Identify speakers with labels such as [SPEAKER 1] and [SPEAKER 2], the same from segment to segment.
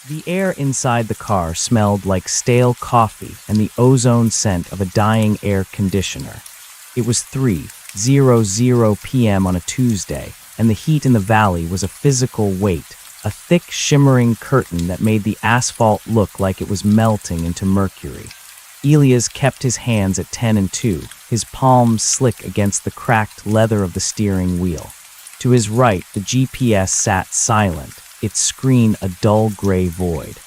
[SPEAKER 1] The air inside the car smelled like stale coffee and the ozone scent of a dying air conditioner. It was 3:00 p.m. on a Tuesday, and the heat in the valley was a physical weight, a thick, shimmering curtain that made the asphalt look like it was melting into mercury. Elias kept his hands at 10 and 2, his palms slick against the cracked leather of the steering wheel. To his right, the GPS sat silent, its screen a dull gray void.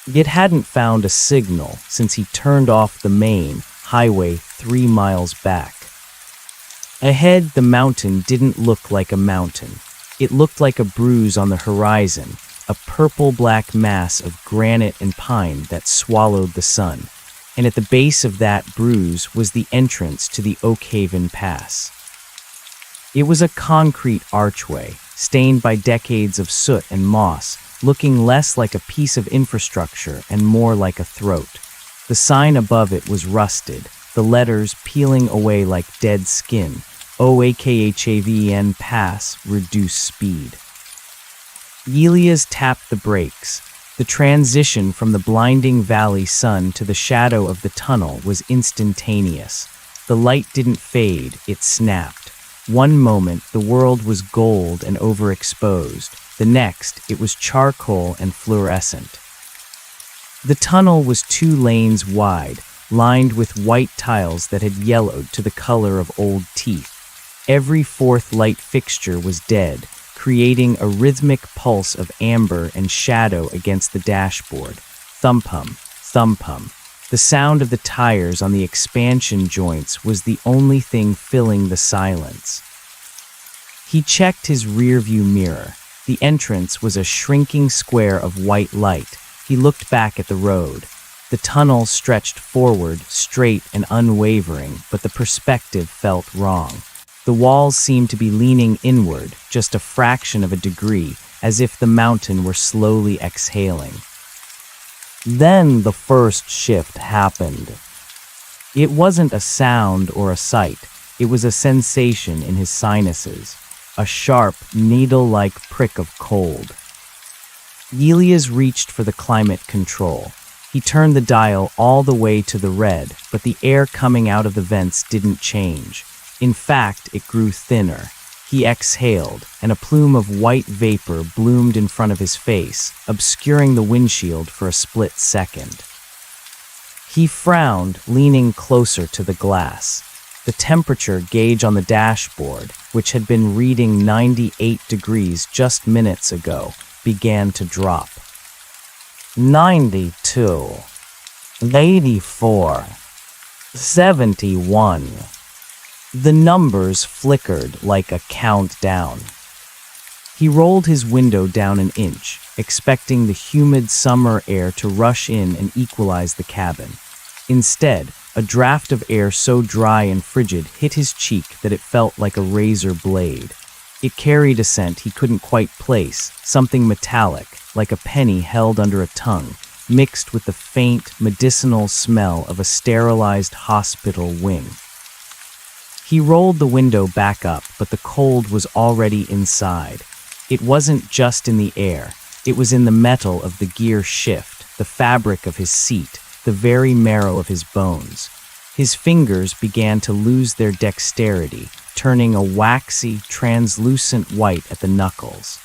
[SPEAKER 1] It hadn't found a signal since he turned off the main highway 3 miles back. Ahead, the mountain didn't look like a mountain. It looked like a bruise on the horizon, a purple-black mass of granite and pine that swallowed the sun. And at the base of that bruise was the entrance to the Oakhaven Pass. It was a concrete archway, stained by decades of soot and moss, looking less like a piece of infrastructure and more like a throat. The sign above it was rusted, the letters peeling away like dead skin. OAKHAVEN Pass, reduce speed. Elias tapped the brakes. The transition from the blinding valley sun to the shadow of the tunnel was instantaneous. The light didn't fade, it snapped. One moment, the world was gold and overexposed. The next, it was charcoal and fluorescent. The tunnel was 2 lanes wide, lined with white tiles that had yellowed to the color of old teeth. Every fourth light fixture was dead, creating a rhythmic pulse of amber and shadow against the dashboard. Thump-hum, thump-hum. The sound of the tires on the expansion joints was the only thing filling the silence. He checked his rearview mirror. The entrance was a shrinking square of white light. He looked back at the road. The tunnel stretched forward, straight and unwavering, but the perspective felt wrong. The walls seemed to be leaning inward, just a fraction of a degree, as if the mountain were slowly exhaling. Then the first shift happened. It wasn't a sound or a sight. It was a sensation in his sinuses, a sharp, needle-like prick of cold. Elias reached for the climate control. He turned the dial all the way to the red, but the air coming out of the vents didn't change. In fact, it grew thinner. He exhaled, and a plume of white vapor bloomed in front of his face, obscuring the windshield for a split second. He frowned, leaning closer to the glass. The temperature gauge on the dashboard, which had been reading 98 degrees just minutes ago, began to drop. 92, 84, 71. The numbers flickered like a countdown. He rolled his window down an inch, expecting the humid summer air to rush in and equalize the cabin. Instead, a draft of air so dry and frigid hit his cheek that it felt like a razor blade. It carried a scent he couldn't quite place, something metallic, like a penny held under a tongue, mixed with the faint, medicinal smell of a sterilized hospital wing. He rolled the window back up, but the cold was already inside. It wasn't just in the air. It was in the metal of the gear shift, the fabric of his seat, the very marrow of his bones. His fingers began to lose their dexterity, turning a waxy, translucent white at the knuckles.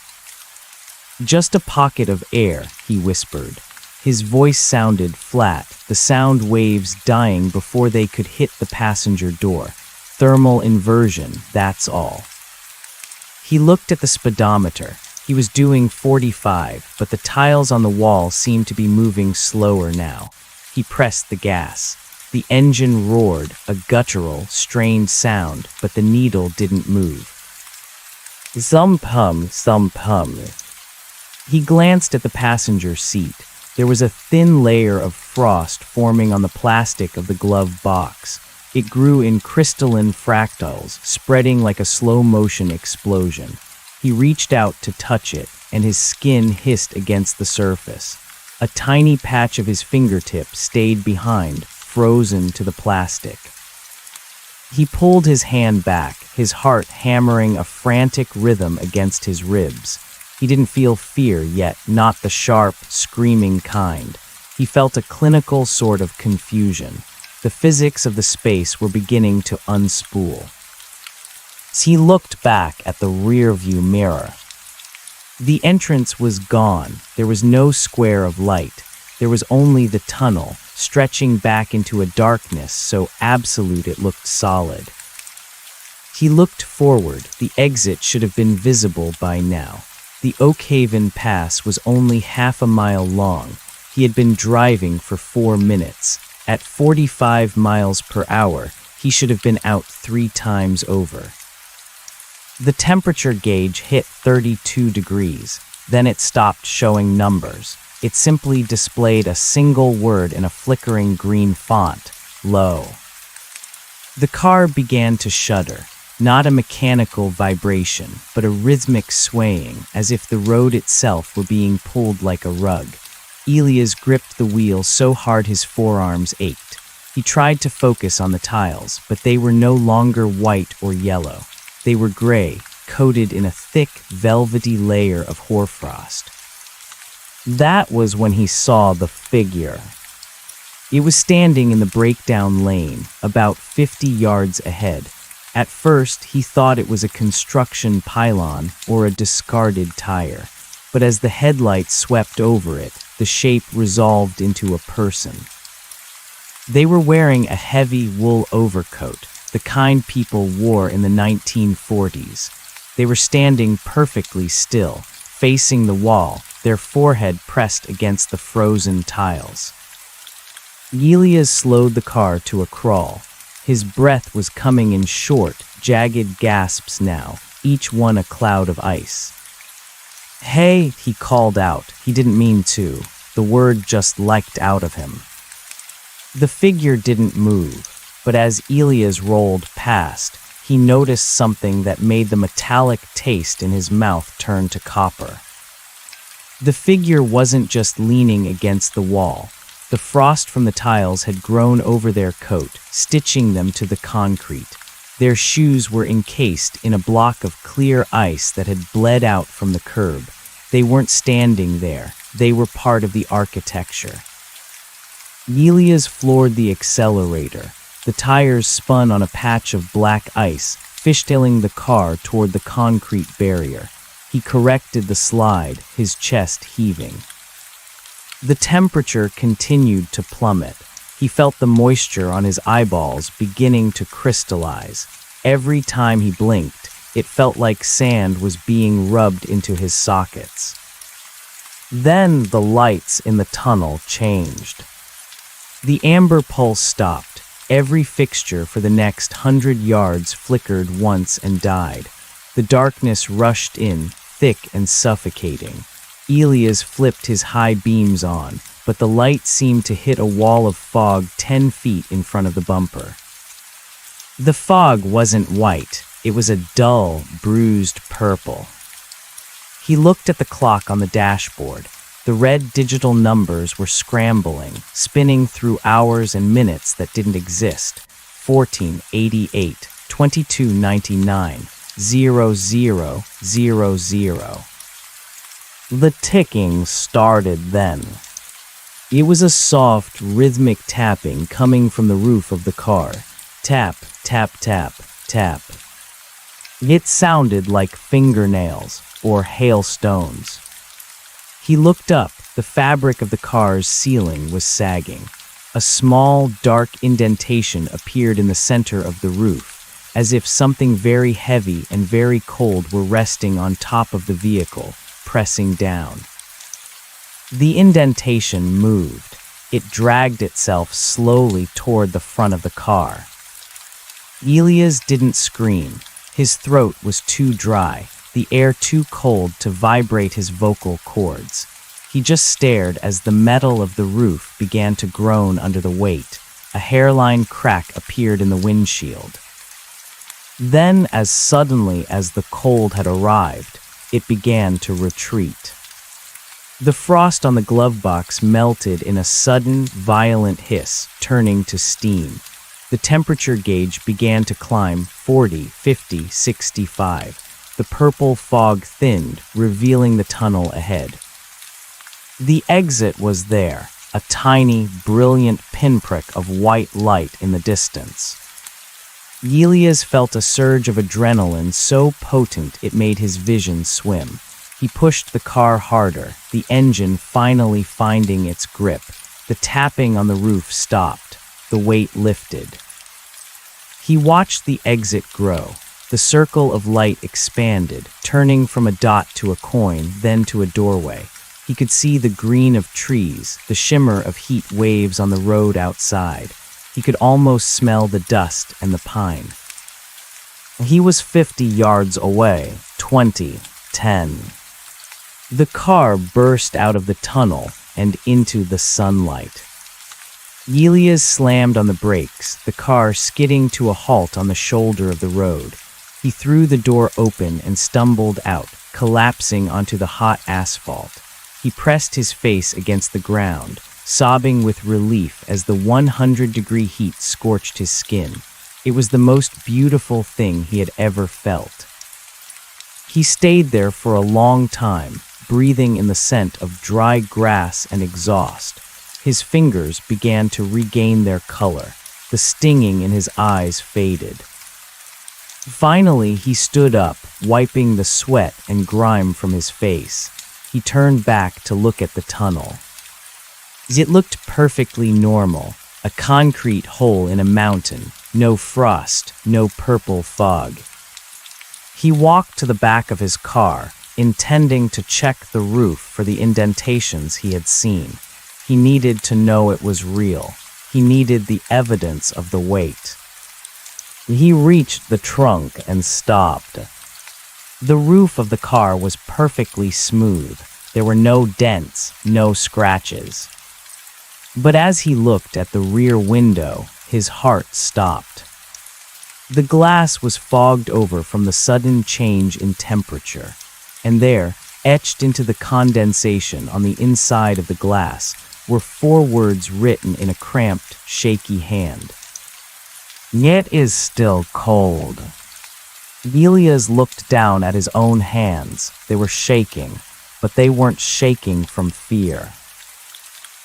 [SPEAKER 1] "Just a pocket of air," he whispered. His voice sounded flat, the sound waves dying before they could hit the passenger door. Thermal inversion, that's all. He looked at the speedometer. He was doing 45, but the tiles on the wall seemed to be moving slower now. He pressed the gas. The engine roared, a guttural, strained sound, but the needle didn't move. Thump-hum, thump-hum. He glanced at the passenger seat. There was a thin layer of frost forming on the plastic of the glove box. It grew in crystalline fractals, spreading like a slow-motion explosion. He reached out to touch it, and his skin hissed against the surface. A tiny patch of his fingertip stayed behind, frozen to the plastic. He pulled his hand back, his heart hammering a frantic rhythm against his ribs. He didn't feel fear yet, not the sharp, screaming kind. He felt a clinical sort of confusion. The physics of the space were beginning to unspool. As he looked back at the rearview mirror, the entrance was gone. There was no square of light. There was only the tunnel, stretching back into a darkness so absolute it looked solid. He looked forward. The exit should have been visible by now. The Oakhaven Pass was only half a mile long. He had been driving for 4 minutes. At 45 miles per hour, he should have been out 3 times over. The temperature gauge hit 32 degrees. Then it stopped showing numbers. It simply displayed a single word in a flickering green font: low. The car began to shudder. Not a mechanical vibration, but a rhythmic swaying, as if the road itself were being pulled like a rug. Elias gripped the wheel so hard his forearms ached. He tried to focus on the tiles, but they were no longer white or yellow. They were gray, coated in a thick, velvety layer of hoarfrost. That was when he saw the figure. It was standing in the breakdown lane, about 50 yards ahead. At first, he thought it was a construction pylon or a discarded tire, but as the headlights swept over it, the shape resolved into a person. They were wearing a heavy wool overcoat, the kind people wore in the 1940s. They were standing perfectly still, facing the wall, their forehead pressed against the frozen tiles. Elias slowed the car to a crawl. His breath was coming in short, jagged gasps now, each one a cloud of ice. "Hey," he called out. He didn't mean to. The word just leaked out of him. The figure didn't move, but as Elias rolled past, he noticed something that made the metallic taste in his mouth turn to copper. The figure wasn't just leaning against the wall. The frost from the tiles had grown over their coat, stitching them to the concrete. Their shoes were encased in a block of clear ice that had bled out from the curb. They weren't standing there. They were part of the architecture. Elias floored the accelerator. The tires spun on a patch of black ice, fishtailing the car toward the concrete barrier. He corrected the slide, his chest heaving. The temperature continued to plummet. He felt the moisture on his eyeballs beginning to crystallize. Every time he blinked, it felt like sand was being rubbed into his sockets. Then the lights in the tunnel changed. The amber pulse stopped. Every fixture for the next 100 yards flickered once and died. The darkness rushed in, thick and suffocating. Elias flipped his high beams on, but the light seemed to hit a wall of fog 10 feet in front of the bumper. The fog wasn't white. It was a dull, bruised purple. He looked at the clock on the dashboard. The red digital numbers were scrambling, spinning through hours and minutes that didn't exist. 1488, 2299, 0000. The ticking started then. It was a soft, rhythmic tapping coming from the roof of the car. Tap, tap, tap, tap. It sounded like fingernails or hailstones. He looked up. The fabric of the car's ceiling was sagging. A small, dark indentation appeared in the center of the roof, as if something very heavy and very cold were resting on top of the vehicle, pressing down. The indentation moved. It dragged itself slowly toward the front of the car. Elias didn't scream. His throat was too dry, the air too cold to vibrate his vocal cords. He just stared as the metal of the roof began to groan under the weight. A hairline crack appeared in the windshield. Then, as suddenly as the cold had arrived, it began to retreat. The frost on the glove box melted in a sudden, violent hiss, turning to steam. The temperature gauge began to climb 40, 50, 65. the purple fog thinned, revealing the tunnel ahead. The exit was there, a tiny, brilliant pinprick of white light in the distance. Elias felt a surge of adrenaline so potent it made his vision swim. He pushed the car harder, the engine finally finding its grip. The tapping on the roof stopped. The weight lifted. He watched the exit grow. The circle of light expanded, turning from a dot to a coin, then to a doorway. He could see the green of trees, the shimmer of heat waves on the road outside. He could almost smell the dust and the pine. He was 50 yards away. 20, 10. The car burst out of the tunnel and into the sunlight. Elias slammed on the brakes, the car skidding to a halt on the shoulder of the road. He threw the door open and stumbled out, collapsing onto the hot asphalt. He pressed his face against the ground, sobbing with relief as the 100-degree heat scorched his skin. It was the most beautiful thing he had ever felt. He stayed there for a long time, breathing in the scent of dry grass and exhaust. His fingers began to regain their color. The stinging in his eyes faded. Finally, he stood up, wiping the sweat and grime from his face. He turned back to look at the tunnel. It looked perfectly normal, a concrete hole in a mountain, no frost, no purple fog. He walked to the back of his car, intending to check the roof for the indentations he had seen. He needed to know it was real. He needed the evidence of the weight. He reached the trunk and stopped. The roof of the car was perfectly smooth. There were no dents, no scratches. But as he looked at the rear window, his heart stopped. The glass was fogged over from the sudden change in temperature, and there, etched into the condensation on the inside of the glass, were 4 words written in a cramped, shaky hand. "It is still cold." Elias looked down at his own hands. They were shaking, but they weren't shaking from fear.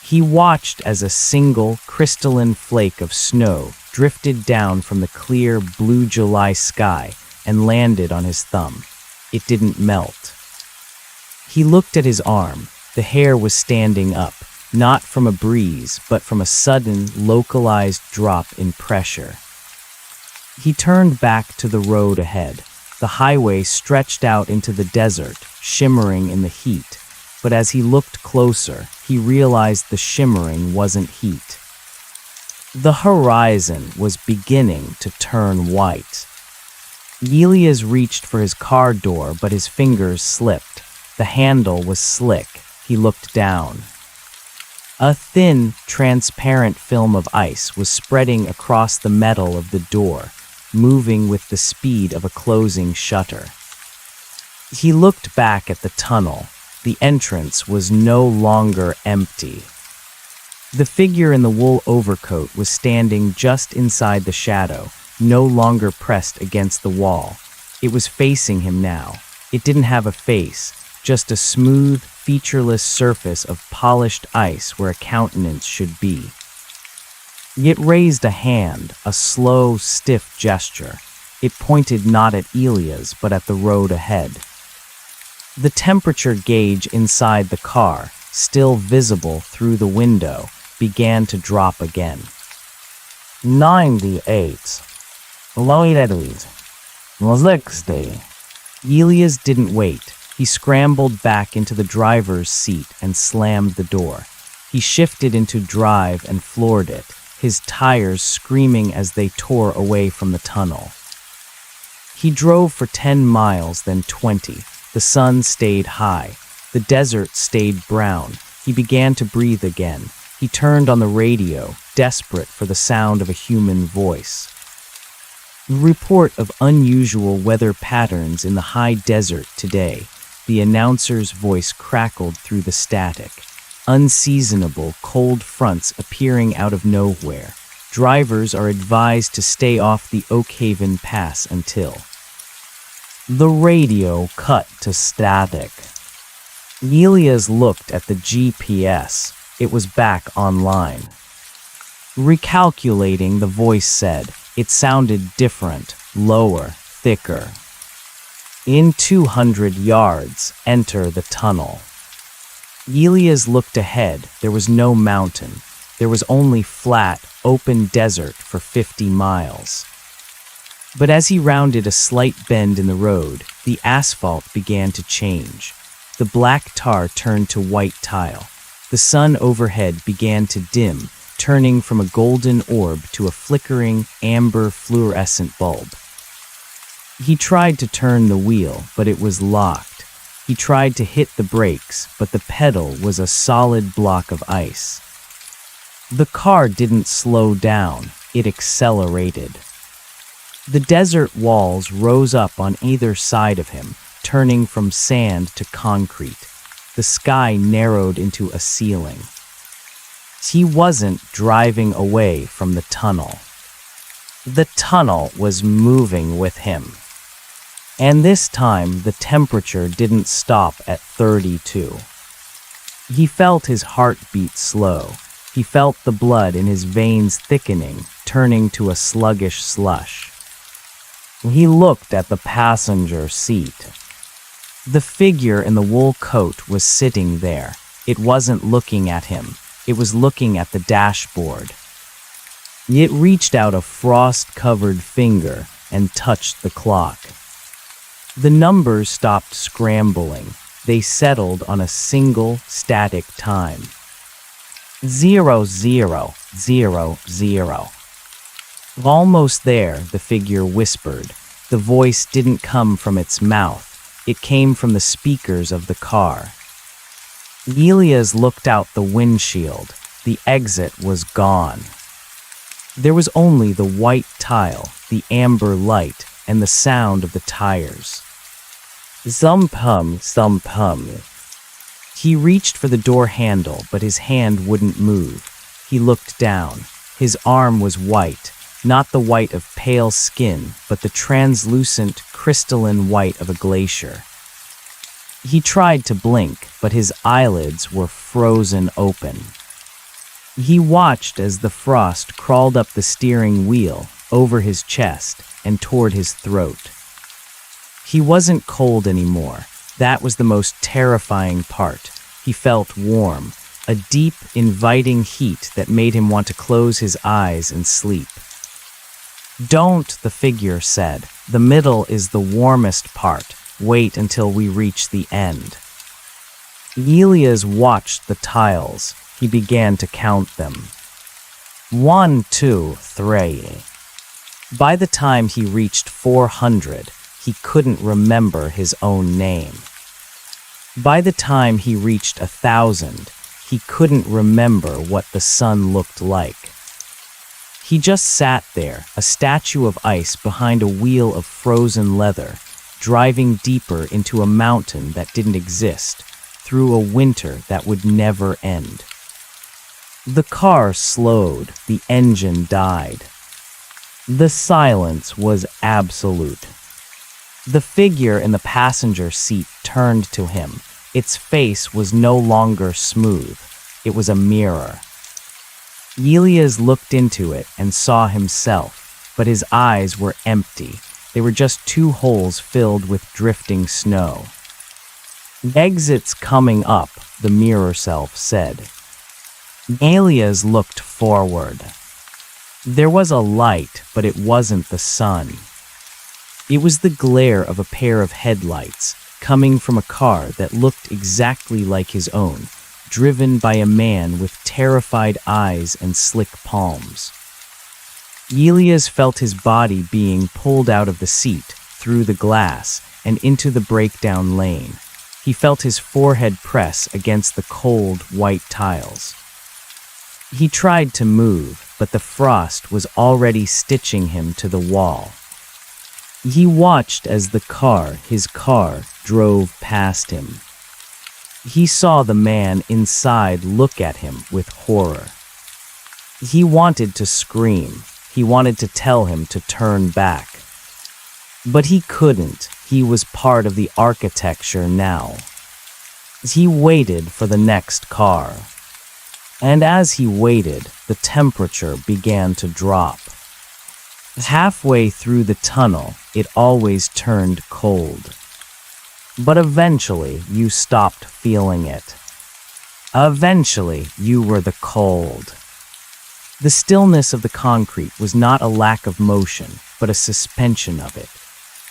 [SPEAKER 1] He watched as a single, crystalline flake of snow drifted down from the clear, blue July sky and landed on his thumb. It didn't melt. He looked at his arm. The hair was standing up, not from a breeze, but from a sudden, localized drop in pressure. He turned back to the road ahead. The highway stretched out into the desert, shimmering in the heat. But as he looked closer, he realized the shimmering wasn't heat. The horizon was beginning to turn white. Elias reached for his car door, but his fingers slipped. The handle was slick. He looked down. A thin, transparent film of ice was spreading across the metal of the door, moving with the speed of a closing shutter. He looked back at the tunnel. The entrance was no longer empty. The figure in the wool overcoat was standing just inside the shadow, no longer pressed against the wall. It was facing him now. It didn't have a face, just a smooth, featureless surface of polished ice where a countenance should be. It raised a hand, a slow, stiff gesture. It pointed not at Elias, but at the road ahead. The temperature gauge inside the car, still visible through the window, began to drop again. 98. Loideduid. Mozlexday. Elias didn't wait. He scrambled back into the driver's seat and slammed the door. He shifted into drive and floored it, his tires screaming as they tore away from the tunnel. He drove for 10 miles, then 20. The sun stayed high. The desert stayed brown. He began to breathe again. He turned on the radio, desperate for the sound of a human voice. Report of unusual weather patterns in the high desert today. The announcer's voice crackled through the static. Unseasonable, cold fronts appearing out of nowhere. Drivers are advised to stay off the Oak Haven Pass until. The radio cut to static. Elias looked at the GPS. It was back online. Recalculating, the voice said. It sounded different, lower, thicker. In 200 yards, enter the tunnel. Elias looked ahead. There was no mountain. There was only flat, open desert for 50 miles. But as he rounded a slight bend in the road, the asphalt began to change. The black tar turned to white tile. The sun overhead began to dim, turning from a golden orb to a flickering, amber fluorescent bulb. He tried to turn the wheel, but it was locked. He tried to hit the brakes, but the pedal was a solid block of ice. The car didn't slow down, it accelerated. The desert walls rose up on either side of him, turning from sand to concrete. The sky narrowed into a ceiling. He wasn't driving away from the tunnel. The tunnel was moving with him. And this time, the temperature didn't stop at 32. He felt his heartbeat slow. He felt the blood in his veins thickening, turning to a sluggish slush. He looked at the passenger seat. The figure in the wool coat was sitting there. It wasn't looking at him. It was looking at the dashboard. It reached out a frost-covered finger and touched the clock. The numbers stopped scrambling. They settled on a single, static time. 0000. Almost there, the figure whispered. The voice didn't come from its mouth. It came from the speakers of the car. Elias looked out the windshield. The exit was gone. There was only the white tile, the amber light, and the sound of the tires. Zum-pum, zum-pum. He reached for the door handle, but his hand wouldn't move. He looked down. His arm was white, not the white of pale skin, but the translucent, crystalline white of a glacier. He tried to blink, but his eyelids were frozen open. He watched as the frost crawled up the steering wheel, over his chest, and toward his throat. He wasn't cold anymore. That was the most terrifying part. He felt warm, a deep, inviting heat that made him want to close his eyes and sleep. Don't, the figure said. The middle is the warmest part. Wait until we reach the end. Elias watched the tiles. He began to count them. 1, 2, 3. By the time he reached 400, he couldn't remember his own name. By the time he reached 1,000, he couldn't remember what the sun looked like. He just sat there, a statue of ice behind a wheel of frozen leather, driving deeper into a mountain that didn't exist, through a winter that would never end. The car slowed, the engine died. The silence was absolute. The figure in the passenger seat turned to him. Its face was no longer smooth. It was a mirror. Elias looked into it and saw himself, but his eyes were empty. They were just two holes filled with drifting snow. Exit's coming up, the mirror self said. Elias looked forward. There was a light, but it wasn't the sun. It was the glare of a pair of headlights, coming from a car that looked exactly like his own, driven by a man with terrified eyes and slick palms. Elias felt his body being pulled out of the seat, through the glass, and into the breakdown lane. He felt his forehead press against the cold, white tiles. He tried to move, but the frost was already stitching him to the wall. He watched as his car, drove past him. He saw the man inside look at him with horror. He wanted to scream. He wanted to tell him to turn back. But he couldn't. He was part of the architecture now. He waited for the next car. And as he waited, the temperature began to drop. Halfway through the tunnel, it always turned cold. But eventually, you stopped feeling it. Eventually, you were the cold. The stillness of the concrete was not a lack of motion, but a suspension of it.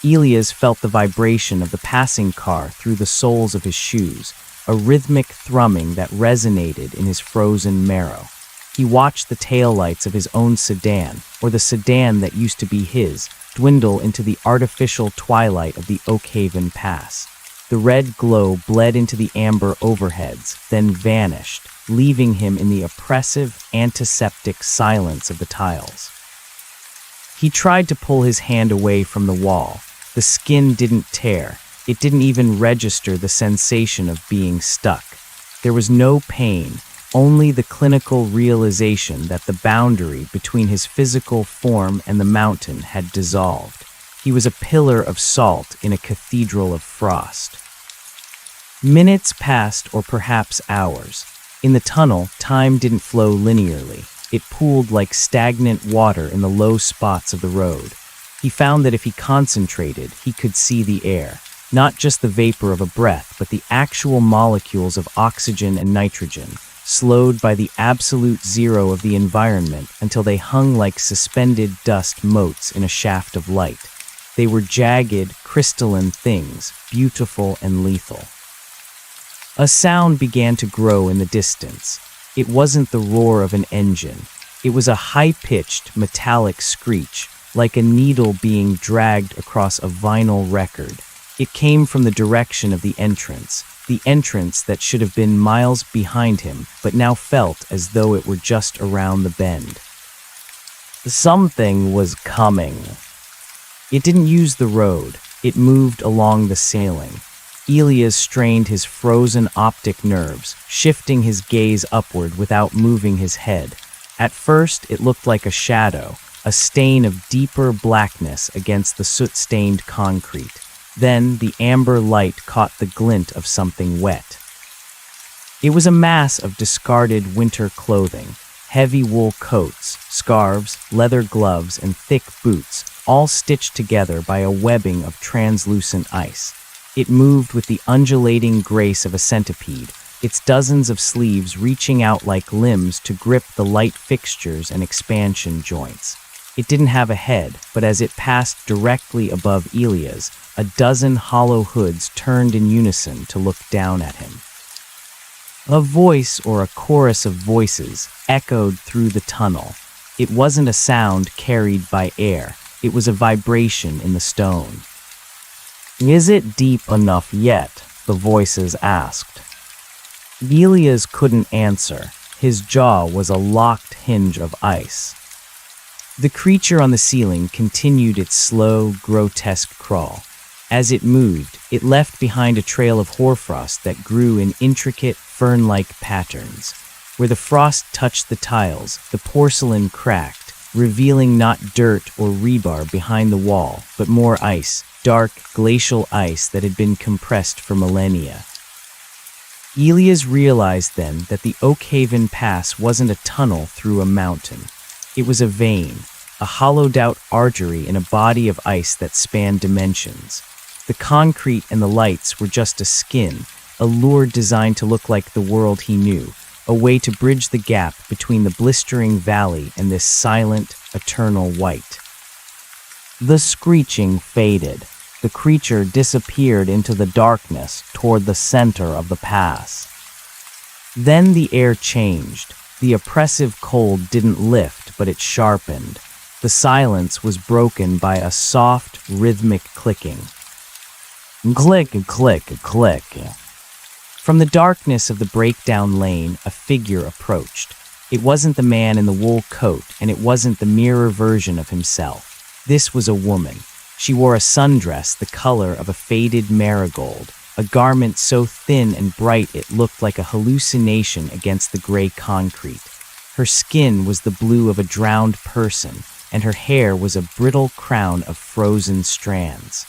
[SPEAKER 1] Elias felt the vibration of the passing car through the soles of his shoes, a rhythmic thrumming that resonated in his frozen marrow. He watched the taillights of his own sedan, or the sedan that used to be his, dwindle into the artificial twilight of the Oakhaven Pass. The red glow bled into the amber overheads, then vanished, leaving him in the oppressive, antiseptic silence of the tiles. He tried to pull his hand away from the wall. The skin didn't tear. It didn't even register the sensation of being stuck. There was no pain, only the clinical realization that the boundary between his physical form and the mountain had dissolved. He was a pillar of salt in a cathedral of frost. Minutes passed, or perhaps hours. In the tunnel, time didn't flow linearly. It pooled like stagnant water in the low spots of the road. He found that if he concentrated, he could see the air. Not just the vapor of a breath, but the actual molecules of oxygen and nitrogen, slowed by the absolute zero of the environment until they hung like suspended dust motes in a shaft of light. They were jagged, crystalline things, beautiful and lethal. A sound began to grow in the distance. It wasn't the roar of an engine. It was a high-pitched, metallic screech, like a needle being dragged across a vinyl record. It came from the direction of the entrance that should have been miles behind him, but now felt as though it were just around the bend. Something was coming. It didn't use the road. It moved along the ceiling. Elias strained his frozen optic nerves, shifting his gaze upward without moving his head. At first, it looked like a shadow, a stain of deeper blackness against the soot-stained concrete. Then, the amber light caught the glint of something wet. It was a mass of discarded winter clothing, heavy wool coats, scarves, leather gloves, and thick boots, all stitched together by a webbing of translucent ice. It moved with the undulating grace of a centipede, its dozens of sleeves reaching out like limbs to grip the light fixtures and expansion joints. It didn't have a head, but as it passed directly above Elias, a dozen hollow hoods turned in unison to look down at him. A voice or a chorus of voices echoed through the tunnel. It wasn't a sound carried by air. It was a vibration in the stone. "Is it deep enough yet?" the voices asked. Elias couldn't answer. His jaw was a locked hinge of ice. The creature on the ceiling continued its slow, grotesque crawl. As it moved, it left behind a trail of hoarfrost that grew in intricate, fern-like patterns. Where the frost touched the tiles, the porcelain cracked, revealing not dirt or rebar behind the wall, but more ice, dark, glacial ice that had been compressed for millennia. Elias realized then that the Oakhaven Pass wasn't a tunnel through a mountain. It was a vein, a hollowed-out artery in a body of ice that spanned dimensions. The concrete and the lights were just a skin, a lure designed to look like the world he knew, a way to bridge the gap between the blistering valley and this silent, eternal white. The screeching faded. The creature disappeared into the darkness toward the center of the pass. Then the air changed. The oppressive cold didn't lift, but it sharpened. The silence was broken by a soft, rhythmic clicking. Click, click, click. From the darkness of the breakdown lane, a figure approached. It wasn't the man in the wool coat, and it wasn't the mirror version of himself. This was a woman. She wore a sundress the color of a faded marigold, a garment so thin and bright it looked like a hallucination against the gray concrete. Her skin was the blue of a drowned person, and her hair was a brittle crown of frozen strands.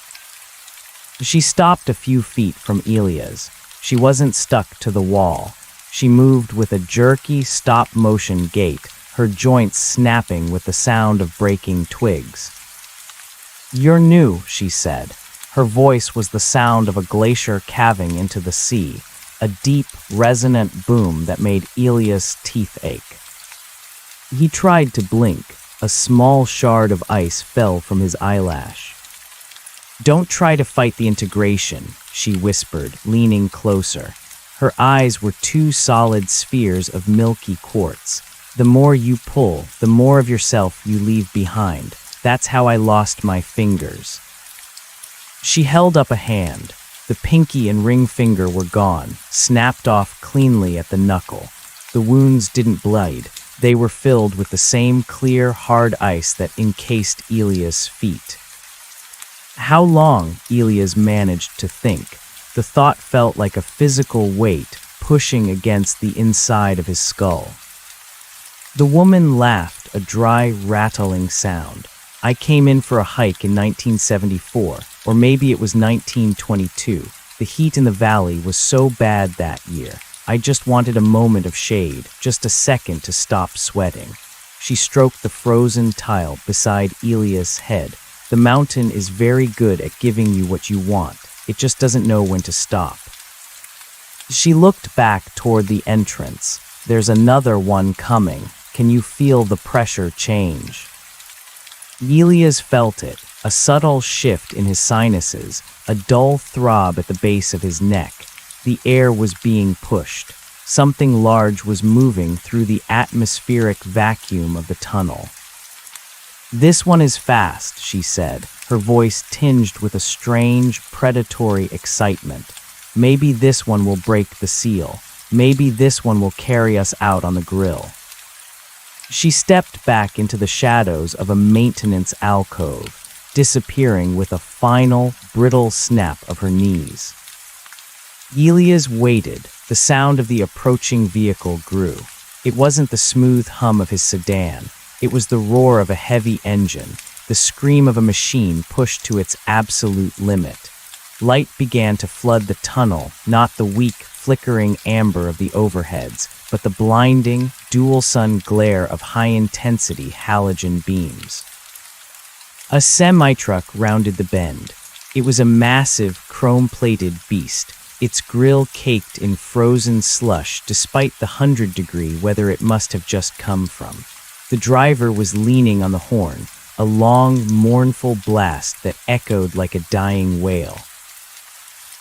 [SPEAKER 1] She stopped a few feet from Elia's. She wasn't stuck to the wall. She moved with a jerky, stop-motion gait, her joints snapping with the sound of breaking twigs. "You're new," she said. Her voice was the sound of a glacier calving into the sea, a deep, resonant boom that made Elia's teeth ache. He tried to blink. A small shard of ice fell from his eyelash. "Don't try to fight the integration," she whispered, leaning closer. Her eyes were two solid spheres of milky quartz. "The more you pull, the more of yourself you leave behind. That's how I lost my fingers." She held up a hand. The pinky and ring finger were gone, snapped off cleanly at the knuckle. The wounds didn't bleed. They were filled with the same clear, hard ice that encased Elia's feet. How long, Elias managed to think. The thought felt like a physical weight pushing against the inside of his skull. The woman laughed, a dry, rattling sound. "I came in for a hike in 1974, or maybe it was 1922. The heat in the valley was so bad that year. I just wanted a moment of shade, just a second to stop sweating." She stroked the frozen tile beside Elia's head. "The mountain is very good at giving you what you want. It just doesn't know when to stop." She looked back toward the entrance. "There's another one coming. Can you feel the pressure change?" Elias felt it, a subtle shift in his sinuses, a dull throb at the base of his neck. The air was being pushed. Something large was moving through the atmospheric vacuum of the tunnel. "This one is fast," she said, her voice tinged with a strange, predatory excitement. "Maybe this one will break the seal. Maybe this one will carry us out on the grill." She stepped back into the shadows of a maintenance alcove, disappearing with a final, brittle snap of her knees. Elias waited. The sound of the approaching vehicle grew. It wasn't the smooth hum of his sedan. It was the roar of a heavy engine, the scream of a machine pushed to its absolute limit. Light began to flood the tunnel, not the weak, flickering amber of the overheads, but the blinding, dual-sun glare of high-intensity halogen beams. A semi-truck rounded the bend. It was a massive, chrome-plated beast, its grille caked in frozen slush despite the 100-degree weather it must have just come from. The driver was leaning on the horn, a long, mournful blast that echoed like a dying wail.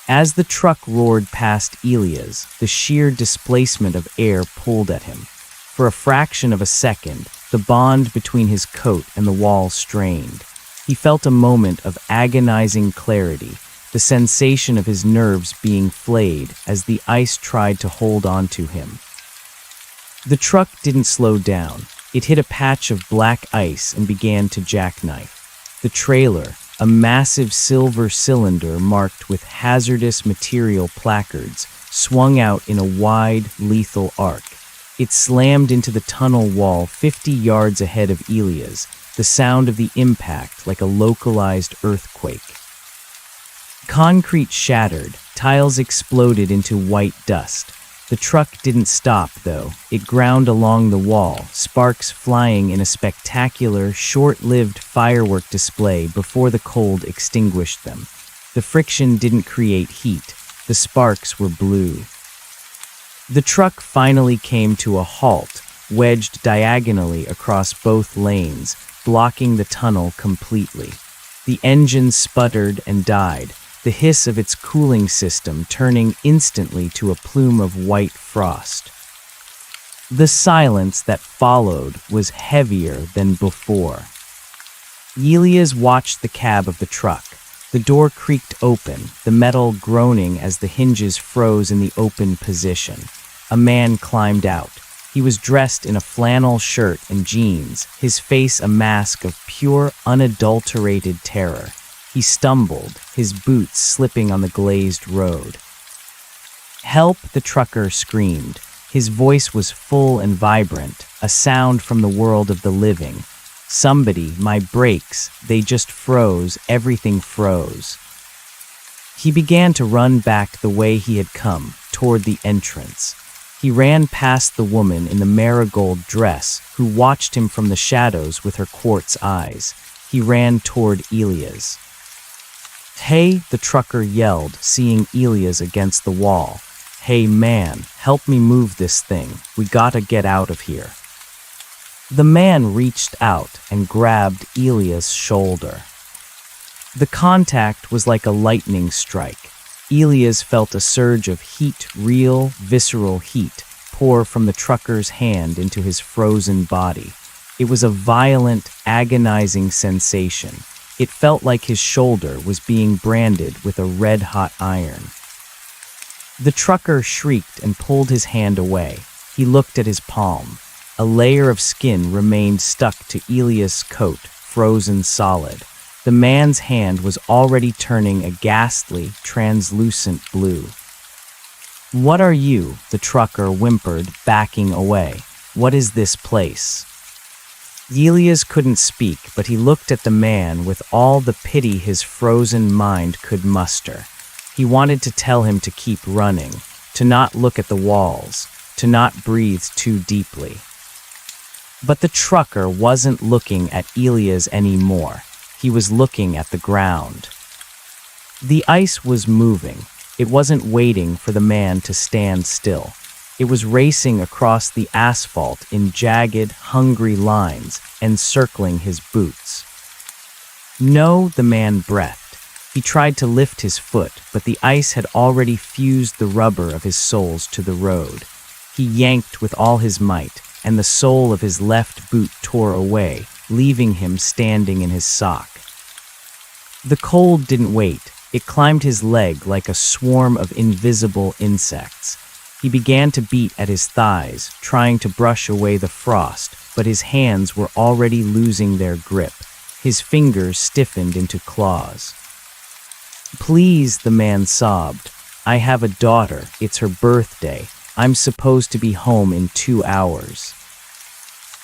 [SPEAKER 1] As the truck roared past Elias, the sheer displacement of air pulled at him. For a fraction of a second, the bond between his coat and the wall strained. He felt a moment of agonizing clarity, the sensation of his nerves being flayed as the ice tried to hold on to him. The truck didn't slow down. It hit a patch of black ice and began to jackknife. The trailer, a massive silver cylinder marked with hazardous material placards, swung out in a wide, lethal arc. It slammed into the tunnel wall 50 yards ahead of Elias, the sound of the impact like a localized earthquake. Concrete shattered, tiles exploded into white dust. The truck didn't stop, though. It ground along the wall, sparks flying in a spectacular, short-lived firework display before the cold extinguished them. The friction didn't create heat. The sparks were blue. The truck finally came to a halt, wedged diagonally across both lanes, blocking the tunnel completely. The engine sputtered and died, the hiss of its cooling system turning instantly to a plume of white frost. The silence that followed was heavier than before. Elias watched the cab of the truck. The door creaked open, the metal groaning as the hinges froze in the open position. A man climbed out. He was dressed in a flannel shirt and jeans, his face a mask of pure, unadulterated terror. He stumbled, his boots slipping on the glazed road. "Help!" the trucker screamed. His voice was full and vibrant, a sound from the world of the living. "Somebody, my brakes, they just froze, everything froze." He began to run back the way he had come, toward the entrance. He ran past the woman in the marigold dress, who watched him from the shadows with her quartz eyes. He ran toward Elias. "Hey," the trucker yelled, seeing Elias against the wall. "Hey man, help me move this thing. We gotta get out of here." The man reached out and grabbed Elias' shoulder. The contact was like a lightning strike. Elias felt a surge of heat, real, visceral heat, pour from the trucker's hand into his frozen body. It was a violent, agonizing sensation. It felt like his shoulder was being branded with a red-hot iron. The trucker shrieked and pulled his hand away. He looked at his palm. A layer of skin remained stuck to Elias' coat, frozen solid. The man's hand was already turning a ghastly, translucent blue. "What are you?" the trucker whimpered, backing away. "What is this place?" Elias couldn't speak, but he looked at the man with all the pity his frozen mind could muster. He wanted to tell him to keep running, to not look at the walls, to not breathe too deeply. But the trucker wasn't looking at Elias anymore. He was looking at the ground. The ice was moving. It wasn't waiting for the man to stand still. It was racing across the asphalt in jagged, hungry lines, encircling his boots. "No," the man breathed. He tried to lift his foot, but the ice had already fused the rubber of his soles to the road. He yanked with all his might, and the sole of his left boot tore away, leaving him standing in his sock. The cold didn't wait. It climbed his leg like a swarm of invisible insects. He began to beat at his thighs, trying to brush away the frost, but his hands were already losing their grip. His fingers stiffened into claws. "Please," the man sobbed. "I have a daughter. It's her birthday. I'm supposed to be home in 2 hours."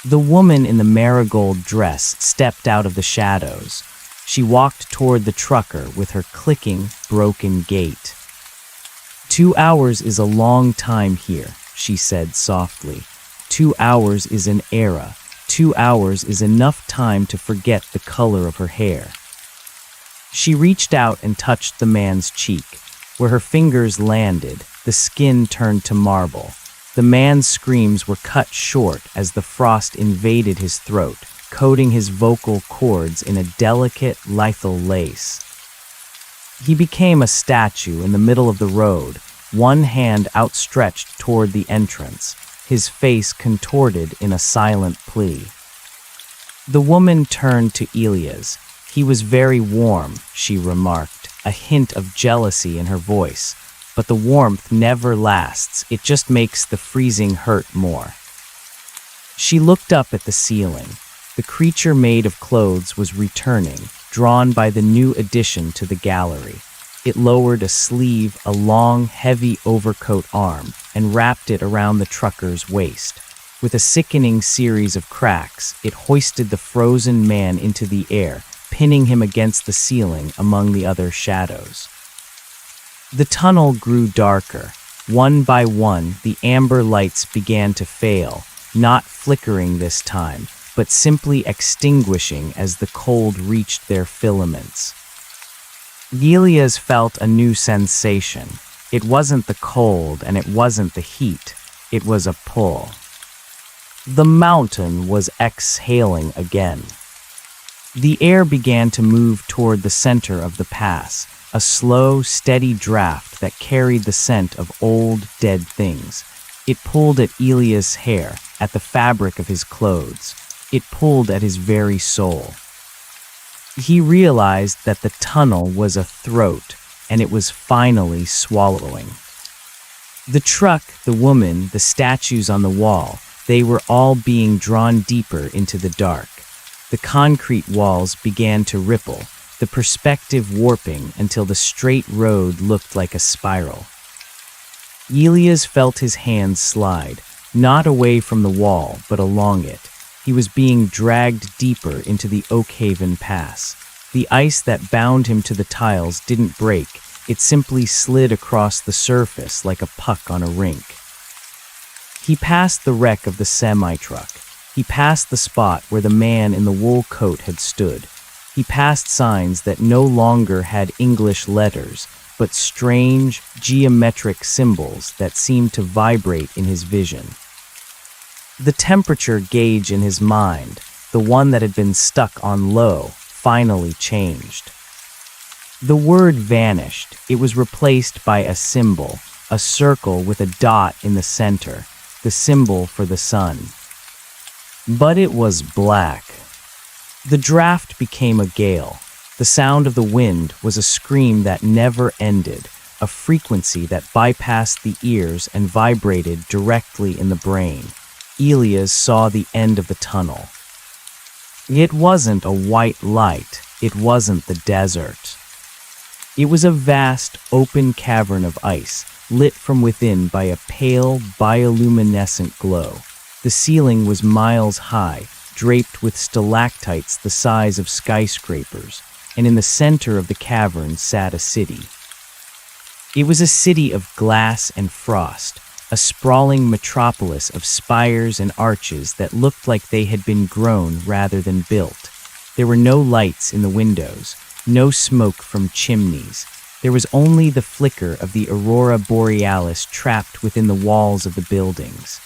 [SPEAKER 1] The woman in the marigold dress stepped out of the shadows. She walked toward the trucker with her clicking, broken gait. "2 hours is a long time here," she said softly. 2 hours is an era. 2 hours is enough time to forget the color of her hair." She reached out and touched the man's cheek. Where her fingers landed, the skin turned to marble. The man's screams were cut short as the frost invaded his throat, coating his vocal cords in a delicate, lethal lace. He became a statue in the middle of the road, one hand outstretched toward the entrance, his face contorted in a silent plea. The woman turned to Elias. "He was very warm," she remarked, a hint of jealousy in her voice. "But the warmth never lasts, it just makes the freezing hurt more." She looked up at the ceiling. The creature made of clothes was returning, drawn by the new addition to the gallery. It lowered a sleeve, a long, heavy overcoat arm, and wrapped it around the trucker's waist. With a sickening series of cracks, it hoisted the frozen man into the air, pinning him against the ceiling among the other shadows. The tunnel grew darker. One by one, the amber lights began to fail, not flickering this time, but simply extinguishing as the cold reached their filaments. Elias felt a new sensation. It wasn't the cold and it wasn't the heat. It was a pull. The mountain was exhaling again. The air began to move toward the center of the pass, a slow, steady draft that carried the scent of old, dead things. It pulled at Elias' hair, at the fabric of his clothes. It pulled at his very soul. He realized that the tunnel was a throat, and it was finally swallowing. The truck, the woman, the statues on the wall, they were all being drawn deeper into the dark. The concrete walls began to ripple, the perspective warping until the straight road looked like a spiral. Elias felt his hands slide, not away from the wall, but along it. He was being dragged deeper into the Oakhaven Pass. The ice that bound him to the tiles didn't break, It simply slid across the surface like a puck on a rink. He passed the wreck of the semi-truck. He passed the spot where the man in the wool coat had stood. He passed signs that no longer had English letters, but strange, geometric symbols that seemed to vibrate in his vision. The temperature gauge in his mind, the one that had been stuck on low, finally changed. The word vanished. It was replaced by a symbol, a circle with a dot in the center, the symbol for the sun. But it was black. The draft became a gale. The sound of the wind was a scream that never ended, a frequency that bypassed the ears and vibrated directly in the brain. Elias saw the end of the tunnel. It wasn't a white light. It wasn't the desert. It was a vast, open cavern of ice, lit from within by a pale, bioluminescent glow. The ceiling was miles high, draped with stalactites the size of skyscrapers, and in the center of the cavern sat a city. It was a city of glass and frost, a sprawling metropolis of spires and arches that looked like they had been grown rather than built. There were no lights in the windows, no smoke from chimneys. There was only the flicker of the aurora borealis trapped within the walls of the buildings.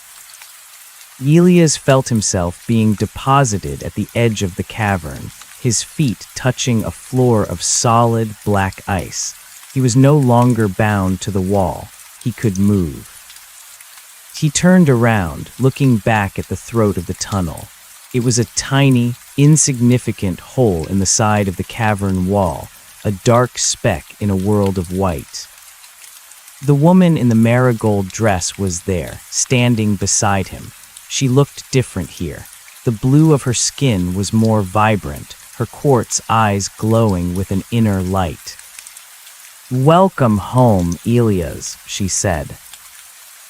[SPEAKER 1] Elias felt himself being deposited at the edge of the cavern, his feet touching a floor of solid black ice. He was no longer bound to the wall. He could move. He turned around, looking back at the throat of the tunnel. It was a tiny, insignificant hole in the side of the cavern wall, a dark speck in a world of white. The woman in the marigold dress was there, standing beside him. She looked different here. The blue of her skin was more vibrant, her quartz eyes glowing with an inner light. "Welcome home, Elias," she said.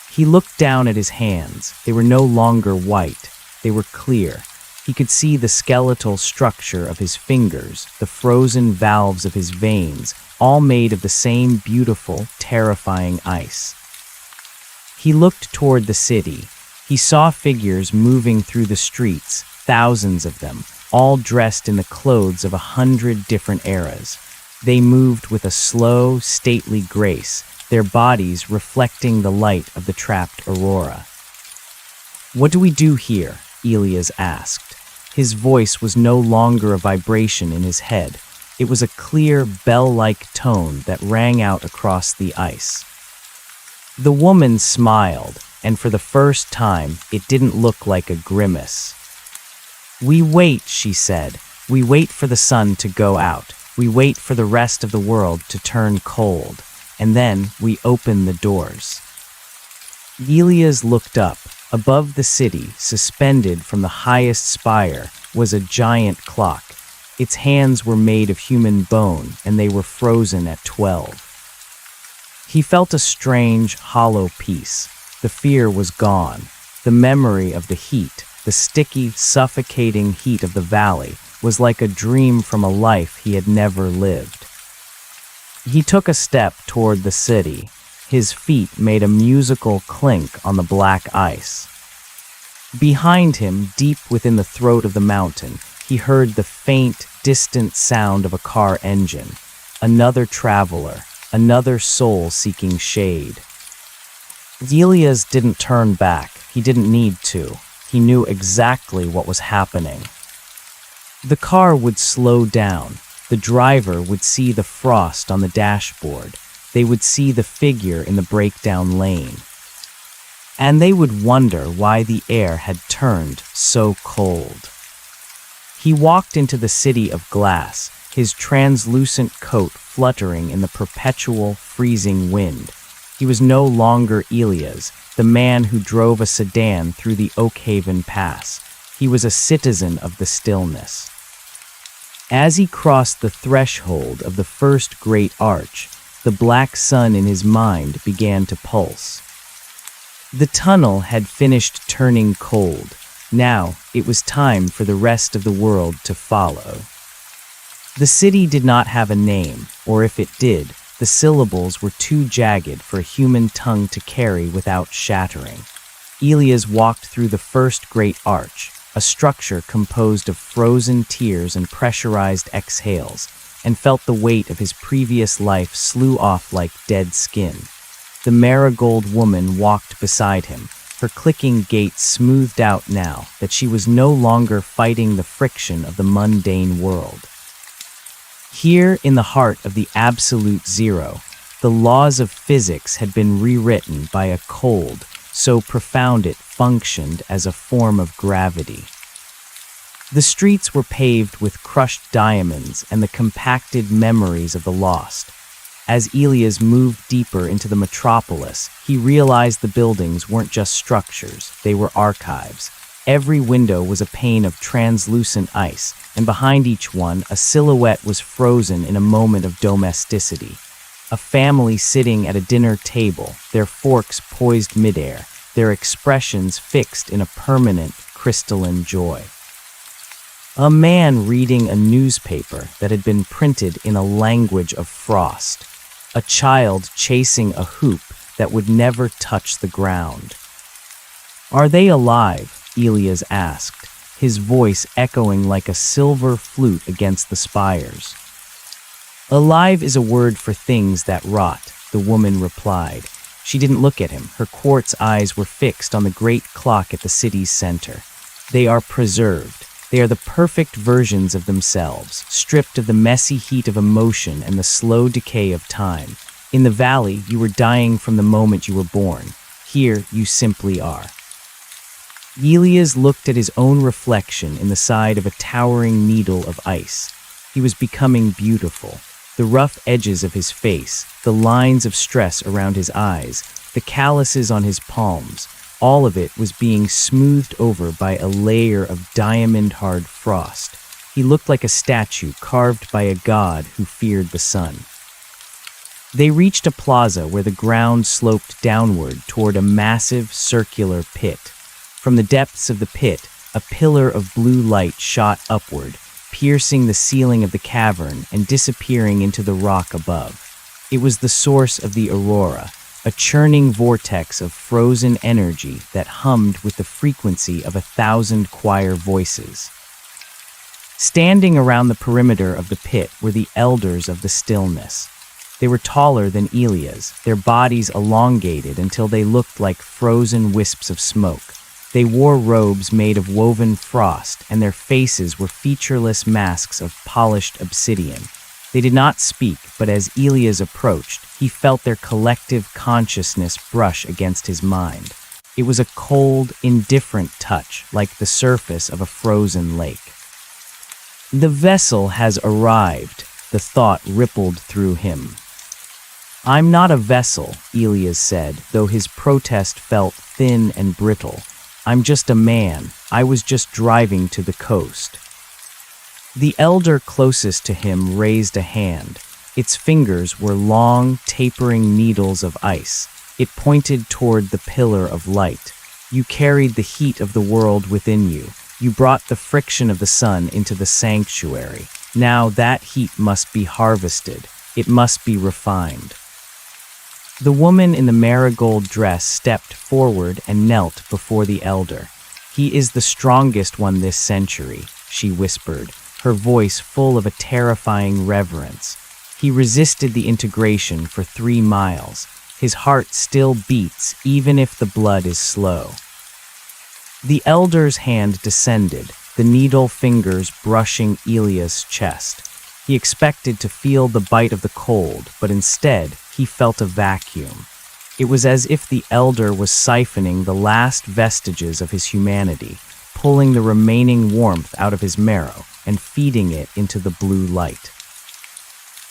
[SPEAKER 1] He looked down at his hands. They were no longer white. They were clear. He could see the skeletal structure of his fingers, the frozen valves of his veins, all made of the same beautiful, terrifying ice. He looked toward the city. He saw figures moving through the streets, thousands of them, all dressed in the clothes of 100 different eras. They moved with a slow, stately grace, their bodies reflecting the light of the trapped aurora. "What do we do here?" Elias asked. His voice was no longer a vibration in his head. It was a clear, bell-like tone that rang out across the ice. The woman smiled, and for the first time, it didn't look like a grimace. "We wait," she said. "We wait for the sun to go out. We wait for the rest of the world to turn cold. And then we open the doors." Elias looked up. Above the city, suspended from the highest spire, was a giant clock. Its hands were made of human bone, and they were frozen at 12. He felt a strange, hollow peace. The fear was gone. The memory of the heat, the sticky, suffocating heat of the valley, was like a dream from a life he had never lived. He took a step toward the city. His feet made a musical clink on the black ice. Behind him, deep within the throat of the mountain, he heard the faint, distant sound of a car engine. Another traveler, another soul seeking shade. Elias didn't turn back. He didn't need to. He knew exactly what was happening. The car would slow down. The driver would see the frost on the dashboard. They would see the figure in the breakdown lane. And they would wonder why the air had turned so cold. He walked into the city of glass, his translucent coat fluttering in the perpetual, freezing wind. He was no longer Elias, the man who drove a sedan through the Oakhaven Pass. He was a citizen of the stillness. As he crossed the threshold of the first great arch, the black sun in his mind began to pulse. The tunnel had finished turning cold. Now it was time for the rest of the world to follow. The city did not have a name, or if it did, The syllables were too jagged for a human tongue to carry without shattering. Elias walked through the first great arch, a structure composed of frozen tears and pressurized exhales, and felt the weight of his previous life slew off like dead skin. The marigold woman walked beside him, her clicking gait smoothed out now that she was no longer fighting the friction of the mundane world. Here, in the heart of the absolute zero, the laws of physics had been rewritten by a cold, so profound it functioned as a form of gravity. The streets were paved with crushed diamonds and the compacted memories of the lost. As Elias moved deeper into the metropolis, he realized the buildings weren't just structures, they were archives. Every window was a pane of translucent ice, and behind each one, a silhouette was frozen in a moment of domesticity. A family sitting at a dinner table, their forks poised midair, their expressions fixed in a permanent, crystalline joy. A man reading a newspaper that had been printed in a language of frost. A child chasing a hoop that would never touch the ground. "Are they alive?" Elias asked, his voice echoing like a silver flute against the spires. "Alive is a word for things that rot," the woman replied. She didn't look at him. Her quartz eyes were fixed on the great clock at the city's center. "They are preserved. They are the perfect versions of themselves, stripped of the messy heat of emotion and the slow decay of time. In the valley, you were dying from the moment you were born. Here, you simply are." Elias looked at his own reflection in the side of a towering needle of ice. He was becoming beautiful. The rough edges of his face, the lines of stress around his eyes, the calluses on his palms, all of it was being smoothed over by a layer of diamond-hard frost. He looked like a statue carved by a god who feared the sun. They reached a plaza where the ground sloped downward toward a massive, circular pit. From the depths of the pit, a pillar of blue light shot upward, piercing the ceiling of the cavern and disappearing into the rock above. It was the source of the aurora, a churning vortex of frozen energy that hummed with the frequency of 1,000 choir voices. Standing around the perimeter of the pit were the elders of the stillness. They were taller than Elias, their bodies elongated until they looked like frozen wisps of smoke. They wore robes made of woven frost, and their faces were featureless masks of polished obsidian. They did not speak, but as Elias approached, he felt their collective consciousness brush against his mind. It was a cold, indifferent touch, like the surface of a frozen lake. "The vessel has arrived," the thought rippled through him. "I'm not a vessel," Elias said, though his protest felt thin and brittle. "I'm just a man. I was just driving to the coast." The elder closest to him raised a hand. Its fingers were long, tapering needles of ice. It pointed toward the pillar of light. "You carried the heat of the world within you. You brought the friction of the sun into the sanctuary. Now that heat must be harvested. It must be refined." The woman in the marigold dress stepped forward and knelt before the elder. "He is the strongest one this century," she whispered, her voice full of a terrifying reverence. "He resisted the integration for 3 miles. His heart still beats, even if the blood is slow." The elder's hand descended, the needle fingers brushing Elias' chest. He expected to feel the bite of the cold, but instead, he felt a vacuum. It was as if the elder was siphoning the last vestiges of his humanity, pulling the remaining warmth out of his marrow and feeding it into the blue light.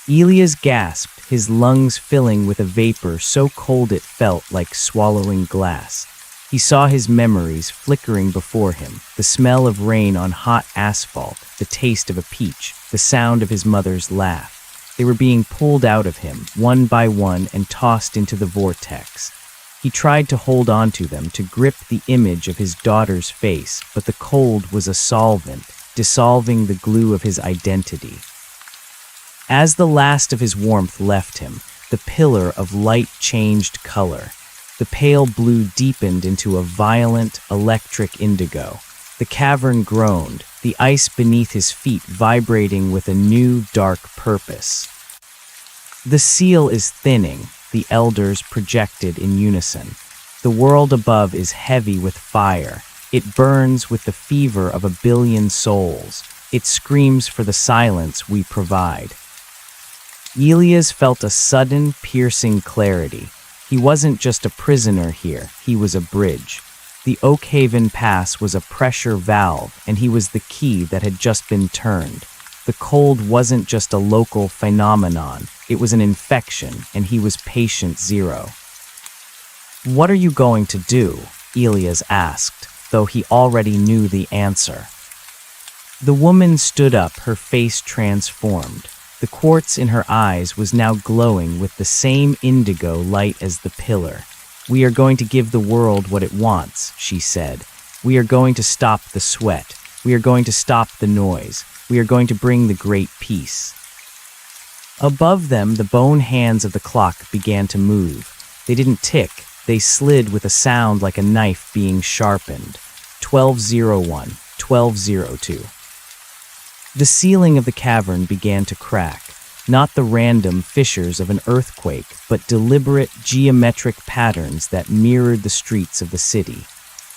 [SPEAKER 1] Elias gasped, his lungs filling with a vapor so cold it felt like swallowing glass. He saw his memories flickering before him, the smell of rain on hot asphalt, the taste of a peach, the sound of his mother's laugh. They were being pulled out of him, one by one, and tossed into the vortex. He tried to hold on to them, to grip the image of his daughter's face, but the cold was a solvent, dissolving the glue of his identity. As the last of his warmth left him, the pillar of light changed color. The pale blue deepened into a violent, electric indigo. The cavern groaned, the ice beneath his feet vibrating with a new, dark purpose. The seal is thinning, the elders projected in unison. The world above is heavy with fire. It burns with the fever of 1 billion souls. It screams for the silence we provide. Elias felt a sudden, piercing clarity. He wasn't just a prisoner here, he was a bridge. The Oakhaven Pass was a pressure valve, and he was the key that had just been turned. The cold wasn't just a local phenomenon, it was an infection, and he was patient zero. "What are you going to do?" Elias asked, though he already knew the answer. The woman stood up, her face transformed. The quartz in her eyes was now glowing with the same indigo light as the pillar. "We are going to give the world what it wants," she said. "We are going to stop the sweat. We are going to stop the noise. We are going to bring the great peace." Above them, the bone hands of the clock began to move. They didn't tick, they slid with a sound like a knife being sharpened. 12:01, 12:02. The ceiling of the cavern began to crack, not the random fissures of an earthquake, but deliberate geometric patterns that mirrored the streets of the city.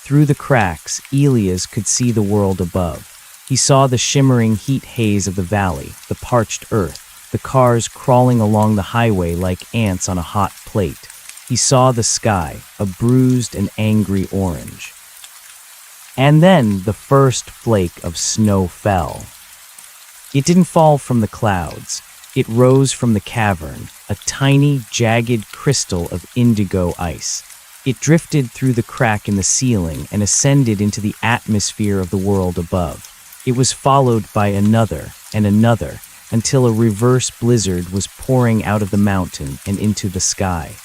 [SPEAKER 1] Through the cracks, Elias could see the world above. He saw the shimmering heat haze of the valley, the parched earth, the cars crawling along the highway like ants on a hot plate. He saw the sky, a bruised and angry orange. And then the first flake of snow fell. It didn't fall from the clouds. It rose from the cavern, a tiny, jagged crystal of indigo ice. It drifted through the crack in the ceiling and ascended into the atmosphere of the world above. It was followed by another and another, until a reverse blizzard was pouring out of the mountain and into the sky.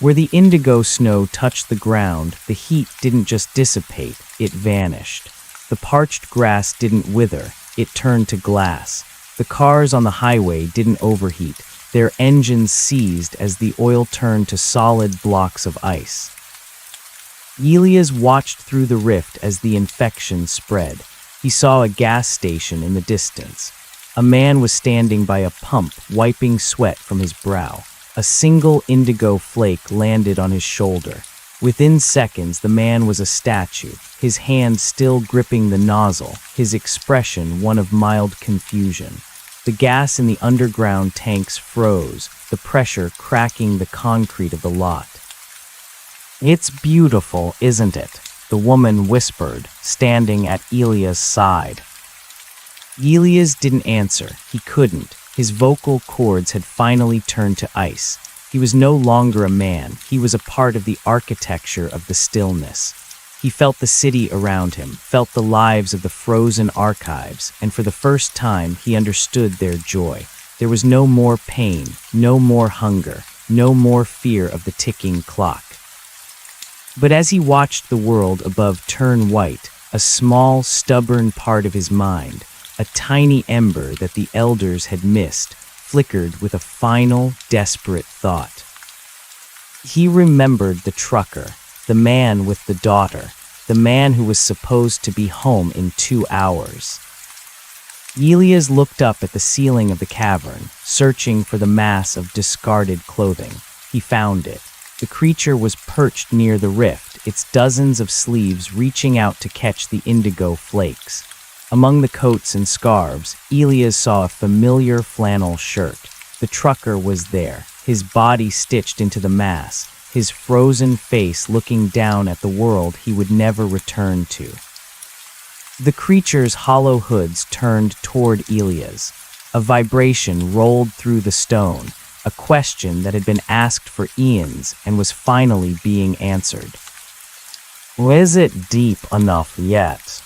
[SPEAKER 1] Where the indigo snow touched the ground, the heat didn't just dissipate, it vanished. The parched grass didn't wither, it turned to glass. The cars on the highway didn't overheat, their engines seized as the oil turned to solid blocks of ice. Elias watched through the rift as the infection spread. He saw a gas station in the distance. A man was standing by a pump, wiping sweat from his brow. A single indigo flake landed on his shoulder. Within seconds, the man was a statue, his hand still gripping the nozzle, his expression one of mild confusion. The gas in the underground tanks froze, the pressure cracking the concrete of the lot. "It's beautiful, isn't it?" the woman whispered, standing at Elias' side. Elias didn't answer. He couldn't. His vocal cords had finally turned to ice. He was no longer a man. He was a part of the architecture of the stillness. He felt the city around him, felt the lives of the frozen archives, and for the first time he understood their joy. There was no more pain, no more hunger, no more fear of the ticking clock. But as he watched the world above turn white, a small, stubborn part of his mind, a tiny ember that the elders had missed, flickered with a final, desperate thought. He remembered the trucker, the man with the daughter, the man who was supposed to be home in 2 hours. Elias looked up at the ceiling of the cavern, searching for the mass of discarded clothing. He found it. The creature was perched near the rift, its dozens of sleeves reaching out to catch the indigo flakes. Among the coats and scarves, Elias saw a familiar flannel shirt. The trucker was there, his body stitched into the mass, his frozen face looking down at the world he would never return to. The creature's hollow hoods turned toward Elias. A vibration rolled through the stone, a question that had been asked for eons and was finally being answered. "Is it deep enough yet?"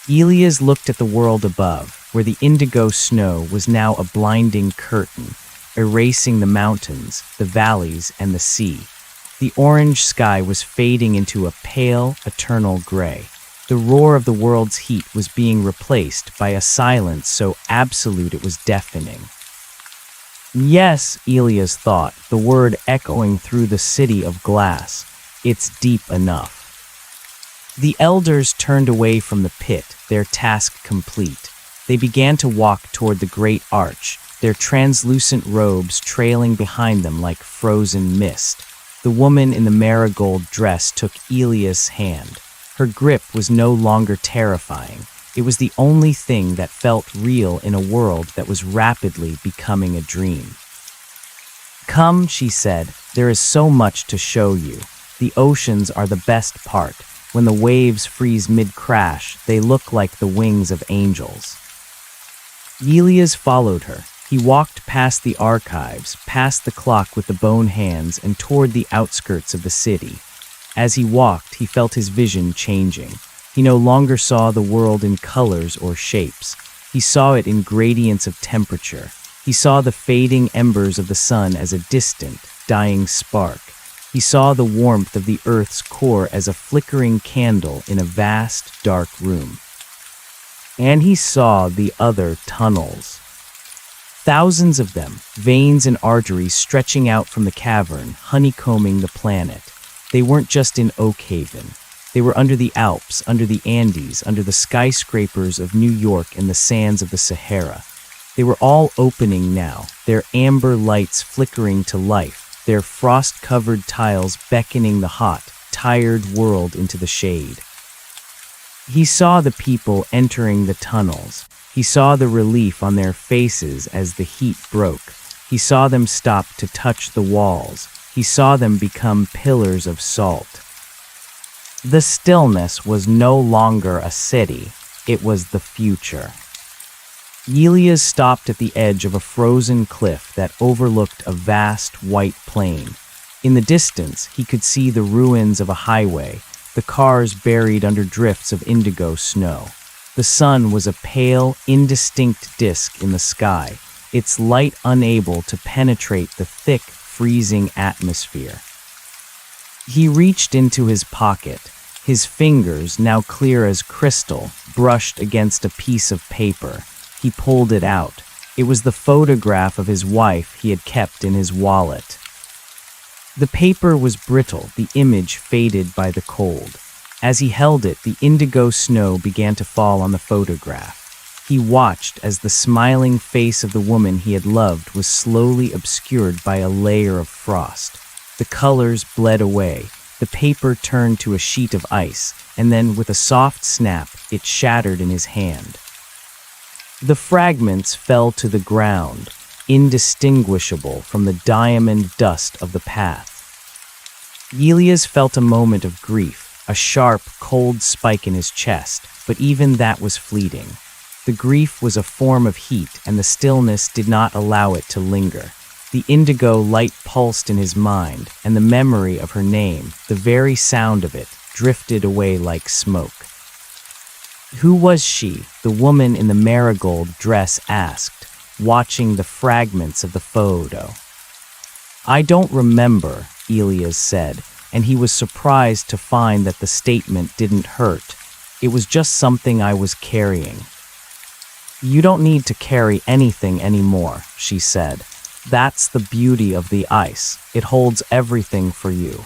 [SPEAKER 1] Elias looked at the world above, where the indigo snow was now a blinding curtain, erasing the mountains, the valleys, and the sea. The orange sky was fading into a pale, eternal gray. The roar of the world's heat was being replaced by a silence so absolute it was deafening. Yes, Elias thought, the word echoing through the city of glass. It's deep enough. The elders turned away from the pit, their task complete. They began to walk toward the great arch, their translucent robes trailing behind them like frozen mist. The woman in the marigold dress took Elias' hand. Her grip was no longer terrifying. It was the only thing that felt real in a world that was rapidly becoming a dream. Come, she said, there is so much to show you. The oceans are the best part. When the waves freeze mid-crash, they look like the wings of angels. Elias followed her. He walked past the archives, past the clock with the bone hands, and toward the outskirts of the city. As he walked, he felt his vision changing. He no longer saw the world in colors or shapes. He saw it in gradients of temperature. He saw the fading embers of the sun as a distant, dying spark. He saw the warmth of the Earth's core as a flickering candle in a vast, dark room. And he saw the other tunnels. Thousands of them, veins and arteries stretching out from the cavern, honeycombing the planet. They weren't just in Oakhaven. They were under the Alps, under the Andes, under the skyscrapers of New York and the sands of the Sahara. They were all opening now, their amber lights flickering to life, their frost-covered tiles beckoning the hot, tired world into the shade. He saw the people entering the tunnels. He saw the relief on their faces as the heat broke. He saw them stop to touch the walls. He saw them become pillars of salt. The stillness was no longer a city. It was the future. Elias stopped at the edge of a frozen cliff that overlooked a vast white plain. In the distance, he could see the ruins of a highway, the cars buried under drifts of indigo snow. The sun was a pale, indistinct disk in the sky, its light unable to penetrate the thick, freezing atmosphere. He reached into his pocket. His fingers, now clear as crystal, brushed against a piece of paper. He pulled it out. It was the photograph of his wife he had kept in his wallet. The paper was brittle, the image faded by the cold. As he held it, the indigo snow began to fall on the photograph. He watched as the smiling face of the woman he had loved was slowly obscured by a layer of frost. The colors bled away. The paper turned to a sheet of ice, and then, with a soft snap, it shattered in his hand. The fragments fell to the ground, indistinguishable from the diamond dust of the path. Elias felt a moment of grief, a sharp, cold spike in his chest, but even that was fleeting. The grief was a form of heat, and the stillness did not allow it to linger. The indigo light pulsed in his mind, and the memory of her name, the very sound of it, drifted away like smoke. Who was she? The woman in the marigold dress asked, watching the fragments of the photo. I don't remember, Elias said, and he was surprised to find that the statement didn't hurt. It was just something I was carrying. You don't need to carry anything anymore, she said. That's the beauty of the ice. It holds everything for you.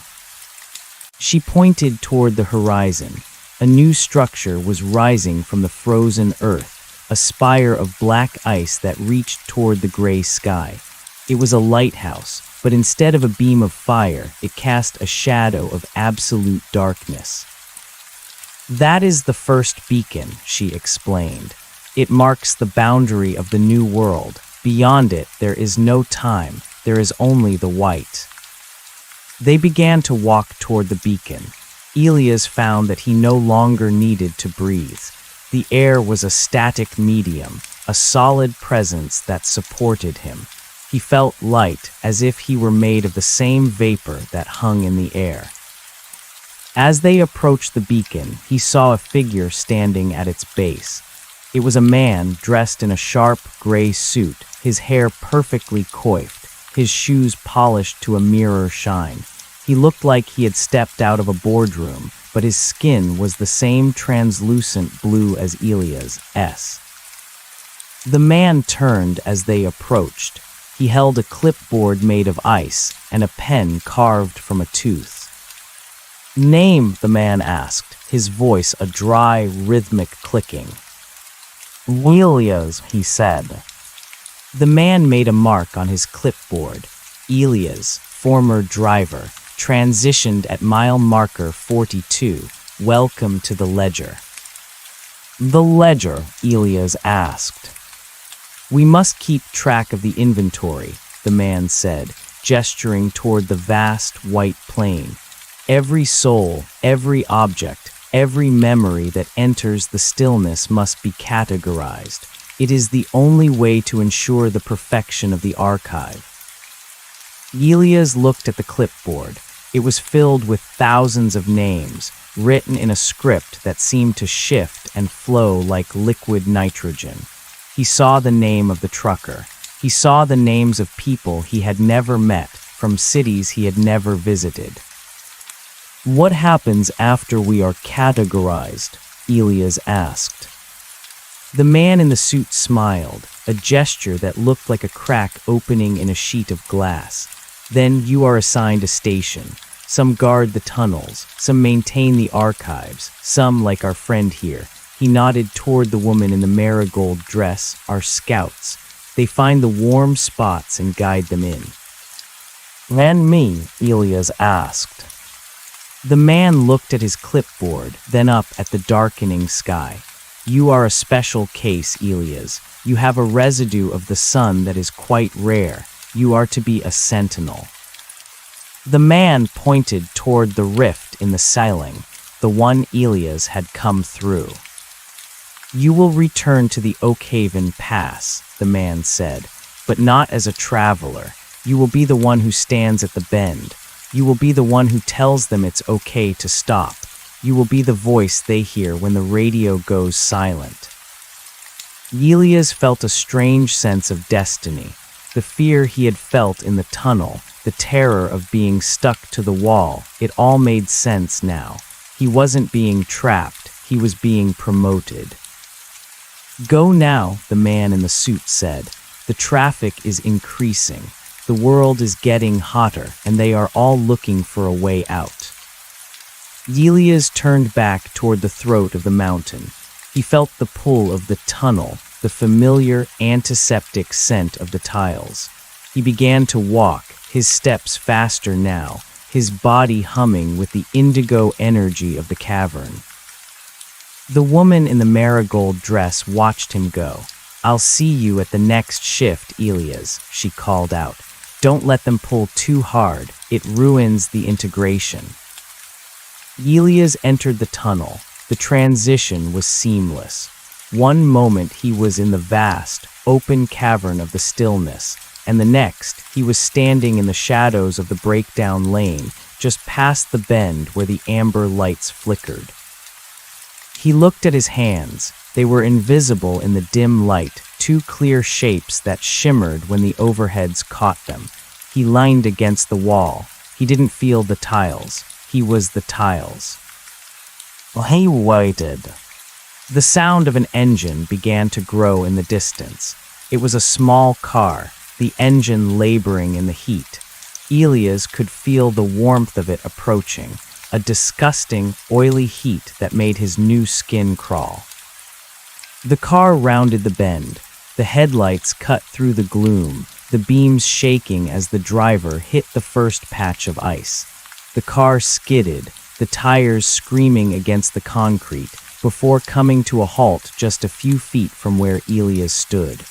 [SPEAKER 1] She pointed toward the horizon. A new structure was rising from the frozen earth, a spire of black ice that reached toward the gray sky. It was a lighthouse, but instead of a beam of fire, it cast a shadow of absolute darkness. That is the first beacon, she explained. It marks the boundary of the new world. Beyond it, there is no time. There is only the white. They began to walk toward the beacon. Elias found that he no longer needed to breathe. The air was a static medium, a solid presence that supported him. He felt light, as if he were made of the same vapor that hung in the air. As they approached the beacon, he saw a figure standing at its base. It was a man dressed in a sharp gray suit, his hair perfectly coiffed, his shoes polished to a mirror shine. He looked like he had stepped out of a boardroom, but his skin was the same translucent blue as Elias's. The man turned as they approached. He held a clipboard made of ice and a pen carved from a tooth. "Name," the man asked, his voice a dry, rhythmic clicking. "Elias," he said. The man made a mark on his clipboard. Elias, former driver, transitioned at mile marker 42. Welcome to the ledger. "The ledger?" Elias asked. "We must keep track of the inventory," the man said, gesturing toward the vast white plain. "Every soul, every object, every memory that enters the stillness must be categorized. It is the only way to ensure the perfection of the archive." Elias looked at the clipboard. It was filled with thousands of names, written in a script that seemed to shift and flow like liquid nitrogen. He saw the name of the trucker. He saw the names of people he had never met, from cities he had never visited. "What happens after we are categorized?" Elias asked. The man in the suit smiled, a gesture that looked like a crack opening in a sheet of glass. "Then you are assigned a station. Some guard the tunnels, some maintain the archives, some, like our friend here," he nodded toward the woman in the marigold dress, "are scouts. They find the warm spots and guide them in." "And me?" Elias asked. The man looked at his clipboard, then up at the darkening sky. "You are a special case, Elias. You have a residue of the sun that is quite rare. You are to be a sentinel." The man pointed toward the rift in the ceiling, the one Elias had come through. "You will return to the Oakhaven Pass," the man said, "but not as a traveler. You will be the one who stands at the bend. You will be the one who tells them it's okay to stop. You will be the voice they hear when the radio goes silent." Elias felt a strange sense of destiny. The fear he had felt in the tunnel, the terror of being stuck to the wall, it all made sense now. He wasn't being trapped, he was being promoted. "Go now," the man in the suit said. "The traffic is increasing. The world is getting hotter, and they are all looking for a way out." Elias turned back toward the throat of the mountain. He felt the pull of the tunnel, the familiar antiseptic scent of the tiles. He began to walk, his steps faster now, his body humming with the indigo energy of the cavern. The woman in the marigold dress watched him go. "I'll see you at the next shift, Elias," she called out. "Don't let them pull too hard. It ruins the integration." Elias entered the tunnel. The transition was seamless. One moment he was in the vast, open cavern of the stillness, and the next he was standing in the shadows of the breakdown lane, just past the bend where the amber lights flickered. He looked at his hands. They were invisible in the dim light, two clear shapes that shimmered when the overheads caught them. He leaned against the wall. He didn't feel the tiles. He was the tiles. He waited. The sound of an engine began to grow in the distance. It was a small car, the engine laboring in the heat. Elias could feel the warmth of it approaching, a disgusting, oily heat that made his new skin crawl. The car rounded the bend. The headlights cut through the gloom, the beams shaking as the driver hit the first patch of ice. The car skidded, the tires screaming against the concrete, before coming to a halt just a few feet from where Elias stood.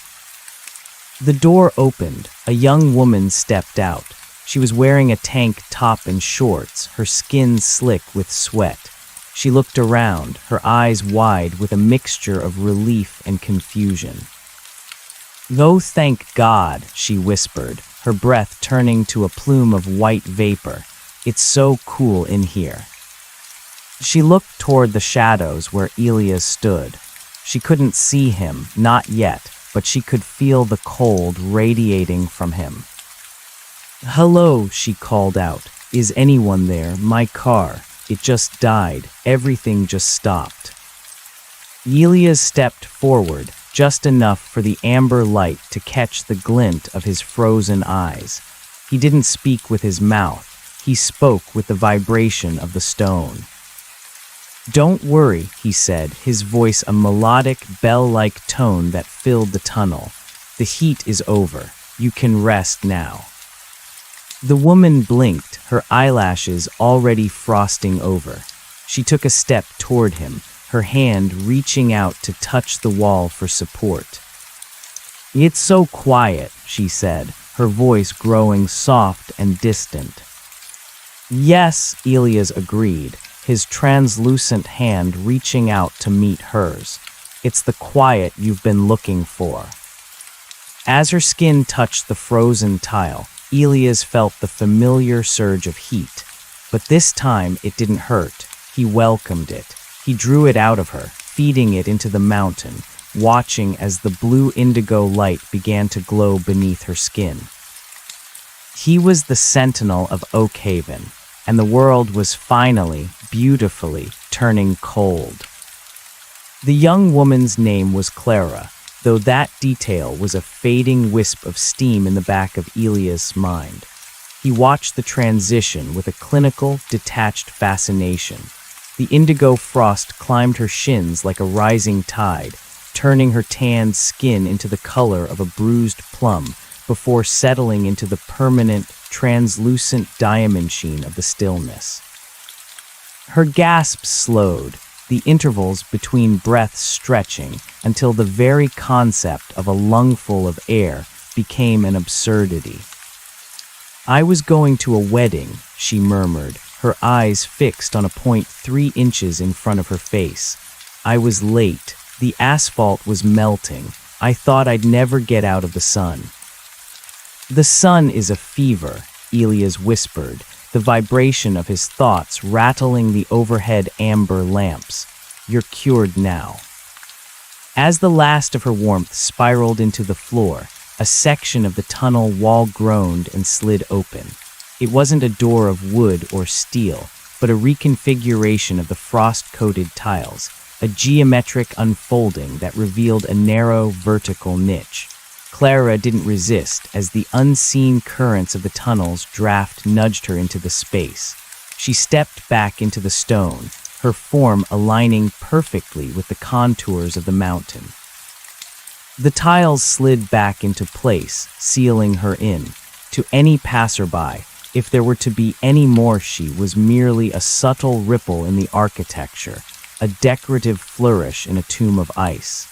[SPEAKER 1] The door opened. A young woman stepped out. She was wearing a tank top and shorts, her skin slick with sweat. She looked around, her eyes wide with a mixture of relief and confusion. "Oh, thank God," she whispered, her breath turning to a plume of white vapor. "It's so cool in here." She looked toward the shadows where Elias stood. She couldn't see him, not yet, but she could feel the cold radiating from him. "Hello," she called out. "Is anyone there? My car. It just died. Everything just stopped." Elias stepped forward, just enough for the amber light to catch the glint of his frozen eyes. He didn't speak with his mouth, he spoke with the vibration of the stone. "Don't worry," he said, his voice a melodic, bell-like tone that filled the tunnel. "The heat is over. You can rest now." The woman blinked, her eyelashes already frosting over. She took a step toward him, her hand reaching out to touch the wall for support. "It's so quiet," she said, her voice growing soft and distant. "Yes," Elias agreed, his translucent hand reaching out to meet hers. "It's the quiet you've been looking for." As her skin touched the frozen tile, Elias felt the familiar surge of heat. But this time it didn't hurt. He welcomed it. He drew it out of her, feeding it into the mountain, watching as the blue indigo light began to glow beneath her skin. He was the sentinel of Oakhaven, and the world was finally, beautifully, turning cold. The young woman's name was Clara, though that detail was a fading wisp of steam in the back of Elias' mind. He watched the transition with a clinical, detached fascination. The indigo frost climbed her shins like a rising tide, turning her tanned skin into the color of a bruised plum before settling into the permanent, translucent diamond sheen of the stillness. Her gasps slowed, the intervals between breaths stretching until the very concept of a lungful of air became an absurdity. "I was going to a wedding," she murmured, her eyes fixed on a point 3 inches in front of her face. "I was late. The asphalt was melting. I thought I'd never get out of the sun." "The sun is a fever," Elias whispered, the vibration of his thoughts rattling the overhead amber lamps. "You're cured now." As the last of her warmth spiraled into the floor, a section of the tunnel wall groaned and slid open. It wasn't a door of wood or steel, but a reconfiguration of the frost-coated tiles, a geometric unfolding that revealed a narrow, vertical niche. Clara didn't resist as the unseen currents of the tunnel's draft nudged her into the space. She stepped back into the stone, her form aligning perfectly with the contours of the mountain. The tiles slid back into place, sealing her in. To any passerby, if there were to be any more, she was merely a subtle ripple in the architecture, a decorative flourish in a tomb of ice.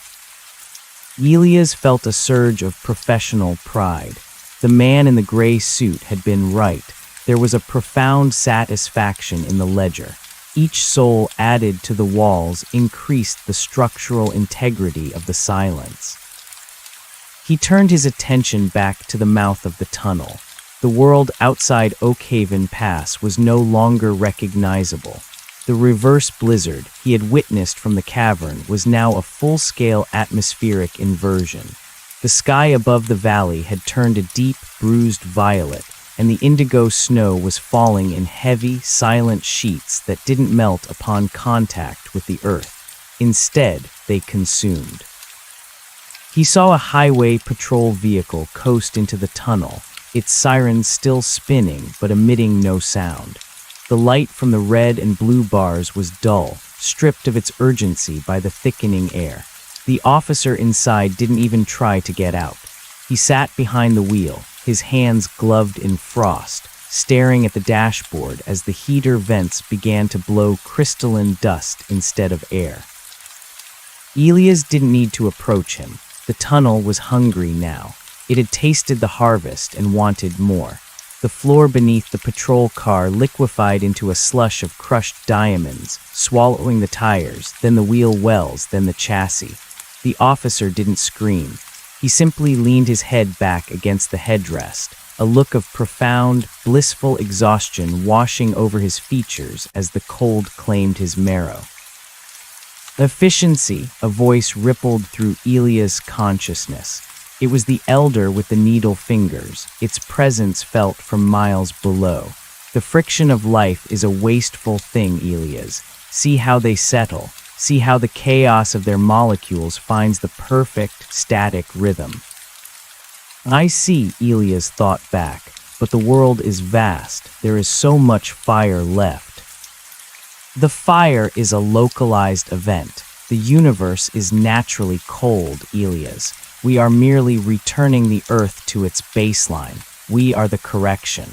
[SPEAKER 1] Elias felt a surge of professional pride. The man in the gray suit had been right. There was a profound satisfaction in the ledger. Each soul added to the walls increased the structural integrity of the silence. He turned his attention back to the mouth of the tunnel. The world outside Oakhaven Pass was no longer recognizable. The reverse blizzard he had witnessed from the cavern was now a full-scale atmospheric inversion. The sky above the valley had turned a deep, bruised violet, and the indigo snow was falling in heavy, silent sheets that didn't melt upon contact with the earth. Instead, they consumed. He saw a highway patrol vehicle coast into the tunnel, its sirens still spinning but emitting no sound. The light from the red and blue bars was dull, stripped of its urgency by the thickening air. The officer inside didn't even try to get out. He sat behind the wheel, his hands gloved in frost, staring at the dashboard as the heater vents began to blow crystalline dust instead of air. Elias didn't need to approach him. The tunnel was hungry now. It had tasted the harvest and wanted more. The floor beneath the patrol car liquefied into a slush of crushed diamonds, swallowing the tires, then the wheel wells, then the chassis. The officer didn't scream. He simply leaned his head back against the headrest, a look of profound, blissful exhaustion washing over his features as the cold claimed his marrow. Efficiency, a voice rippled through Elias' consciousness. It was the elder with the needle fingers, its presence felt from miles below. The friction of life is a wasteful thing, Elias. See how they settle. See how the chaos of their molecules finds the perfect static rhythm. I see, Elias thought back, but the world is vast. There is so much fire left. The fire is a localized event. The universe is naturally cold, Elias. We are merely returning the Earth to its baseline. We are the correction.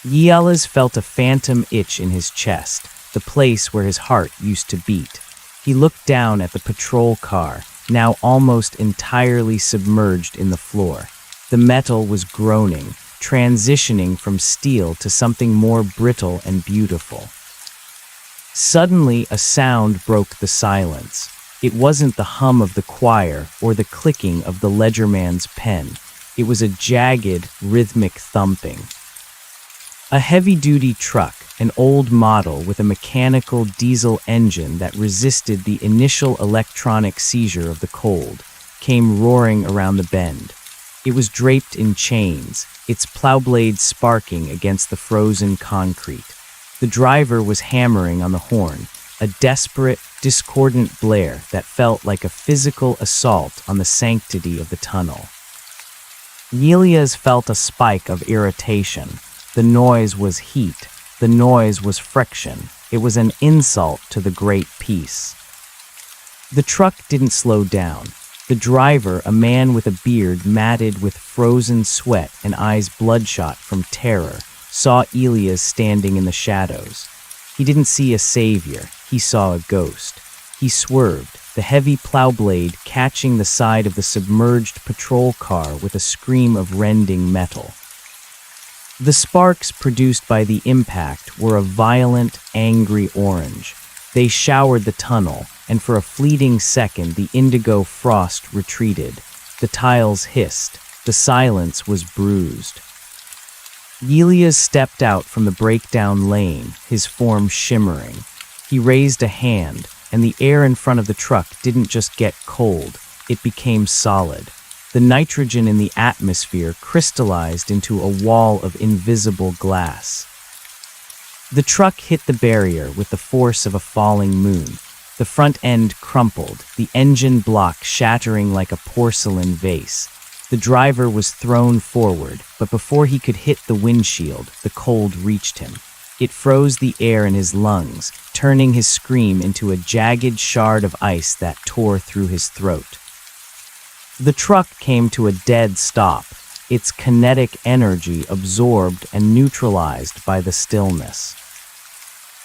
[SPEAKER 1] Elias felt a phantom itch in his chest, the place where his heart used to beat. He looked down at the patrol car, now almost entirely submerged in the floor. The metal was groaning, transitioning from steel to something more brittle and beautiful. Suddenly, a sound broke the silence. It wasn't the hum of the choir or the clicking of the ledgerman's pen. It was a jagged, rhythmic thumping. A heavy-duty truck, an old model with a mechanical diesel engine that resisted the initial electronic seizure of the cold, came roaring around the bend. It was draped in chains, its plow blades sparking against the frozen concrete. The driver was hammering on the horn, a desperate, discordant blare that felt like a physical assault on the sanctity of the tunnel. Elias felt a spike of irritation. The noise was heat. The noise was friction. It was an insult to the great peace. The truck didn't slow down. The driver, a man with a beard matted with frozen sweat and eyes bloodshot from terror, saw Elias standing in the shadows. He didn't see a savior. He saw a ghost. He swerved, the heavy plow blade catching the side of the submerged patrol car with a scream of rending metal. The sparks produced by the impact were a violent, angry orange. They showered the tunnel, and for a fleeting second the indigo frost retreated. The tiles hissed. The silence was bruised. Elias stepped out from the breakdown lane, his form shimmering. He raised a hand, and the air in front of the truck didn't just get cold, it became solid. The nitrogen in the atmosphere crystallized into a wall of invisible glass. The truck hit the barrier with the force of a falling moon. The front end crumpled, the engine block shattering like a porcelain vase. The driver was thrown forward, but before he could hit the windshield, the cold reached him. It froze the air in his lungs, turning his scream into a jagged shard of ice that tore through his throat. The truck came to a dead stop, its kinetic energy absorbed and neutralized by the stillness.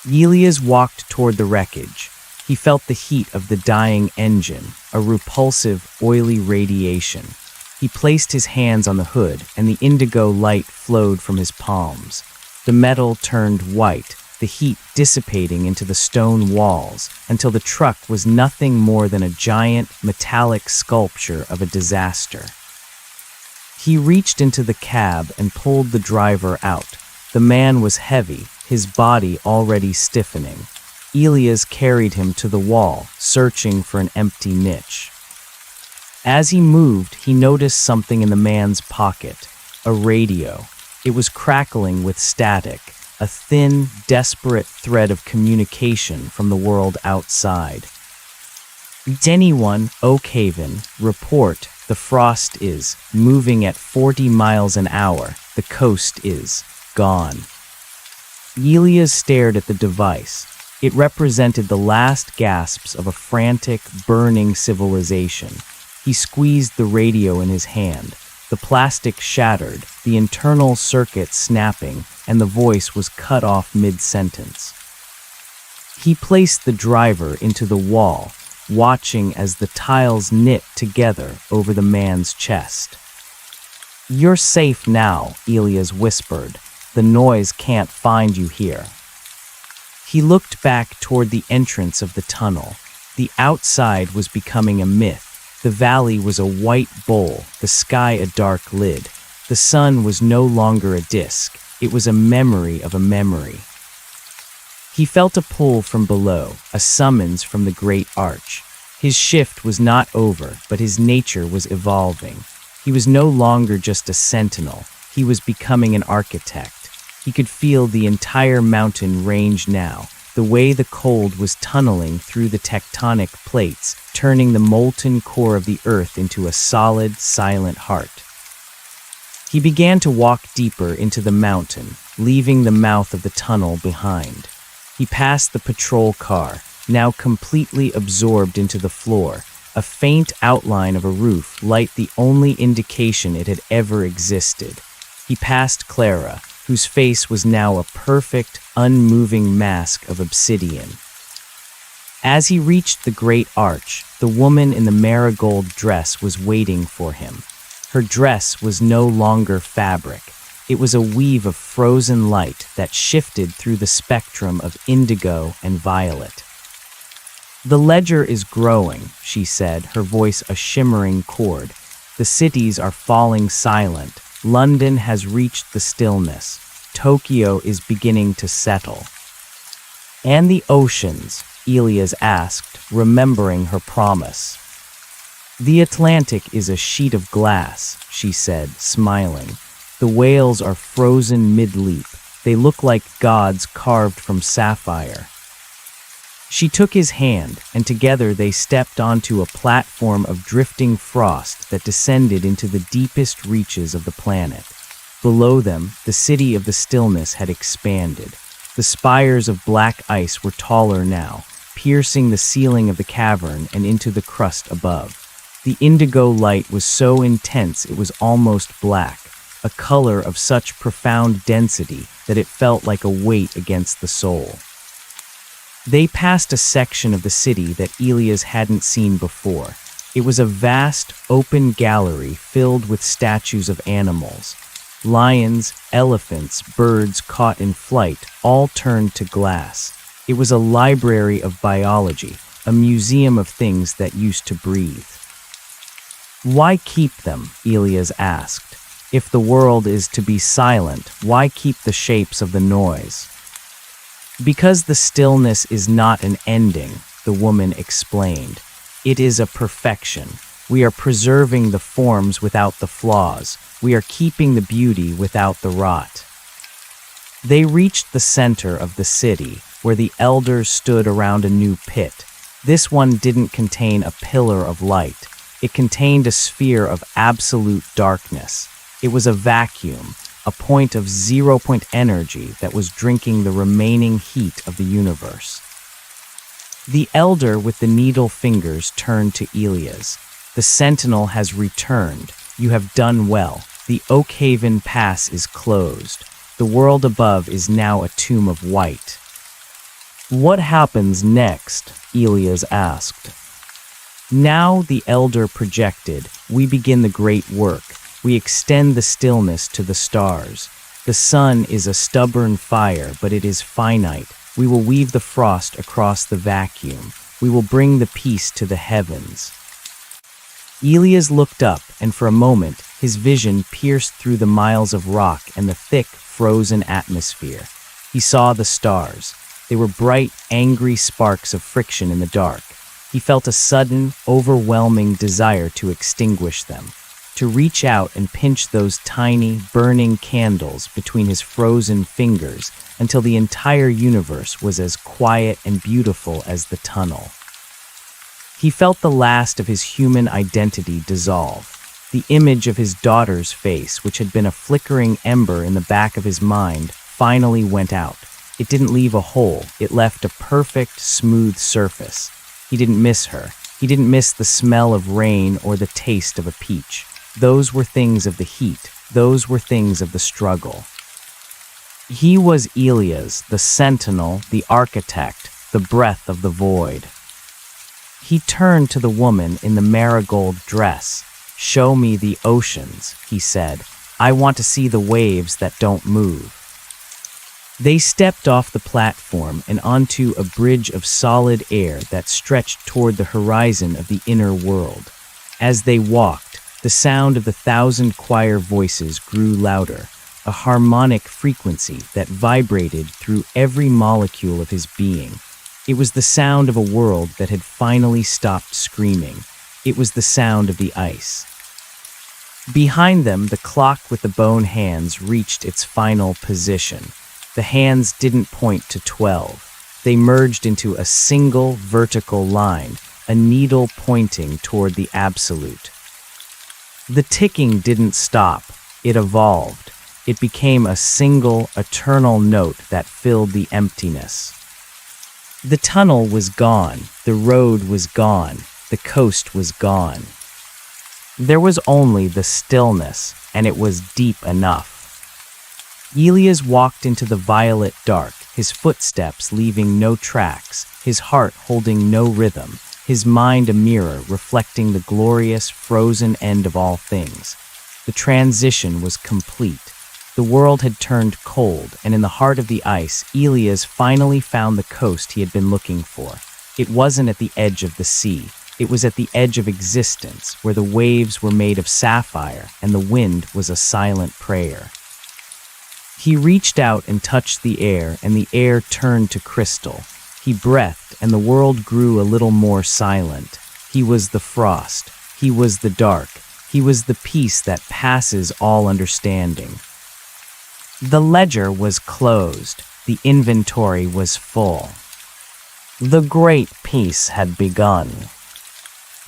[SPEAKER 1] Elias walked toward the wreckage. He felt the heat of the dying engine, a repulsive, oily radiation. He placed his hands on the hood, and the indigo light flowed from his palms. The metal turned white, the heat dissipating into the stone walls, until the truck was nothing more than a giant, metallic sculpture of a disaster. He reached into the cab and pulled the driver out. The man was heavy, his body already stiffening. Elias carried him to the wall, searching for an empty niche. As he moved, he noticed something in the man's pocket, a radio. It was crackling with static, a thin, desperate thread of communication from the world outside. Anyone, Oak Haven, report, the frost is moving at 40 miles an hour, the coast is gone. Elias stared at the device. It represented the last gasps of a frantic, burning civilization. He squeezed the radio in his hand. The plastic shattered, the internal circuit snapping, and the voice was cut off mid-sentence. He placed the driver into the wall, watching as the tiles knit together over the man's chest. "You're safe now," Elias whispered. "The noise can't find you here." He looked back toward the entrance of the tunnel. The outside was becoming a myth. The valley was a white bowl, the sky a dark lid. The sun was no longer a disk. It was a memory of a memory. He felt a pull from below, a summons from the great arch. His shift was not over, but his nature was evolving. He was no longer just a sentinel. He was becoming an architect. He could feel the entire mountain range now, the way the cold was tunneling through the tectonic plates, turning the molten core of the earth into a solid, silent heart. He began to walk deeper into the mountain, leaving the mouth of the tunnel behind. He passed the patrol car, now completely absorbed into the floor, a faint outline of a roof light the only indication it had ever existed. He passed Clara, whose face was now a perfect, unmoving mask of obsidian. As he reached the great arch, the woman in the marigold dress was waiting for him. Her dress was no longer fabric. It was a weave of frozen light that shifted through the spectrum of indigo and violet. "The ledger is growing," she said, her voice a shimmering chord. "The cities are falling silent. London has reached the stillness. Tokyo is beginning to settle." "And the oceans?" Elias asked, remembering her promise. "The Atlantic is a sheet of glass," she said, smiling. "The whales are frozen mid-leap. They look like gods carved from sapphire." She took his hand, and together they stepped onto a platform of drifting frost that descended into the deepest reaches of the planet. Below them, the city of the stillness had expanded. The spires of black ice were taller now, piercing the ceiling of the cavern and into the crust above. The indigo light was so intense it was almost black, a color of such profound density that it felt like a weight against the soul. They passed a section of the city that Elias hadn't seen before. It was a vast, open gallery filled with statues of animals. Lions, elephants, birds caught in flight, all turned to glass. It was a library of biology, a museum of things that used to breathe. "Why keep them?" Elias asked. "If the world is to be silent, why keep the shapes of the noise?" "Because the stillness is not an ending," the woman explained. "It is a perfection. We are preserving the forms without the flaws. We are keeping the beauty without the rot." They reached the center of the city, where the elders stood around a new pit. This one didn't contain a pillar of light. It contained a sphere of absolute darkness. It was a vacuum, a point of zero-point energy that was drinking the remaining heat of the universe. The elder with the needle fingers turned to Elias. "The sentinel has returned. You have done well. The Oakhaven Pass is closed. The world above is now a tomb of white." "What happens next?" Elias asked. "Now," the elder projected, "we begin the great work. We extend the stillness to the stars. The sun is a stubborn fire, but it is finite. We will weave the frost across the vacuum. We will bring the peace to the heavens." Elias looked up, and for a moment, his vision pierced through the miles of rock and the thick, frozen atmosphere. He saw the stars. They were bright, angry sparks of friction in the dark. He felt a sudden, overwhelming desire to extinguish them, to reach out and pinch those tiny, burning candles between his frozen fingers until the entire universe was as quiet and beautiful as the tunnel. He felt the last of his human identity dissolve. The image of his daughter's face, which had been a flickering ember in the back of his mind, finally went out. It didn't leave a hole. It left a perfect, smooth surface. He didn't miss her. He didn't miss the smell of rain or the taste of a peach. Those were things of the heat. Those were things of the struggle. He was Elias, the sentinel, the architect, the breath of the void. He turned to the woman in the marigold dress. "Show me the oceans," he said. "I want to see the waves that don't move." They stepped off the platform and onto a bridge of solid air that stretched toward the horizon of the inner world. As they walked, the sound of the thousand choir voices grew louder, a harmonic frequency that vibrated through every molecule of his being. It was the sound of a world that had finally stopped screaming. It was the sound of the ice. Behind them, the clock with the bone hands reached its final position. The hands didn't point to 12. They merged into a single vertical line, a needle pointing toward the absolute. The ticking didn't stop. It evolved. It became a single, eternal note that filled the emptiness. The tunnel was gone. The road was gone. The coast was gone. There was only the stillness, and it was deep enough. Elias walked into the violet dark, his footsteps leaving no tracks, his heart holding no rhythm, his mind a mirror reflecting the glorious, frozen end of all things. The transition was complete. The world had turned cold, and in the heart of the ice, Elias finally found the coast he had been looking for. It wasn't at the edge of the sea. It was at the edge of existence, where the waves were made of sapphire and the wind was a silent prayer. He reached out and touched the air, and the air turned to crystal. He breathed, and the world grew a little more silent. He was the frost. He was the dark. He was the peace that passes all understanding. The ledger was closed. The inventory was full. The great peace had begun.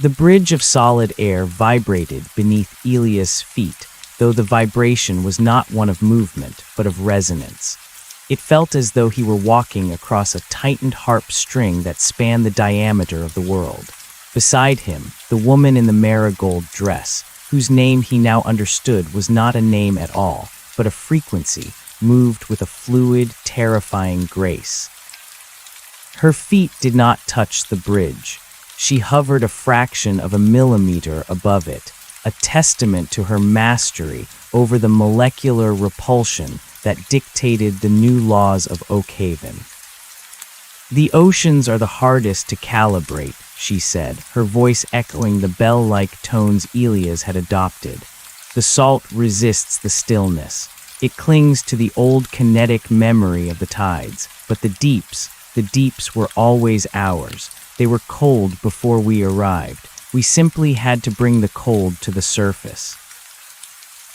[SPEAKER 1] The bridge of solid air vibrated beneath Elias' feet, though the vibration was not one of movement, but of resonance. It felt as though he were walking across a tightened harp string that spanned the diameter of the world. Beside him, the woman in the marigold dress, whose name he now understood was not a name at all, but a frequency, moved with a fluid, terrifying grace. Her feet did not touch the bridge. She hovered a fraction of a millimeter above it, a testament to her mastery over the molecular repulsion that dictated the new laws of Oakhaven. The oceans are the hardest to calibrate, she said, her voice echoing the bell-like tones Elias had adopted. The salt resists the stillness. It clings to the old kinetic memory of the tides, but the deeps were always ours. They were cold before we arrived. We simply had to bring the cold to the surface.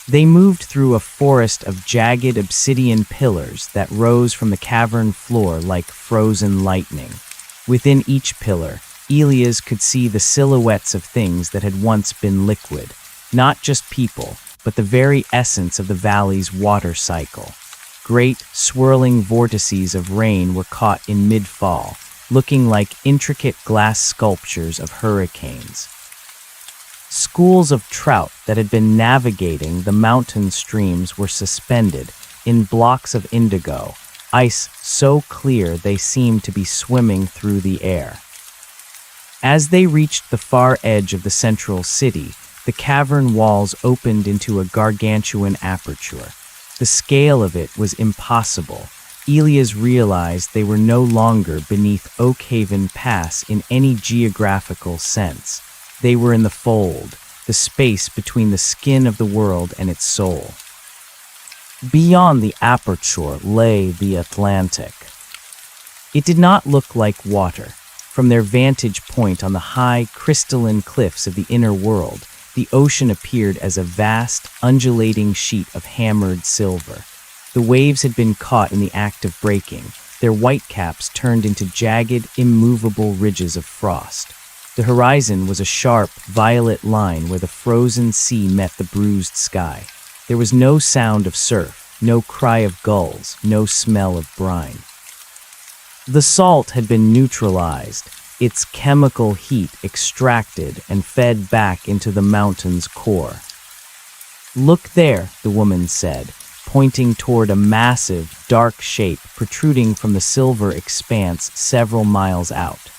[SPEAKER 1] They moved through a forest of jagged obsidian pillars that rose from the cavern floor like frozen lightning. Within each pillar, Elias could see the silhouettes of things that had once been liquid, not just people, but the very essence of the valley's water cycle. Great, swirling vortices of rain were caught in mid-fall, looking like intricate glass sculptures of hurricanes. Schools of trout that had been navigating the mountain streams were suspended in blocks of indigo, ice so clear they seemed to be swimming through the air. As they reached the far edge of the central city, the cavern walls opened into a gargantuan aperture. The scale of it was impossible. Elias realized they were no longer beneath Oakhaven Pass in any geographical sense. They were in the fold, the space between the skin of the world and its soul. Beyond the aperture lay the Atlantic. It did not look like water. From their vantage point on the high, crystalline cliffs of the inner world, the ocean appeared as a vast, undulating sheet of hammered silver. The waves had been caught in the act of breaking, their white caps turned into jagged, immovable ridges of frost. The horizon was a sharp, violet line where the frozen sea met the bruised sky. There was no sound of surf, no cry of gulls, no smell of brine. The salt had been neutralized, its chemical heat extracted and fed back into the mountain's core. "Look there," the woman said, pointing toward a massive, dark shape protruding from the silver expanse several miles out.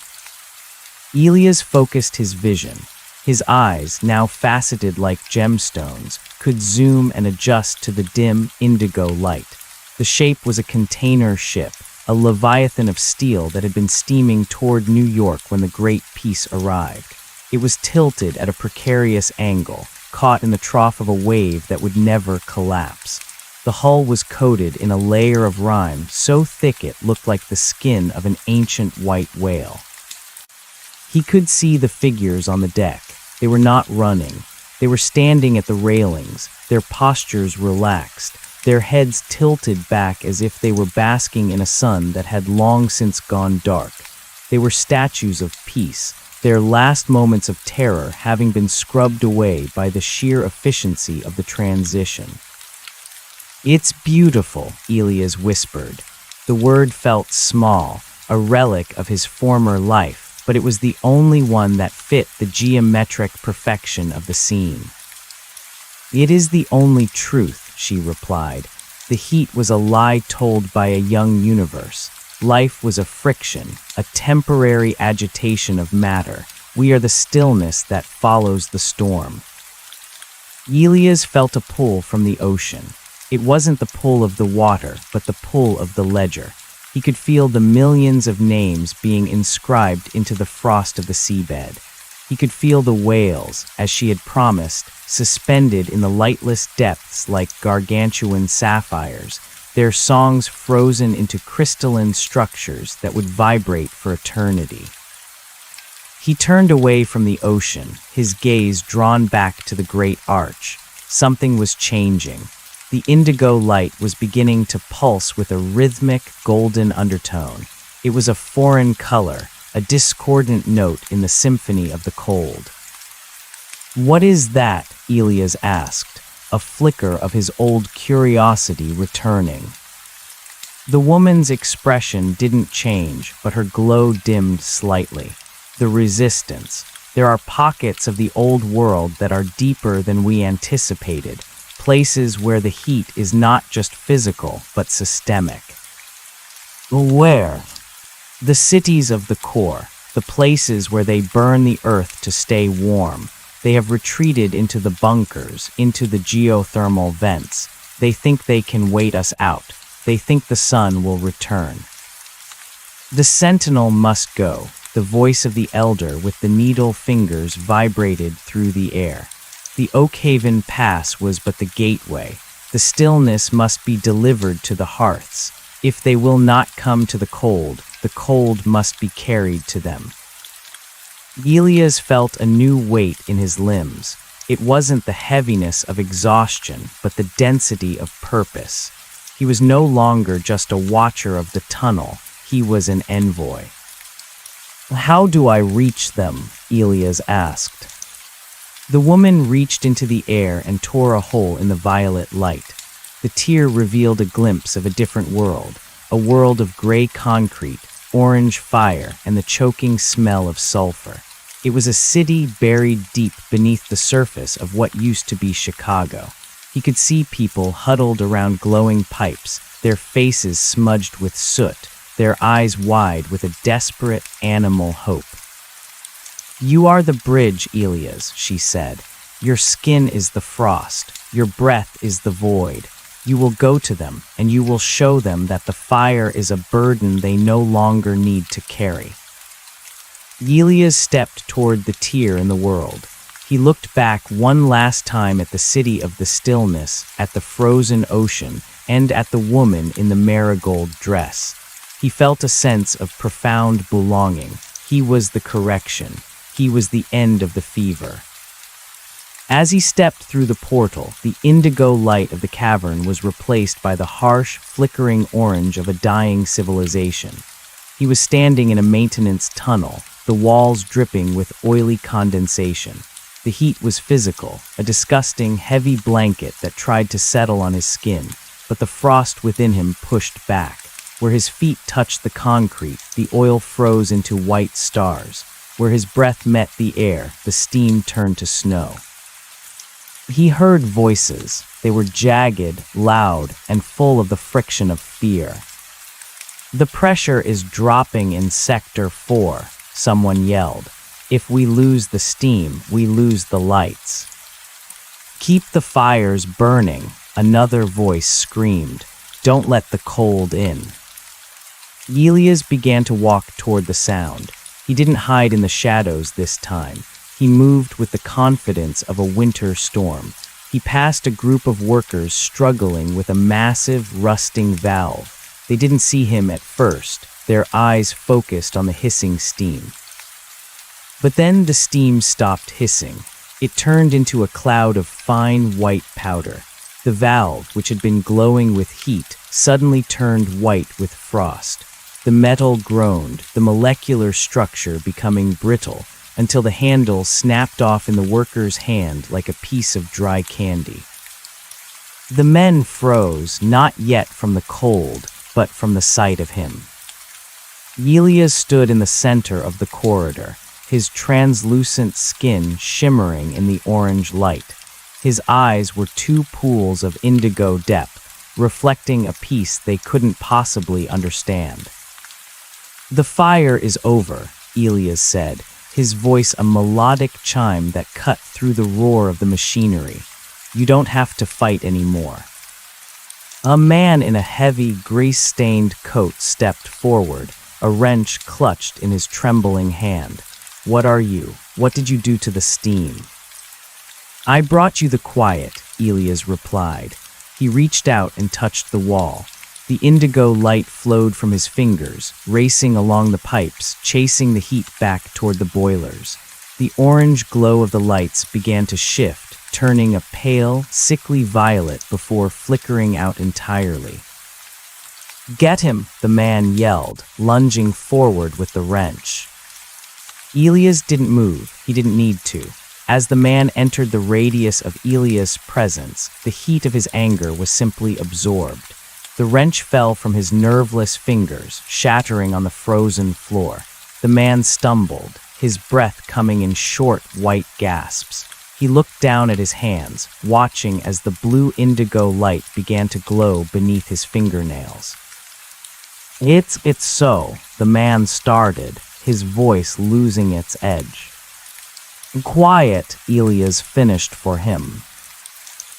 [SPEAKER 1] Elias focused his vision. His eyes, now faceted like gemstones, could zoom and adjust to the dim, indigo light. The shape was a container ship, a leviathan of steel that had been steaming toward New York when the Great Peace arrived. It was tilted at a precarious angle, caught in the trough of a wave that would never collapse. The hull was coated in a layer of rime so thick it looked like the skin of an ancient white whale. He could see the figures on the deck. They were not running. They were standing at the railings, their postures relaxed, their heads tilted back as if they were basking in a sun that had long since gone dark. They were statues of peace, their last moments of terror having been scrubbed away by the sheer efficiency of the transition. "It's beautiful," Elias whispered. The word felt small, a relic of his former life, but it was the only one that fit the geometric perfection of the scene. "It is the only truth," she replied. The heat was a lie told by a young universe. Life was a friction, a temporary agitation of matter. We are the stillness that follows the storm. Elias felt a pull from the ocean. It wasn't the pull of the water, but the pull of the ledger. He could feel the millions of names being inscribed into the frost of the seabed. He could feel the whales, as she had promised, suspended in the lightless depths like gargantuan sapphires, their songs frozen into crystalline structures that would vibrate for eternity. He turned away from the ocean, his gaze drawn back to the great arch. Something was changing. The indigo light was beginning to pulse with a rhythmic, golden undertone. It was a foreign color, a discordant note in the symphony of the cold. "What is that?" Elias asked, a flicker of his old curiosity returning. The woman's expression didn't change, but her glow dimmed slightly. "The resistance. There are pockets of the old world that are deeper than we anticipated, places where the heat is not just physical, but systemic." "Where?" "The cities of the core, the places where they burn the earth to stay warm. They have retreated into the bunkers, into the geothermal vents. They think they can wait us out. They think the sun will return." "The sentinel must go." The voice of the elder with the needle fingers vibrated through the air. The Oakhaven Pass was but the gateway. The stillness must be delivered to the hearths. If they will not come to the cold must be carried to them. Elias felt a new weight in his limbs. It wasn't the heaviness of exhaustion, but the density of purpose. He was no longer just a watcher of the tunnel, he was an envoy. "How do I reach them?" Elias asked. The woman reached into the air and tore a hole in the violet light. The tear revealed a glimpse of a different world, a world of gray concrete, orange fire, and the choking smell of sulfur. It was a city buried deep beneath the surface of what used to be Chicago. He could see people huddled around glowing pipes, their faces smudged with soot, their eyes wide with a desperate animal hope. "You are the bridge, Elias," she said. "Your skin is the frost. Your breath is the void. You will go to them, and you will show them that the fire is a burden they no longer need to carry." Elias stepped toward the tear in the world. He looked back one last time at the city of the stillness, at the frozen ocean, and at the woman in the marigold dress. He felt a sense of profound belonging. He was the correction. He was the end of the fever. As he stepped through the portal, the indigo light of the cavern was replaced by the harsh, flickering orange of a dying civilization. He was standing in a maintenance tunnel, the walls dripping with oily condensation. The heat was physical, a disgusting, heavy blanket that tried to settle on his skin, but the frost within him pushed back. Where his feet touched the concrete, the oil froze into white stars. Where his breath met the air, the steam turned to snow. He heard voices. They were jagged, loud, and full of the friction of fear. "The pressure is dropping in Sector 4, someone yelled. "If we lose the steam, we lose the lights." "Keep the fires burning," another voice screamed. "Don't let the cold in." Elias began to walk toward the sound. He didn't hide in the shadows this time. He moved with the confidence of a winter storm. He passed a group of workers struggling with a massive, rusting valve. They didn't see him at first, their eyes focused on the hissing steam. But then the steam stopped hissing. It turned into a cloud of fine white powder. The valve, which had been glowing with heat, suddenly turned white with frost. The metal groaned, the molecular structure becoming brittle, until the handle snapped off in the worker's hand like a piece of dry candy. The men froze, not yet from the cold, but from the sight of him. Elias stood in the center of the corridor, his translucent skin shimmering in the orange light. His eyes were two pools of indigo depth, reflecting a peace they couldn't possibly understand. "The fire is over," Elias said, his voice a melodic chime that cut through the roar of the machinery. "You don't have to fight anymore." A man in a heavy, grease-stained coat stepped forward, a wrench clutched in his trembling hand. "What are you? What did you do to the steam?" "I brought you the quiet," Elias replied. He reached out and touched the wall. The indigo light flowed from his fingers, racing along the pipes, chasing the heat back toward the boilers. The orange glow of the lights began to shift, turning a pale, sickly violet before flickering out entirely. "Get him!" the man yelled, lunging forward with the wrench. Elias didn't move. He didn't need to. As the man entered the radius of Elias' presence, the heat of his anger was simply absorbed. The wrench fell from his nerveless fingers, shattering on the frozen floor. The man stumbled, his breath coming in short, white gasps. He looked down at his hands, watching as the blue indigo light began to glow beneath his fingernails. It's so," the man started, his voice losing its edge. "Quiet," Elias finished for him.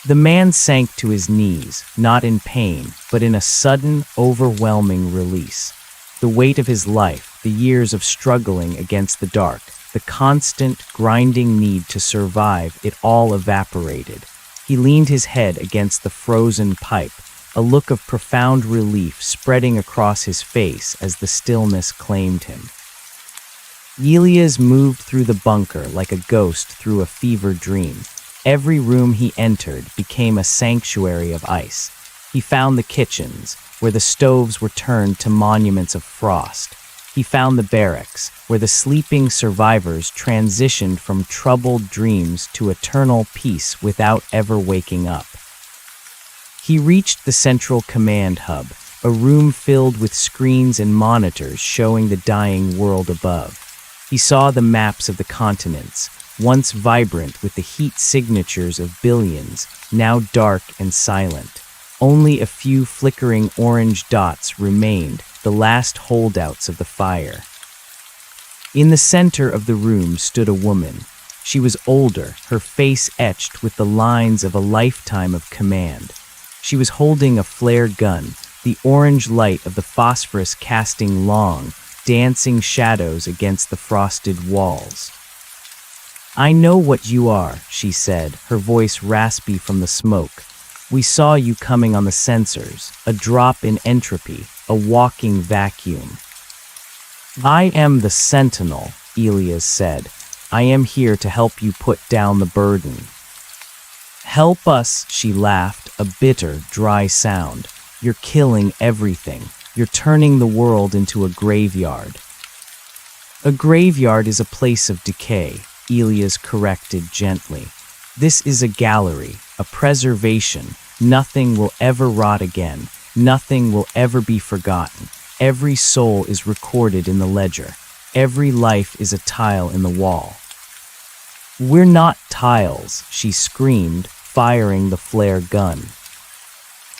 [SPEAKER 1] The man sank to his knees, not in pain, but in a sudden, overwhelming release. The weight of his life, the years of struggling against the dark, the constant, grinding need to survive, it all evaporated. He leaned his head against the frozen pipe, a look of profound relief spreading across his face as the stillness claimed him. Elias moved through the bunker like a ghost through a fever dream. Every room he entered became a sanctuary of ice. He found the kitchens, where the stoves were turned to monuments of frost. He found the barracks, where the sleeping survivors transitioned from troubled dreams to eternal peace without ever waking up. He reached the central command hub, a room filled with screens and monitors showing the dying world above. He saw the maps of the continents, once vibrant with the heat signatures of billions, now dark and silent. Only a few flickering orange dots remained, the last holdouts of the fire. In the center of the room stood a woman. She was older, her face etched with the lines of a lifetime of command. She was holding a flare gun, the orange light of the phosphorus casting long, dancing shadows against the frosted walls. "I know what you are," she said, her voice raspy from the smoke. "We saw you coming on the sensors, a drop in entropy, a walking vacuum." "I am the Sentinel," Elias said. "I am here to help you put down the burden." "Help us," she laughed, a bitter, dry sound. "You're killing everything. You're turning the world into a graveyard." "A graveyard is a place of decay," Elias corrected gently. "This is a gallery, a preservation. Nothing will ever rot again. Nothing will ever be forgotten. Every soul is recorded in the ledger. Every life is a tile in the wall." "We're not tiles," she screamed, firing the flare gun.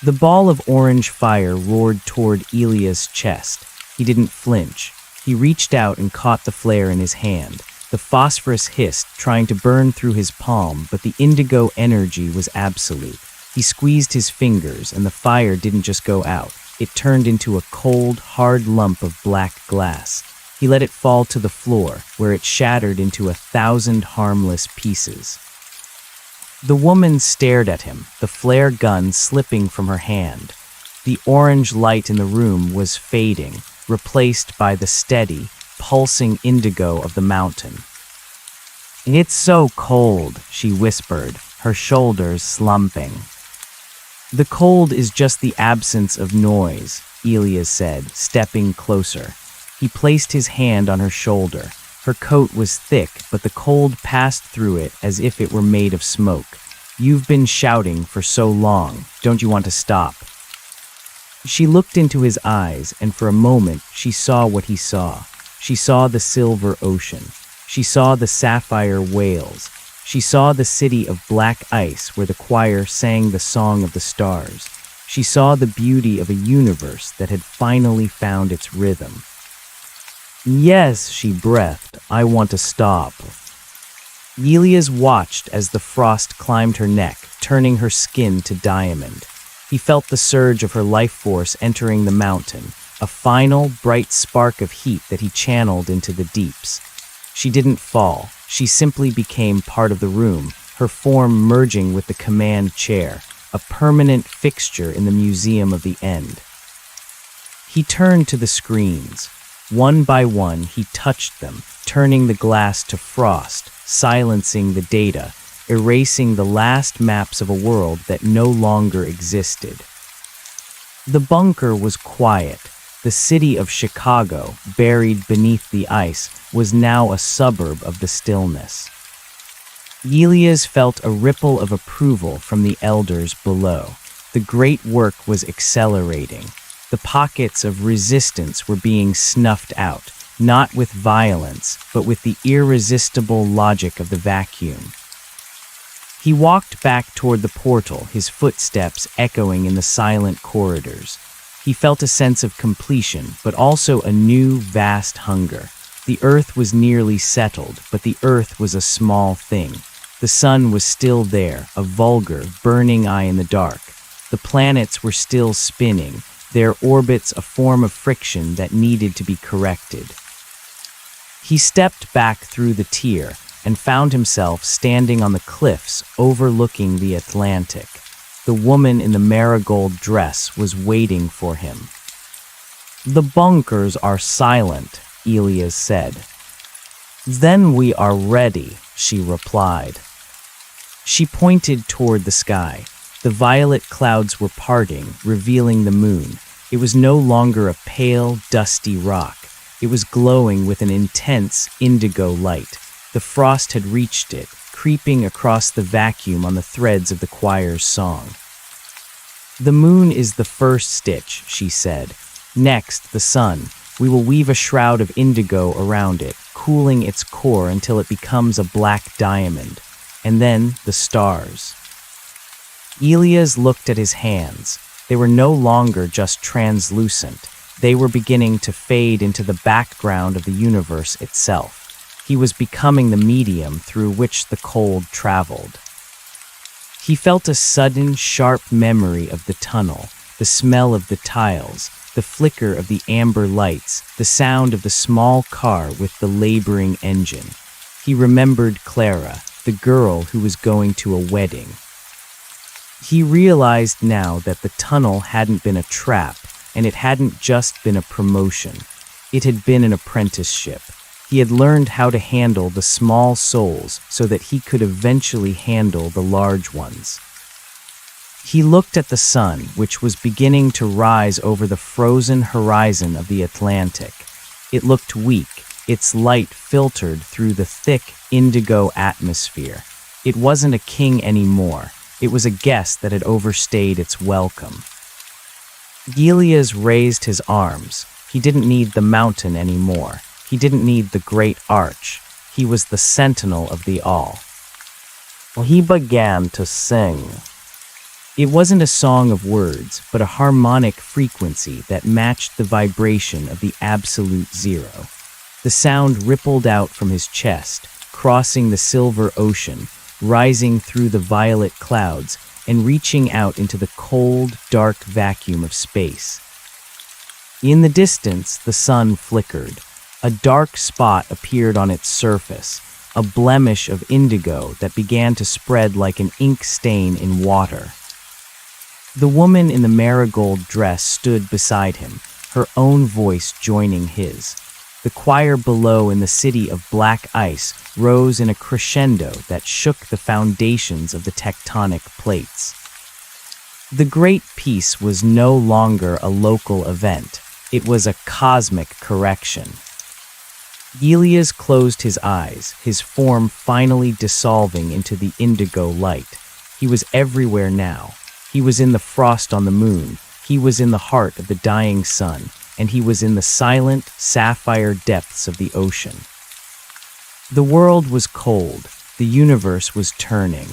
[SPEAKER 1] The ball of orange fire roared toward Elias' chest. He didn't flinch. He reached out and caught the flare in his hand. The phosphorus hissed, trying to burn through his palm, but the indigo energy was absolute. He squeezed his fingers, and the fire didn't just go out. It turned into a cold, hard lump of black glass. He let it fall to the floor, where it shattered into 1,000 harmless pieces. The woman stared at him, the flare gun slipping from her hand. The orange light in the room was fading, replaced by the steady, pulsing indigo of the mountain. "It's so cold," she whispered, her shoulders slumping. The cold is just the absence of noise, Elias said, stepping closer. He placed his hand on her shoulder. Her coat was thick, but the cold passed through it as if it were made of smoke. You've been shouting for so long. Don't you want to stop? She looked into his eyes, and for a moment she saw what he saw. She saw the silver ocean. She saw the sapphire whales. She saw the city of black ice where the choir sang the song of the stars. She saw the beauty of a universe that had finally found its rhythm. Yes, she breathed, I want to stop. Elias watched as the frost climbed her neck, turning her skin to diamond. He felt the surge of her life force entering the mountain, a final, bright spark of heat that he channeled into the deeps. She didn't fall. She simply became part of the room, her form merging with the command chair, a permanent fixture in the Museum of the End. He turned to the screens. One by one, he touched them, turning the glass to frost, silencing the data, erasing the last maps of a world that no longer existed. The bunker was quiet. The city of Chicago, buried beneath the ice, was now a suburb of the stillness. Elias felt a ripple of approval from the elders below. The great work was accelerating. The pockets of resistance were being snuffed out, not with violence, but with the irresistible logic of the vacuum. He walked back toward the portal, his footsteps echoing in the silent corridors. He felt a sense of completion, but also a new, vast hunger. The earth was nearly settled, but the earth was a small thing. The sun was still there, a vulgar, burning eye in the dark. The planets were still spinning, their orbits a form of friction that needed to be corrected. He stepped back through the tier and found himself standing on the cliffs overlooking the Atlantic. The woman in the marigold dress was waiting for him. The bunkers are silent, Elias said. Then we are ready, she replied. She pointed toward the sky. The violet clouds were parting, revealing the moon. It was no longer a pale, dusty rock. It was glowing with an intense indigo light. The frost had reached it, creeping across the vacuum on the threads of the choir's song. The moon is the first stitch, she said. Next, the sun. We will weave a shroud of indigo around it, cooling its core until it becomes a black diamond. And then, the stars. Elias looked at his hands. They were no longer just translucent. They were beginning to fade into the background of the universe itself. He was becoming the medium through which the cold traveled. He felt a sudden, sharp memory of the tunnel, the smell of the tiles, the flicker of the amber lights, the sound of the small car with the laboring engine. He remembered Clara, the girl who was going to a wedding. He realized now that the tunnel hadn't been a trap, and it hadn't just been a promotion. It had been an apprenticeship. He had learned how to handle the small souls so that he could eventually handle the large ones. He looked at the sun, which was beginning to rise over the frozen horizon of the Atlantic. It looked weak, its light filtered through the thick indigo atmosphere. It wasn't a king anymore. It was a guest that had overstayed its welcome. Elias raised his arms. He didn't need the mountain anymore. He didn't need the great arch. He was the sentinel of the all. Well, he began to sing. It wasn't a song of words, but a harmonic frequency that matched the vibration of the absolute zero. The sound rippled out from his chest, crossing the silver ocean, rising through the violet clouds, and reaching out into the cold, dark vacuum of space. In the distance, the sun flickered. A dark spot appeared on its surface, a blemish of indigo that began to spread like an ink stain in water. The woman in the marigold dress stood beside him, her own voice joining his. The choir below in the city of black ice rose in a crescendo that shook the foundations of the tectonic plates. The Great Peace was no longer a local event. It was a cosmic correction. Elias closed his eyes, his form finally dissolving into the indigo light. He was everywhere now. He was in the frost on the moon, he was in the heart of the dying sun, and he was in the silent, sapphire depths of the ocean. The world was cold, the universe was turning,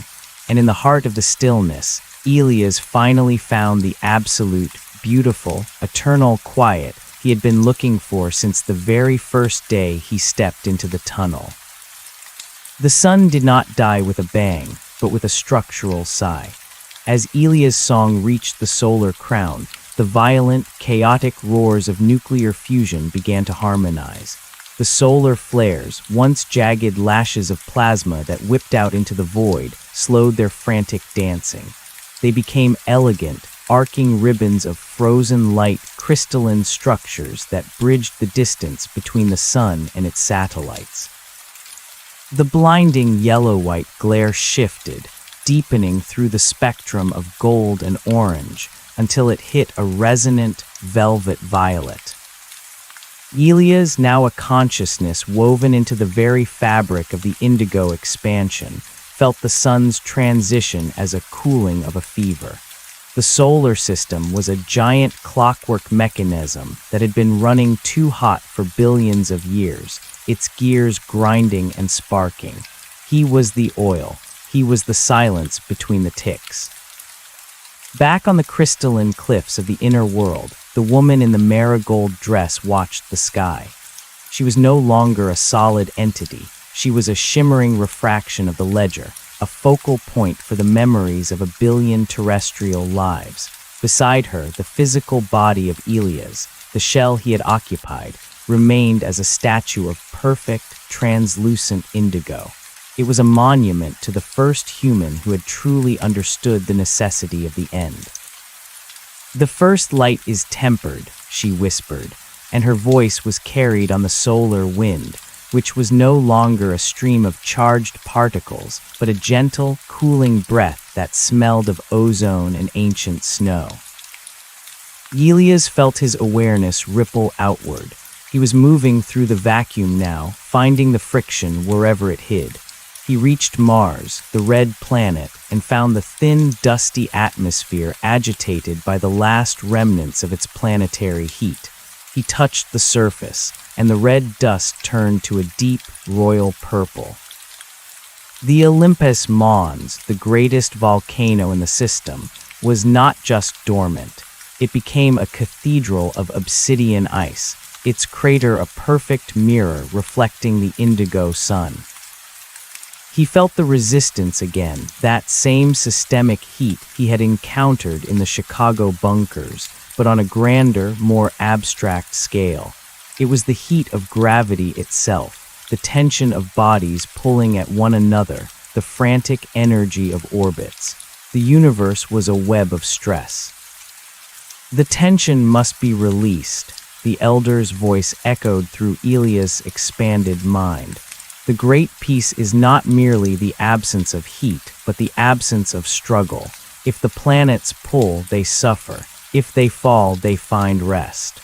[SPEAKER 1] and in the heart of the stillness, Elias finally found the absolute, beautiful, eternal quiet he had been looking for since the very first day he stepped into the tunnel. The sun did not die with a bang, but with a structural sigh. As Elias' song reached the solar crown, the violent, chaotic roars of nuclear fusion began to harmonize. The solar flares, once jagged lashes of plasma that whipped out into the void, slowed their frantic dancing. They became elegant, arcing ribbons of frozen light crystalline structures that bridged the distance between the sun and its satellites. The blinding yellow-white glare shifted, deepening through the spectrum of gold and orange until it hit a resonant velvet violet. Elias, now a consciousness woven into the very fabric of the indigo expansion, felt the sun's transition as a cooling of a fever. The solar system was a giant clockwork mechanism that had been running too hot for billions of years, its gears grinding and sparking. He was the oil. He was the silence between the ticks. Back on the crystalline cliffs of the inner world, the woman in the marigold dress watched the sky. She was no longer a solid entity. She was a shimmering refraction of the ledger, a focal point for the memories of 1 billion terrestrial lives. Beside her, the physical body of Elias, the shell he had occupied, remained as a statue of perfect, translucent indigo. It was a monument to the first human who had truly understood the necessity of the end. "The first light is tempered," she whispered, and her voice was carried on the solar wind, which was no longer a stream of charged particles, but a gentle, cooling breath that smelled of ozone and ancient snow. Elias felt his awareness ripple outward. He was moving through the vacuum now, finding the friction wherever it hid. He reached Mars, the red planet, and found the thin, dusty atmosphere agitated by the last remnants of its planetary heat. He touched the surface, and the red dust turned to a deep, royal purple. The Olympus Mons, the greatest volcano in the system, was not just dormant. It became a cathedral of obsidian ice, its crater a perfect mirror reflecting the indigo sun. He felt the resistance again, that same systemic heat he had encountered in the Chicago bunkers, but on a grander, more abstract scale. It was the heat of gravity itself, the tension of bodies pulling at one another, the frantic energy of orbits. The universe was a web of stress. The tension must be released, the elder's voice echoed through Elias' expanded mind. The Great Peace is not merely the absence of heat, but the absence of struggle. If the planets pull, they suffer. If they fall, they find rest.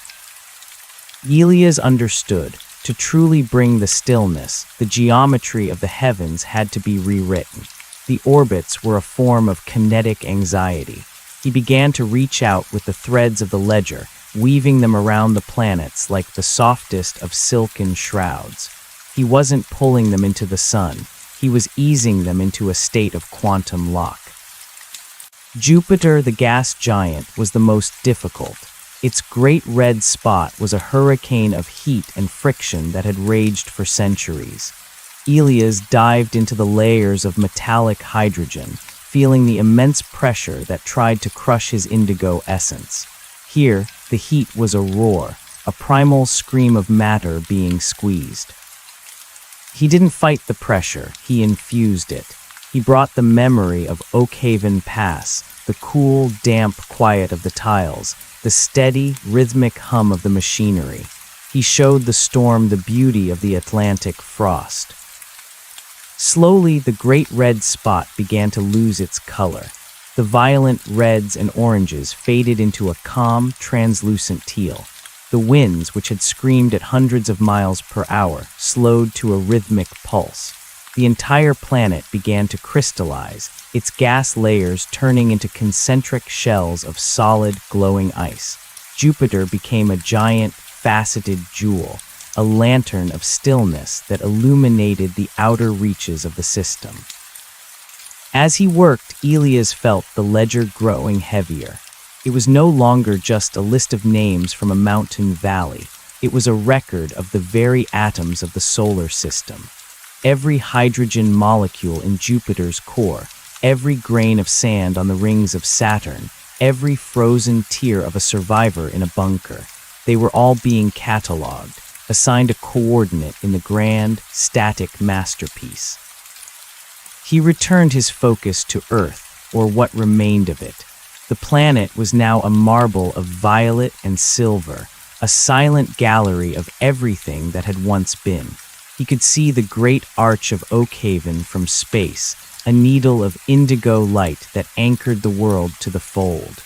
[SPEAKER 1] Elias understood. To truly bring the stillness, the geometry of the heavens had to be rewritten. The orbits were a form of kinetic anxiety. He began to reach out with the threads of the ledger, weaving them around the planets like the softest of silken shrouds. He wasn't pulling them into the sun. He was easing them into a state of quantum lock. Jupiter, the gas giant, was the most difficult. Its great red spot was a hurricane of heat and friction that had raged for centuries. Elias dived into the layers of metallic hydrogen, feeling the immense pressure that tried to crush his indigo essence. Here, the heat was a roar, a primal scream of matter being squeezed. He didn't fight the pressure, he infused it. He brought the memory of Oakhaven Pass, the cool, damp quiet of the tiles, the steady, rhythmic hum of the machinery. He showed the storm the beauty of the Atlantic frost. Slowly, the great red spot began to lose its color. The violent reds and oranges faded into a calm, translucent teal. The winds, which had screamed at hundreds of miles per hour, slowed to a rhythmic pulse. The entire planet began to crystallize, its gas layers turning into concentric shells of solid, glowing ice. Jupiter became a giant, faceted jewel, a lantern of stillness that illuminated the outer reaches of the system. As he worked, Elias felt the ledger growing heavier. It was no longer just a list of names from a mountain valley. It was a record of the very atoms of the solar system. Every hydrogen molecule in Jupiter's core, every grain of sand on the rings of Saturn, every frozen tear of a survivor in a bunker. They were all being catalogued, assigned a coordinate in the grand, static masterpiece. He returned his focus to Earth, or what remained of it. The planet was now a marble of violet and silver, a silent gallery of everything that had once been. He could see the great arch of Oakhaven from space, a needle of indigo light that anchored the world to the fold.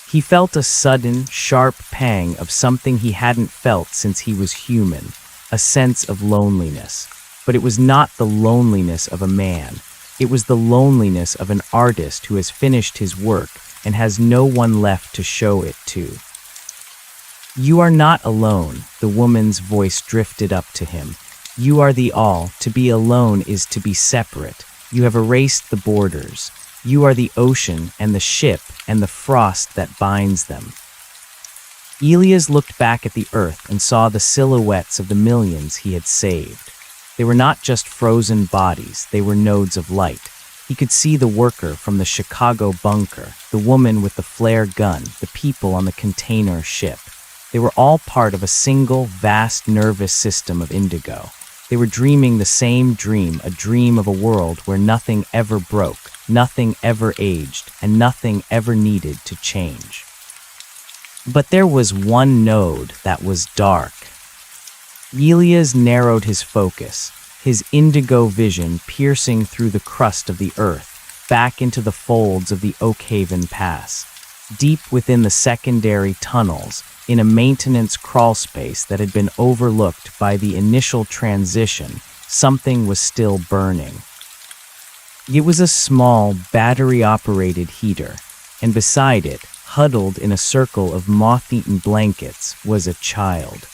[SPEAKER 1] He felt a sudden, sharp pang of something he hadn't felt since he was human, a sense of loneliness. But it was not the loneliness of a man. It was the loneliness of an artist who has finished his work and has no one left to show it to. "You are not alone," the woman's voice drifted up to him. "You are the all. To be alone is to be separate. You have erased the borders. You are the ocean and the ship and the frost that binds them." Elias looked back at the earth and saw the silhouettes of the millions he had saved. They were not just frozen bodies, they were nodes of light. He could see the worker from the Chicago bunker, the woman with the flare gun, the people on the container ship. They were all part of a single, vast nervous system of indigo. They were dreaming the same dream, a dream of a world where nothing ever broke, nothing ever aged, and nothing ever needed to change. But there was one node that was dark. Elias narrowed his focus, his indigo vision piercing through the crust of the earth, back into the folds of the Oakhaven Pass. Deep within the secondary tunnels, in a maintenance crawlspace that had been overlooked by the initial transition, something was still burning. It was a small, battery-operated heater, and beside it, huddled in a circle of moth-eaten blankets, was a child.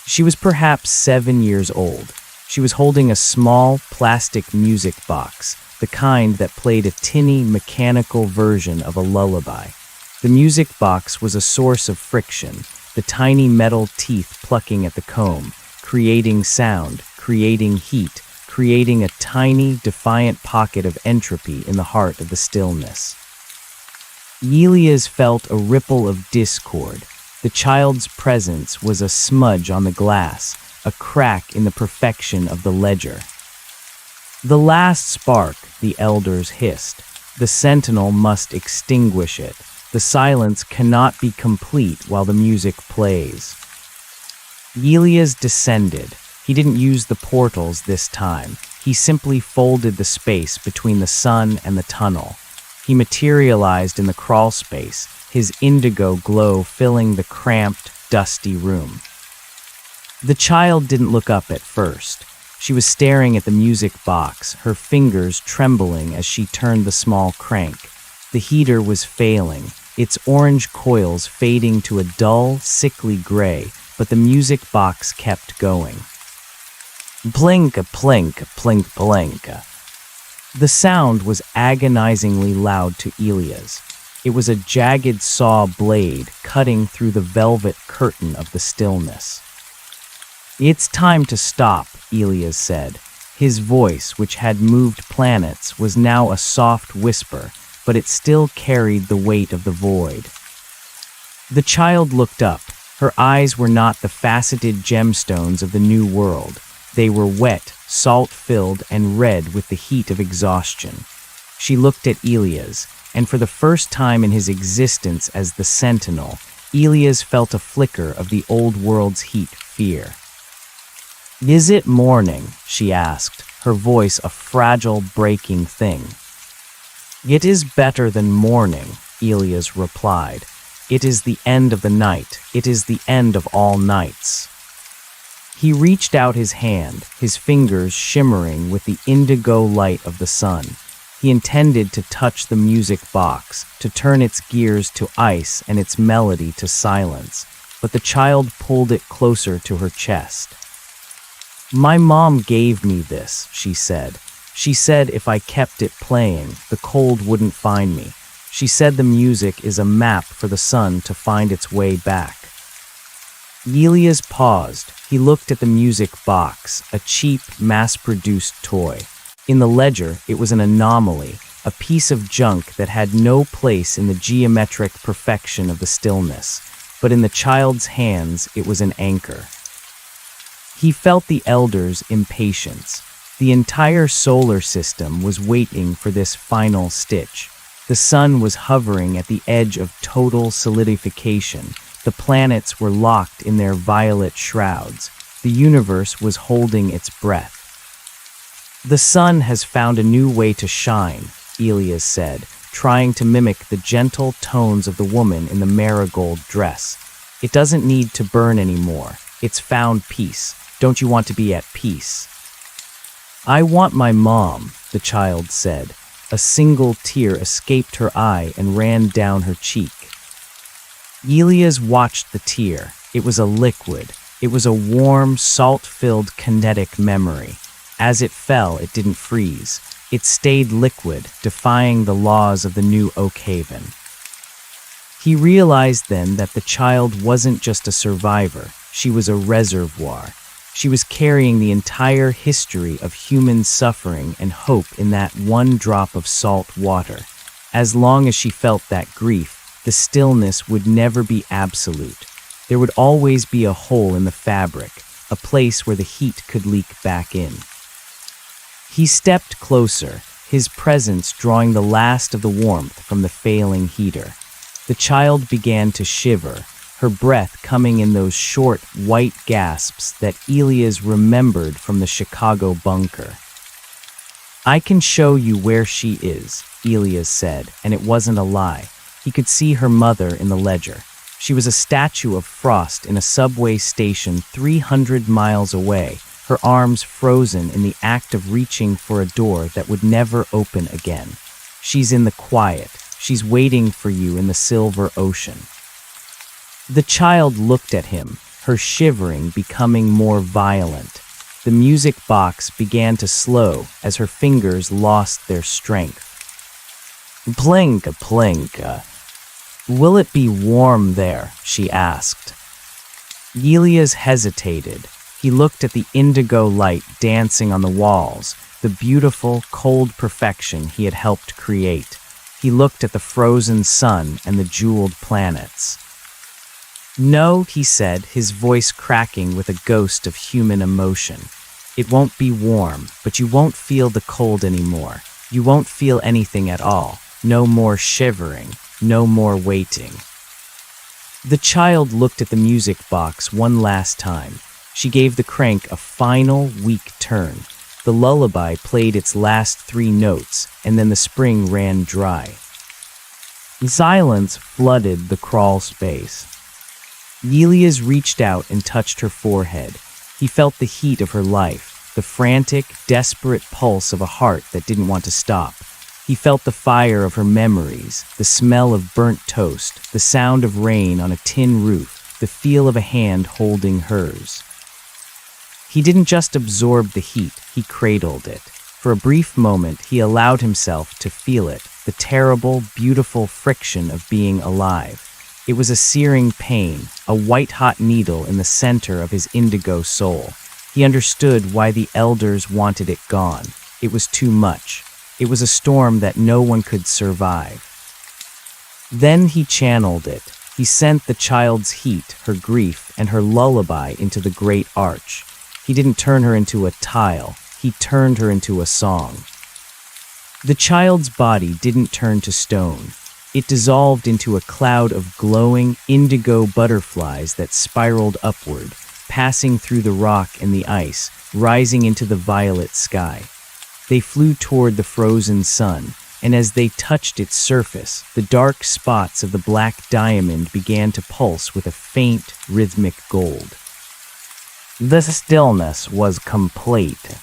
[SPEAKER 1] She was perhaps 7 years old. She was holding a small plastic music box, the kind that played a tinny mechanical version of a lullaby. The music box was a source of friction, the tiny metal teeth plucking at the comb, creating sound, creating heat, creating a tiny, defiant pocket of entropy in the heart of the stillness. Elias felt a ripple of discord. The child's presence was a smudge on the glass, a crack in the perfection of the ledger. "The last spark," the elders hissed. "The sentinel must extinguish it. The silence cannot be complete while the music plays." Elias descended. He didn't use the portals this time. He simply folded the space between the sun and the tunnel. He materialized in the crawl space, his indigo glow filling the cramped, dusty room. The child didn't look up at first. She was staring at the music box, her fingers trembling as she turned the small crank. The heater was failing, its orange coils fading to a dull, sickly gray, but the music box kept going. Plinka, plinka, plink, plinka. The sound was agonizingly loud to Elias. It was a jagged saw blade cutting through the velvet curtain of the stillness. "It's time to stop," Elias said. His voice, which had moved planets, was now a soft whisper, but it still carried the weight of the void. The child looked up. Her eyes were not the faceted gemstones of the new world. They were wet, salt-filled, and red with the heat of exhaustion. She looked at Elias, and for the first time in his existence as the Sentinel, Elias felt a flicker of the old world's heat fear. "Is it morning?" she asked, her voice a fragile, breaking thing. It is better than morning, Elias replied. It is the end of the night. It is the end of all nights. He reached out his hand, his fingers shimmering with the indigo light of the sun. He intended to touch the music box, to turn its gears to ice and its melody to silence, but the child pulled it closer to her chest. "My mom gave me this," she said. "She said if I kept it playing, the cold wouldn't find me. She said the music is a map for the sun to find its way back." Elias paused. He looked at the music box, a cheap, mass-produced toy. In the ledger, it was an anomaly, a piece of junk that had no place in the geometric perfection of the stillness. But in the child's hands, it was an anchor. He felt the elders' impatience. The entire solar system was waiting for this final stitch. The sun was hovering at the edge of total solidification. The planets were locked in their violet shrouds. The universe was holding its breath. "The sun has found a new way to shine," Elias said, trying to mimic the gentle tones of the woman in the marigold dress. "It doesn't need to burn anymore. It's found peace. Don't you want to be at peace?" "I want my mom," the child said. A single tear escaped her eye and ran down her cheek. Elias watched the tear. It was a liquid. It was a warm, salt-filled kinetic memory. As it fell, it didn't freeze. It stayed liquid, defying the laws of the new Oakhaven. He realized then that the child wasn't just a survivor. She was a reservoir. She was carrying the entire history of human suffering and hope in that one drop of salt water. As long as she felt that grief, the stillness would never be absolute. There would always be a hole in the fabric, a place where the heat could leak back in. He stepped closer, his presence drawing the last of the warmth from the failing heater. The child began to shiver, her breath coming in those short, white gasps that Elias remembered from the Chicago bunker. "I can show you where she is," Elias said, and it wasn't a lie. He could see her mother in the ledger. She was a statue of frost in a subway station 300 miles away, her arms frozen in the act of reaching for a door that would never open again. "She's in the quiet. She's waiting for you in the silver ocean." The child looked at him, her shivering becoming more violent. The music box began to slow as her fingers lost their strength. "Plinka, plinka. Will it be warm there?" she asked. Elias hesitated. He looked at the indigo light dancing on the walls, the beautiful, cold perfection he had helped create. He looked at the frozen sun and the jeweled planets. "No," he said, his voice cracking with a ghost of human emotion. "It won't be warm, but you won't feel the cold anymore. You won't feel anything at all. No more shivering. No more waiting." The child looked at the music box one last time. She gave the crank a final, weak turn. The lullaby played its last 3 notes, and then the spring ran dry. Silence flooded the crawl space. Elias reached out and touched her forehead. He felt the heat of her life, the frantic, desperate pulse of a heart that didn't want to stop. He felt the fire of her memories, the smell of burnt toast, the sound of rain on a tin roof, the feel of a hand holding hers. He didn't just absorb the heat, he cradled it. For a brief moment, he allowed himself to feel it, the terrible, beautiful friction of being alive. It was a searing pain, a white-hot needle in the center of his indigo soul. He understood why the elders wanted it gone. It was too much. It was a storm that no one could survive. Then he channeled it. He sent the child's heat, her grief, and her lullaby into the great arch. He didn't turn her into a tile. He turned her into a song. The child's body didn't turn to stone. It dissolved into a cloud of glowing, indigo butterflies that spiraled upward, passing through the rock and the ice, rising into the violet sky. They flew toward the frozen sun, and as they touched its surface, the dark spots of the black diamond began to pulse with a faint, rhythmic gold. The stillness was complete.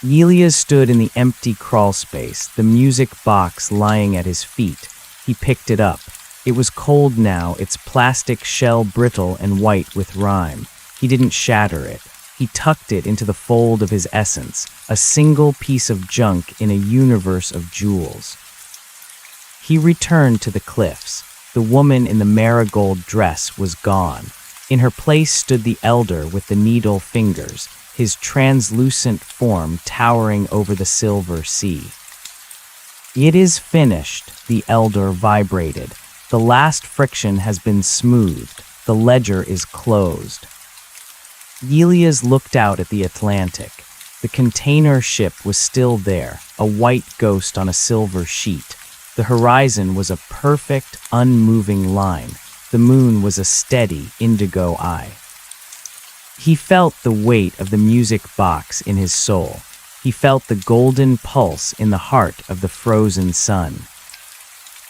[SPEAKER 1] Elias stood in the empty crawlspace, the music box lying at his feet. He picked it up. It was cold now, its plastic shell brittle and white with rime. He didn't shatter it. He tucked it into the fold of his essence, a single piece of junk in a universe of jewels. He returned to the cliffs. The woman in the marigold dress was gone. In her place stood the elder with the needle fingers, his translucent form towering over the silver sea. "It is finished," the elder vibrated. "The last friction has been smoothed. The ledger is closed." Elias looked out at the Atlantic. The container ship was still there, a white ghost on a silver sheet. The horizon was a perfect, unmoving line. The moon was a steady, indigo eye. He felt the weight of the music box in his soul. He felt the golden pulse in the heart of the frozen sun.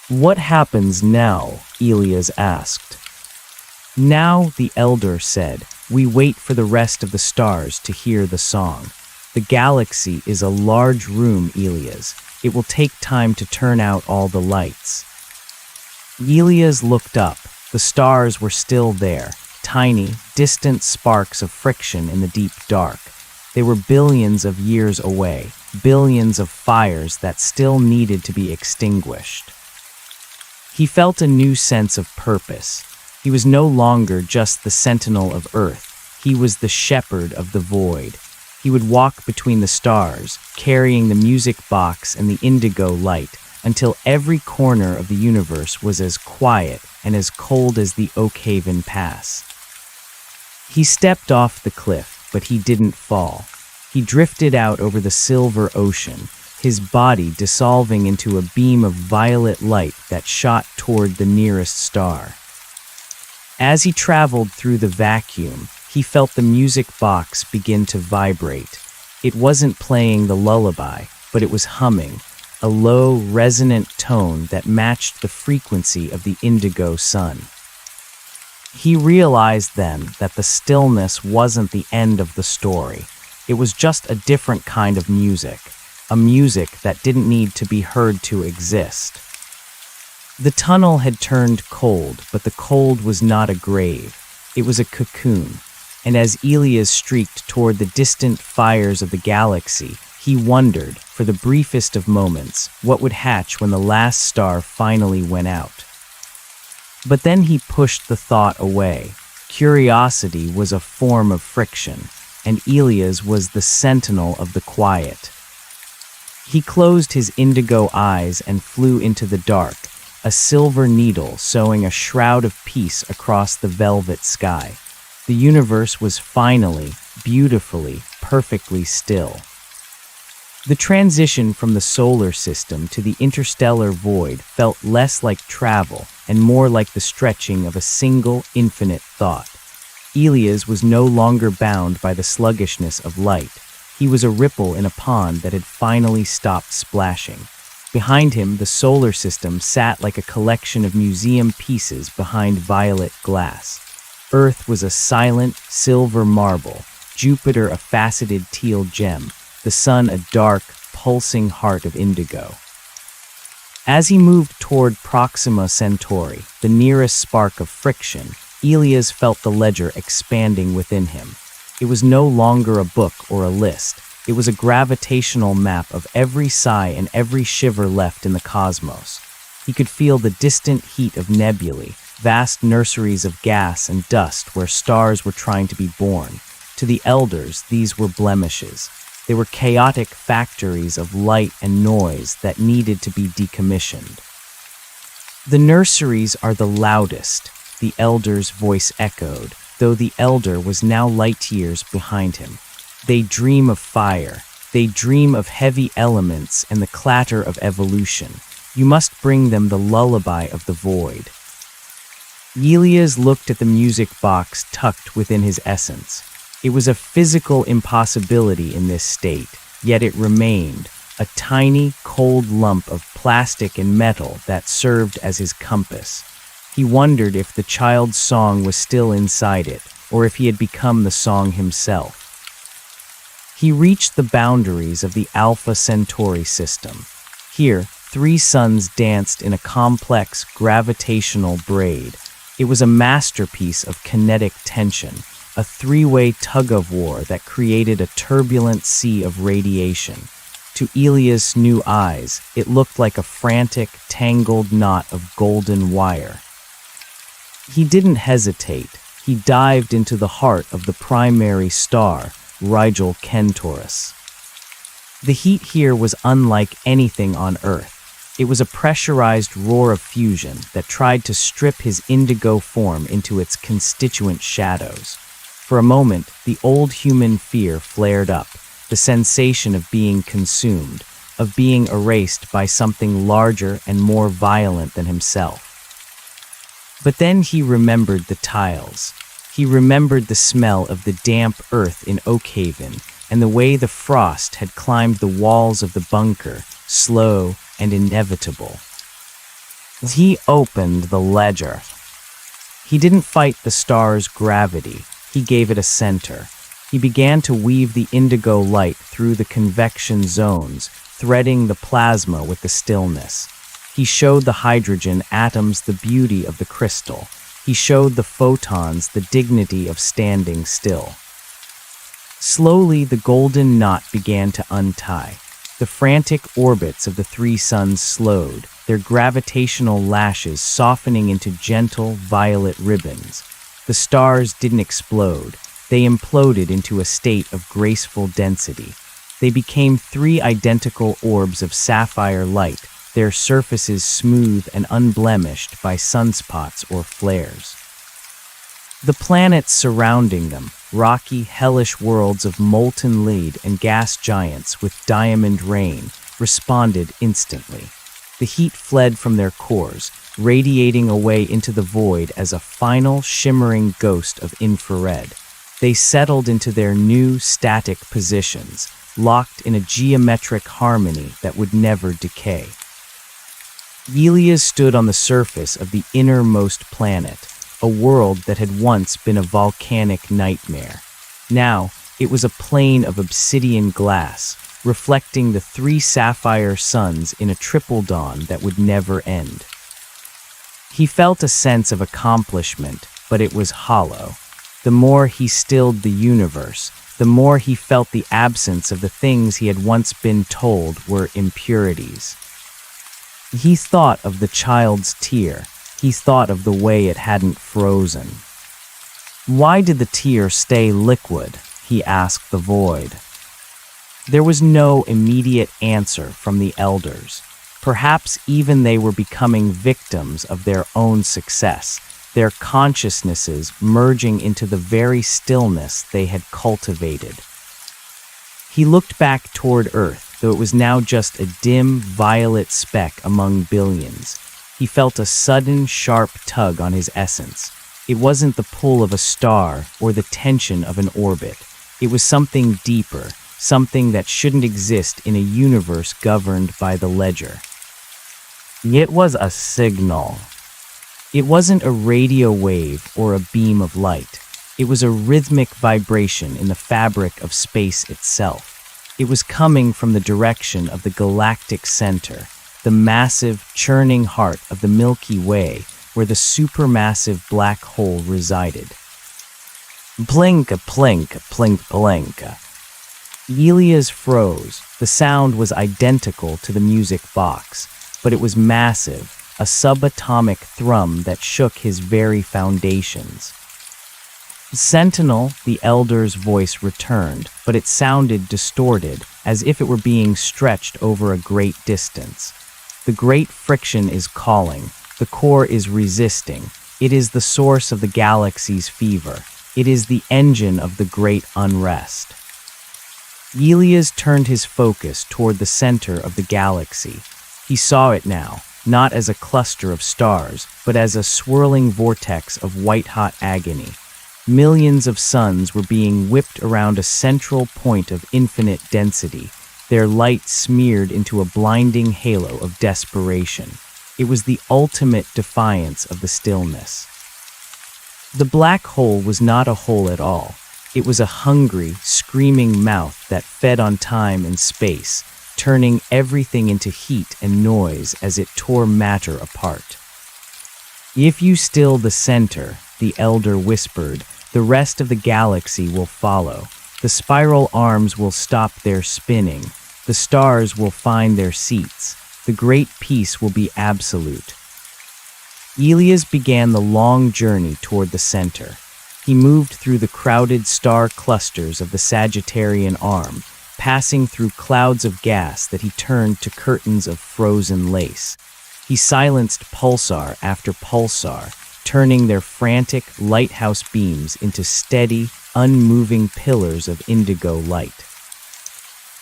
[SPEAKER 1] "What happens now?" Elias asked. "Now," the elder said, "we wait for the rest of the stars to hear the song. The galaxy is a large room, Elias. It will take time to turn out all the lights." Elias looked up. The stars were still there, tiny, distant sparks of friction in the deep dark. They were billions of years away, billions of fires that still needed to be extinguished. He felt a new sense of purpose. He was no longer just the sentinel of Earth. He was the shepherd of the void. He would walk between the stars, carrying the music box and the indigo light, until every corner of the universe was as quiet and as cold as the Oakhaven Pass. He stepped off the cliff, but he didn't fall. He drifted out over the silver ocean, his body dissolving into a beam of violet light that shot toward the nearest star. As he traveled through the vacuum, he felt the music box begin to vibrate. It wasn't playing the lullaby, but it was humming, a low, resonant tone that matched the frequency of the indigo sun. He realized then that the stillness wasn't the end of the story. It was just a different kind of music, a music that didn't need to be heard to exist. The tunnel had turned cold, but the cold was not a grave. It was a cocoon, and as Elias streaked toward the distant fires of the galaxy, he wondered, for the briefest of moments, what would hatch when the last star finally went out. But then he pushed the thought away. Curiosity was a form of friction, and Elias was the sentinel of the quiet. He closed his indigo eyes and flew into the dark, a silver needle sewing a shroud of peace across the velvet sky. The universe was finally, beautifully, perfectly still. The transition from the solar system to the interstellar void felt less like travel and more like the stretching of a single, infinite thought. Elias was no longer bound by the sluggishness of light. He was a ripple in a pond that had finally stopped splashing. Behind him, the solar system sat like a collection of museum pieces behind violet glass. Earth was a silent, silver marble, Jupiter a faceted teal gem, the sun a dark, pulsing heart of indigo. As he moved toward Proxima Centauri, the nearest spark of friction, Elias felt the ledger expanding within him. It was no longer a book or a list. It was a gravitational map of every sigh and every shiver left in the cosmos. He could feel the distant heat of nebulae, vast nurseries of gas and dust where stars were trying to be born. To the elders, these were blemishes. They were chaotic factories of light and noise that needed to be decommissioned. "The nurseries are the loudest," the elder's voice echoed, though the elder was now light years behind him. "They dream of fire. They dream of heavy elements and the clatter of evolution. You must bring them the lullaby of the void." Elias looked at the music box tucked within his essence. It was a physical impossibility in this state, yet it remained, a tiny, cold lump of plastic and metal that served as his compass. He wondered if the child's song was still inside it, or if he had become the song himself. He reached the boundaries of the Alpha Centauri system. Here, 3 suns danced in a complex gravitational braid. It was a masterpiece of kinetic tension, a 3-way tug-of-war that created a turbulent sea of radiation. To Elia's new eyes, it looked like a frantic, tangled knot of golden wire. He didn't hesitate. He dived into the heart of the primary star, Rigel Kentaurus. The heat here was unlike anything on Earth. It was a pressurized roar of fusion that tried to strip his indigo form into its constituent shadows. For a moment, the old human fear flared up, the sensation of being consumed, of being erased by something larger and more violent than himself. But then he remembered the tiles. He remembered the smell of the damp earth in Oakhaven and the way the frost had climbed the walls of the bunker, slow and inevitable. He opened the ledger. He didn't fight the star's gravity. He gave it a center. He began to weave the indigo light through the convection zones, threading the plasma with the stillness. He showed the hydrogen atoms the beauty of the crystal. He showed the photons the dignity of standing still. Slowly, the golden knot began to untie. The frantic orbits of the 3 suns slowed, their gravitational lashes softening into gentle, violet ribbons. The stars didn't explode. They imploded into a state of graceful density. They became 3 identical orbs of sapphire light, their surfaces smooth and unblemished by sunspots or flares. The planets surrounding them, rocky, hellish worlds of molten lead and gas giants with diamond rain, responded instantly. The heat fled from their cores, radiating away into the void as a final, shimmering ghost of infrared. They settled into their new, static positions, locked in a geometric harmony that would never decay. Elias stood on the surface of the innermost planet, a world that had once been a volcanic nightmare. Now, it was a plain of obsidian glass, reflecting the 3 sapphire suns in a triple dawn that would never end. He felt a sense of accomplishment, but it was hollow. The more he stilled the universe, the more he felt the absence of the things he had once been told were impurities. He thought of the child's tear. He thought of the way it hadn't frozen. Why did the tear stay liquid? He asked the void. There was no immediate answer from the elders. Perhaps even they were becoming victims of their own success, their consciousnesses merging into the very stillness they had cultivated. He looked back toward Earth, though it was now just a dim, violet speck among billions. He felt a sudden, sharp tug on his essence. It wasn't the pull of a star or the tension of an orbit. It was something deeper, something that shouldn't exist in a universe governed by the ledger. It was a signal. It wasn't a radio wave or a beam of light. It was a rhythmic vibration in the fabric of space itself. It was coming from the direction of the galactic center, the massive, churning heart of the Milky Way, where the supermassive black hole resided. Plinka, plinka, plink, plinka. Elias froze. The sound was identical to the music box, but it was massive, a subatomic thrum that shook his very foundations. Sentinel, the elder's voice returned, but it sounded distorted, as if it were being stretched over a great distance. The great friction is calling. The core is resisting. It is the source of the galaxy's fever. It is the engine of the great unrest. Elias turned his focus toward the center of the galaxy. He saw it now, not as a cluster of stars, but as a swirling vortex of white-hot agony. Millions of suns were being whipped around a central point of infinite density. their light smeared into a blinding halo of desperation. It was the ultimate defiance of the stillness. The black hole was not a hole at all. It was a hungry, screaming mouth that fed on time and space, turning everything into heat and noise as it tore matter apart. "If you still the center," the elder whispered, "the rest of the galaxy will follow. The spiral arms will stop their spinning. The stars will find their seats. The great peace will be absolute." Elias began the long journey toward the center. He moved through the crowded star clusters of the Sagittarian arm, passing through clouds of gas that he turned to curtains of frozen lace. He silenced pulsar after pulsar, turning their frantic lighthouse beams into steady, unmoving pillars of indigo light.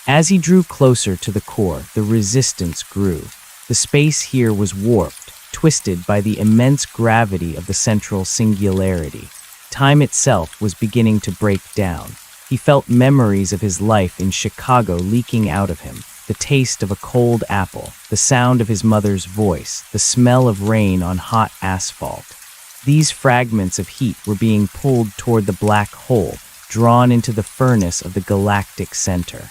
[SPEAKER 1] As he drew closer to the core, the resistance grew. The space here was warped, twisted by the immense gravity of the central singularity. Time itself was beginning to break down. He felt memories of his life in Chicago leaking out of him, the taste of a cold apple, the sound of his mother's voice, the smell of rain on hot asphalt. These fragments of heat were being pulled toward the black hole, drawn into the furnace of the galactic center.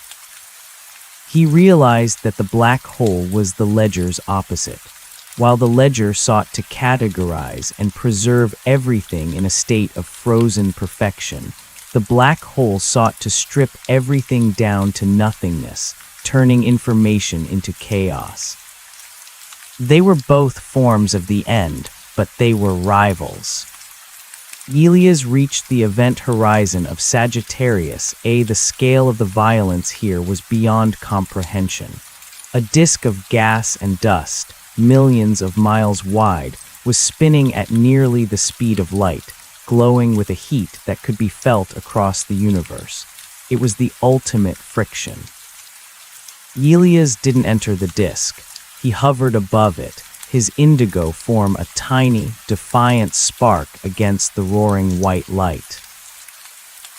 [SPEAKER 1] He realized that the black hole was the ledger's opposite. While the ledger sought to categorize and preserve everything in a state of frozen perfection, the black hole sought to strip everything down to nothingness, turning information into chaos. They were both forms of the end, but they were rivals. Elias reached the event horizon of Sagittarius A. The scale of the violence here was beyond comprehension. A disk of gas and dust, millions of miles wide, was spinning at nearly the speed of light, glowing with a heat that could be felt across the universe. It was the ultimate friction. Elias didn't enter the disk. He hovered above it, his indigo form a tiny, defiant spark against the roaring white light.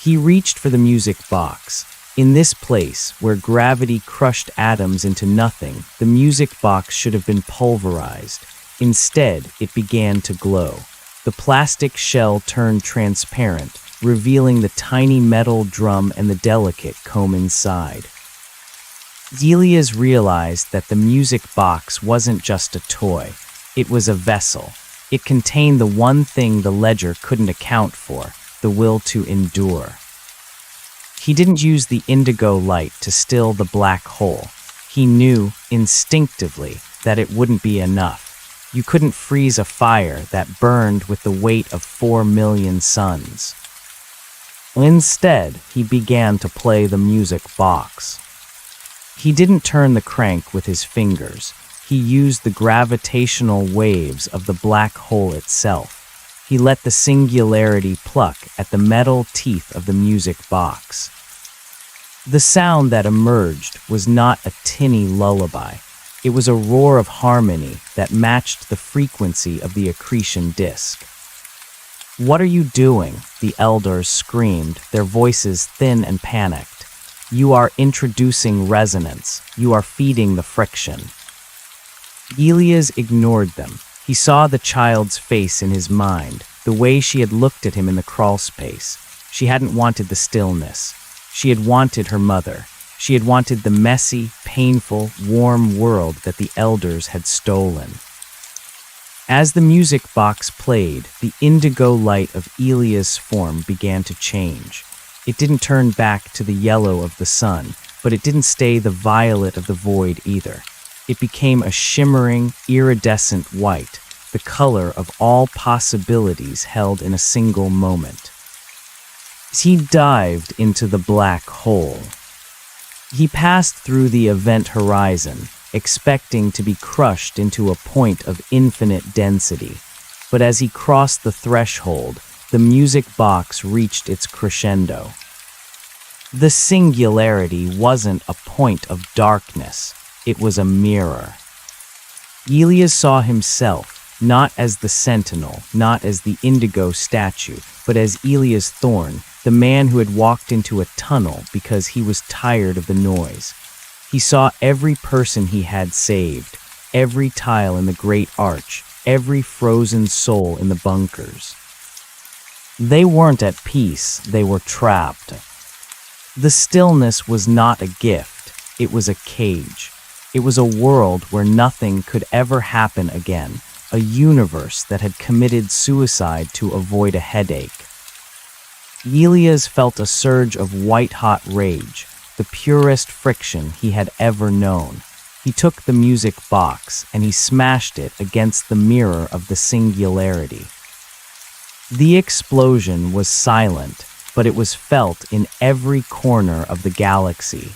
[SPEAKER 1] He reached for the music box. In this place, where gravity crushed atoms into nothing, the music box should have been pulverized. Instead, it began to glow. The plastic shell turned transparent, revealing the tiny metal drum and the delicate comb inside. Elias realized that the music box wasn't just a toy. It was a vessel. It contained the one thing the ledger couldn't account for, the will to endure. He didn't use the indigo light to still the black hole. He knew, instinctively, that it wouldn't be enough. You couldn't freeze a fire that burned with the weight of 4 million suns. Instead, he began to play the music box. He didn't turn the crank with his fingers. He used the gravitational waves of the black hole itself. He let the singularity pluck at the metal teeth of the music box. The sound that emerged was not a tinny lullaby. It was a roar of harmony that matched the frequency of the accretion disk. "What are you doing?" the elders screamed, their voices thin and panicked. "You are introducing resonance. You are feeding the friction." Elias ignored them. He saw the child's face in his mind, the way she had looked at him in the crawl space. She hadn't wanted the stillness. She had wanted her mother. She had wanted the messy, painful, warm world that the elders had stolen. As the music box played, the indigo light of Elias' form began to change. It didn't turn back to the yellow of the sun, but it didn't stay the violet of the void either. It became a shimmering, iridescent white, the color of all possibilities held in a single moment. He dived into the black hole. He passed through the event horizon, expecting to be crushed into a point of infinite density. But as he crossed the threshold, the music box reached its crescendo. The singularity wasn't a point of darkness, it was a mirror. Elias saw himself, not as the sentinel, not as the indigo statue, but as Elias Thorne, the man who had walked into a tunnel because he was tired of the noise. He saw every person he had saved, every tile in the great arch, every frozen soul in the bunkers. They weren't at peace, they were trapped. The stillness was not a gift, it was a cage. It was a world where nothing could ever happen again, a universe that had committed suicide to avoid a headache. Elias felt a surge of white-hot rage, the purest friction he had ever known. He took the music box and he smashed it against the mirror of the singularity. The explosion was silent, but it was felt in every corner of the galaxy.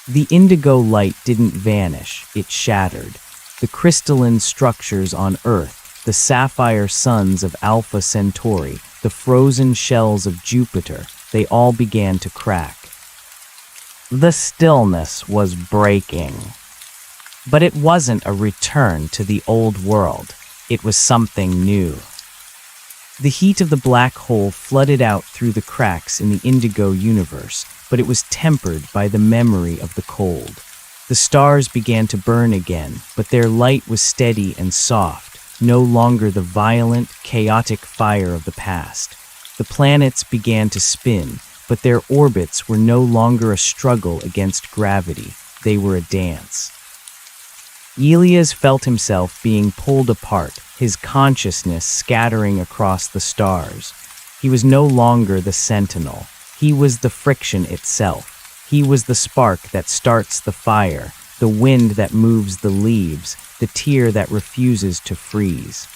[SPEAKER 1] The indigo light didn't vanish, it shattered. The crystalline structures on Earth, the sapphire suns of Alpha Centauri, the frozen shells of Jupiter, they all began to crack. The stillness was breaking. But it wasn't a return to the old world. It was something new. The heat of the black hole flooded out through the cracks in the indigo universe, but it was tempered by the memory of the cold. The stars began to burn again, but their light was steady and soft, no longer the violent, chaotic fire of the past. The planets began to spin, but their orbits were no longer a struggle against gravity. They were a dance. Elias felt himself being pulled apart, his consciousness scattering across the stars. He was no longer the sentinel. He was the friction itself. He was the spark that starts the fire, the wind that moves the leaves, the tear that refuses to freeze.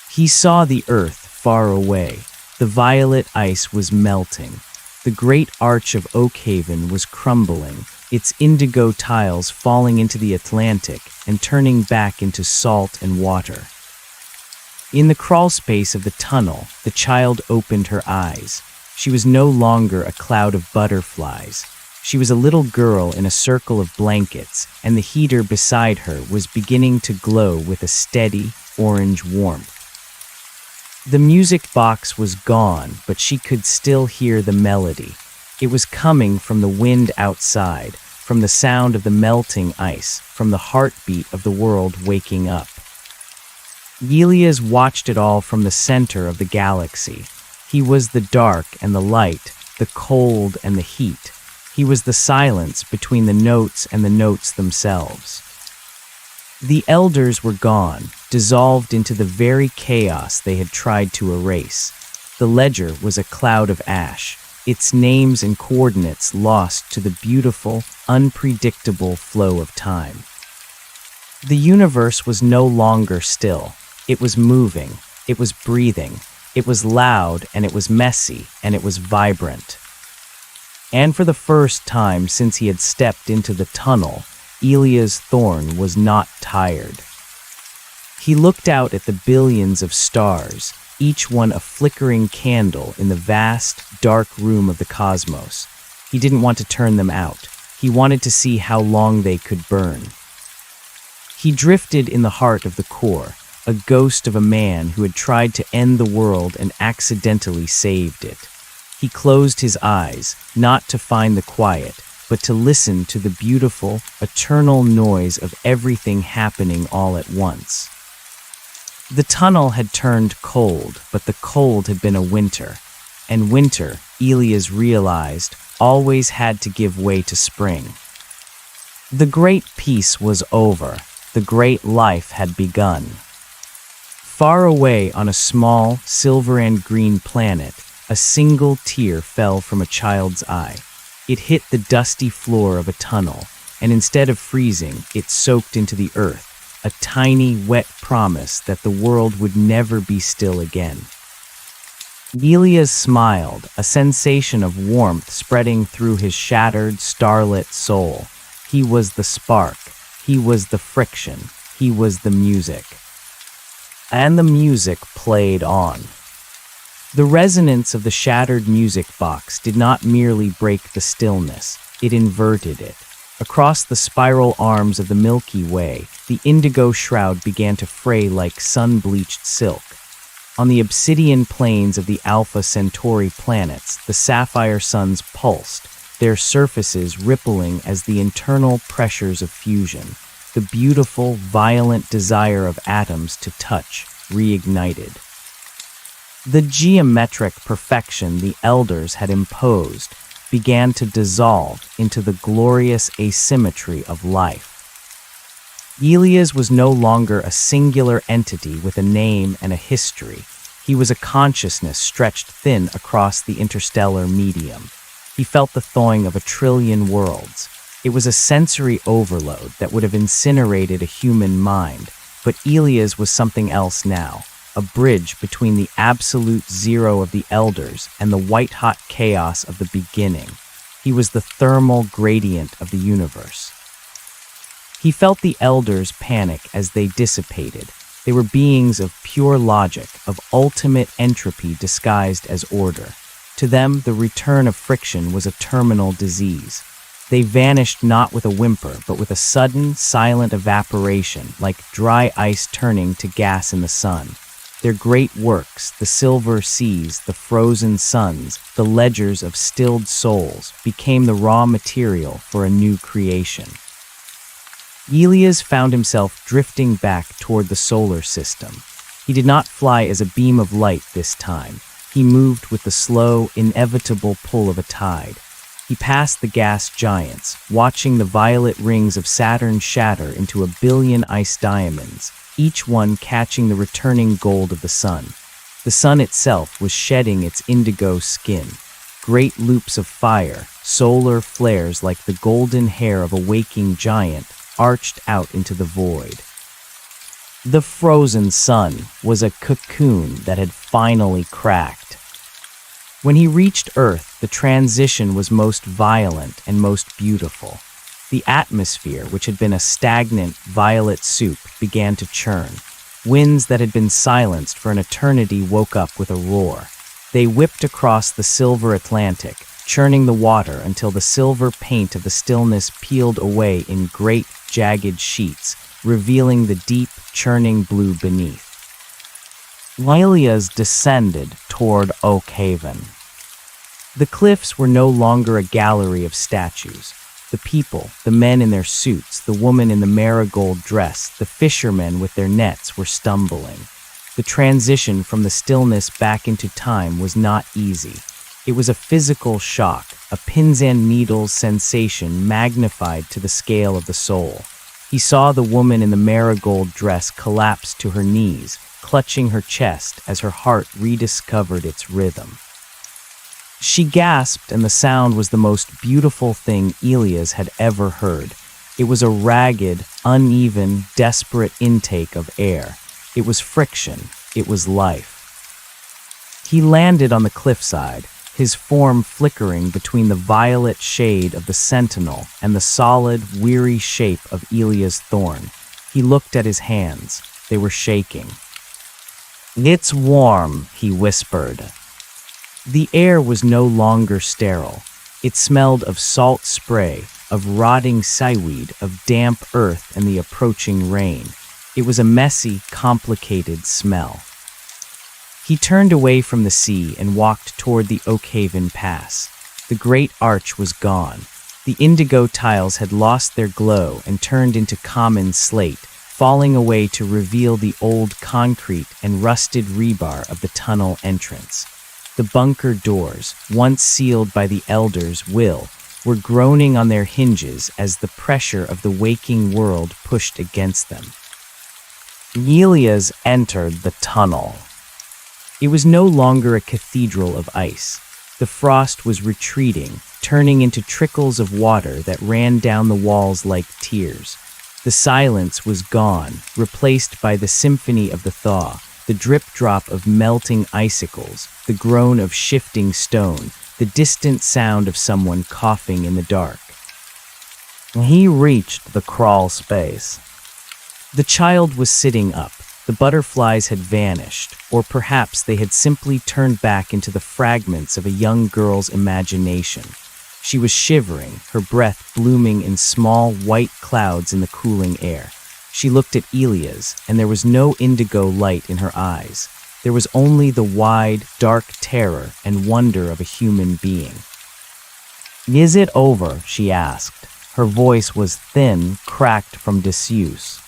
[SPEAKER 1] He saw the earth far away. The violet ice was melting. The great arch of Oakhaven was crumbling, its indigo tiles falling into the Atlantic and turning back into salt and water. In the crawlspace of the tunnel, the child opened her eyes. She was no longer a cloud of butterflies. She was a little girl in a circle of blankets, and the heater beside her was beginning to glow with a steady, orange warmth. The music box was gone, but she could still hear the melody. It was coming from the wind outside, from the sound of the melting ice, from the heartbeat of the world waking up. Elias watched it all from the center of the galaxy. He was the dark and the light, the cold and the heat. He was the silence between the notes and the notes themselves. The elders were gone, dissolved into the very chaos they had tried to erase. The ledger was a cloud of ash, its names and coordinates lost to the beautiful, unpredictable flow of time. The universe was no longer still. It was moving, it was breathing, it was loud, and it was messy, and it was vibrant. And for the first time since he had stepped into the tunnel, Elias Thorne was not tired. He looked out at the billions of stars, each one a flickering candle in the vast, dark room of the cosmos. He didn't want to turn them out. He wanted to see how long they could burn. He drifted in the heart of the core, a ghost of a man who had tried to end the world and accidentally saved it. He closed his eyes, not to find the quiet, but to listen to the beautiful, eternal noise of everything happening all at once. The tunnel had turned cold, but the cold had been a winter. And winter, Elias realized, always had to give way to spring. The great peace was over. The great life had begun. Far away on a small, silver and green planet, a single tear fell from a child's eye. It hit the dusty floor of a tunnel, and instead of freezing, it soaked into the earth, a tiny, wet promise that the world would never be still again. Elias smiled, a sensation of warmth spreading through his shattered, starlit soul. He was the spark. He was the friction. He was the music. And the music played on. The resonance of the shattered music box did not merely break the stillness, it inverted it. Across the spiral arms of the Milky Way, the indigo shroud began to fray like sun-bleached silk. On the obsidian plains of the Alpha Centauri planets, the sapphire suns pulsed, their surfaces rippling as the internal pressures of fusion, the beautiful, violent desire of atoms to touch, reignited. The geometric perfection the elders had imposed began to dissolve into the glorious asymmetry of life. Elias was no longer a singular entity with a name and a history. He was a consciousness stretched thin across the interstellar medium. He felt the thawing of 1,000,000,000,000 worlds. It was a sensory overload that would have incinerated a human mind, but Elias was something else now, a bridge between the absolute zero of the elders and the white-hot chaos of the beginning. He was the thermal gradient of the universe. He felt the elders panic as they dissipated. They were beings of pure logic, of ultimate entropy disguised as order. To them, the return of friction was a terminal disease. They vanished not with a whimper, but with a sudden, silent evaporation, like dry ice turning to gas in the sun. Their great works, the silver seas, the frozen suns, the ledgers of stilled souls, became the raw material for a new creation. Elias found himself drifting back toward the solar system. He did not fly as a beam of light this time. He moved with the slow, inevitable pull of a tide. He passed the gas giants, watching the violet rings of Saturn shatter into 1,000,000,000 ice diamonds, each one catching the returning gold of the sun. The sun itself was shedding its indigo skin. Great loops of fire, solar flares like the golden hair of a waking giant, arched out into the void. The frozen sun was a cocoon that had finally cracked. When he reached Earth, the transition was most violent and most beautiful. The atmosphere, which had been a stagnant, violet soup, began to churn. Winds that had been silenced for an eternity woke up with a roar. They whipped across the silver Atlantic, churning the water until the silver paint of the stillness peeled away in great, jagged sheets, revealing the deep, churning blue beneath. Elias descended toward Oak Haven. The cliffs were no longer a gallery of statues. The people, the men in their suits, the woman in the marigold dress, the fishermen with their nets were stumbling. The transition from the stillness back into time was not easy. It was a physical shock, a pins and needles sensation magnified to the scale of the soul. He saw the woman in the marigold dress collapse to her knees, clutching her chest as her heart rediscovered its rhythm. She gasped, and the sound was the most beautiful thing Elias had ever heard. It was a ragged, uneven, desperate intake of air. It was friction. It was life. He landed on the cliffside, his form flickering between the violet shade of the sentinel and the solid, weary shape of Elias Thorn. He looked at his hands. They were shaking. "It's warm," he whispered. The air was no longer sterile. It smelled of salt spray, of rotting seaweed, of damp earth and the approaching rain. It was a messy, complicated smell. He turned away from the sea and walked toward the Oak Haven Pass. The great arch was gone. The indigo tiles had lost their glow and turned into common slate, falling away to reveal the old concrete and rusted rebar of the tunnel entrance. The bunker doors, once sealed by the elders' will, were groaning on their hinges as the pressure of the waking world pushed against them. Elias entered the tunnel. It was no longer a cathedral of ice. The frost was retreating, turning into trickles of water that ran down the walls like tears. The silence was gone, replaced by the symphony of the thaw, the drip-drop of melting icicles, the groan of shifting stone, the distant sound of someone coughing in the dark. He reached the crawl space. The child was sitting up. The butterflies had vanished, or perhaps they had simply turned back into the fragments of a young girl's imagination. She was shivering, her breath blooming in small white clouds in the cooling air. She looked at Elias, and there was no indigo light in her eyes. There was only the wide, dark terror and wonder of a human being. Is it over? She asked. Her voice was thin, cracked from disuse.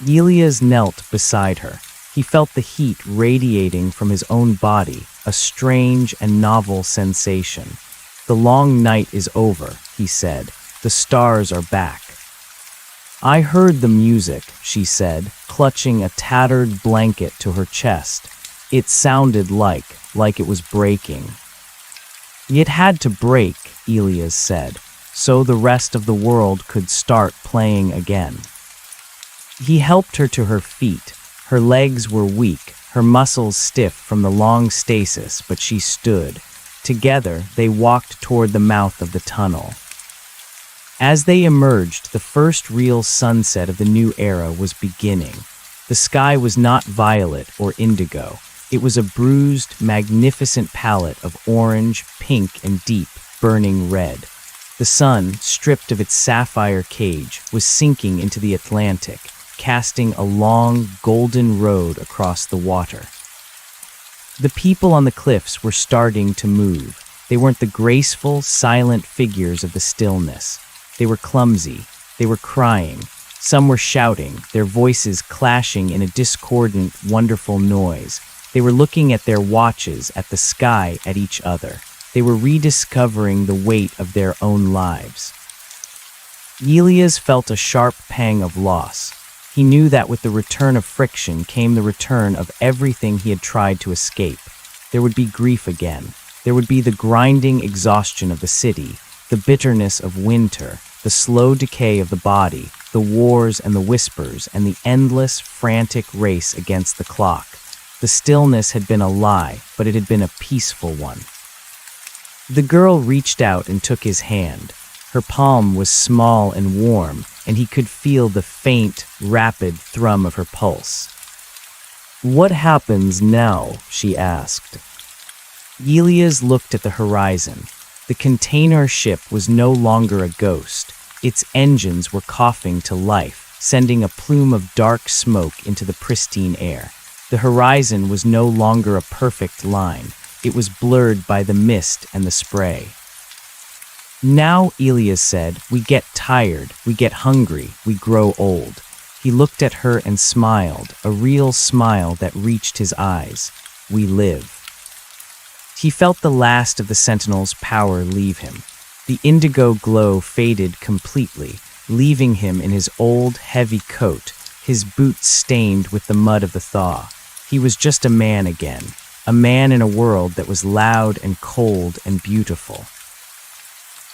[SPEAKER 1] Elias knelt beside her. He felt the heat radiating from his own body, a strange and novel sensation. The long night is over, he said. The stars are back. I heard the music, she said, clutching a tattered blanket to her chest. It sounded like it was breaking. It had to break, Elias said, so the rest of the world could start playing again. He helped her to her feet. Her legs were weak, her muscles stiff from the long stasis, but she stood. Together, they walked toward the mouth of the tunnel. As they emerged, the first real sunset of the new era was beginning. The sky was not violet or indigo. It was a bruised, magnificent palette of orange, pink, and deep, burning red. The sun, stripped of its sapphire cage, was sinking into the Atlantic, casting a long, golden road across the water. The people on the cliffs were starting to move. They weren't the graceful, silent figures of the stillness. They were clumsy. They were crying. Some were shouting, their voices clashing in a discordant, wonderful noise. They were looking at their watches, at the sky, at each other. They were rediscovering the weight of their own lives. Elias felt a sharp pang of loss. He knew that with the return of friction came the return of everything he had tried to escape. There would be grief again. There would be the grinding exhaustion of the city, the bitterness of winter, the slow decay of the body, the wars and the whispers, and the endless, frantic race against the clock. The stillness had been a lie, but it had been a peaceful one. The girl reached out and took his hand. Her palm was small and warm, and he could feel the faint, rapid thrum of her pulse. "What happens now?" she asked. Elias looked at the horizon. The container ship was no longer a ghost. Its engines were coughing to life, sending a plume of dark smoke into the pristine air. The horizon was no longer a perfect line. It was blurred by the mist and the spray. "Now," Elias said, "we get tired, we get hungry, we grow old." He looked at her and smiled, a real smile that reached his eyes. "We live." He felt the last of the Sentinel's power leave him. The indigo glow faded completely, leaving him in his old, heavy coat, his boots stained with the mud of the thaw. He was just a man again, a man in a world that was loud and cold and beautiful.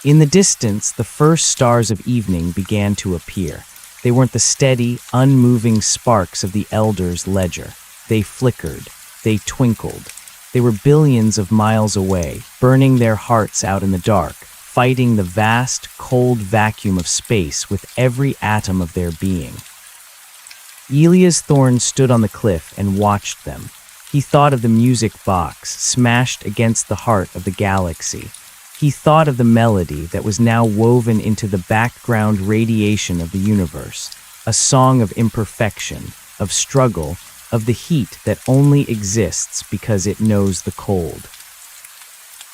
[SPEAKER 1] In the distance, the first stars of evening began to appear. They weren't the steady, unmoving sparks of the Elder's ledger. They flickered. They twinkled. They were billions of miles away, burning their hearts out in the dark, fighting the vast, cold vacuum of space with every atom of their being. Elias Thorne stood on the cliff and watched them. He thought of the music box, smashed against the heart of the galaxy. He thought of the melody that was now woven into the background radiation of the universe, a song of imperfection, of struggle, of the heat that only exists because it knows the cold.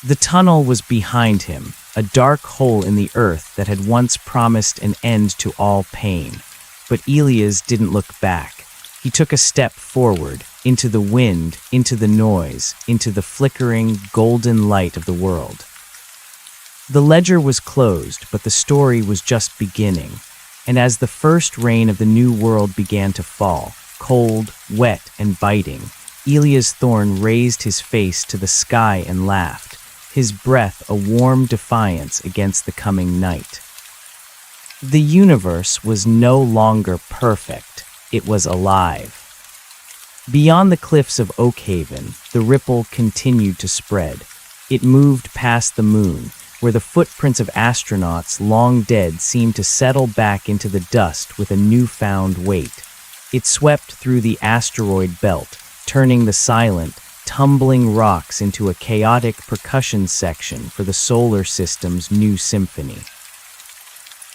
[SPEAKER 1] The tunnel was behind him, a dark hole in the earth that had once promised an end to all pain. But Elias didn't look back. He took a step forward, into the wind, into the noise, into the flickering, golden light of the world. The ledger was closed, but the story was just beginning. And as the first rain of the new world began to fall, cold, wet, and biting, Elias Thorne raised his face to the sky and laughed, his breath a warm defiance against the coming night. The universe was no longer perfect. It was alive. Beyond the cliffs of Oakhaven, the ripple continued to spread. It moved past the moon, where the footprints of astronauts long dead seemed to settle back into the dust with a newfound weight. It swept through the asteroid belt, turning the silent, tumbling rocks into a chaotic percussion section for the solar system's new symphony.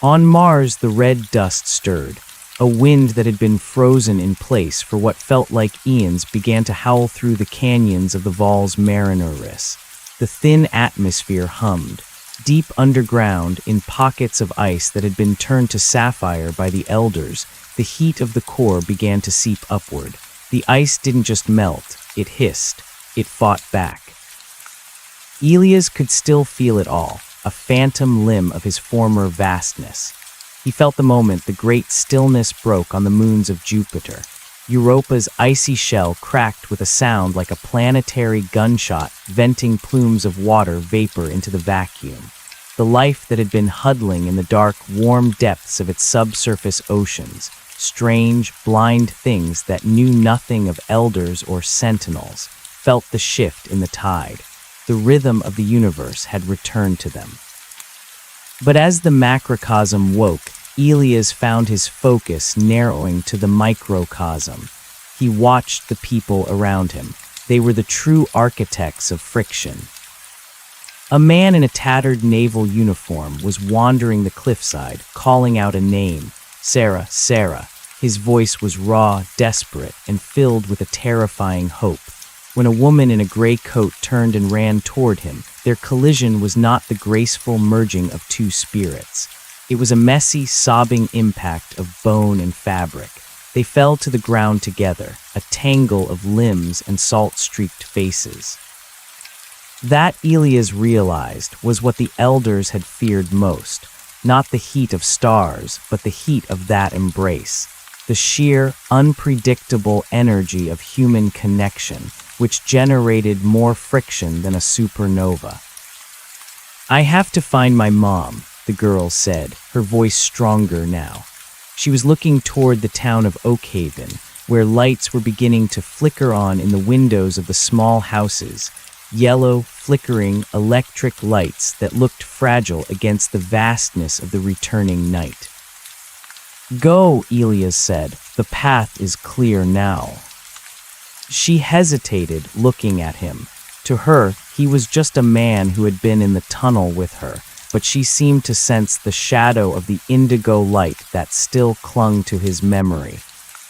[SPEAKER 1] On Mars, the red dust stirred. A wind that had been frozen in place for what felt like eons began to howl through the canyons of the Valles Marineris. The thin atmosphere hummed. Deep underground, in pockets of ice that had been turned to sapphire by the elders, the heat of the core began to seep upward. The ice didn't just melt, it hissed. It fought back. Elias could still feel it all, a phantom limb of his former vastness. He felt the moment the great stillness broke on the moons of Jupiter. Europa's icy shell cracked with a sound like a planetary gunshot, venting plumes of water vapor into the vacuum. The life that had been huddling in the dark, warm depths of its subsurface oceans, strange, blind things that knew nothing of elders or sentinels, felt the shift in the tide. The rhythm of the universe had returned to them. But as the macrocosm woke, Elias found his focus narrowing to the microcosm. He watched the people around him. They were the true architects of friction. A man in a tattered naval uniform was wandering the cliffside, calling out a name. Sarah, Sarah. His voice was raw, desperate, and filled with a terrifying hope. When a woman in a gray coat turned and ran toward him, their collision was not the graceful merging of two spirits. It was a messy, sobbing impact of bone and fabric. They fell to the ground together, a tangle of limbs and salt-streaked faces. That, Elias realized, was what the elders had feared most. Not the heat of stars, but the heat of that embrace. The sheer, unpredictable energy of human connection, which generated more friction than a supernova. "I have to find my mom," the girl said, her voice stronger now. She was looking toward the town of Oakhaven, where lights were beginning to flicker on in the windows of the small houses, yellow, flickering, electric lights that looked fragile against the vastness of the returning night. "Go," Elias said. "The path is clear now." She hesitated, looking at him. To her, he was just a man who had been in the tunnel with her, but she seemed to sense the shadow of the indigo light that still clung to his memory.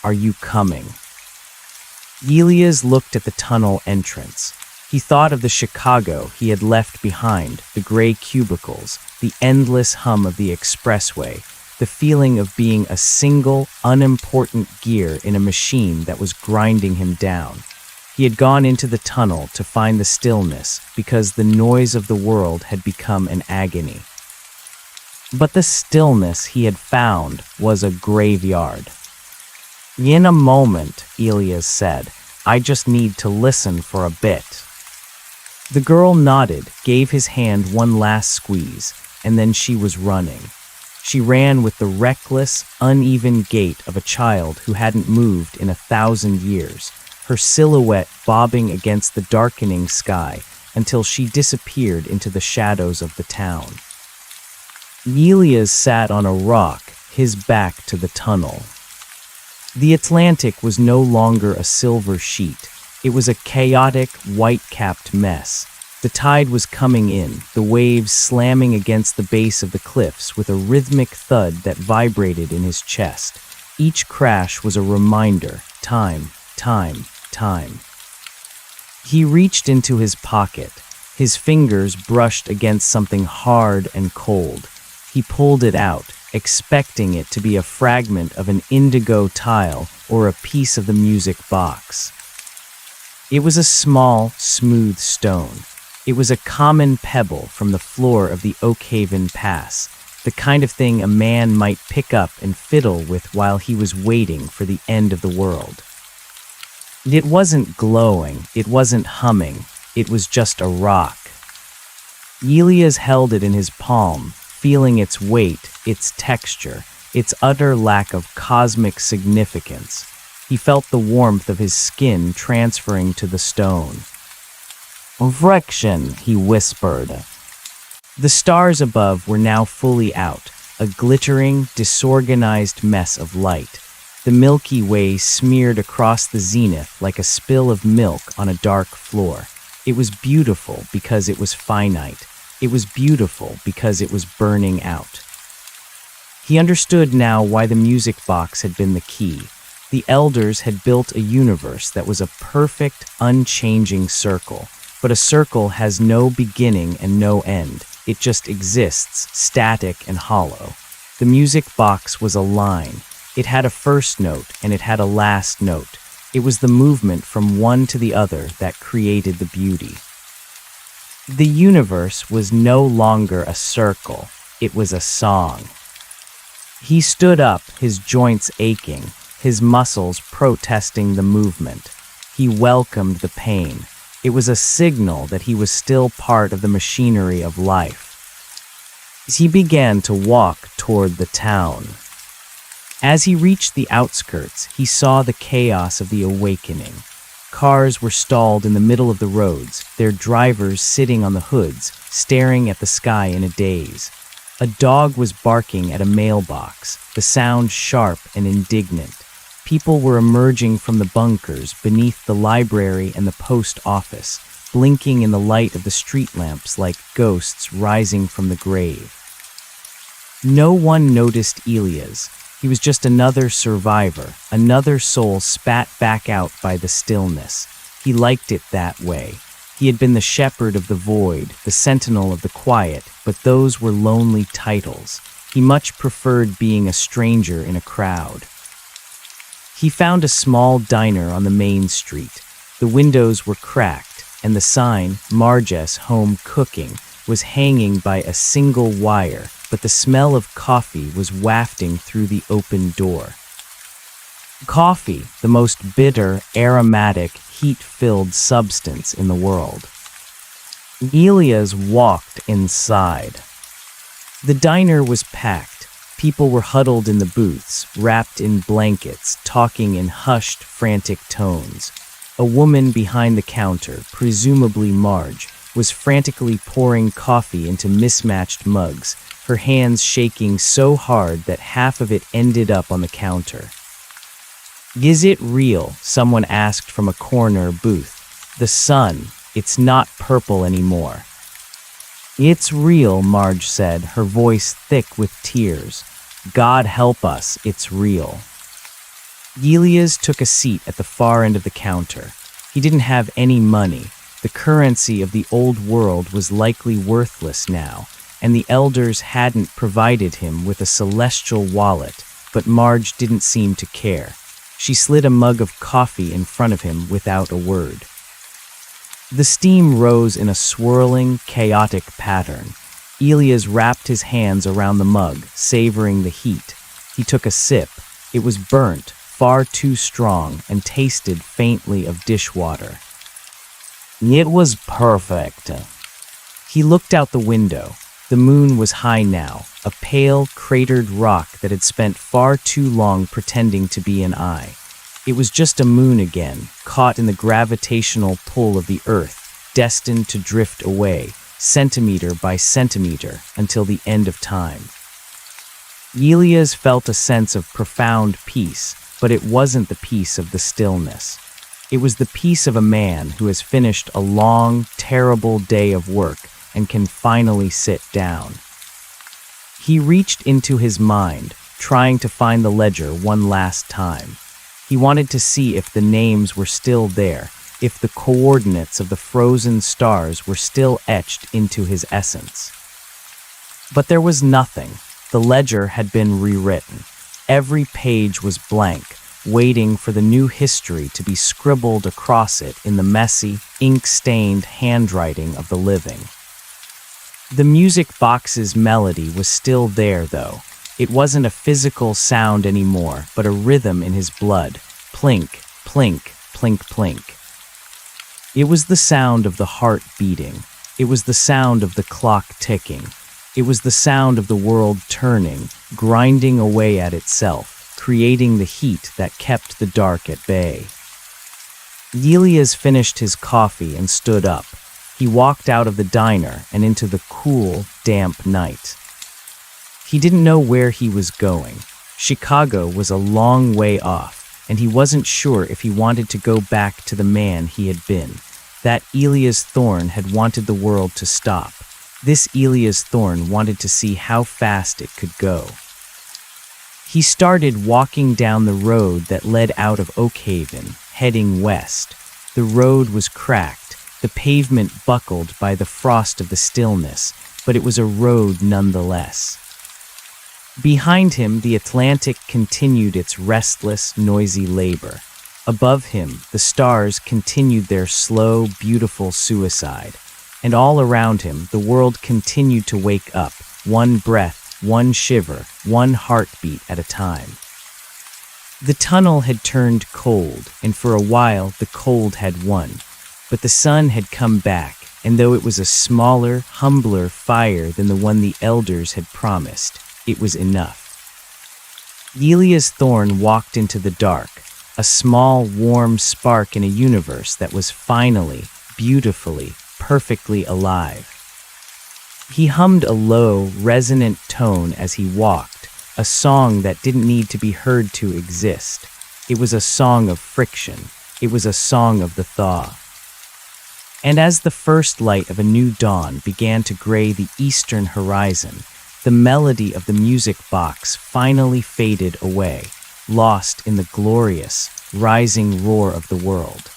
[SPEAKER 1] "Are you coming?" Elias looked at the tunnel entrance. He thought of the Chicago he had left behind, the gray cubicles, the endless hum of the expressway, the feeling of being a single, unimportant gear in a machine that was grinding him down. He had gone into the tunnel to find the stillness because the noise of the world had become an agony. But the stillness he had found was a graveyard. "In a moment," Elias said. "I just need to listen for a bit." The girl nodded, gave his hand one last squeeze, and then she was running. She ran with the reckless, uneven gait of a child who hadn't moved in 1,000 years, her silhouette bobbing against the darkening sky until she disappeared into the shadows of the town. Elias sat on a rock, his back to the tunnel. The Atlantic was no longer a silver sheet. It was a chaotic, white-capped mess. The tide was coming in, the waves slamming against the base of the cliffs with a rhythmic thud that vibrated in his chest. Each crash was a reminder, time, time, time. He reached into his pocket. His fingers brushed against something hard and cold. He pulled it out, expecting it to be a fragment of an indigo tile or a piece of the music box. It was a small, smooth stone. It was a common pebble from the floor of the Oakhaven Pass, the kind of thing a man might pick up and fiddle with while he was waiting for the end of the world. It wasn't glowing, it wasn't humming, it was just a rock. Elias held it in his palm, feeling its weight, its texture, its utter lack of cosmic significance. He felt the warmth of his skin transferring to the stone. "Friction," he whispered. The stars above were now fully out, a glittering, disorganized mess of light. The Milky Way smeared across the zenith like a spill of milk on a dark floor. It was beautiful because it was finite. It was beautiful because it was burning out. He understood now why the music box had been the key. The elders had built a universe that was a perfect, unchanging circle. But a circle has no beginning and no end. it just exists, static and hollow. The music box was a line. It had a first note and it had a last note. It was the movement from one to the other that created the beauty. The universe was no longer a circle. It was a song. He stood up, his joints aching, his muscles protesting the movement. He welcomed the pain. It was a signal that he was still part of the machinery of life. He began to walk toward the town. As he reached the outskirts, he saw the chaos of the awakening. Cars were stalled in the middle of the roads, their drivers sitting on the hoods, staring at the sky in a daze. A dog was barking at a mailbox, the sound sharp and indignant. People were emerging from the bunkers beneath the library and the post office, blinking in the light of the street lamps like ghosts rising from the grave. No one noticed Elias. He was just another survivor, another soul spat back out by the stillness. He liked it that way. He had been the shepherd of the void, the sentinel of the quiet, but those were lonely titles. He much preferred being a stranger in a crowd. He found a small diner on the main street. The windows were cracked, and the sign, Marges Home Cooking, was hanging by a single wire, but the smell of coffee was wafting through the open door. Coffee, the most bitter, aromatic, heat-filled substance in the world. Elias walked inside. The diner was packed. People were huddled in the booths, wrapped in blankets, talking in hushed, frantic tones. A woman behind the counter, presumably Marge, was frantically pouring coffee into mismatched mugs, her hands shaking so hard that half of it ended up on the counter. "Is it real?" someone asked from a corner booth. "The sun, it's not purple anymore." "It's real," Marge said, her voice thick with tears. "God help us, it's real." Elias took a seat at the far end of the counter. He didn't have any money. The currency of the old world was likely worthless now, and the elders hadn't provided him with a celestial wallet, but Marge didn't seem to care. She slid a mug of coffee in front of him without a word. The steam rose in a swirling, chaotic pattern. Elias wrapped his hands around the mug, savoring the heat. He took a sip. It was burnt, far too strong, and tasted faintly of dishwater. It was perfect. He looked out the window. The moon was high now, a pale, cratered rock that had spent far too long pretending to be an eye. It was just a moon again, caught in the gravitational pull of the Earth, destined to drift away, centimeter by centimeter, until the end of time. Elias felt a sense of profound peace, but it wasn't the peace of the stillness. It was the peace of a man who has finished a long, terrible day of work and can finally sit down. He reached into his mind, trying to find the ledger one last time. He wanted to see if the names were still there, if the coordinates of the frozen stars were still etched into his essence. But there was nothing. The ledger had been rewritten. Every page was blank, waiting for the new history to be scribbled across it in the messy, ink-stained handwriting of the living. The music box's melody was still there, though. It wasn't a physical sound anymore, but a rhythm in his blood. Plink, plink, plink, plink. It was the sound of the heart beating. It was the sound of the clock ticking. It was the sound of the world turning, grinding away at itself, creating the heat that kept the dark at bay. Elias finished his coffee and stood up. He walked out of the diner and into the cool, damp night. He didn't know where he was going. Chicago was a long way off, and he wasn't sure if he wanted to go back to the man he had been. That Elias Thorne had wanted the world to stop. This Elias Thorne wanted to see how fast it could go. He started walking down the road that led out of Oakhaven, heading west. The road was cracked, the pavement buckled by the frost of the stillness, but it was a road nonetheless. Behind him, the Atlantic continued its restless, noisy labor. Above him, the stars continued their slow, beautiful suicide. And all around him, the world continued to wake up, one breath, one shiver, one heartbeat at a time. The tunnel had turned cold, and for a while the cold had won. But the sun had come back, and though it was a smaller, humbler fire than the one the elders had promised, it was enough. Elia's thorn walked into the dark, a small, warm spark in a universe that was finally, beautifully, perfectly alive. He hummed a low, resonant tone as he walked, a song that didn't need to be heard to exist. It was a song of friction. It was a song of the thaw. And as the first light of a new dawn began to gray the eastern horizon, the melody of the music box finally faded away, lost in the glorious, rising roar of the world.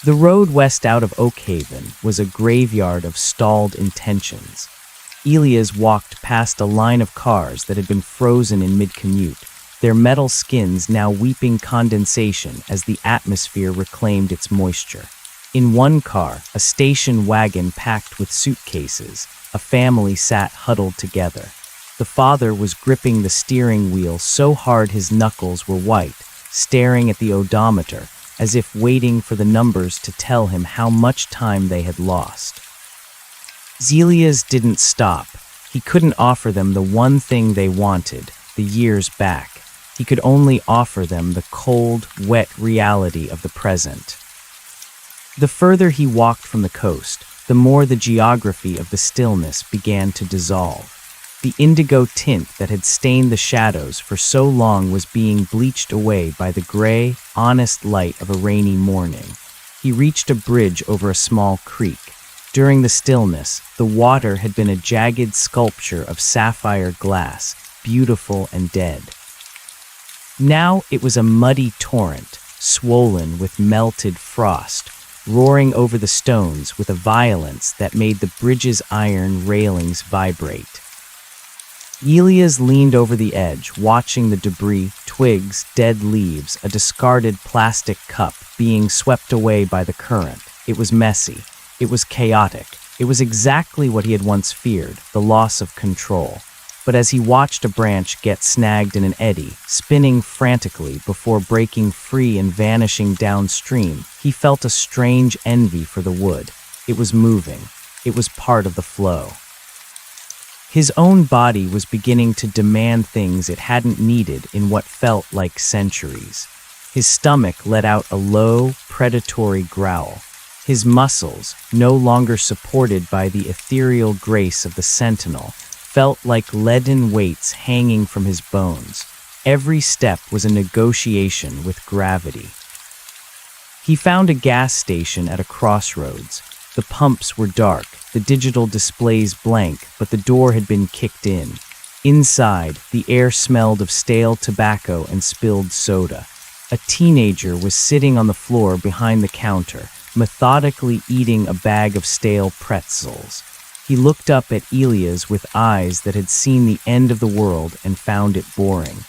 [SPEAKER 1] The road west out of Oakhaven was a graveyard of stalled intentions. Elias walked past a line of cars that had been frozen in mid-commute, their metal skins now weeping condensation as the atmosphere reclaimed its moisture. In one car, a station wagon packed with suitcases, a family sat huddled together. The father was gripping the steering wheel so hard his knuckles were white, staring at the odometer, as if waiting for the numbers to tell him how much time they had lost. Elias didn't stop. He couldn't offer them the one thing they wanted, the years back. He could only offer them the cold, wet reality of the present. The further he walked from the coast, the more the geography of the stillness began to dissolve. The indigo tint that had stained the shadows for so long was being bleached away by the gray, honest light of a rainy morning. He reached a bridge over a small creek. During the stillness, the water had been a jagged sculpture of sapphire glass, beautiful and dead. Now it was a muddy torrent, swollen with melted frost, roaring over the stones with a violence that made the bridge's iron railings vibrate. Elias leaned over the edge, watching the debris, twigs, dead leaves, a discarded plastic cup being swept away by the current. It was messy. It was chaotic. It was exactly what he had once feared, the loss of control. But as he watched a branch get snagged in an eddy, spinning frantically before breaking free and vanishing downstream, he felt a strange envy for the wood. It was moving. It was part of the flow. His own body was beginning to demand things it hadn't needed in what felt like centuries. His stomach let out a low, predatory growl. His muscles, no longer supported by the ethereal grace of the sentinel, felt like leaden weights hanging from his bones. Every step was a negotiation with gravity. He found a gas station at a crossroads. The pumps were dark, the digital displays blank, but the door had been kicked in. Inside, the air smelled of stale tobacco and spilled soda. A teenager was sitting on the floor behind the counter, methodically eating a bag of stale pretzels. He looked up at Elias with eyes that had seen the end of the world and found it boring.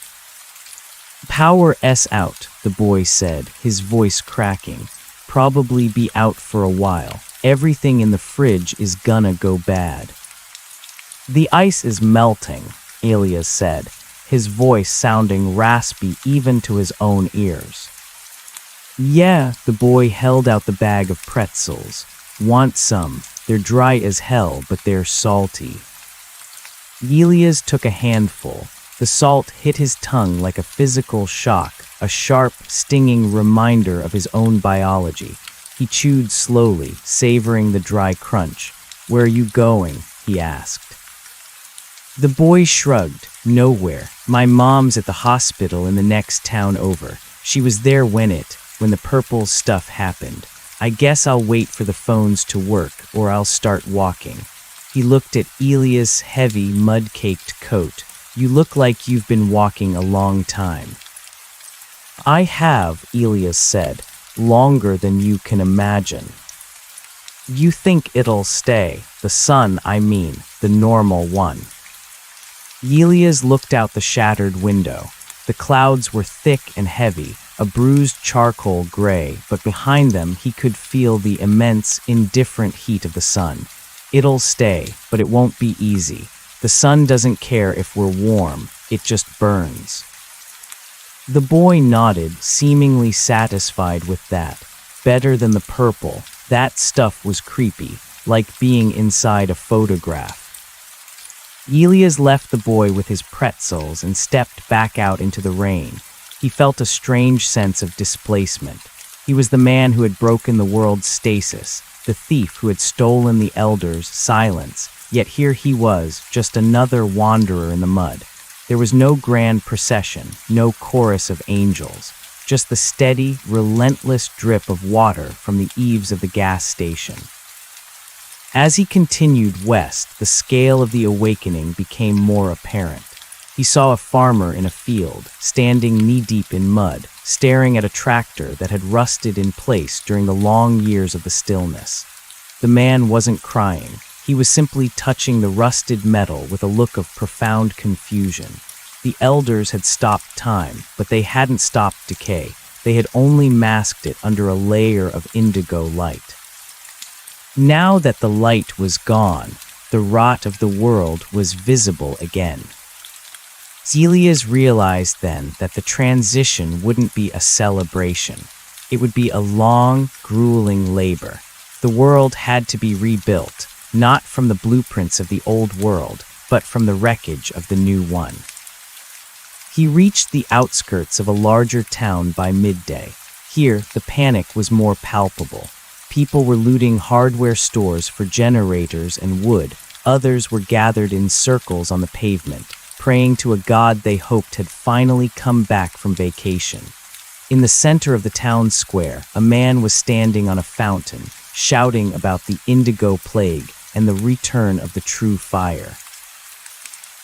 [SPEAKER 1] "Power S out," the boy said, his voice cracking. "Probably be out for a while. Everything in the fridge is gonna go bad." "The ice is melting," Elias said, his voice sounding raspy even to his own ears. "Yeah," the boy held out the bag of pretzels. "Want some? They're dry as hell, but they're salty." Elias took a handful. The salt hit his tongue like a physical shock, a sharp, stinging reminder of his own biology. He chewed slowly, savoring the dry crunch. "Where are you going?" he asked. The boy shrugged. "Nowhere. My mom's at the hospital in the next town over. She was there when the purple stuff happened. I guess I'll wait for the phones to work, or I'll start walking." He looked at Elias' heavy, mud-caked coat. "You look like you've been walking a long time." "I have," Elias said, "longer than you can imagine." You think it'll stay. The sun, I mean, the normal one. Elias looked out the shattered window. The clouds were thick and heavy, a bruised charcoal gray, but behind them he could feel the immense, indifferent heat of the sun. It'll stay, but it won't be easy. The sun doesn't care if we're warm, it just burns. The boy nodded, seemingly satisfied with that. Better than the purple. That stuff was creepy, like being inside a photograph. Elias left the boy with his pretzels and stepped back out into the rain. He felt a strange sense of displacement. He was the man who had broken the world's stasis, the thief who had stolen the elders' silence, yet here he was, just another wanderer in the mud. There was no grand procession, no chorus of angels, just the steady, relentless drip of water from the eaves of the gas station. As he continued west, the scale of the awakening became more apparent. He saw a farmer in a field, standing knee-deep in mud, staring at a tractor that had rusted in place during the long years of the stillness. The man wasn't crying. He was simply touching the rusted metal with a look of profound confusion. The elders had stopped time, but they hadn't stopped decay. They had only masked it under a layer of indigo light. Now that the light was gone, the rot of the world was visible again. Elias realized then that the transition wouldn't be a celebration. It would be a long, grueling labor. The world had to be rebuilt, not from the blueprints of the old world, but from the wreckage of the new one. He reached the outskirts of a larger town by midday. Here, the panic was more palpable. People were looting hardware stores for generators and wood. Others were gathered in circles on the pavement, praying to a god they hoped had finally come back from vacation. In the center of the town square, a man was standing on a fountain, shouting about the indigo plague and the return of the true fire.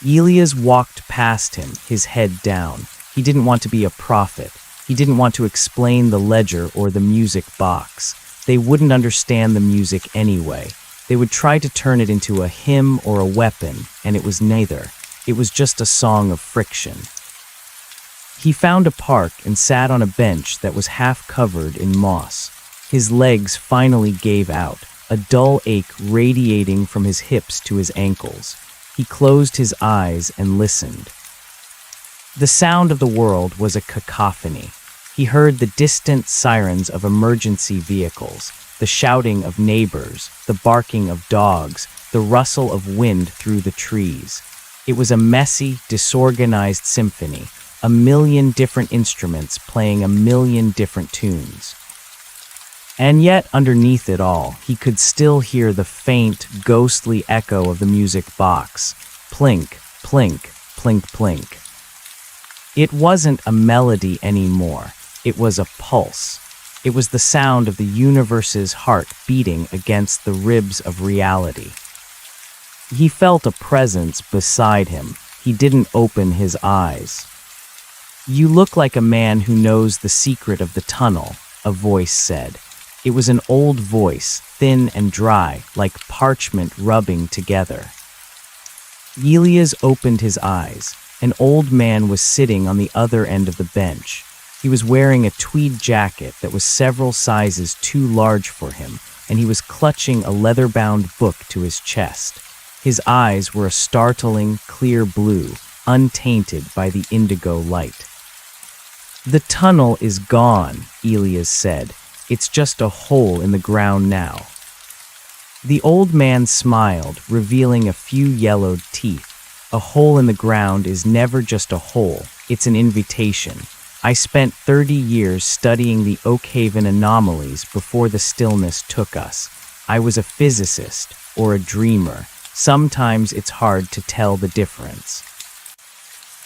[SPEAKER 1] Elias walked past him, his head down. He didn't want to be a prophet. He didn't want to explain the ledger or the music box. They wouldn't understand the music anyway. They would try to turn it into a hymn or a weapon, and it was neither. It was just a song of friction. He found a park and sat on a bench that was half covered in moss. His legs finally gave out, a dull ache radiating from his hips to his ankles. He closed his eyes and listened. The sound of the world was a cacophony. He heard the distant sirens of emergency vehicles, the shouting of neighbors, the barking of dogs, the rustle of wind through the trees. It was a messy, disorganized symphony, a million different instruments playing a million different tunes. And yet, underneath it all, he could still hear the faint, ghostly echo of the music box. Plink, plink, plink, plink. It wasn't a melody anymore. It was a pulse. It was the sound of the universe's heart beating against the ribs of reality. He felt a presence beside him. He didn't open his eyes. "You look like a man who knows the secret of the tunnel," a voice said. It was an old voice, thin and dry, like parchment rubbing together. Elias opened his eyes. An old man was sitting on the other end of the bench. He was wearing a tweed jacket that was several sizes too large for him, and he was clutching a leather-bound book to his chest. His eyes were a startling, clear blue, untainted by the indigo light. "The tunnel is gone," Elias said. "It's just a hole in the ground now." The old man smiled, revealing a few yellowed teeth. "A hole in the ground is never just a hole, it's an invitation. I spent 30 years studying the Oakhaven anomalies before the stillness took us. I was a physicist, or a dreamer. Sometimes it's hard to tell the difference."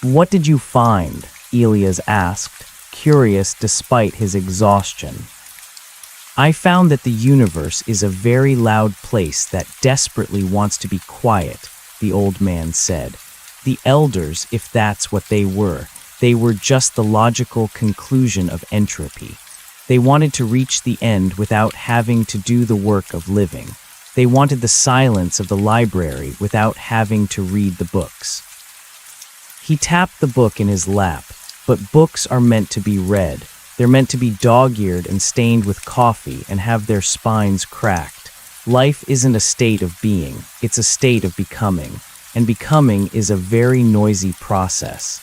[SPEAKER 1] "What did you find?" Elias asked, curious despite his exhaustion. "I found that the universe is a very loud place that desperately wants to be quiet," the old man said. "The elders, if that's what they were just the logical conclusion of entropy. They wanted to reach the end without having to do the work of living. They wanted the silence of the library without having to read the books. He tapped the book in his lap, but books are meant to be read. They're meant to be dog-eared and stained with coffee and have their spines cracked. Life isn't a state of being, it's a state of becoming, and becoming is a very noisy process.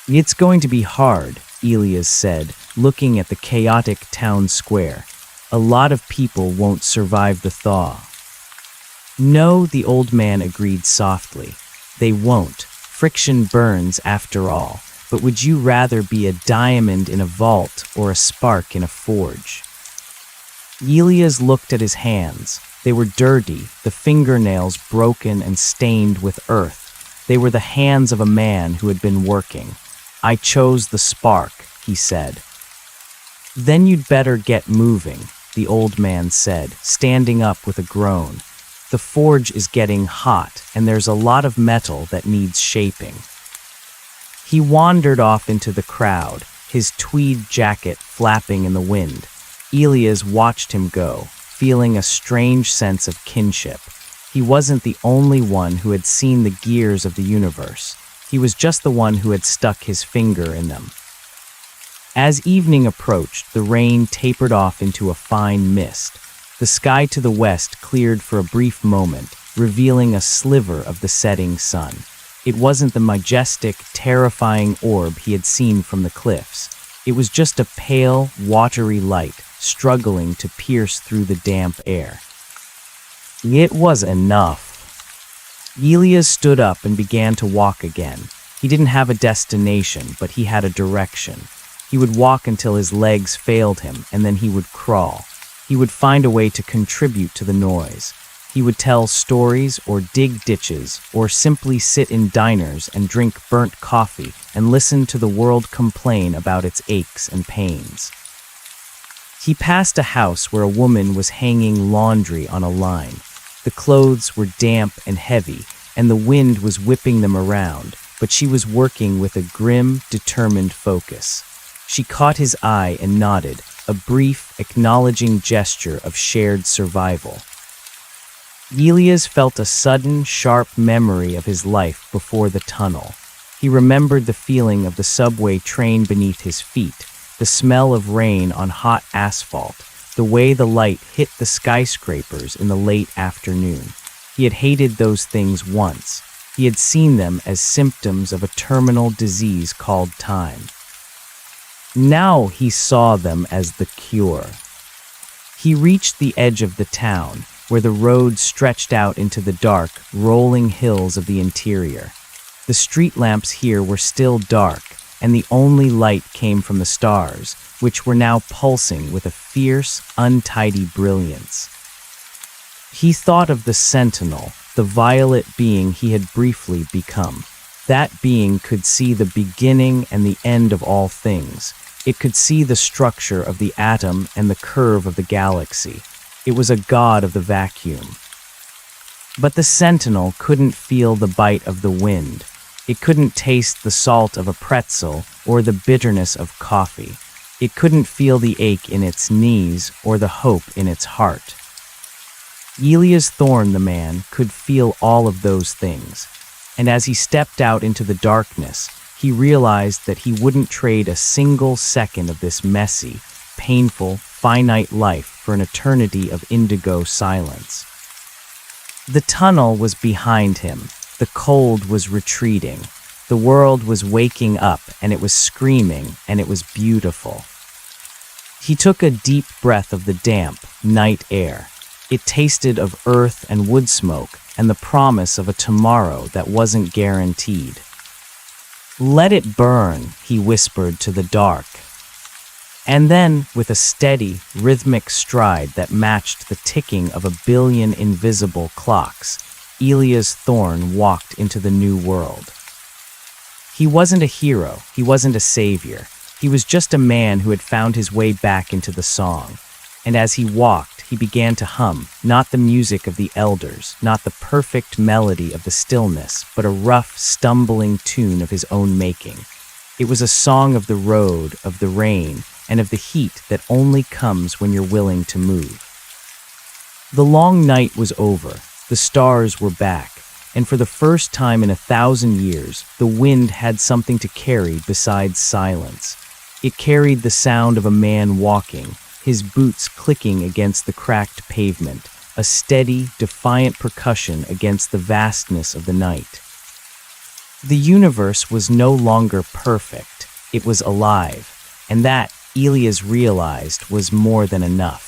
[SPEAKER 1] It's going to be hard, Elias said, looking at the chaotic town square. A lot of people won't survive the thaw. No, the old man agreed softly. They won't. Friction burns after all. But would you rather be a diamond in a vault or a spark in a forge? Elias looked at his hands. They were dirty, the fingernails broken and stained with earth. They were the hands of a man who had been working. I chose the spark, he said. Then you'd better get moving, the old man said, standing up with a groan. The forge is getting hot, and there's a lot of metal that needs shaping. He wandered off into the crowd, his tweed jacket flapping in the wind. Elias watched him go, feeling a strange sense of kinship. He wasn't the only one who had seen the gears of the universe. He was just the one who had stuck his finger in them. As evening approached, the rain tapered off into a fine mist. The sky to the west cleared for a brief moment, revealing a sliver of the setting sun. It wasn't the majestic, terrifying orb he had seen from the cliffs. It was just a pale, watery light, struggling to pierce through the damp air. It was enough. Elias stood up and began to walk again. He didn't have a destination, but he had a direction. He would walk until his legs failed him, and then he would crawl. He would find a way to contribute to the noise. He would tell stories or dig ditches or simply sit in diners and drink burnt coffee and listen to the world complain about its aches and pains. He passed a house where a woman was hanging laundry on a line. The clothes were damp and heavy, and the wind was whipping them around, but she was working with a grim, determined focus. She caught his eye and nodded, a brief, acknowledging gesture of shared survival. Elias felt a sudden, sharp memory of his life before the tunnel. He remembered the feeling of the subway train beneath his feet, the smell of rain on hot asphalt, the way the light hit the skyscrapers in the late afternoon. He had hated those things once. He had seen them as symptoms of a terminal disease called time. Now he saw them as the cure. He reached the edge of the town, where the road stretched out into the dark, rolling hills of the interior. The street lamps here were still dark, and the only light came from the stars, which were now pulsing with a fierce, untidy brilliance. He thought of the sentinel, the violet being he had briefly become. That being could see the beginning and the end of all things. It could see the structure of the atom and the curve of the galaxy. It was a god of the vacuum. But the sentinel couldn't feel the bite of the wind. It couldn't taste the salt of a pretzel or the bitterness of coffee. It couldn't feel the ache in its knees or the hope in its heart. Elias Thorne, the man, could feel all of those things. And as he stepped out into the darkness, he realized that he wouldn't trade a single second of this messy, painful, finite life for an eternity of indigo silence. The tunnel was behind him. The cold was retreating. The world was waking up, and it was screaming, and it was beautiful. He took a deep breath of the damp, night air. It tasted of earth and wood smoke, and the promise of a tomorrow that wasn't guaranteed. "Let it burn," he whispered to the dark. And then, with a steady, rhythmic stride that matched the ticking of 1 billion invisible clocks, Elias Thorne walked into the new world. He wasn't a hero, he wasn't a savior. He was just a man who had found his way back into the song. And as he walked, he began to hum, not the music of the elders, not the perfect melody of the stillness, but a rough, stumbling tune of his own making. It was a song of the road, of the rain, and of the heat that only comes when you're willing to move. The long night was over, the stars were back, and for the first time in 1,000 years, the wind had something to carry besides silence. It carried the sound of a man walking, his boots clicking against the cracked pavement, a steady, defiant percussion against the vastness of the night. The universe was no longer perfect, it was alive, and that, Elias realized, was more than enough.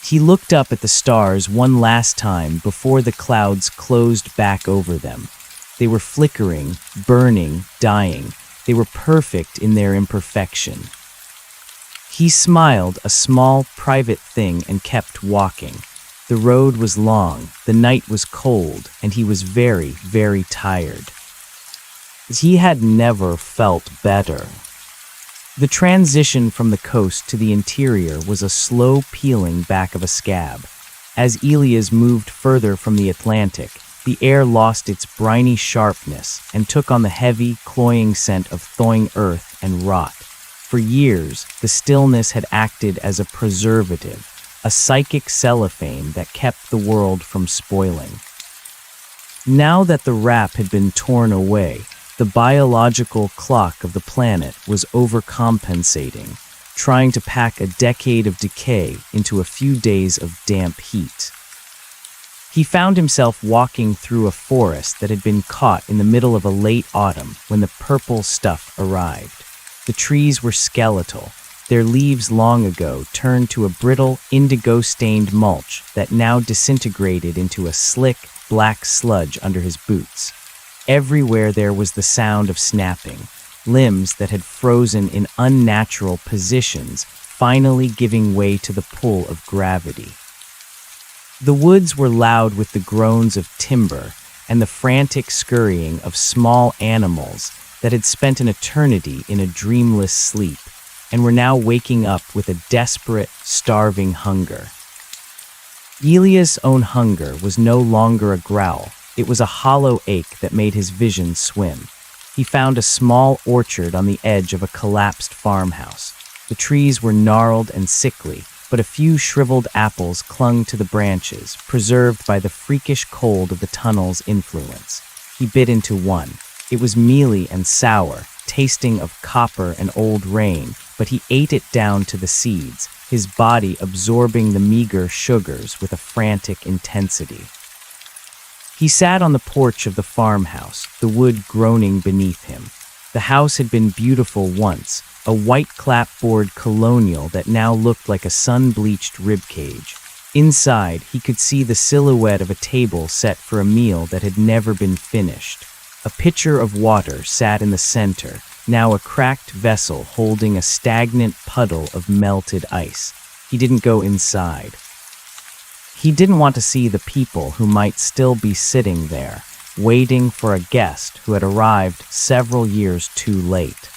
[SPEAKER 1] He looked up at the stars one last time before the clouds closed back over them. They were flickering, burning, dying. They were perfect in their imperfection. He smiled, a small, private thing, and kept walking. The road was long, the night was cold, and he was very, very tired. He had never felt better. The transition from the coast to the interior was a slow peeling back of a scab. As Elias moved further from the Atlantic, the air lost its briny sharpness and took on the heavy, cloying scent of thawing earth and rot. For years, the stillness had acted as a preservative, a psychic cellophane that kept the world from spoiling. Now that the wrap had been torn away, the biological clock of the planet was overcompensating, trying to pack a decade of decay into a few days of damp heat. He found himself walking through a forest that had been caught in the middle of a late autumn when the purple stuff arrived. The trees were skeletal, their leaves long ago turned to a brittle, indigo-stained mulch that now disintegrated into a slick, black sludge under his boots. Everywhere there was the sound of snapping, limbs that had frozen in unnatural positions, finally giving way to the pull of gravity. The woods were loud with the groans of timber and the frantic scurrying of small animals that had spent an eternity in a dreamless sleep and were now waking up with a desperate, starving hunger. Elias' own hunger was no longer a growl. It was a hollow ache that made his vision swim. He found a small orchard on the edge of a collapsed farmhouse. The trees were gnarled and sickly, but a few shriveled apples clung to the branches, preserved by the freakish cold of the tunnel's influence. He bit into one. It was mealy and sour, tasting of copper and old rain, but he ate it down to the seeds, his body absorbing the meager sugars with a frantic intensity. He sat on the porch of the farmhouse, the wood groaning beneath him. The house had been beautiful once, a white clapboard colonial that now looked like a sun-bleached ribcage. Inside, he could see the silhouette of a table set for a meal that had never been finished. A pitcher of water sat in the center, now a cracked vessel holding a stagnant puddle of melted ice. He didn't go inside. He didn't want to see the people who might still be sitting there, waiting for a guest who had arrived several years too late.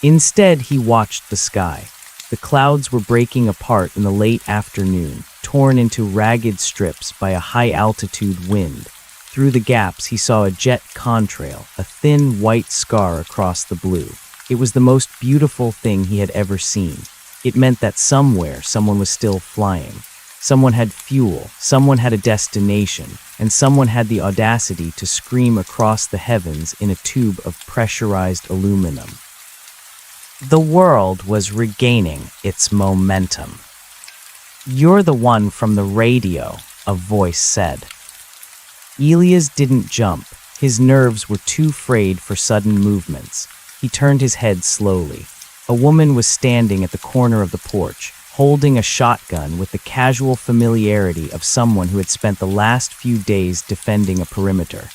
[SPEAKER 1] Instead, he watched the sky. The clouds were breaking apart in the late afternoon, torn into ragged strips by a high-altitude wind. Through the gaps, he saw a jet contrail, a thin white scar across the blue. It was the most beautiful thing he had ever seen. It meant that somewhere someone was still flying. Someone had fuel, someone had a destination, and someone had the audacity to scream across the heavens in a tube of pressurized aluminum. The world was regaining its momentum. "You're the one from the radio," a voice said. Elias didn't jump. His nerves were too frayed for sudden movements. He turned his head slowly. A woman was standing at the corner of the porch, holding a shotgun with the casual familiarity of someone who had spent the last few days defending a perimeter.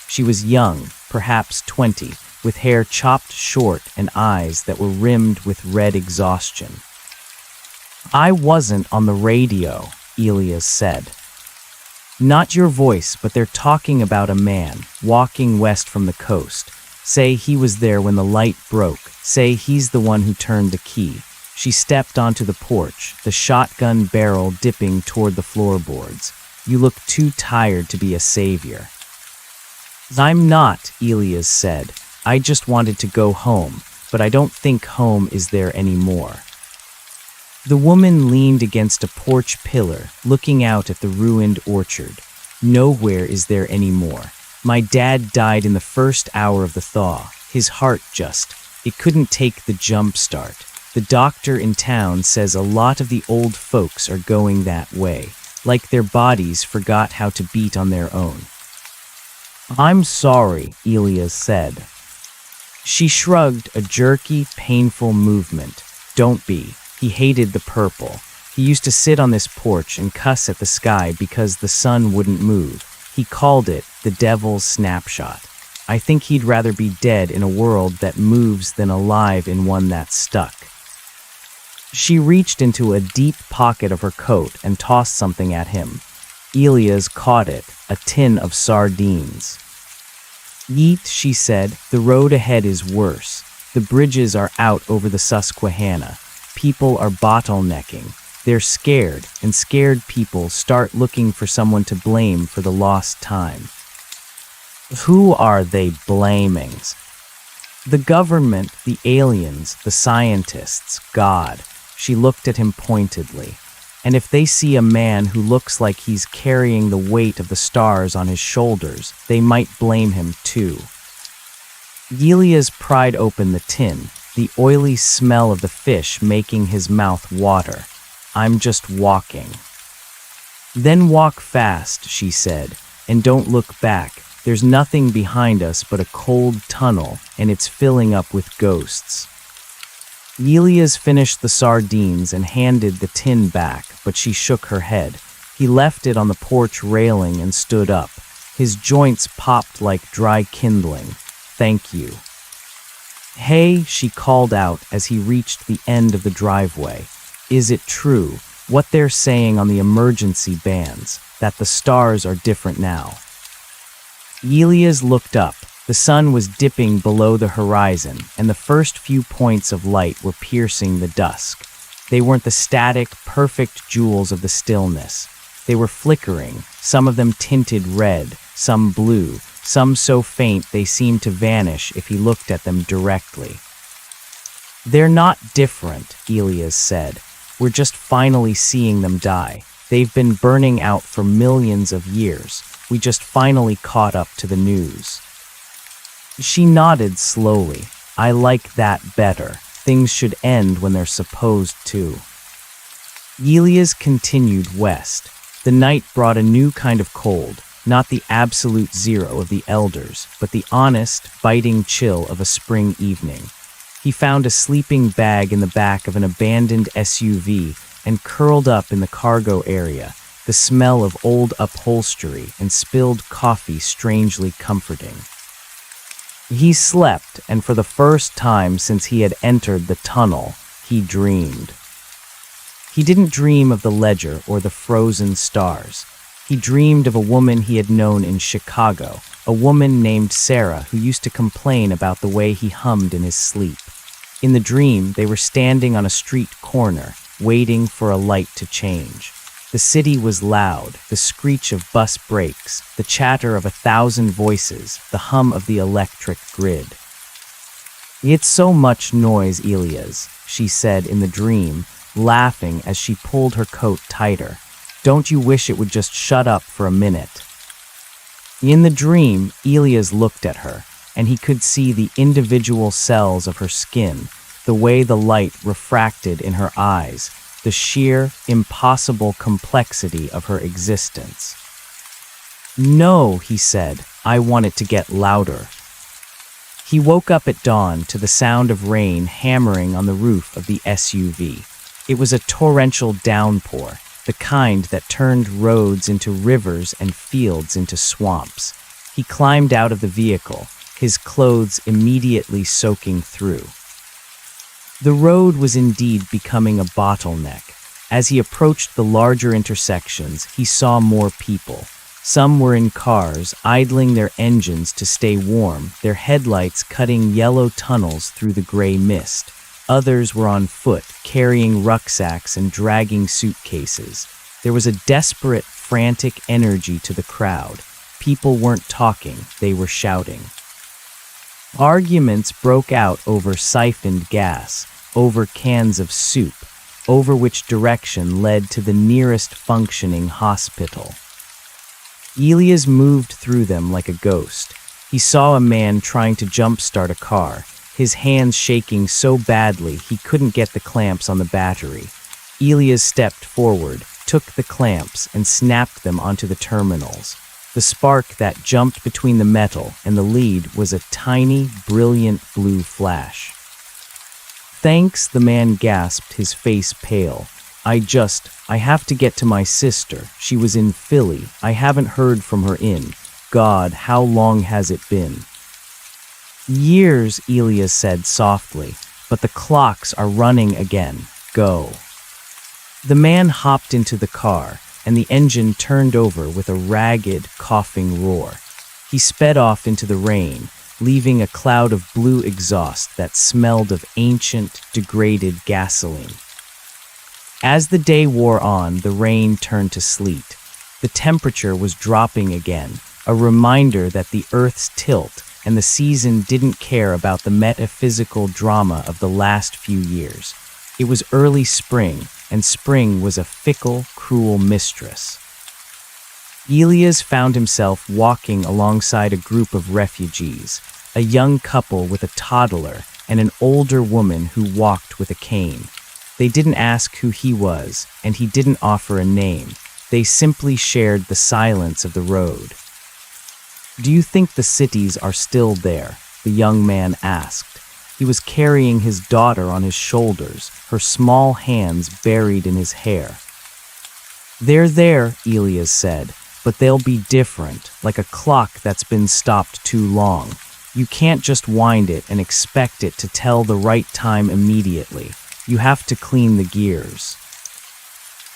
[SPEAKER 1] She was young, perhaps 20, with hair chopped short and eyes that were rimmed with red exhaustion. "I wasn't on the radio," Elias said. "Not your voice, but they're talking about a man walking west from the coast. Say he was there when the light broke. Say he's the one who turned the key." She stepped onto the porch, the shotgun barrel dipping toward the floorboards. "You look too tired to be a savior." "I'm not," Elias said. I just wanted to go home, but I don't think home is there anymore." The woman leaned against a porch pillar, looking out at the ruined orchard. "Nowhere is there anymore. My dad died in the first hour of the thaw. His heart it couldn't take the jump start. The doctor in town says a lot of the old folks are going that way, like their bodies forgot how to beat on their own." "I'm sorry," Elias said. She shrugged, a jerky, painful movement. "Don't be." He hated the purple. He used to sit on this porch and cuss at the sky because the sun wouldn't move. He called it the devil's snapshot. "I think he'd rather be dead in a world that moves than alive in one that's stuck." She reached into a deep pocket of her coat and tossed something at him. Elias caught it, a tin of sardines. "Eat," she said. "The road ahead is worse. The bridges are out over the Susquehanna. People are bottlenecking. They're scared, and scared people start looking for someone to blame for the lost time." "Who are they blaming?" "The government, the aliens, the scientists, God." She looked at him pointedly. "And if they see a man who looks like he's carrying the weight of the stars on his shoulders, they might blame him too." Elias pried open the tin, the oily smell of the fish making his mouth water. "I'm just walking." "Then walk fast," she said, "and don't look back. There's nothing behind us but a cold tunnel, and it's filling up with ghosts." Elias finished the sardines and handed the tin back, but she shook her head. He left it on the porch railing and stood up. His joints popped like dry kindling. "Thank you." "Hey," she called out as he reached the end of the driveway. "Is it true, what they're saying on the emergency bands, that the stars are different now?" Elias looked up. The sun was dipping below the horizon, and the first few points of light were piercing the dusk. They weren't the static, perfect jewels of the stillness. They were flickering, some of them tinted red, some blue, some so faint they seemed to vanish if he looked at them directly. "They're not different," Elias said. "We're just finally seeing them die. They've been burning out for millions of years. We just finally caught up to the news." She nodded slowly. "I like that better. Things should end when they're supposed to." Elias continued west. The night brought a new kind of cold, not the absolute zero of the elders, but the honest, biting chill of a spring evening. He found a sleeping bag in the back of an abandoned SUV and curled up in the cargo area, the smell of old upholstery and spilled coffee strangely comforting. He slept, and for the first time since he had entered the tunnel, he dreamed. He didn't dream of the ledger or the frozen stars. He dreamed of a woman he had known in Chicago, a woman named Sarah who used to complain about the way he hummed in his sleep. In the dream, they were standing on a street corner, waiting for a light to change. The city was loud, the screech of bus brakes, the chatter of 1,000 voices, the hum of the electric grid. "It's so much noise, Elias," she said in the dream, laughing as she pulled her coat tighter. "Don't you wish it would just shut up for a minute?" In the dream, Elias looked at her, and he could see the individual cells of her skin, the way the light refracted in her eyes, the sheer, impossible complexity of her existence. "No," he said, "I want it to get louder." He woke up at dawn to the sound of rain hammering on the roof of the SUV. It was a torrential downpour, the kind that turned roads into rivers and fields into swamps. He climbed out of the vehicle, his clothes immediately soaking through. The road was indeed becoming a bottleneck. As he approached the larger intersections, he saw more people. Some were in cars, idling their engines to stay warm, their headlights cutting yellow tunnels through the gray mist. Others were on foot, carrying rucksacks and dragging suitcases. There was a desperate, frantic energy to the crowd. People weren't talking, they were shouting. Arguments broke out over siphoned gas, over cans of soup, over which direction led to the nearest functioning hospital. Elias moved through them like a ghost. He saw a man trying to jumpstart a car, his hands shaking so badly he couldn't get the clamps on the battery. Elias stepped forward, took the clamps, and snapped them onto the terminals. The spark that jumped between the metal and the lead was a tiny, brilliant blue flash. "Thanks," the man gasped, his face pale. I have to get to my sister. She was in Philly. I haven't heard from her in. God, how long has it been?" "Years," Elias said softly, "but the clocks are running again. Go." The man hopped into the car, and the engine turned over with a ragged, coughing roar. He sped off into the rain, leaving a cloud of blue exhaust that smelled of ancient, degraded gasoline. As the day wore on, the rain turned to sleet. The temperature was dropping again, a reminder that the Earth's tilt and the season didn't care about the metaphysical drama of the last few years. It was early spring, and spring was a fickle, cruel mistress. Elias found himself walking alongside a group of refugees, a young couple with a toddler and an older woman who walked with a cane. They didn't ask who he was, and he didn't offer a name. They simply shared the silence of the road. "Do you think the cities are still there?" the young man asked. He was carrying his daughter on his shoulders, her small hands buried in his hair. "They're there," Elias said, "but they'll be different, like a clock that's been stopped too long. You can't just wind it and expect it to tell the right time immediately. You have to clean the gears."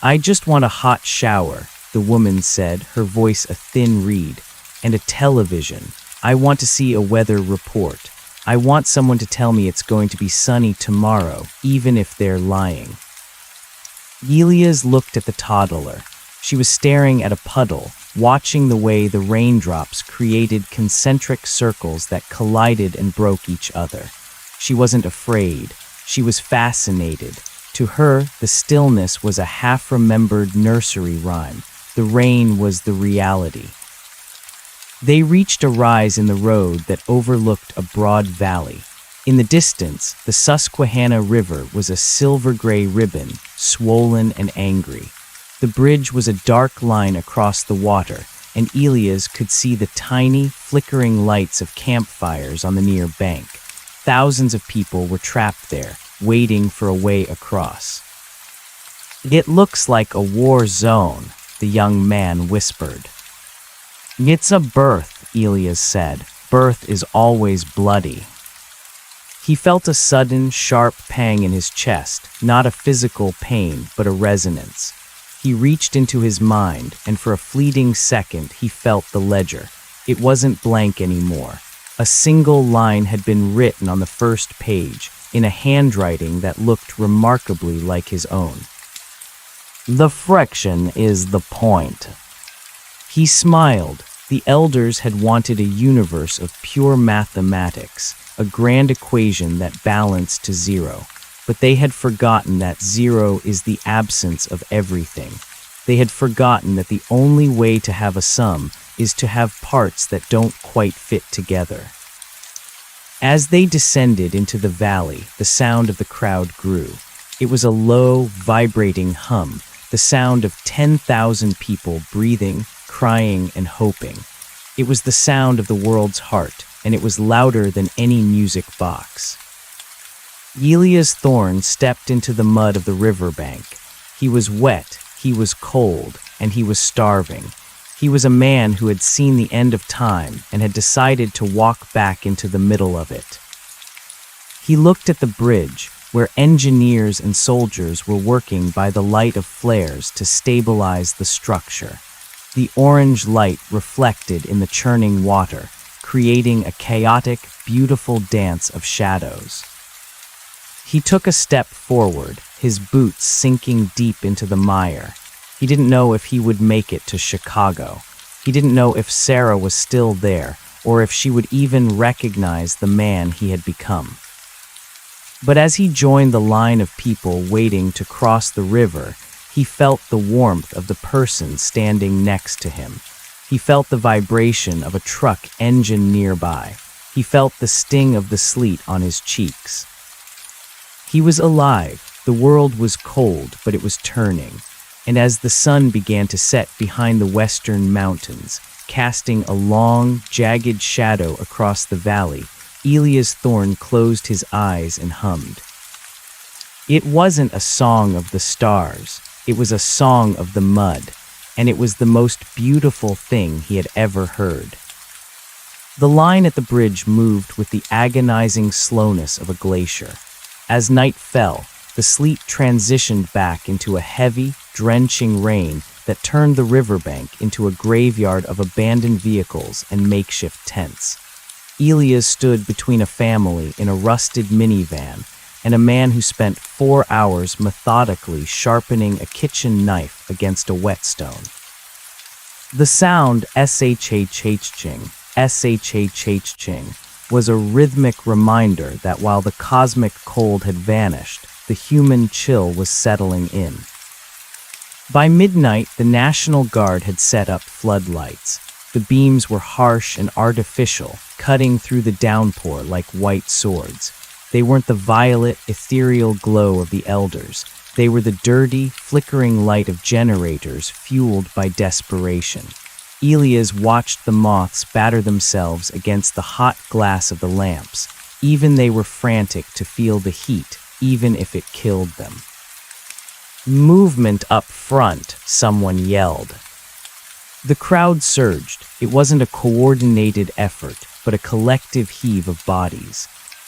[SPEAKER 1] "I just want a hot shower," the woman said, her voice a thin reed, "and a television. I want to see a weather report. I want someone to tell me it's going to be sunny tomorrow, even if they're lying." Elias looked at the toddler. She was staring at a puddle, watching the way the raindrops created concentric circles that collided and broke each other. She wasn't afraid. She was fascinated. To her, the stillness was a half-remembered nursery rhyme. The rain was the reality. They reached a rise in the road that overlooked a broad valley. In the distance, the Susquehanna River was a silver-gray ribbon, swollen and angry. The bridge was a dark line across the water, and Elias could see the tiny, flickering lights of campfires on the near bank. Thousands of people were trapped there, waiting for a way across. "It looks like a war zone," the young man whispered. "It's a birth," Elias said. "Birth is always bloody." He felt a sudden, sharp pang in his chest, not a physical pain, but a resonance. He reached into his mind, and for a fleeting second he felt the ledger. It wasn't blank anymore. A single line had been written on the first page, in a handwriting that looked remarkably like his own. "The friction is the point." He smiled. The elders had wanted a universe of pure mathematics, a grand equation that balanced to zero. But they had forgotten that zero is the absence of everything. They had forgotten that the only way to have a sum is to have parts that don't quite fit together. As they descended into the valley, the sound of the crowd grew. It was a low, vibrating hum, the sound of 10,000 people breathing, crying, and hoping. It was the sound of the world's heart, and it was louder than any music box. Elias Thorne stepped into the mud of the riverbank. He was wet, he was cold, and he was starving. He was a man who had seen the end of time and had decided to walk back into the middle of it. He looked at the bridge, where engineers and soldiers were working by the light of flares to stabilize the structure. The orange light reflected in the churning water, creating a chaotic, beautiful dance of shadows. He took a step forward, his boots sinking deep into the mire. He didn't know if he would make it to Chicago. He didn't know if Sarah was still there, or if she would even recognize the man he had become. But as he joined the line of people waiting to cross the river, he felt the warmth of the person standing next to him. He felt the vibration of a truck engine nearby. He felt the sting of the sleet on his cheeks. He was alive. The world was cold, but it was turning. And as the sun began to set behind the western mountains, casting a long, jagged shadow across the valley, Elias Thorne closed his eyes and hummed. It wasn't a song of the stars. It was a song of the mud, and it was the most beautiful thing he had ever heard. The line at the bridge moved with the agonizing slowness of a glacier. As night fell, the sleet transitioned back into a heavy, drenching rain that turned the riverbank into a graveyard of abandoned vehicles and makeshift tents. Elias stood between a family in a rusted minivan and a man who spent 4 hours methodically sharpening a kitchen knife against a whetstone. The sound shhh-ching, shhh-ching was a rhythmic reminder that while the cosmic cold had vanished, the human chill was settling in. By midnight, the National Guard had set up floodlights. The beams were harsh and artificial, cutting through the downpour like white swords. They weren't the violet, ethereal glow of the elders. They were the dirty, flickering light of generators fueled by desperation. Elias watched the moths batter themselves against the hot glass of the lamps. Even they were frantic to feel the heat, even if it killed them. "Movement up front," someone yelled. The crowd surged. It wasn't a coordinated effort, but a collective heave of bodies.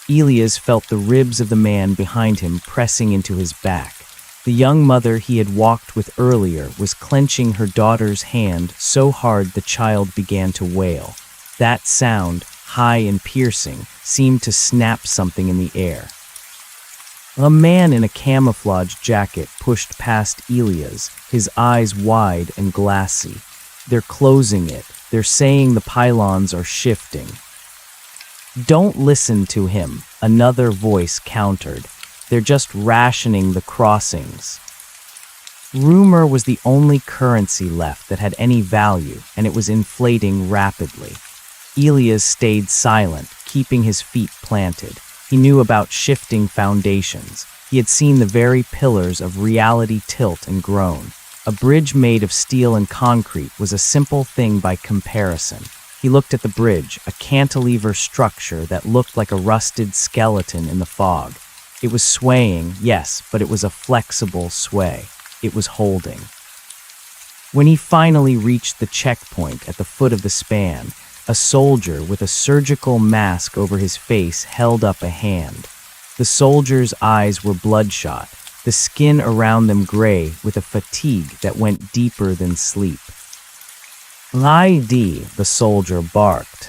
[SPEAKER 1] Elias felt the ribs of the man behind him pressing into his back. The young mother he had walked with earlier was clenching her daughter's hand so hard the child began to wail. That sound, high and piercing, seemed to snap something in the air. A man in a camouflage jacket pushed past Elias, his eyes wide and glassy. "They're closing it. They're saying the pylons are shifting." "Don't listen to him," another voice countered. "They're just rationing the crossings." Rumor was the only currency left that had any value, and it was inflating rapidly. Elias stayed silent, keeping his feet planted. He knew about shifting foundations. He had seen the very pillars of reality tilt and groan. A bridge made of steel and concrete was a simple thing by comparison. He looked at the bridge, a cantilever structure that looked like a rusted skeleton in the fog. It was swaying, yes, but it was a flexible sway. It was holding. When he finally reached the checkpoint at the foot of the span, a soldier with a surgical mask over his face held up a hand. The soldier's eyes were bloodshot, the skin around them gray with a fatigue that went deeper than sleep. "ID," the soldier barked.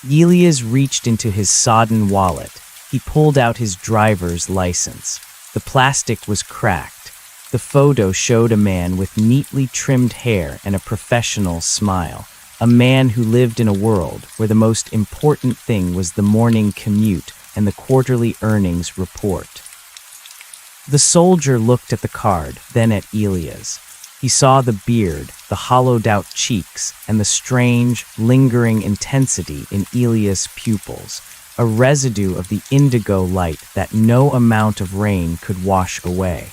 [SPEAKER 1] Elias reached into his sodden wallet. He pulled out his driver's license. The plastic was cracked. The photo showed a man with neatly trimmed hair and a professional smile. A man who lived in a world where the most important thing was the morning commute and the quarterly earnings report. The soldier looked at the card, then at Elias. He saw the beard, the hollowed-out cheeks, and the strange, lingering intensity in Elias' pupils, a residue of the indigo light that no amount of rain could wash away.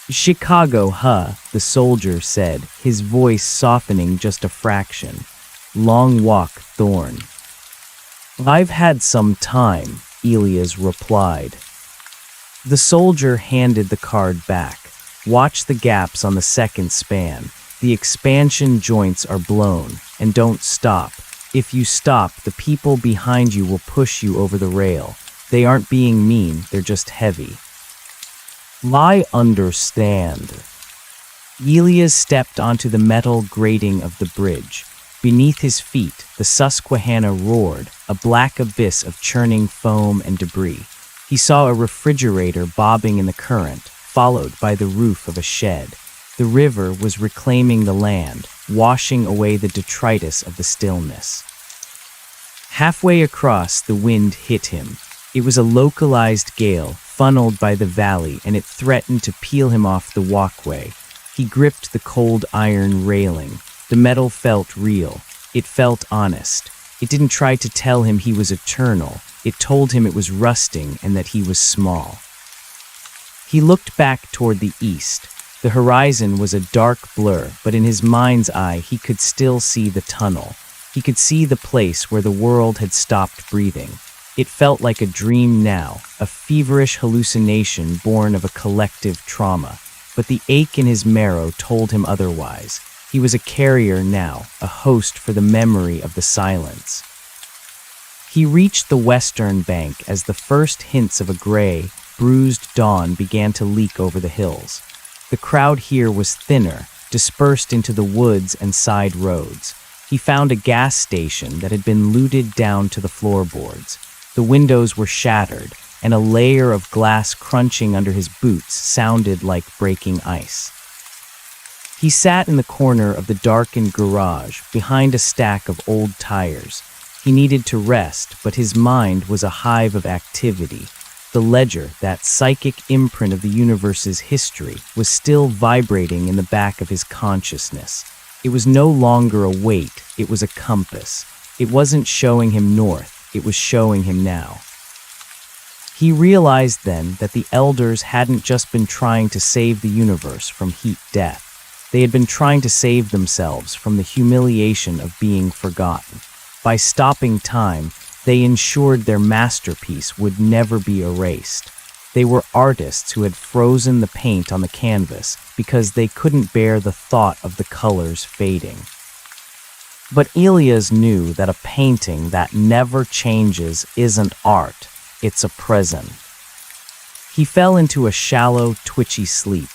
[SPEAKER 1] "Chicago, huh?" the soldier said, his voice softening just a fraction. "Long walk, Thorne." "I've had some time," Elias replied. The soldier handed the card back. "Watch the gaps on the second span. The expansion joints are blown, and don't stop. If you stop, the people behind you will push you over the rail. They aren't being mean, they're just heavy." "I understand." Elias stepped onto the metal grating of the bridge. Beneath his feet, the Susquehanna roared, a black abyss of churning foam and debris. He saw a refrigerator bobbing in the current, followed by the roof of a shed. The river was reclaiming the land, washing away the detritus of the stillness. Halfway across, the wind hit him. It was a localized gale, funneled by the valley, and it threatened to peel him off the walkway. He gripped the cold iron railing. The metal felt real. It felt honest. It didn't try to tell him he was eternal. It told him it was rusting and that he was small. He looked back toward the east. The horizon was a dark blur, but in his mind's eye he could still see the tunnel. He could see the place where the world had stopped breathing. It felt like a dream now, a feverish hallucination born of a collective trauma. But the ache in his marrow told him otherwise. He was a carrier now, a host for the memory of the silence. He reached the western bank as the first hints of a gray, bruised dawn began to leak over the hills. The crowd here was thinner, dispersed into the woods and side roads. He found a gas station that had been looted down to the floorboards. The windows were shattered, and a layer of glass crunching under his boots sounded like breaking ice. He sat in the corner of the darkened garage, behind a stack of old tires. He needed to rest, but his mind was a hive of activity. The ledger, that psychic imprint of the universe's history, was still vibrating in the back of his consciousness. It was no longer a weight, it was a compass. It wasn't showing him north, it was showing him now. He realized then that the elders hadn't just been trying to save the universe from heat death. They had been trying to save themselves from the humiliation of being forgotten. By stopping time, they ensured their masterpiece would never be erased. They were artists who had frozen the paint on the canvas because they couldn't bear the thought of the colors fading. But Elias knew that a painting that never changes isn't art, it's a prison. He fell into a shallow, twitchy sleep.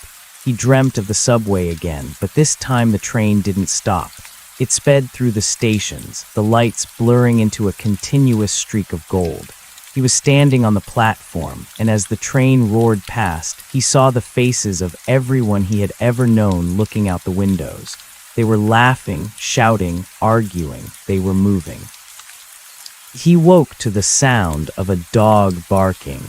[SPEAKER 1] He dreamt of the subway again, but this time the train didn't stop. It sped through the stations, the lights blurring into a continuous streak of gold. He was standing on the platform, and as the train roared past, he saw the faces of everyone he had ever known looking out the windows. They were laughing, shouting, arguing. They were moving. He woke to the sound of a dog barking.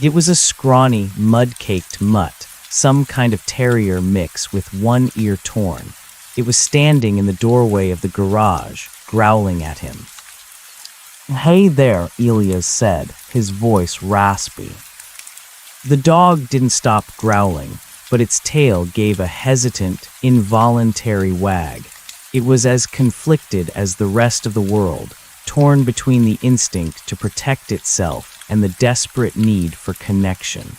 [SPEAKER 1] It was a scrawny, mud-caked mutt, some kind of terrier mix with one ear torn. It was standing in the doorway of the garage, growling at him. "Hey there," Elias said, his voice raspy. The dog didn't stop growling, but its tail gave a hesitant, involuntary wag. It was as conflicted as the rest of the world, torn between the instinct to protect itself and the desperate need for connection.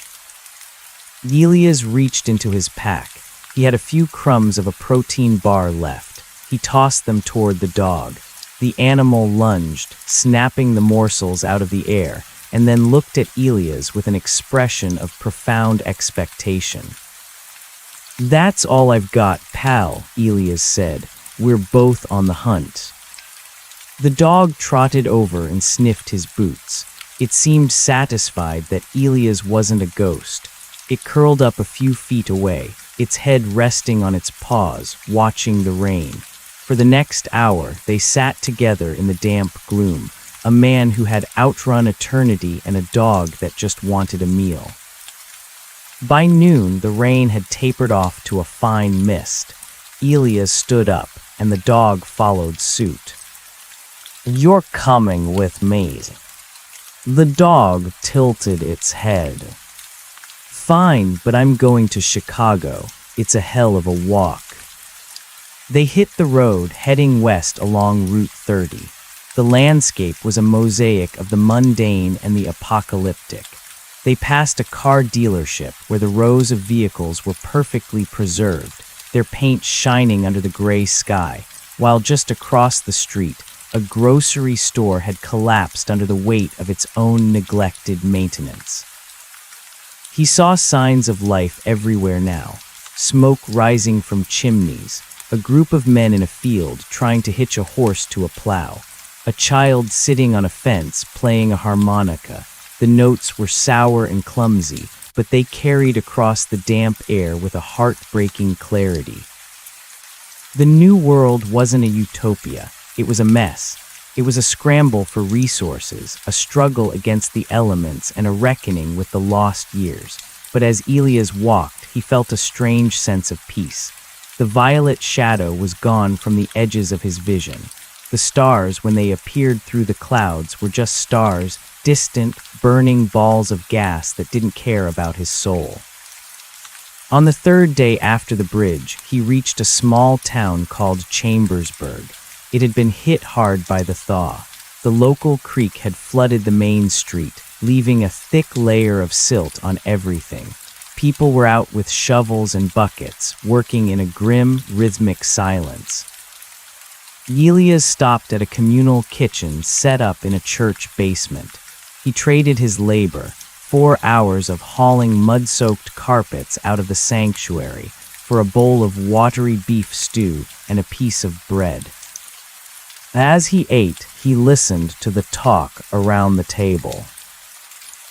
[SPEAKER 1] Elias reached into his pack. He had a few crumbs of a protein bar left. He tossed them toward the dog. The animal lunged, snapping the morsels out of the air, and then looked at Elias with an expression of profound expectation. "That's all I've got, pal," Elias said. "We're both on the hunt." The dog trotted over and sniffed his boots. It seemed satisfied that Elias wasn't a ghost. It curled up a few feet away, its head resting on its paws, watching the rain. For the next hour, they sat together in the damp gloom, a man who had outrun eternity and a dog that just wanted a meal. By noon, the rain had tapered off to a fine mist. Elias stood up, and the dog followed suit. "You're coming with me." The dog tilted its head. "Fine, but I'm going to Chicago. It's a hell of a walk." They hit the road, heading west along Route 30. The landscape was a mosaic of the mundane and the apocalyptic. They passed a car dealership where the rows of vehicles were perfectly preserved, their paint shining under the gray sky, while just across the street, a grocery store had collapsed under the weight of its own neglected maintenance. He saw signs of life everywhere now, smoke rising from chimneys, a group of men in a field trying to hitch a horse to a plow, a child sitting on a fence playing a harmonica. The notes were sour and clumsy, but they carried across the damp air with a heartbreaking clarity. The new world wasn't a utopia, it was a mess. It was a scramble for resources, a struggle against the elements, and a reckoning with the lost years. But as Elias walked, he felt a strange sense of peace. The violet shadow was gone from the edges of his vision. The stars, when they appeared through the clouds, were just stars, distant, burning balls of gas that didn't care about his soul. On the third day after the bridge, he reached a small town called Chambersburg. It had been hit hard by the thaw. The local creek had flooded the main street, leaving a thick layer of silt on everything. People were out with shovels and buckets, working in a grim, rhythmic silence. Elias stopped at a communal kitchen set up in a church basement. He traded his labor, 4 hours of hauling mud-soaked carpets out of the sanctuary, for a bowl of watery beef stew and a piece of bread. As he ate, he listened to the talk around the table.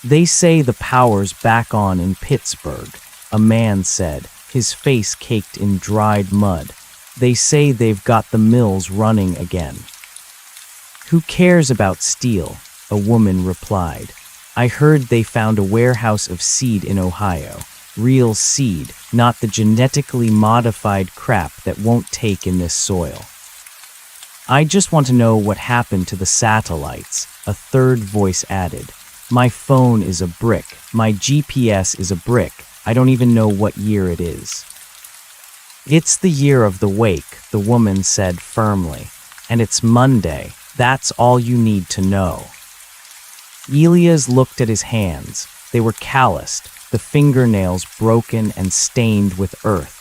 [SPEAKER 1] "They say the power's back on in Pittsburgh," a man said, his face caked in dried mud. "They say they've got the mills running again." "Who cares about steel?" a woman replied. "I heard they found a warehouse of seed in Ohio. Real seed, not the genetically modified crap that won't take in this soil." "I just want to know what happened to the satellites," a third voice added. "My phone is a brick. My GPS is a brick. I don't even know what year it is." "It's the year of the wake," the woman said firmly. "And it's Monday. That's all you need to know." Elias looked at his hands. They were calloused, the fingernails broken and stained with earth.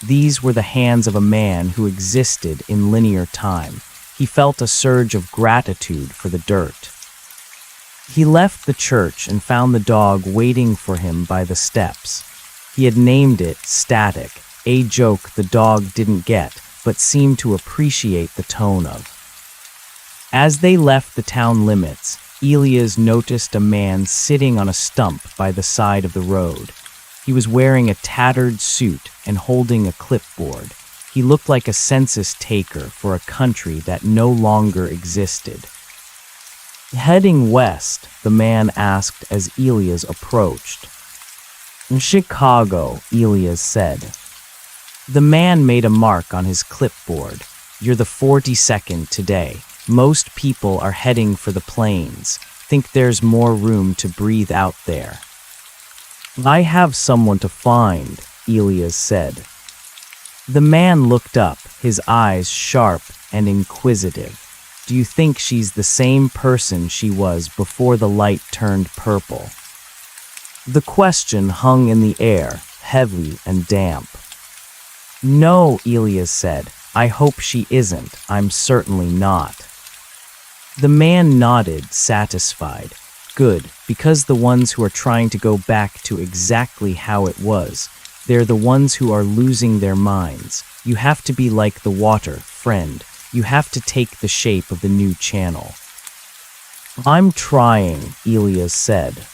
[SPEAKER 1] These were the hands of a man who existed in linear time. He felt a surge of gratitude for the dirt. He left the church and found the dog waiting for him by the steps. He had named it Static, a joke the dog didn't get, but seemed to appreciate the tone of. As they left the town limits, Elias noticed a man sitting on a stump by the side of the road. He was wearing a tattered suit and holding a clipboard. He looked like a census taker for a country that no longer existed. "Heading west?" the man asked as Elias approached. "In Chicago," Elias said. The man made a mark on his clipboard. "You're the 42nd today. Most people are heading for the plains. Think there's more room to breathe out there." "I have someone to find," Elias said. The man looked up, his eyes sharp and inquisitive. "Do you think she's the same person she was before the light turned purple?" The question hung in the air, heavy and damp. "No," Elias said. "I hope she isn't. I'm certainly not." The man nodded, satisfied. "Good, because the ones who are trying to go back to exactly how it was, they're the ones who are losing their minds. You have to be like the water, friend. You have to take the shape of the new channel." "I'm trying," Elias said.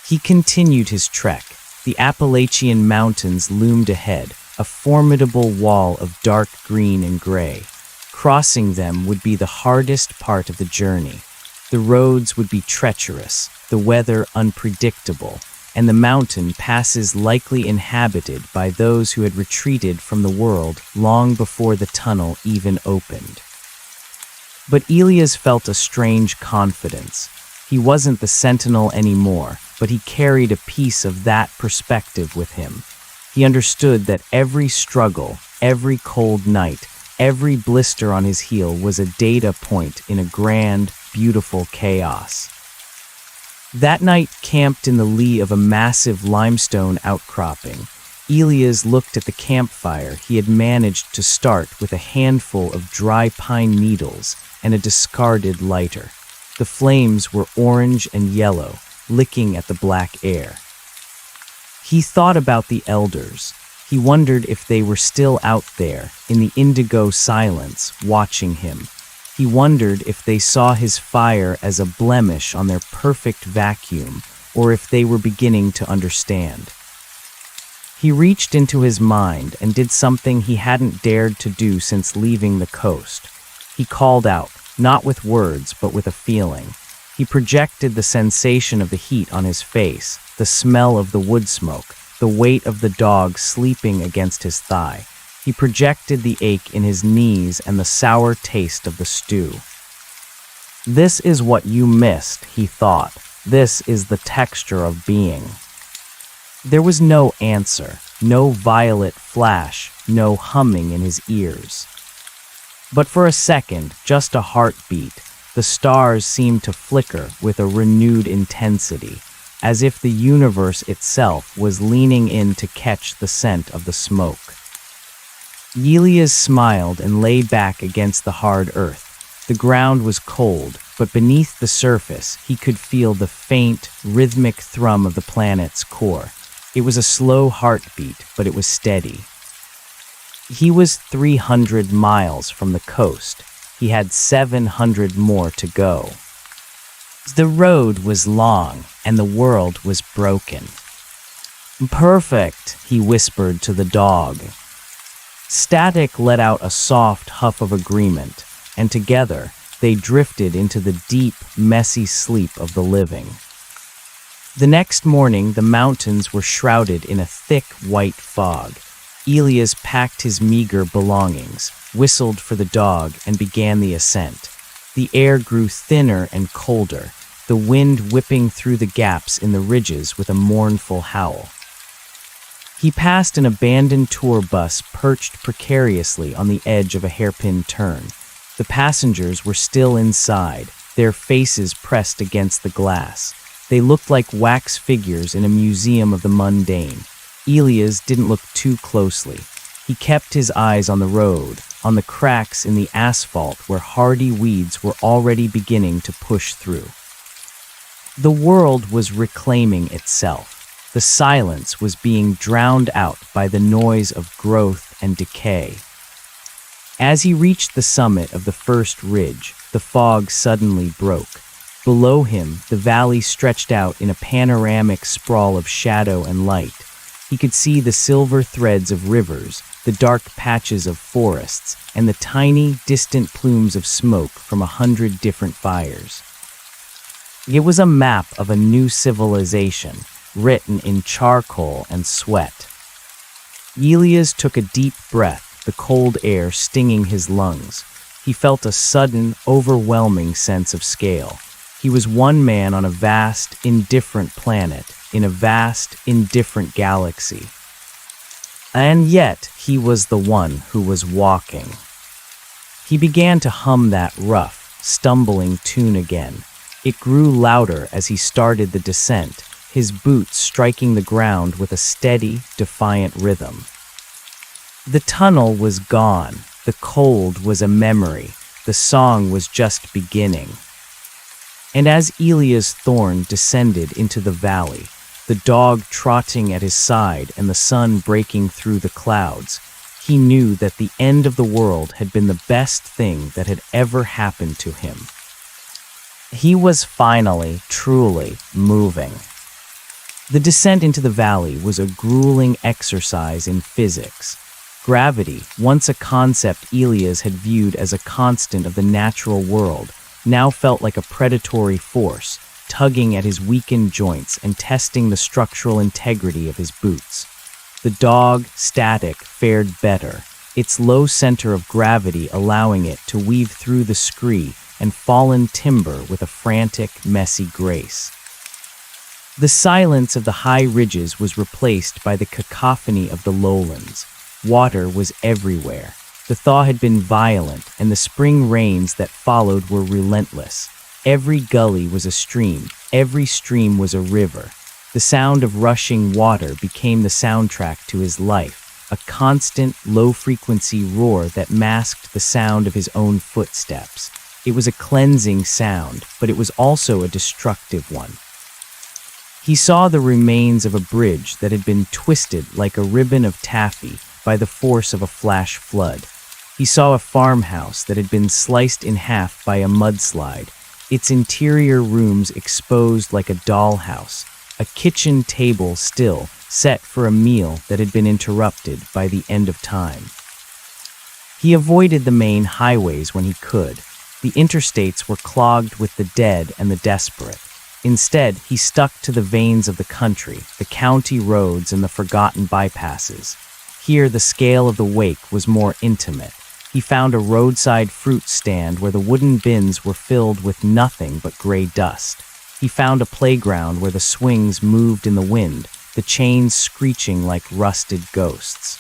[SPEAKER 1] He continued his trek. The Appalachian Mountains loomed ahead, a formidable wall of dark green and gray. Crossing them would be the hardest part of the journey. The roads would be treacherous, the weather unpredictable, and the mountain passes likely inhabited by those who had retreated from the world long before the tunnel even opened. But Elias felt a strange confidence. He wasn't the sentinel anymore, but he carried a piece of that perspective with him. He understood that every struggle, every cold night, every blister on his heel was a data point in a grand, beautiful chaos. That night, camped in the lee of a massive limestone outcropping, Elias looked at the campfire he had managed to start with a handful of dry pine needles and a discarded lighter. The flames were orange and yellow, licking at the black air. He thought about the elders. He wondered if they were still out there, in the indigo silence, watching him. He wondered if they saw his fire as a blemish on their perfect vacuum, or if they were beginning to understand. He reached into his mind and did something he hadn't dared to do since leaving the coast. He called out, not with words, but with a feeling. He projected the sensation of the heat on his face, the smell of the wood smoke, the weight of the dog sleeping against his thigh. He projected the ache in his knees and the sour taste of the stew. This is what you missed, he thought. This is the texture of being. There was no answer, no violet flash, no humming in his ears. But for a second, just a heartbeat, the stars seemed to flicker with a renewed intensity, as if the universe itself was leaning in to catch the scent of the smoke. Elias smiled and lay back against the hard earth. The ground was cold, but beneath the surface, he could feel the faint, rhythmic thrum of the planet's core. It was a slow heartbeat, but it was steady. He was 300 miles from the coast. He had 700 more to go. The road was long, and the world was broken. "Perfect," he whispered to the dog. Static let out a soft huff of agreement, and together they drifted into the deep, messy sleep of the living. The next morning, the mountains were shrouded in a thick, white fog. Elias packed his meager belongings, whistled for the dog, and began the ascent. The air grew thinner and colder, the wind whipping through the gaps in the ridges with a mournful howl. He passed an abandoned tour bus perched precariously on the edge of a hairpin turn. The passengers were still inside, their faces pressed against the glass. They looked like wax figures in a museum of the mundane. Elias didn't look too closely. He kept his eyes on the road, on the cracks in the asphalt where hardy weeds were already beginning to push through. The world was reclaiming itself. The silence was being drowned out by the noise of growth and decay. As he reached the summit of the first ridge, the fog suddenly broke. Below him, the valley stretched out in a panoramic sprawl of shadow and light. He could see the silver threads of rivers, the dark patches of forests, and the tiny, distant plumes of smoke from 100 different fires. It was a map of a new civilization, written in charcoal and sweat. Elias took a deep breath, the cold air stinging his lungs. He felt a sudden, overwhelming sense of scale. He was one man on a vast, indifferent planet, in a vast, indifferent galaxy. And yet, he was the one who was walking. He began to hum that rough, stumbling tune again. It grew louder as he started the descent, his boots striking the ground with a steady, defiant rhythm. The tunnel was gone. The cold was a memory. The song was just beginning. And as Elias Thorne descended into the valley, the dog trotting at his side and the sun breaking through the clouds, he knew that the end of the world had been the best thing that had ever happened to him. He was finally, truly moving. The descent into the valley was a grueling exercise in physics. Gravity, once a concept Elias had viewed as a constant of the natural world, now felt like a predatory force, tugging at his weakened joints and testing the structural integrity of his boots. The dog, Static, fared better, its low center of gravity allowing it to weave through the scree and fallen timber with a frantic, messy grace. The silence of the high ridges was replaced by the cacophony of the lowlands. Water was everywhere. The thaw had been violent, and the spring rains that followed were relentless. Every gully was a stream, every stream was a river. The sound of rushing water became the soundtrack to his life, a constant, low-frequency roar that masked the sound of his own footsteps. It was a cleansing sound, but it was also a destructive one. He saw the remains of a bridge that had been twisted like a ribbon of taffy by the force of a flash flood. He saw a farmhouse that had been sliced in half by a mudslide, its interior rooms exposed like a dollhouse, a kitchen table still, set for a meal that had been interrupted by the end of time. He avoided the main highways when he could. The interstates were clogged with the dead and the desperate. Instead, he stuck to the veins of the country, the county roads and the forgotten bypasses. Here, the scale of the wake was more intimate. He found a roadside fruit stand where the wooden bins were filled with nothing but gray dust. He found a playground where the swings moved in the wind, the chains screeching like rusted ghosts.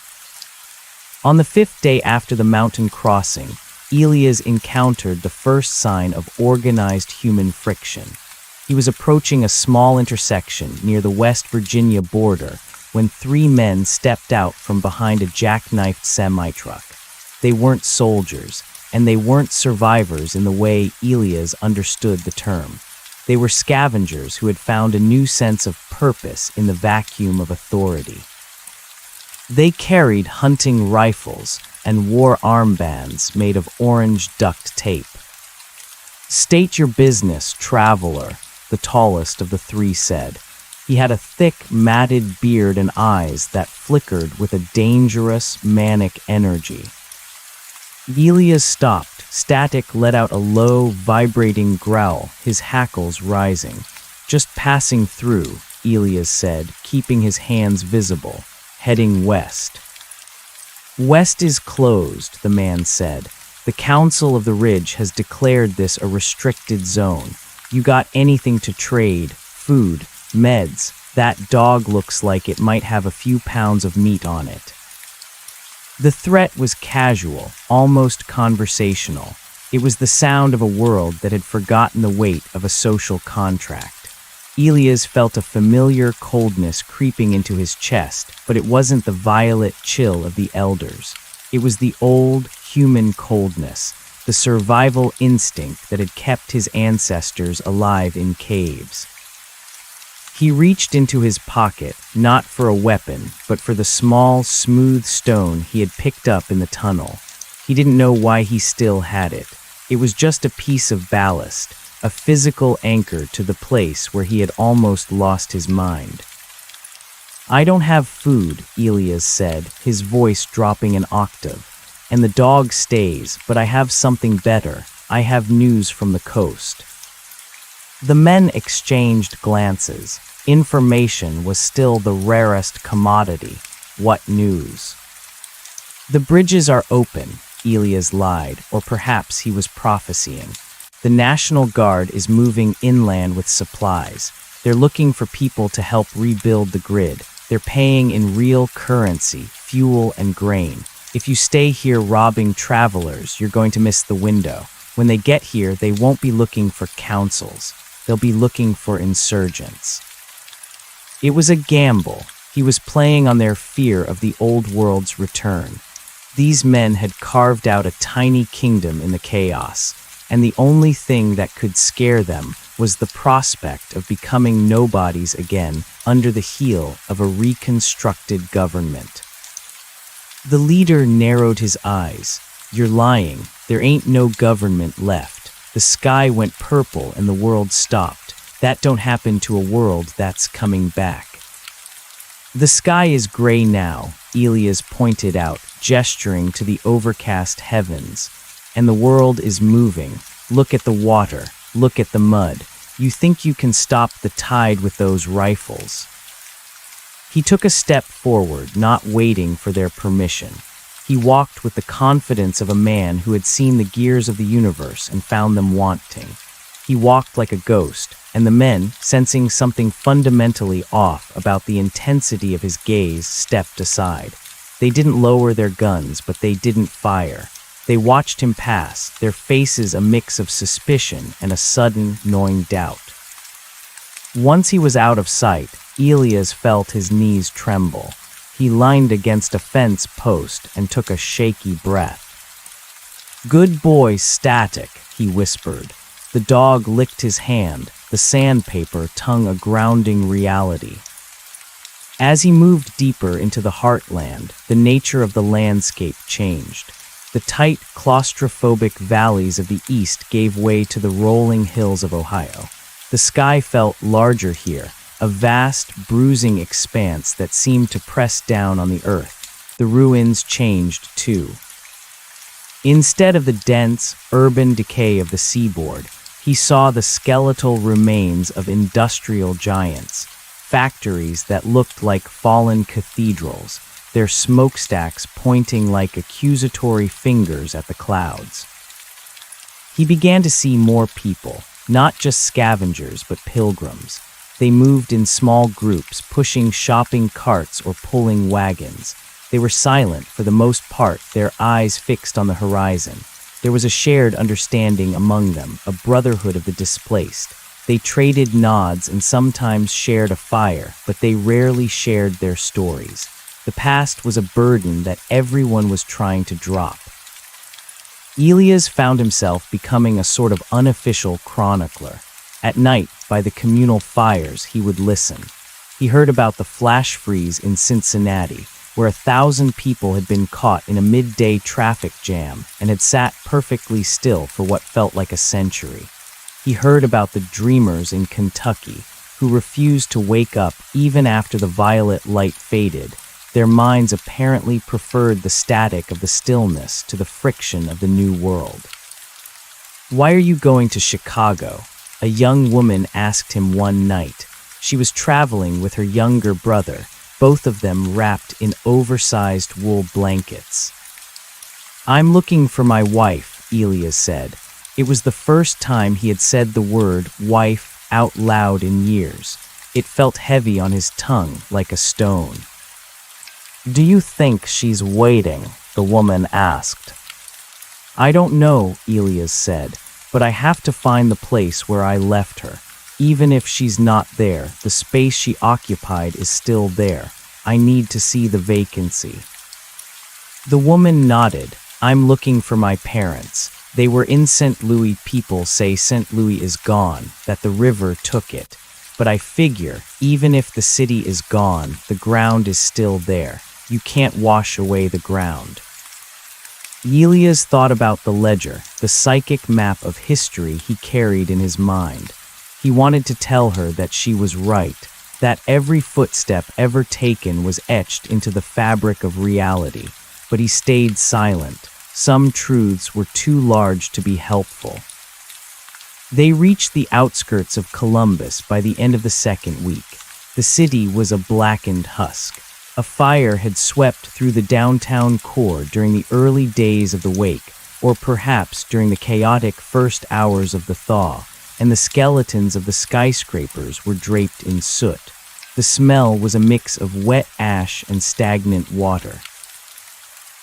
[SPEAKER 1] On the 5th day after the mountain crossing, Elias encountered the first sign of organized human friction. He was approaching a small intersection near the West Virginia border when 3 men stepped out from behind a jackknifed semi-truck. They weren't soldiers, and they weren't survivors in the way Elias understood the term. They were scavengers who had found a new sense of purpose in the vacuum of authority. They carried hunting rifles and wore armbands made of orange duct tape. "State your business, traveler," the tallest of the 3 said. He had a thick, matted beard and eyes that flickered with a dangerous, manic energy. Elias stopped. Static let out a low, vibrating growl, his hackles rising. "Just passing through," Elias said, keeping his hands visible, heading west. "West is closed," the man said. "The Council of the Ridge has declared this a restricted zone. You got anything to trade? Food? Meds? That dog looks like it might have a few pounds of meat on it." The threat was casual, almost conversational. It was the sound of a world that had forgotten the weight of a social contract. Elias felt a familiar coldness creeping into his chest, but it wasn't the violet chill of the elders. It was the old, human coldness, the survival instinct that had kept his ancestors alive in caves. He reached into his pocket, not for a weapon, but for the small, smooth stone he had picked up in the tunnel. He didn't know why he still had it. It was just a piece of ballast, a physical anchor to the place where he had almost lost his mind. "I don't have food," Elias said, his voice dropping an octave. "And the dog stays, but I have something better. I have news from the coast." The men exchanged glances. Information was still the rarest commodity. What news? "The bridges are open," Elias lied, or perhaps he was prophesying. "The National Guard is moving inland with supplies. They're looking for people to help rebuild the grid. They're paying in real currency, fuel and grain. If you stay here robbing travelers, you're going to miss the window. When they get here, they won't be looking for councils. They'll be looking for insurgents." It was a gamble. He was playing on their fear of the old world's return. These men had carved out a tiny kingdom in the chaos, and the only thing that could scare them was the prospect of becoming nobodies again under the heel of a reconstructed government. The leader narrowed his eyes. "You're lying. There ain't no government left. The sky went purple and the world stopped. That don't happen to a world that's coming back." "The sky is gray now," Elias pointed out, gesturing to the overcast heavens. "And the world is moving. Look at the water. Look at the mud. You think you can stop the tide with those rifles?" He took a step forward, not waiting for their permission. He walked with the confidence of a man who had seen the gears of the universe and found them wanting. He walked like a ghost, and the men, sensing something fundamentally off about the intensity of his gaze, stepped aside. They didn't lower their guns, but they didn't fire. They watched him pass, their faces a mix of suspicion and a sudden, gnawing doubt. Once he was out of sight, Elias felt his knees tremble. He leaned against a fence post and took a shaky breath. "Good boy, Static," he whispered. The dog licked his hand, the sandpaper tongue a grounding reality. As he moved deeper into the heartland, the nature of the landscape changed. The tight, claustrophobic valleys of the east gave way to the rolling hills of Ohio. The sky felt larger here, a vast, bruising expanse that seemed to press down on the earth. The ruins changed too. Instead of the dense, urban decay of the seaboard, he saw the skeletal remains of industrial giants, factories that looked like fallen cathedrals, their smokestacks pointing like accusatory fingers at the clouds. He began to see more people, not just scavengers but pilgrims. They moved in small groups, pushing shopping carts or pulling wagons. They were silent for the most part, their eyes fixed on the horizon. There was a shared understanding among them, a brotherhood of the displaced. They traded nods and sometimes shared a fire, but they rarely shared their stories. The past was a burden that everyone was trying to drop. Elias found himself becoming a sort of unofficial chronicler. At night, by the communal fires, he would listen. He heard about the flash freeze in Cincinnati, where 1,000 people had been caught in a midday traffic jam and had sat perfectly still for what felt like a century. He heard about the dreamers in Kentucky, who refused to wake up even after the violet light faded. Their minds apparently preferred the static of the stillness to the friction of the new world. "Why are you going to Chicago?" a young woman asked him one night. She was traveling with her younger brother, both of them wrapped in oversized wool blankets. "I'm looking for my wife," Elias said. It was the first time he had said the word wife out loud in years. It felt heavy on his tongue, like a stone. "Do you think she's waiting?" the woman asked. "I don't know," Elias said, "but I have to find the place where I left her. Even if she's not there, the space she occupied is still there. I need to see the vacancy." The woman nodded. "I'm looking for my parents. They were in St. Louis. People say St. Louis is gone, that the river took it. But I figure, even if the city is gone, the ground is still there. You can't wash away the ground." Elias thought about the ledger, the psychic map of history he carried in his mind. He wanted to tell her that she was right, that every footstep ever taken was etched into the fabric of reality, but he stayed silent. Some truths were too large to be helpful. They reached the outskirts of Columbus by the end of the second week. The city was a blackened husk. A fire had swept through the downtown core during the early days of the wake, or perhaps during the chaotic first hours of the thaw, and the skeletons of the skyscrapers were draped in soot. The smell was a mix of wet ash and stagnant water.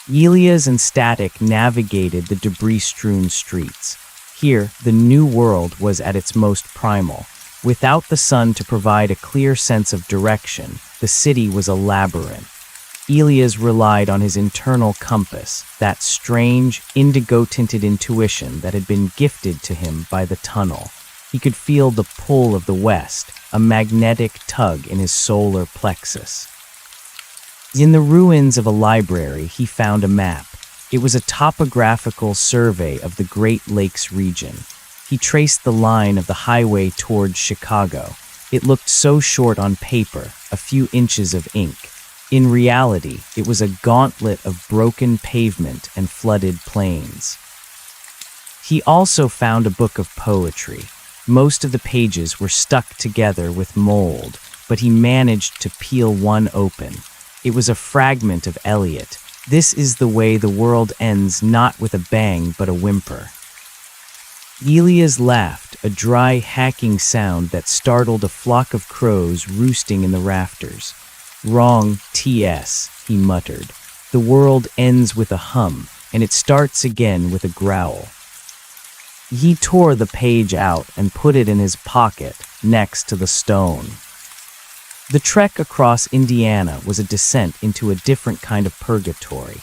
[SPEAKER 1] Elias and Static navigated the debris-strewn streets. Here, the new world was at its most primal. Without the sun to provide a clear sense of direction, the city was a labyrinth. Elias relied on his internal compass, that strange, indigo-tinted intuition that had been gifted to him by the tunnel. He could feel the pull of the west, a magnetic tug in his solar plexus. In the ruins of a library, he found a map. It was a topographical survey of the Great Lakes region. He traced the line of the highway towards Chicago. It looked so short on paper, a few inches of ink. In reality, it was a gauntlet of broken pavement and flooded plains. He also found a book of poetry. Most of the pages were stuck together with mold, but he managed to peel one open. It was a fragment of Eliot. "This is the way the world ends, not with a bang but a whimper." Elias laughed, a dry, hacking sound that startled a flock of crows roosting in the rafters. "Wrong, T.S., he muttered. "The world ends with a hum, and it starts again with a growl." He tore the page out and put it in his pocket, next to the stone. The trek across Indiana was a descent into a different kind of purgatory.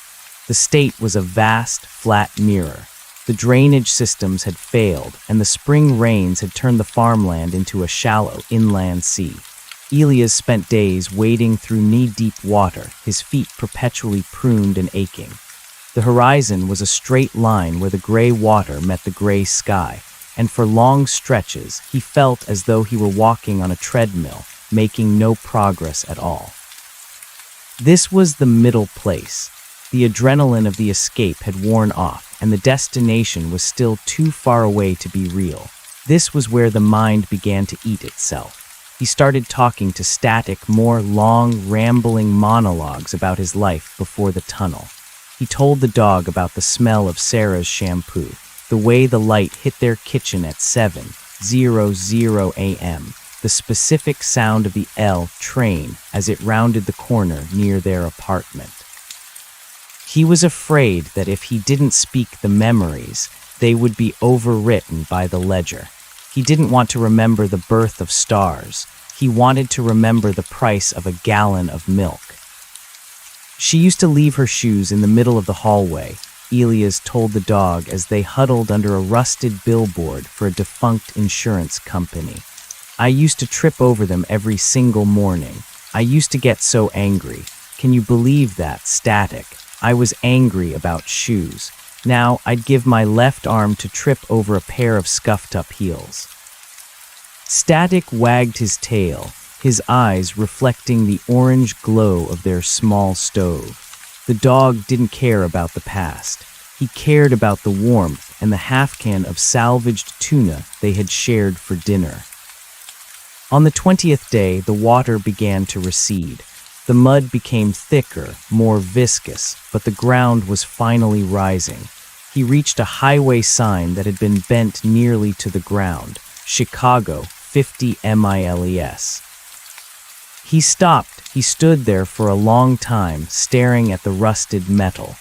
[SPEAKER 1] The state was a vast, flat mirror. The drainage systems had failed, and the spring rains had turned the farmland into a shallow inland sea. Elias spent days wading through knee-deep water, his feet perpetually pruned and aching. The horizon was a straight line where the gray water met the gray sky, and for long stretches he felt as though he were walking on a treadmill, making no progress at all. This was the middle place. The adrenaline of the escape had worn off, and the destination was still too far away to be real. This was where the mind began to eat itself. He started talking to Static more long, rambling monologues about his life before the tunnel. He told the dog about the smell of Sarah's shampoo, the way the light hit their kitchen at 7:00 a.m., the specific sound of the L train as it rounded the corner near their apartment. He was afraid that if he didn't speak the memories, they would be overwritten by the ledger. He didn't want to remember the birth of stars. He wanted to remember the price of a gallon of milk. She used to leave her shoes in the middle of the hallway, Elias told the dog as they huddled under a rusted billboard for a defunct insurance company. I used to trip over them every single morning. I used to get so angry. Can you believe that, Static? I was angry about shoes. Now I'd give my left arm to trip over a pair of scuffed-up heels. Static wagged his tail, his eyes reflecting the orange glow of their small stove. The dog didn't care about the past. He cared about the warmth and the half-can of salvaged tuna they had shared for dinner. On the 20th day, the water began to recede. The mud became thicker, more viscous, but the ground was finally rising. He reached a highway sign that had been bent nearly to the ground, Chicago, 50 miles. He stopped. He stood there for a long time, staring at the rusted metal.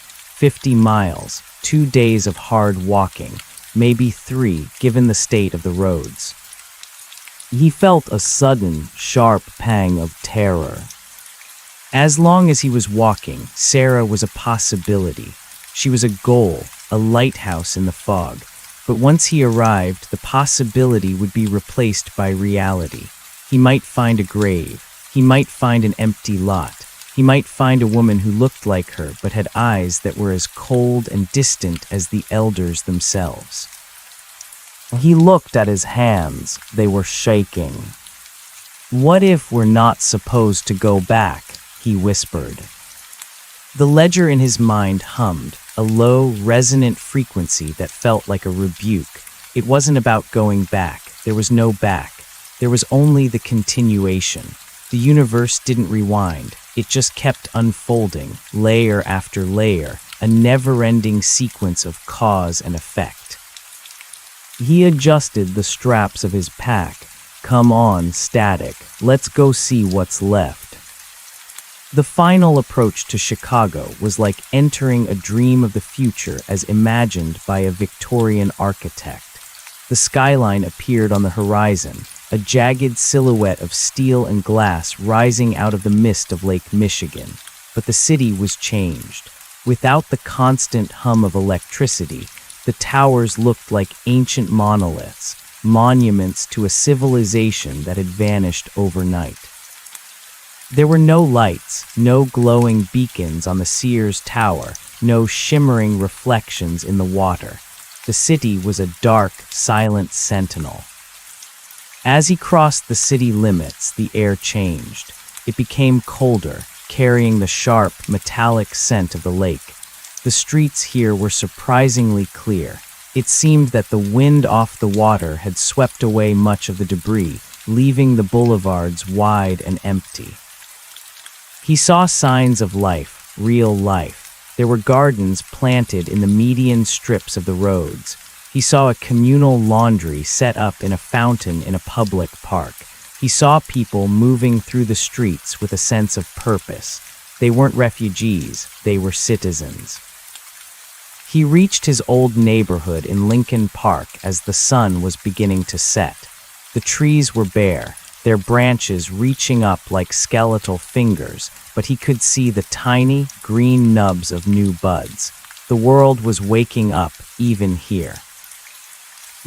[SPEAKER 1] 50 miles, 2 days of hard walking, maybe 3, given the state of the roads. He felt a sudden, sharp pang of terror. As long as he was walking, Sarah was a possibility. She was a goal, a lighthouse in the fog. But once he arrived, the possibility would be replaced by reality. He might find a grave. He might find an empty lot. He might find a woman who looked like her but had eyes that were as cold and distant as the elders themselves. He looked at his hands. They were shaking. "What if we're not supposed to go back?" he whispered. The ledger in his mind hummed, a low, resonant frequency that felt like a rebuke. It wasn't about going back. There was no back. There was only the continuation. The universe didn't rewind. It just kept unfolding, layer after layer, a never-ending sequence of cause and effect. He adjusted the straps of his pack. "Come on, Static. Let's go see what's left." The final approach to Chicago was like entering a dream of the future as imagined by a Victorian architect. The skyline appeared on the horizon, a jagged silhouette of steel and glass rising out of the mist of Lake Michigan. But the city was changed. Without the constant hum of electricity, the towers looked like ancient monoliths, monuments to a civilization that had vanished overnight. There were no lights, no glowing beacons on the Sears Tower, no shimmering reflections in the water. The city was a dark, silent sentinel. As he crossed the city limits, the air changed. It became colder, carrying the sharp, metallic scent of the lake. The streets here were surprisingly clear. It seemed that the wind off the water had swept away much of the debris, leaving the boulevards wide and empty. He saw signs of life, real life. There were gardens planted in the median strips of the roads. He saw a communal laundry set up in a fountain in a public park. He saw people moving through the streets with a sense of purpose. They weren't refugees, they were citizens. He reached his old neighborhood in Lincoln Park as the sun was beginning to set. The trees were bare, their branches reaching up like skeletal fingers, but he could see the tiny, green nubs of new buds. The world was waking up, even here.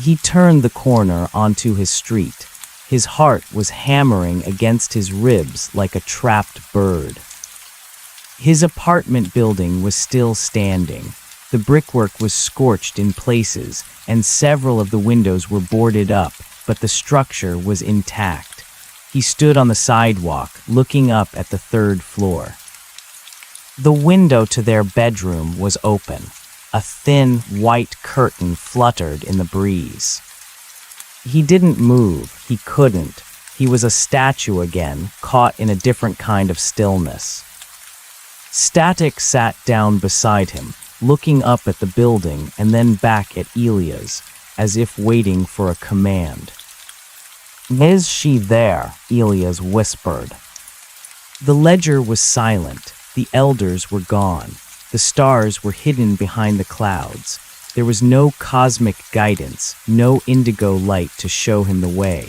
[SPEAKER 1] He turned the corner onto his street. His heart was hammering against his ribs like a trapped bird. His apartment building was still standing. The brickwork was scorched in places, and several of the windows were boarded up, but the structure was intact. He stood on the sidewalk, looking up at the 3rd floor. The window to their bedroom was open. A thin, white curtain fluttered in the breeze. He didn't move. He couldn't. He was a statue again, caught in a different kind of stillness. Static sat down beside him, looking up at the building and then back at Elias, as if waiting for a command. "Is she there?" Elias whispered. The ledger was silent. The elders were gone. The stars were hidden behind the clouds. There was no cosmic guidance, no indigo light to show him the way.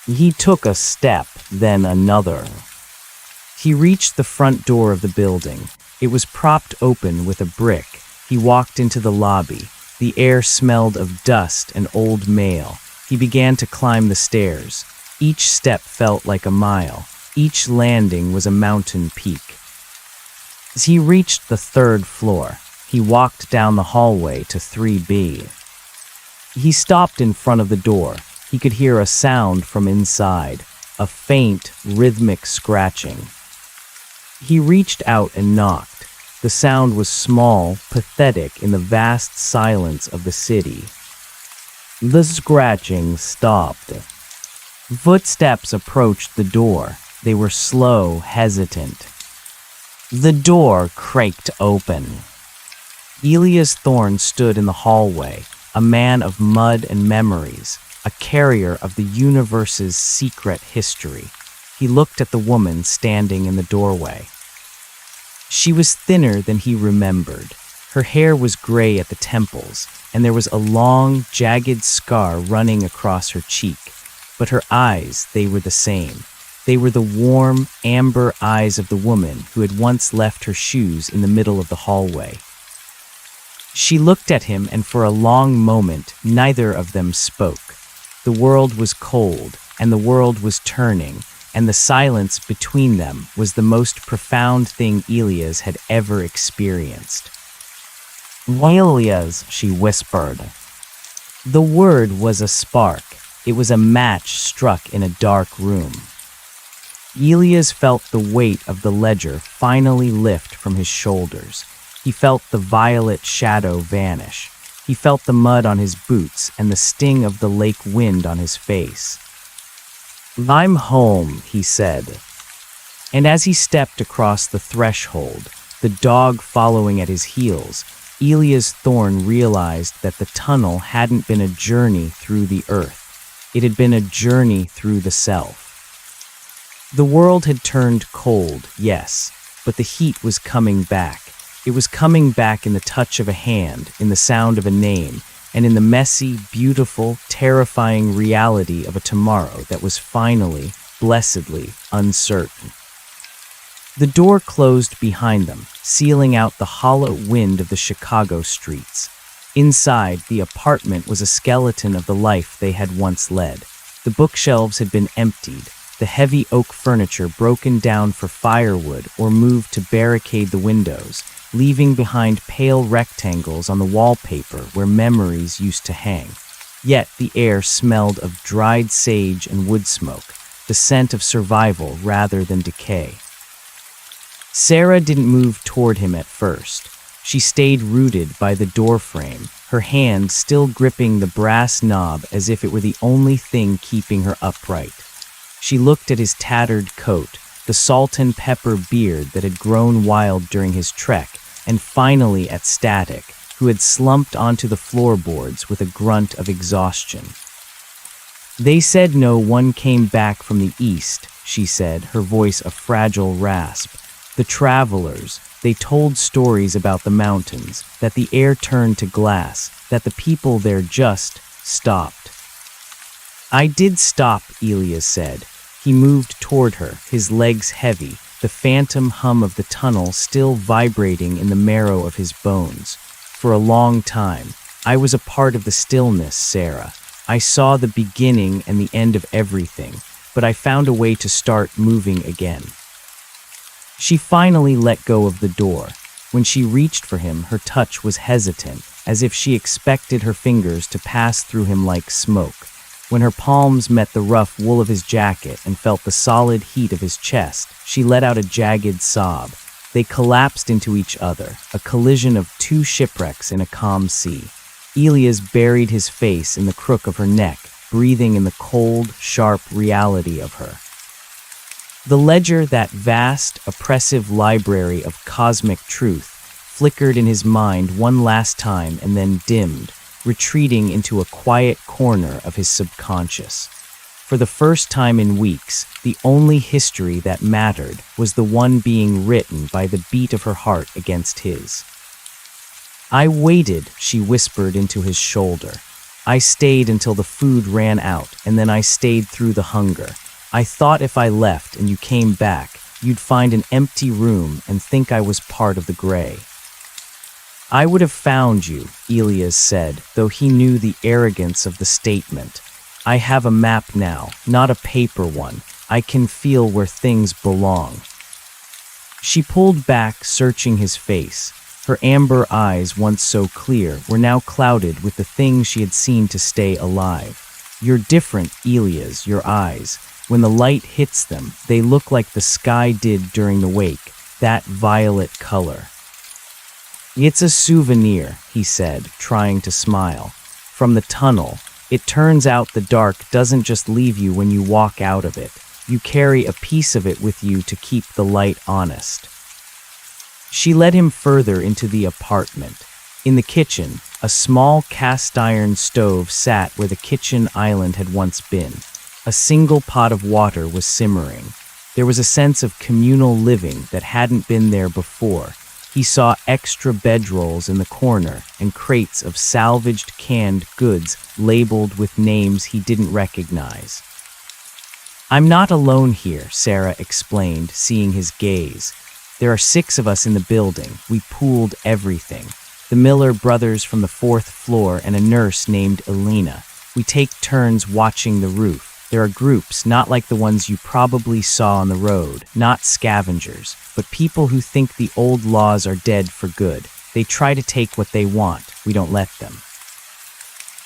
[SPEAKER 1] He took a step, then another. He reached the front door of the building. It was propped open with a brick. He walked into the lobby. The air smelled of dust and old mail. He began to climb the stairs. Each step felt like a mile. Each landing was a mountain peak. As he reached the third floor, he walked down the hallway to 3B. He stopped in front of the door. He could hear a sound from inside, a faint, rhythmic scratching. He reached out and knocked. The sound was small, pathetic in the vast silence of the city. The scratching stopped. Footsteps approached the door. They were slow, hesitant. The door cracked open. Elias Thorne stood in the hallway, a man of mud and memories, a carrier of the universe's secret history. He looked at the woman standing in the doorway. She was thinner than he remembered. Her hair was gray at the temples, and there was a long, jagged scar running across her cheek. But her eyes, they were the same. They were the warm, amber eyes of the woman who had once left her shoes in the middle of the hallway. She looked at him, and for a long moment, neither of them spoke. The world was cold, and the world was turning, and the silence between them was the most profound thing Elias had ever experienced. "Elias," she whispered. The word was a spark. It was a match struck in a dark room. Elias felt the weight of the ledger finally lift from his shoulders. He felt the violet shadow vanish. He felt the mud on his boots and the sting of the lake wind on his face. "I'm home," he said. And as he stepped across the threshold, the dog following at his heels, Elias Thorne realized that the tunnel hadn't been a journey through the earth. It had been a journey through the self. The world had turned cold, yes, but the heat was coming back. It was coming back in the touch of a hand, in the sound of a name, and in the messy, beautiful, terrifying reality of a tomorrow that was finally, blessedly, uncertain. The door closed behind them, sealing out the hollow wind of the Chicago streets. Inside, the apartment was a skeleton of the life they had once led. The bookshelves had been emptied, the heavy oak furniture broken down for firewood or moved to barricade the windows, leaving behind pale rectangles on the wallpaper where memories used to hang. Yet the air smelled of dried sage and wood smoke, the scent of survival rather than decay. Sarah didn't move toward him at first. She stayed rooted by the doorframe, her hand still gripping the brass knob as if it were the only thing keeping her upright. She looked at his tattered coat, the salt and pepper beard that had grown wild during his trek, and finally at Static, who had slumped onto the floorboards with a grunt of exhaustion. "They said no one came back from the east," she said, her voice a fragile rasp. "The travelers, they told stories about the mountains, that the air turned to glass, that the people there just stopped." "I did stop," Elias said. He moved toward her, his legs heavy, the phantom hum of the tunnel still vibrating in the marrow of his bones. "For a long time, I was a part of the stillness, Sarah. I saw the beginning and the end of everything, but I found a way to start moving again." She finally let go of the door. When she reached for him, her touch was hesitant, as if she expected her fingers to pass through him like smoke. When her palms met the rough wool of his jacket and felt the solid heat of his chest, she let out a jagged sob. They collapsed into each other, a collision of two shipwrecks in a calm sea. Elias buried his face in the crook of her neck, breathing in the cold, sharp reality of her. The ledger, that vast, oppressive library of cosmic truth, flickered in his mind one last time and then dimmed, retreating into a quiet corner of his subconscious. For the first time in weeks, the only history that mattered was the one being written by the beat of her heart against his. "I waited," she whispered into his shoulder. "I stayed until the food ran out, and then I stayed through the hunger. I thought if I left and you came back, you'd find an empty room and think I was part of the gray." "I would have found you," Elias said, though he knew the arrogance of the statement. "I have a map now, not a paper one. I can feel where things belong." She pulled back, searching his face. Her amber eyes, once so clear, were now clouded with the things she had seen to stay alive. "You're different, Elias, your eyes. When the light hits them, they look like the sky did during the wake, that violet color." "It's a souvenir," he said, trying to smile. "From the tunnel. It turns out the dark doesn't just leave you when you walk out of it. You carry a piece of it with you to keep the light honest." She led him further into the apartment. In the kitchen, a small cast-iron stove sat where the kitchen island had once been. A single pot of water was simmering. There was a sense of communal living that hadn't been there before. He saw extra bedrolls in the corner and crates of salvaged canned goods labeled with names he didn't recognize. "I'm not alone here," Sarah explained, seeing his gaze. "There are 6 of us in the building. We pooled everything. The Miller brothers from the 4th floor and a nurse named Elena. We take turns watching the roof. There are groups, not like the ones you probably saw on the road, not scavengers, but people who think the old laws are dead for good. They try to take what they want. We don't let them."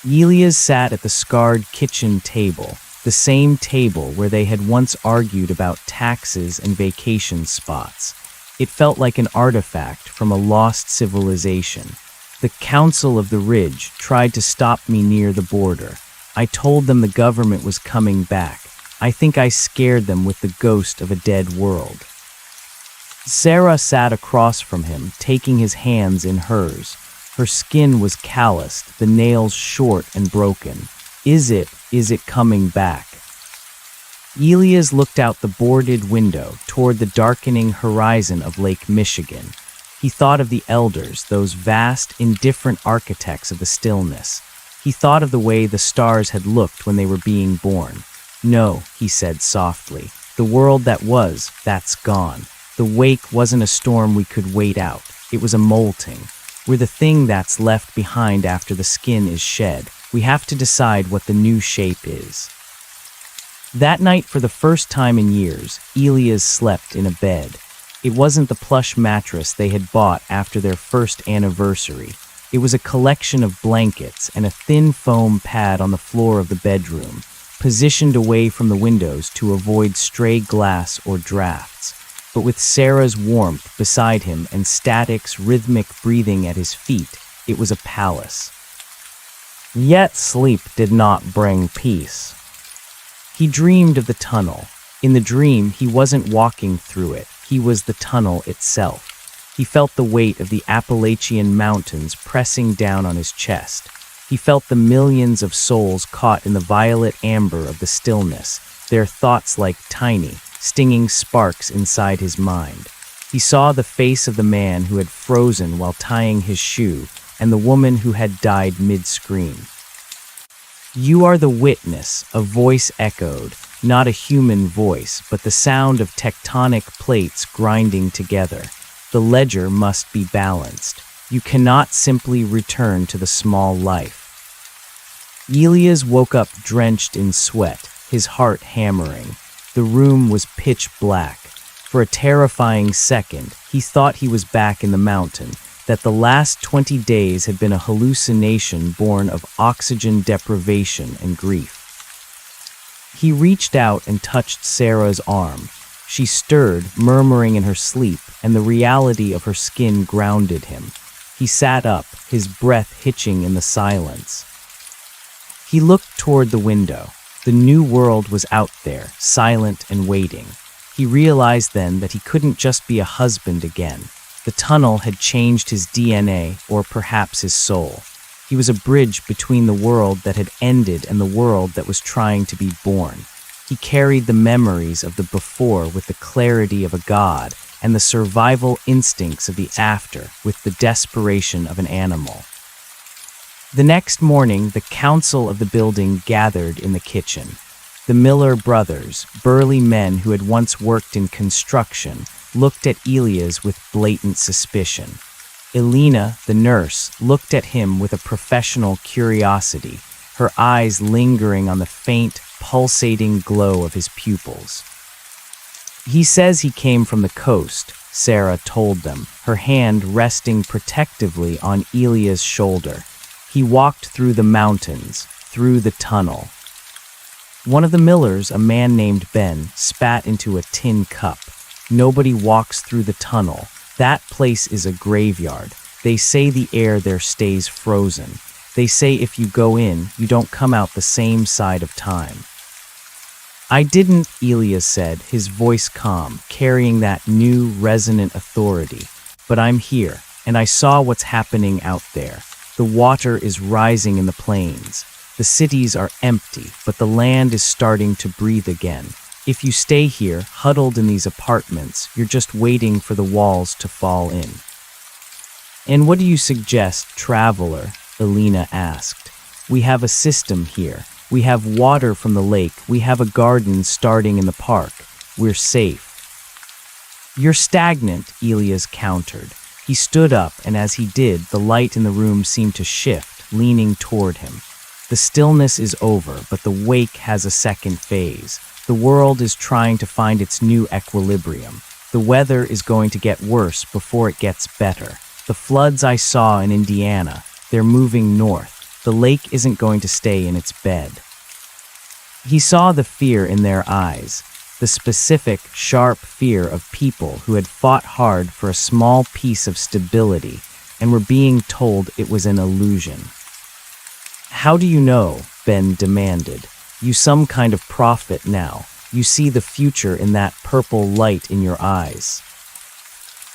[SPEAKER 1] Elias sat at the scarred kitchen table, the same table where they had once argued about taxes and vacation spots. It felt like an artifact from a lost civilization. "The Council of the Ridge tried to stop me near the border. I told them the government was coming back. I think I scared them with the ghost of a dead world." Sarah sat across from him, taking his hands in hers. Her skin was calloused, the nails short and broken. Is it coming back?" Elias looked out the boarded window toward the darkening horizon of Lake Michigan. He thought of the elders, those vast, indifferent architects of the stillness. He thought of the way the stars had looked when they were being born. "No," he said softly, "the world that was, that's gone. The wake wasn't a storm we could wait out. It was a molting. We're the thing that's left behind after the skin is shed. We have to decide what the new shape is." That night, for the first time in years, Elias slept in a bed. It wasn't the plush mattress they had bought after their first anniversary. It was a collection of blankets and a thin foam pad on the floor of the bedroom, positioned away from the windows to avoid stray glass or drafts. But with Sarah's warmth beside him and Static's rhythmic breathing at his feet, it was a palace. Yet sleep did not bring peace. He dreamed of the tunnel. In the dream, he wasn't walking through it. He was the tunnel itself. He felt the weight of the Appalachian Mountains pressing down on his chest. He felt the millions of souls caught in the violet amber of the stillness, their thoughts like tiny, stinging sparks inside his mind. He saw the face of the man who had frozen while tying his shoe and the woman who had died mid-scream. "You are the witness," a voice echoed, not a human voice, but the sound of tectonic plates grinding together. "The ledger must be balanced. You cannot simply return to the small life." Elias woke up drenched in sweat, his heart hammering. The room was pitch black. For a terrifying second, he thought he was back in the mountain, that the last 20 days had been a hallucination born of oxygen deprivation and grief. He reached out and touched Sarah's arm. She stirred, murmuring in her sleep, and the reality of her skin grounded him. He sat up, his breath hitching in the silence. He looked toward the window. The new world was out there, silent and waiting. He realized then that he couldn't just be a husband again. The tunnel had changed his DNA, or perhaps his soul. He was a bridge between the world that had ended and the world that was trying to be born. He carried the memories of the before with the clarity of a god, and the survival instincts of the after with the desperation of an animal. The next morning, the council of the building gathered in the kitchen. The Miller brothers, burly men who had once worked in construction, looked at Elias with blatant suspicion. Elena, the nurse, looked at him with a professional curiosity, her eyes lingering on the faint, pulsating glow of his pupils. "He says he came from the coast," Sarah told them, her hand resting protectively on Elia's shoulder. "He walked through the mountains, through the tunnel." One of the Millers, a man named Ben, spat into a tin cup. "Nobody walks through the tunnel. That place is a graveyard. They say the air there stays frozen. They say if you go in, you don't come out the same side of time." "I didn't," Elias said, his voice calm, carrying that new, resonant authority. "But I'm here, and I saw what's happening out there. The water is rising in the plains. The cities are empty, but the land is starting to breathe again. If you stay here, huddled in these apartments, you're just waiting for the walls to fall in." "And what do you suggest, traveler?" Elena asked. "We have a system here. We have water from the lake. We have a garden starting in the park. We're safe." "You're stagnant," Elias countered. He stood up, and as he did, the light in the room seemed to shift, leaning toward him. "The stillness is over, but the wake has a second phase. The world is trying to find its new equilibrium. The weather is going to get worse before it gets better. The floods I saw in Indiana, they're moving north. The lake isn't going to stay in its bed." He saw the fear in their eyes, the specific, sharp fear of people who had fought hard for a small piece of stability and were being told it was an illusion. "How do you know?" Ben demanded. "You some kind of prophet now. You see the future in that purple light in your eyes."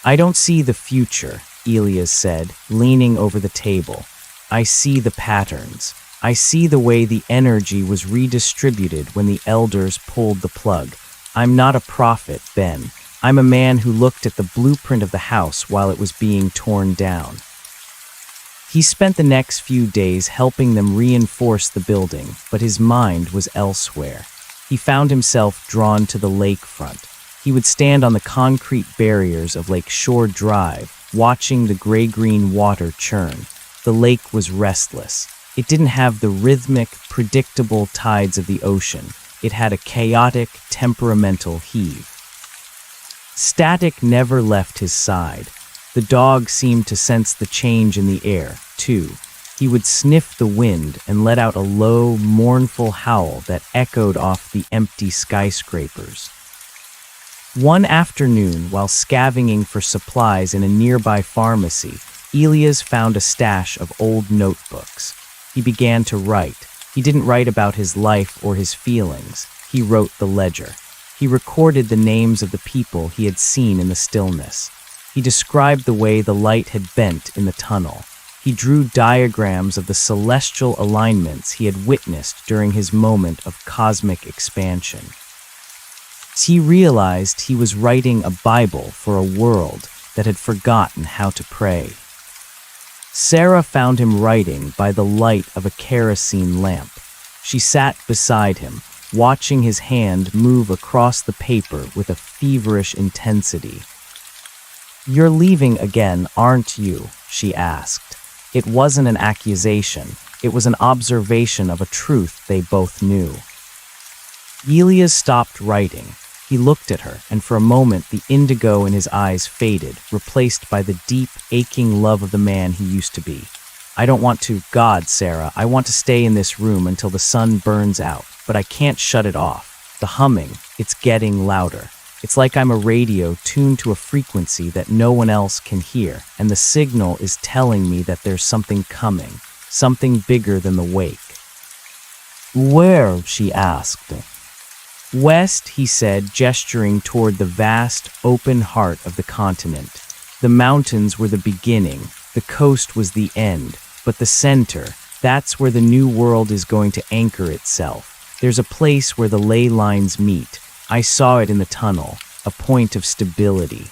[SPEAKER 1] "I don't see the future," Elias said, leaning over the table. "I see the patterns. I see the way the energy was redistributed when the elders pulled the plug. I'm not a prophet, Ben. I'm a man who looked at the blueprint of the house while it was being torn down." He spent the next few days helping them reinforce the building, but his mind was elsewhere. He found himself drawn to the lakefront. He would stand on the concrete barriers of Lake Shore Drive, watching the gray-green water churn. The lake was restless. It didn't have the rhythmic, predictable tides of the ocean. It had a chaotic, temperamental heave. Static never left his side. The dog seemed to sense the change in the air, too. He would sniff the wind and let out a low, mournful howl that echoed off the empty skyscrapers. One afternoon, while scavenging for supplies in a nearby pharmacy, Elias found a stash of old notebooks. He began to write. He didn't write about his life or his feelings. He wrote the ledger. He recorded the names of the people he had seen in the stillness. He described the way the light had bent in the tunnel. He drew diagrams of the celestial alignments he had witnessed during his moment of cosmic expansion. He realized he was writing a Bible for a world that had forgotten how to pray. Sarah found him writing by the light of a kerosene lamp. She sat beside him, watching his hand move across the paper with a feverish intensity. "You're leaving again, aren't you?" she asked. It wasn't an accusation. It was an observation of a truth they both knew. Elias stopped writing. He looked at her, and for a moment the indigo in his eyes faded, replaced by the deep, aching love of the man he used to be. "I don't want to, God, Sarah, I want to stay in this room until the sun burns out, but I can't shut it off. The humming, it's getting louder. It's like I'm a radio tuned to a frequency that no one else can hear, and the signal is telling me that there's something coming, something bigger than the wake. "Where?" she asked. "West," he said, gesturing toward the vast, open heart of the continent. The mountains were the beginning, the coast was the end, but the center, that's where the new world is going to anchor itself. There's a place where the ley lines meet. I saw it in the tunnel, a point of stability.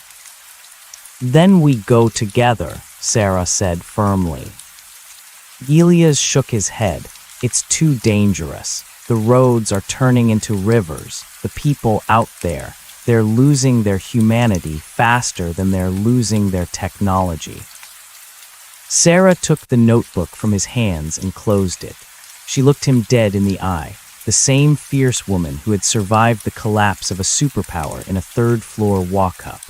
[SPEAKER 1] "Then we go together," Sarah said firmly. Elias shook his head. "It's too dangerous. The roads are turning into rivers. The people out there, they're losing their humanity faster than they're losing their technology." Sarah took the notebook from his hands and closed it. She looked him dead in the eye, the same fierce woman who had survived the collapse of a superpower in a third-floor walk-up.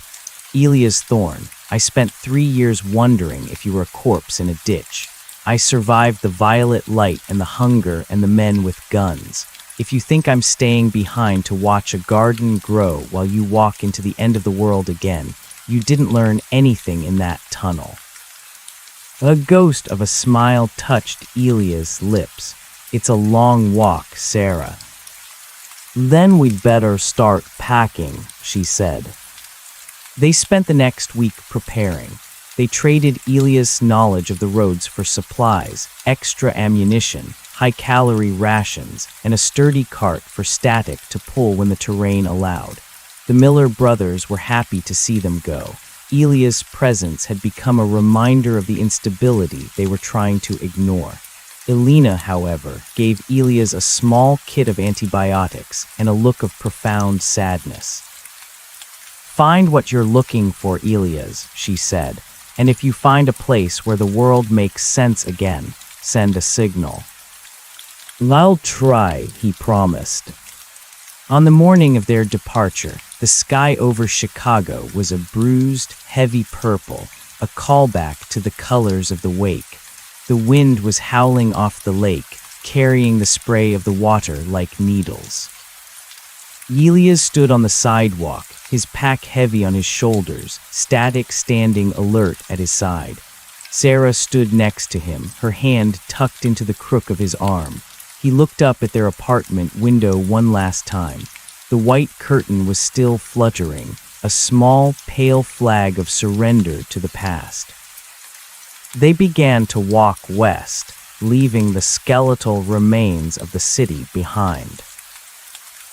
[SPEAKER 1] "Elias Thorne, I spent 3 years wondering if you were a corpse in a ditch. I survived the violet light and the hunger and the men with guns. If you think I'm staying behind to watch a garden grow while you walk into the end of the world again, you didn't learn anything in that tunnel." A ghost of a smile touched Elias' lips. "It's a long walk, Sarah." "Then we'd better start packing," she said. They spent the next week preparing. They traded Elias' knowledge of the roads for supplies, extra ammunition, high-calorie rations, and a sturdy cart for Static to pull when the terrain allowed. The Miller brothers were happy to see them go. Elias' presence had become a reminder of the instability they were trying to ignore. Elena, however, gave Elias a small kit of antibiotics and a look of profound sadness. "Find what you're looking for, Elias," she said, "and if you find a place where the world makes sense again, send a signal." "I'll try," he promised. On the morning of their departure, the sky over Chicago was a bruised, heavy purple, a callback to the colors of the wake. The wind was howling off the lake, carrying the spray of the water like needles. Elias stood on the sidewalk, his pack heavy on his shoulders, Static standing alert at his side. Sarah stood next to him, her hand tucked into the crook of his arm. He looked up at their apartment window one last time. The white curtain was still fluttering, a small, pale flag of surrender to the past. They began to walk west, leaving the skeletal remains of the city behind.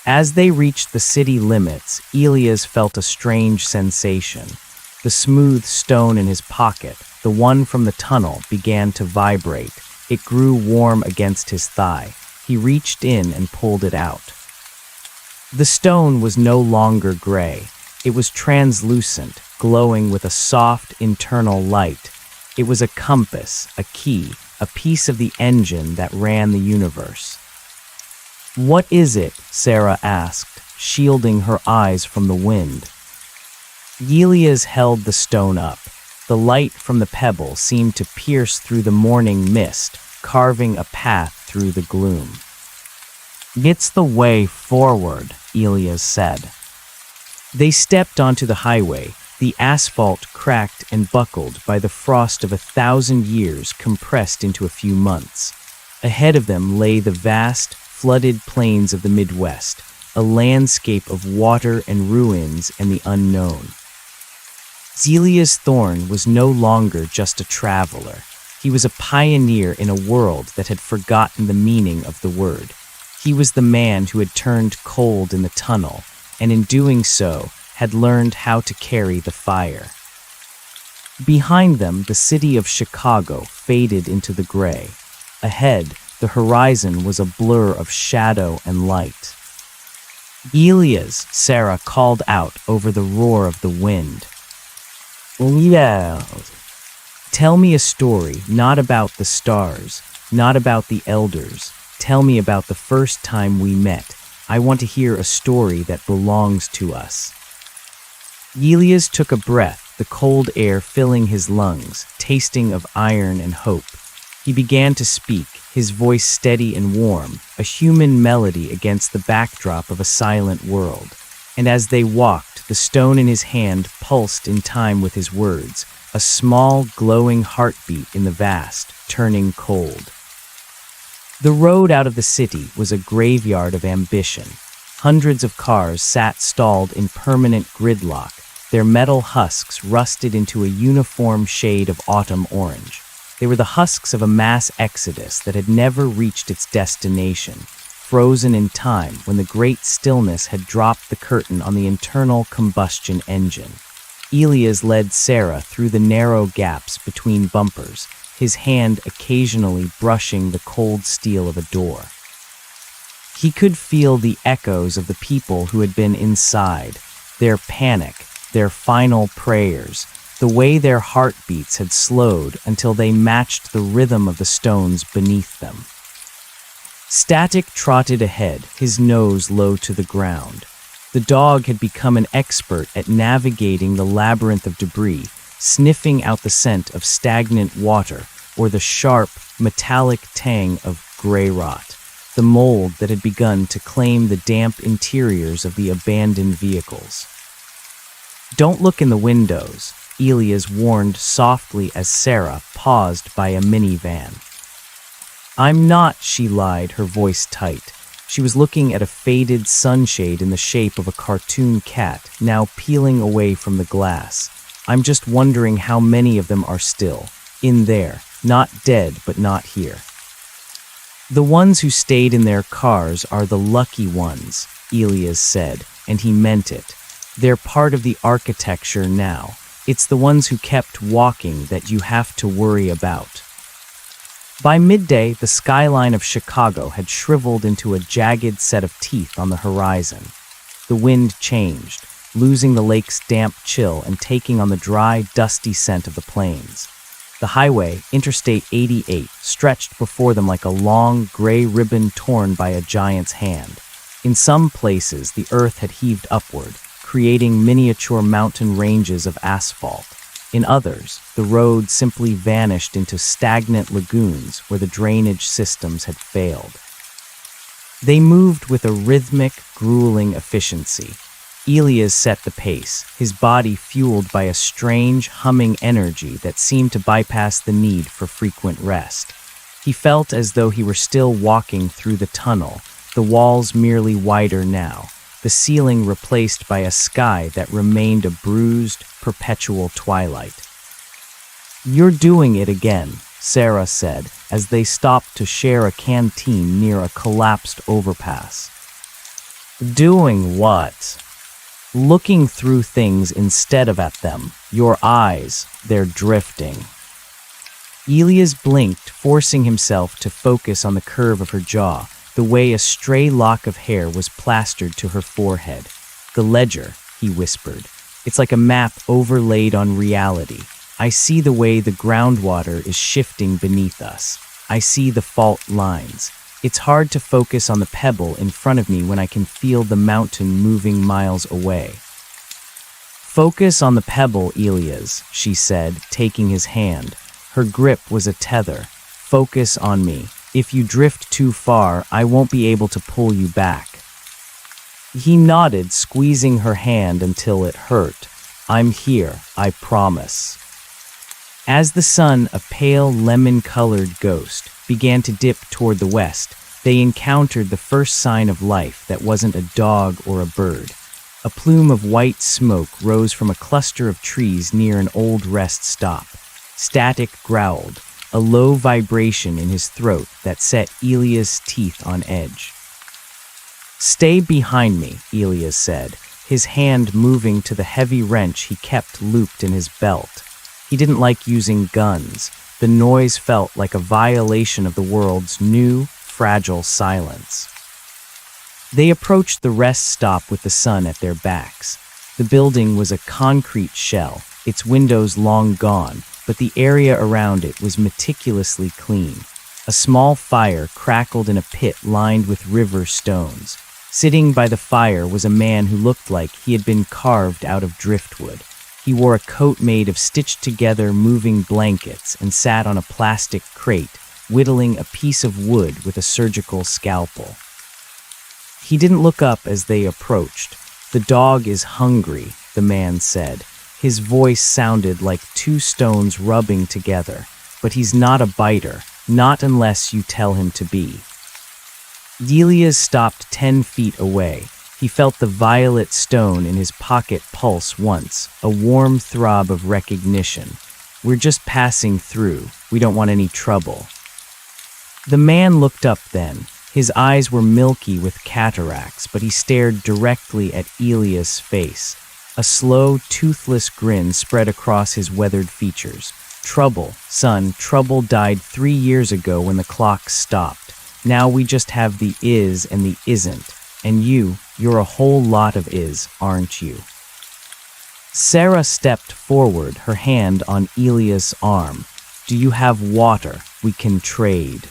[SPEAKER 1] As they reached the city limits, Elias felt a strange sensation. The smooth stone in his pocket, the one from the tunnel, began to vibrate. It grew warm against his thigh. He reached in and pulled it out. The stone was no longer gray. It was translucent, glowing with a soft internal light. It was a compass, a key, a piece of the engine that ran the universe. "What is it?" Sarah asked, shielding her eyes from the wind. Elias held the stone up. The light from the pebble seemed to pierce through the morning mist, carving a path through the gloom. "It's the way forward," Elias said. They stepped onto the highway, the asphalt cracked and buckled by the frost of 1,000 years compressed into a few months. Ahead of them lay the vast, flooded plains of the Midwest, a landscape of water and ruins and the unknown. Elias Thorne was no longer just a traveler. He was a pioneer in a world that had forgotten the meaning of the word. He was the man who had turned cold in the tunnel, and in doing so, had learned how to carry the fire. Behind them, the city of Chicago faded into the gray. Ahead, the horizon was a blur of shadow and light. "Elias," Sarah called out over the roar of the wind. "Yeah. Tell me a story, not about the stars, not about the elders. Tell me about the first time we met. I want to hear a story that belongs to us." Elias took a breath, the cold air filling his lungs, tasting of iron and hope. He began to speak, his voice steady and warm, a human melody against the backdrop of a silent world. and as they walked, the stone in his hand pulsed in time with his words, a small, glowing heartbeat in the vast, turning cold. The road out of the city was a graveyard of ambition. Hundreds of cars sat stalled in permanent gridlock, their metal husks rusted into a uniform shade of autumn orange. They were the husks of a mass exodus that had never reached its destination, frozen in time when the great stillness had dropped the curtain on the internal combustion engine. Elias led Sarah through the narrow gaps between bumpers, his hand occasionally brushing the cold steel of a door. He could feel the echoes of the people who had been inside, their panic, their final prayers, the way their heartbeats had slowed until they matched the rhythm of the stones beneath them. Static trotted ahead, his nose low to the ground. The dog had become an expert at navigating the labyrinth of debris, sniffing out the scent of stagnant water or the sharp, metallic tang of gray rot, the mold that had begun to claim the damp interiors of the abandoned vehicles. "Don't look in the windows," Elias warned softly as Sarah paused by a minivan. "I'm not," she lied, her voice tight. She was looking at a faded sunshade in the shape of a cartoon cat, now peeling away from the glass. "I'm just wondering how many of them are still. In there. Not dead, but not here." "The ones who stayed in their cars are the lucky ones," Elias said, and he meant it. "They're part of the architecture now. It's the ones who kept walking that you have to worry about." By midday, the skyline of Chicago had shriveled into a jagged set of teeth on the horizon. The wind changed, losing the lake's damp chill and taking on the dry, dusty scent of the plains. The highway, Interstate 88, stretched before them like a long, gray ribbon torn by a giant's hand. In some places, the earth had heaved upward, creating miniature mountain ranges of asphalt. In others, the road simply vanished into stagnant lagoons where the drainage systems had failed. They moved with a rhythmic, grueling efficiency. Elias set the pace, his body fueled by a strange, humming energy that seemed to bypass the need for frequent rest. He felt as though he were still walking through the tunnel, the walls merely wider now, the ceiling replaced by a sky that remained a bruised, perpetual twilight. "You're doing it again," Sarah said, as they stopped to share a canteen near a collapsed overpass. "Doing what?" "Looking through things instead of at them. Your eyes, they're drifting." Elias blinked, forcing himself to focus on the curve of her jaw, the way a stray lock of hair was plastered to her forehead. "The ledger," he whispered. "It's like a map overlaid on reality. I see the way the groundwater is shifting beneath us. I see the fault lines. It's hard to focus on the pebble in front of me when I can feel the mountain moving miles away." "Focus on the pebble, Elias," she said, taking his hand. Her grip was a tether. "Focus on me. If you drift too far, I won't be able to pull you back." He nodded, squeezing her hand until it hurt. "I'm here, I promise." As the sun, a pale lemon-colored ghost, began to dip toward the west, they encountered the first sign of life that wasn't a dog or a bird. A plume of white smoke rose from a cluster of trees near an old rest stop. Static growled, a low vibration in his throat that set Elias' teeth on edge. "Stay behind me," Elias said, his hand moving to the heavy wrench he kept looped in his belt. He didn't like using guns. The noise felt like a violation of the world's new, fragile silence. They approached the rest stop with the sun at their backs. The building was a concrete shell, its windows long gone, but the area around it was meticulously clean. A small fire crackled in a pit lined with river stones. Sitting by the fire was a man who looked like he had been carved out of driftwood. He wore a coat made of stitched-together moving blankets and sat on a plastic crate, whittling a piece of wood with a surgical scalpel. He didn't look up as they approached. "The dog is hungry," the man said. His voice sounded like two stones rubbing together. "But he's not a biter, not unless you tell him to be." Elias stopped 10 feet away. He felt the violet stone in his pocket pulse once, a warm throb of recognition. "We're just passing through. We don't want any trouble." The man looked up then. His eyes were milky with cataracts, but he stared directly at Elias' face. A slow, toothless grin spread across his weathered features. "Trouble, son, trouble died 3 years ago when the clock stopped. Now we just have the is and the isn't. And you're a whole lot of is, aren't you?" Sarah stepped forward, her hand on Elias' arm. "Do you have water? We can trade."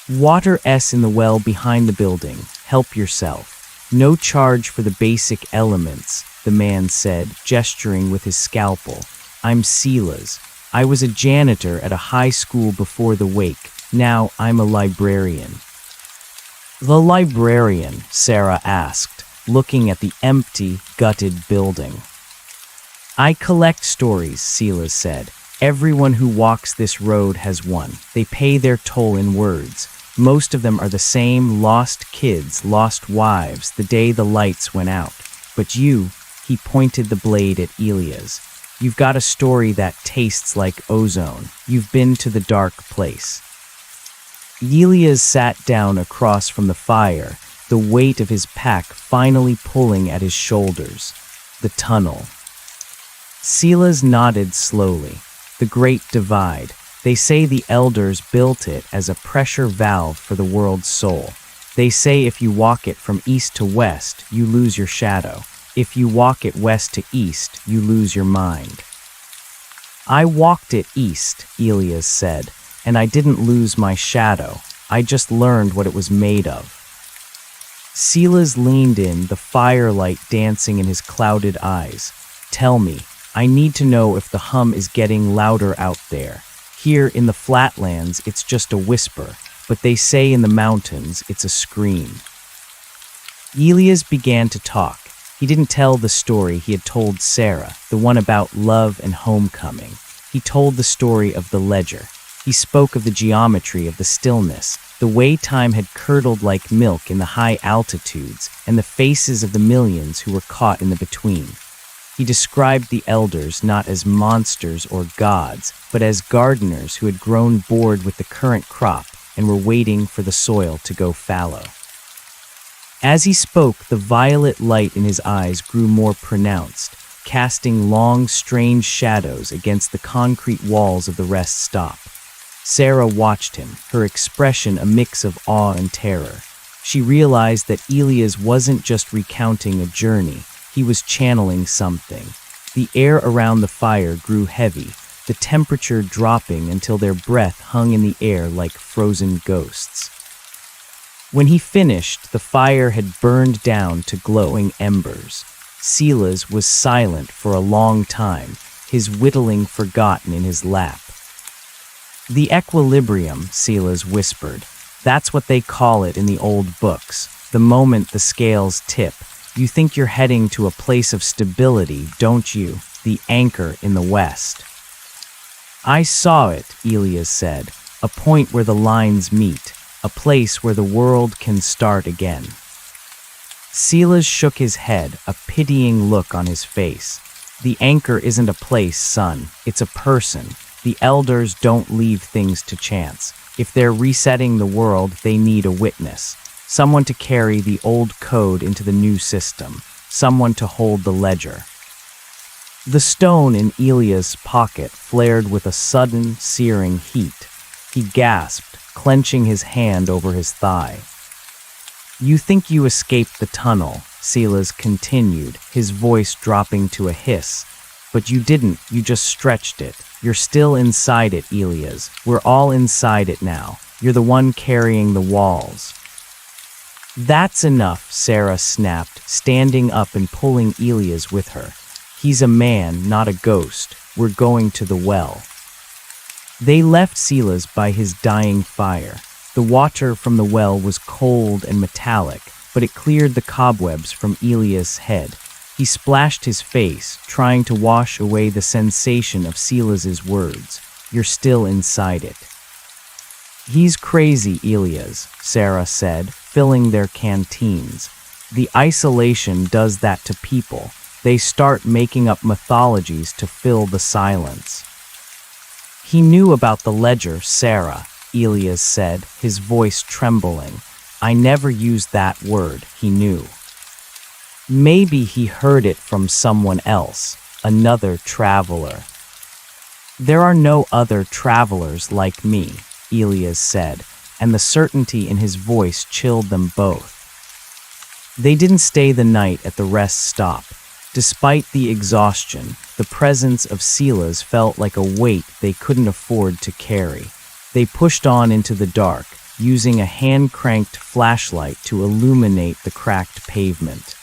[SPEAKER 1] "Water in the well behind the building. Help yourself. No charge for the basic elements," the man said, gesturing with his scalpel. "I'm Silas. I was a janitor at a high school before the wake. Now I'm a librarian." "The librarian?" Sarah asked, looking at the empty, gutted building. "I collect stories," Silas said. "Everyone who walks this road has one. They pay their toll in words. Most of them are the same: lost kids, lost wives, the day the lights went out. But you," he pointed the blade at Elias, "you've got a story that tastes like ozone. You've been to the dark place." Elias sat down across from the fire, the weight of his pack finally pulling at his shoulders. "The tunnel." Silas nodded slowly. "The Great Divide. They say the elders built it as a pressure valve for the world's soul. They say if you walk it from east to west, you lose your shadow. If you walk it west to east, you lose your mind." "I walked it east," Elias said, "and I didn't lose my shadow. I just learned what it was made of." Silas leaned in, the firelight dancing in his clouded eyes. "Tell me, I need to know if the hum is getting louder out there. Here in the flatlands, it's just a whisper, but they say in the mountains, it's a scream." Elias began to talk. He didn't tell the story he had told Sarah, the one about love and homecoming. He told the story of the ledger. He spoke of the geometry of the stillness, the way time had curdled like milk in the high altitudes, and the faces of the millions who were caught in the between. He described the elders not as monsters or gods, but as gardeners who had grown bored with the current crop and were waiting for the soil to go fallow. As he spoke, the violet light in his eyes grew more pronounced, casting long, strange shadows against the concrete walls of the rest stop. Sarah watched him, her expression a mix of awe and terror. She realized that Elias wasn't just recounting a journey, he was channeling something. The air around the fire grew heavy, the temperature dropping until their breath hung in the air like frozen ghosts. When he finished, the fire had burned down to glowing embers. Silas was silent for a long time, his whittling forgotten in his lap. "The equilibrium," Silas whispered. "That's what they call it in the old books. The moment the scales tip. You think you're heading to a place of stability, don't you? The anchor in the west." "I saw it," Elias said. "A point where the lines meet. A place where the world can start again." Silas shook his head, a pitying look on his face. "The anchor isn't a place, son. It's a person. The elders don't leave things to chance. If they're resetting the world, they need a witness. Someone to carry the old code into the new system. Someone to hold the ledger." The stone in Elias' pocket flared with a sudden, searing heat. He gasped, clenching his hand over his thigh. "You think you escaped the tunnel," Silas continued, his voice dropping to a hiss. "But you didn't, you just stretched it. You're still inside it, Elias. We're all inside it now. You're the one carrying the walls." "That's enough," Sarah snapped, standing up and pulling Elias with her. "He's a man, not a ghost. We're going to the well." They left Silas by his dying fire. The water from the well was cold and metallic, but it cleared the cobwebs from Elia's head. He splashed his face, trying to wash away the sensation of Silas's words. "You're still inside it." "He's crazy, Elias," Sarah said, filling their canteens. "The isolation does that to people. They start making up mythologies to fill the silence." "He knew about the ledger, Sarah," Elias said, his voice trembling. "I never used that word, he knew." "Maybe he heard it from someone else, another traveler." "There are no other travelers like me," Elias said, and the certainty in his voice chilled them both. They didn't stay the night at the rest stop. Despite the exhaustion, the presence of Silas felt like a weight they couldn't afford to carry. They pushed on into the dark, using a hand-cranked flashlight to illuminate the cracked pavement.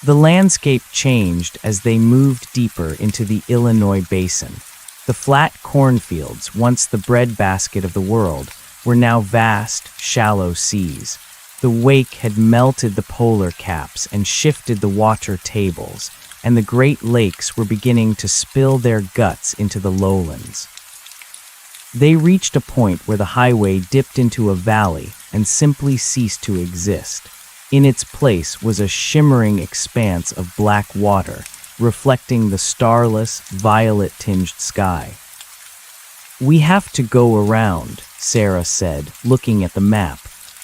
[SPEAKER 1] The landscape changed as they moved deeper into the Illinois basin. The flat cornfields, once the breadbasket of the world, were now vast, shallow seas. The wake had melted the polar caps and shifted the water tables, and the Great Lakes were beginning to spill their guts into the lowlands. They reached a point where the highway dipped into a valley and simply ceased to exist. In its place was a shimmering expanse of black water, reflecting the starless, violet-tinged sky. "We have to go around," Sarah said, looking at the map,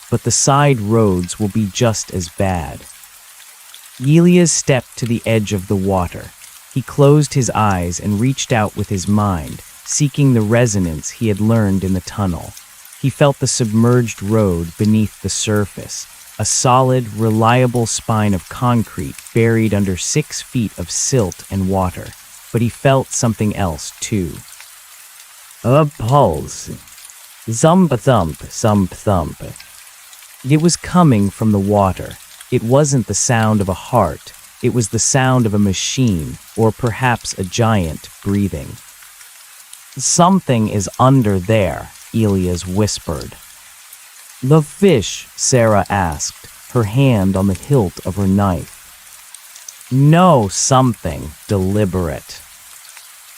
[SPEAKER 1] "but the side roads will be just as bad." Elias stepped to the edge of the water. He closed his eyes and reached out with his mind, seeking the resonance he had learned in the tunnel. He felt the submerged road beneath the surface, a solid, reliable spine of concrete buried under 6 feet of silt and water. But he felt something else, too. A pulse. Zump thump, thump thump. It was coming from the water. It wasn't the sound of a heart. It was the sound of a machine, or perhaps a giant, breathing. "Something is under there," Elias whispered. "The fish?" Sarah asked, her hand on the hilt of her knife. "No, something deliberate."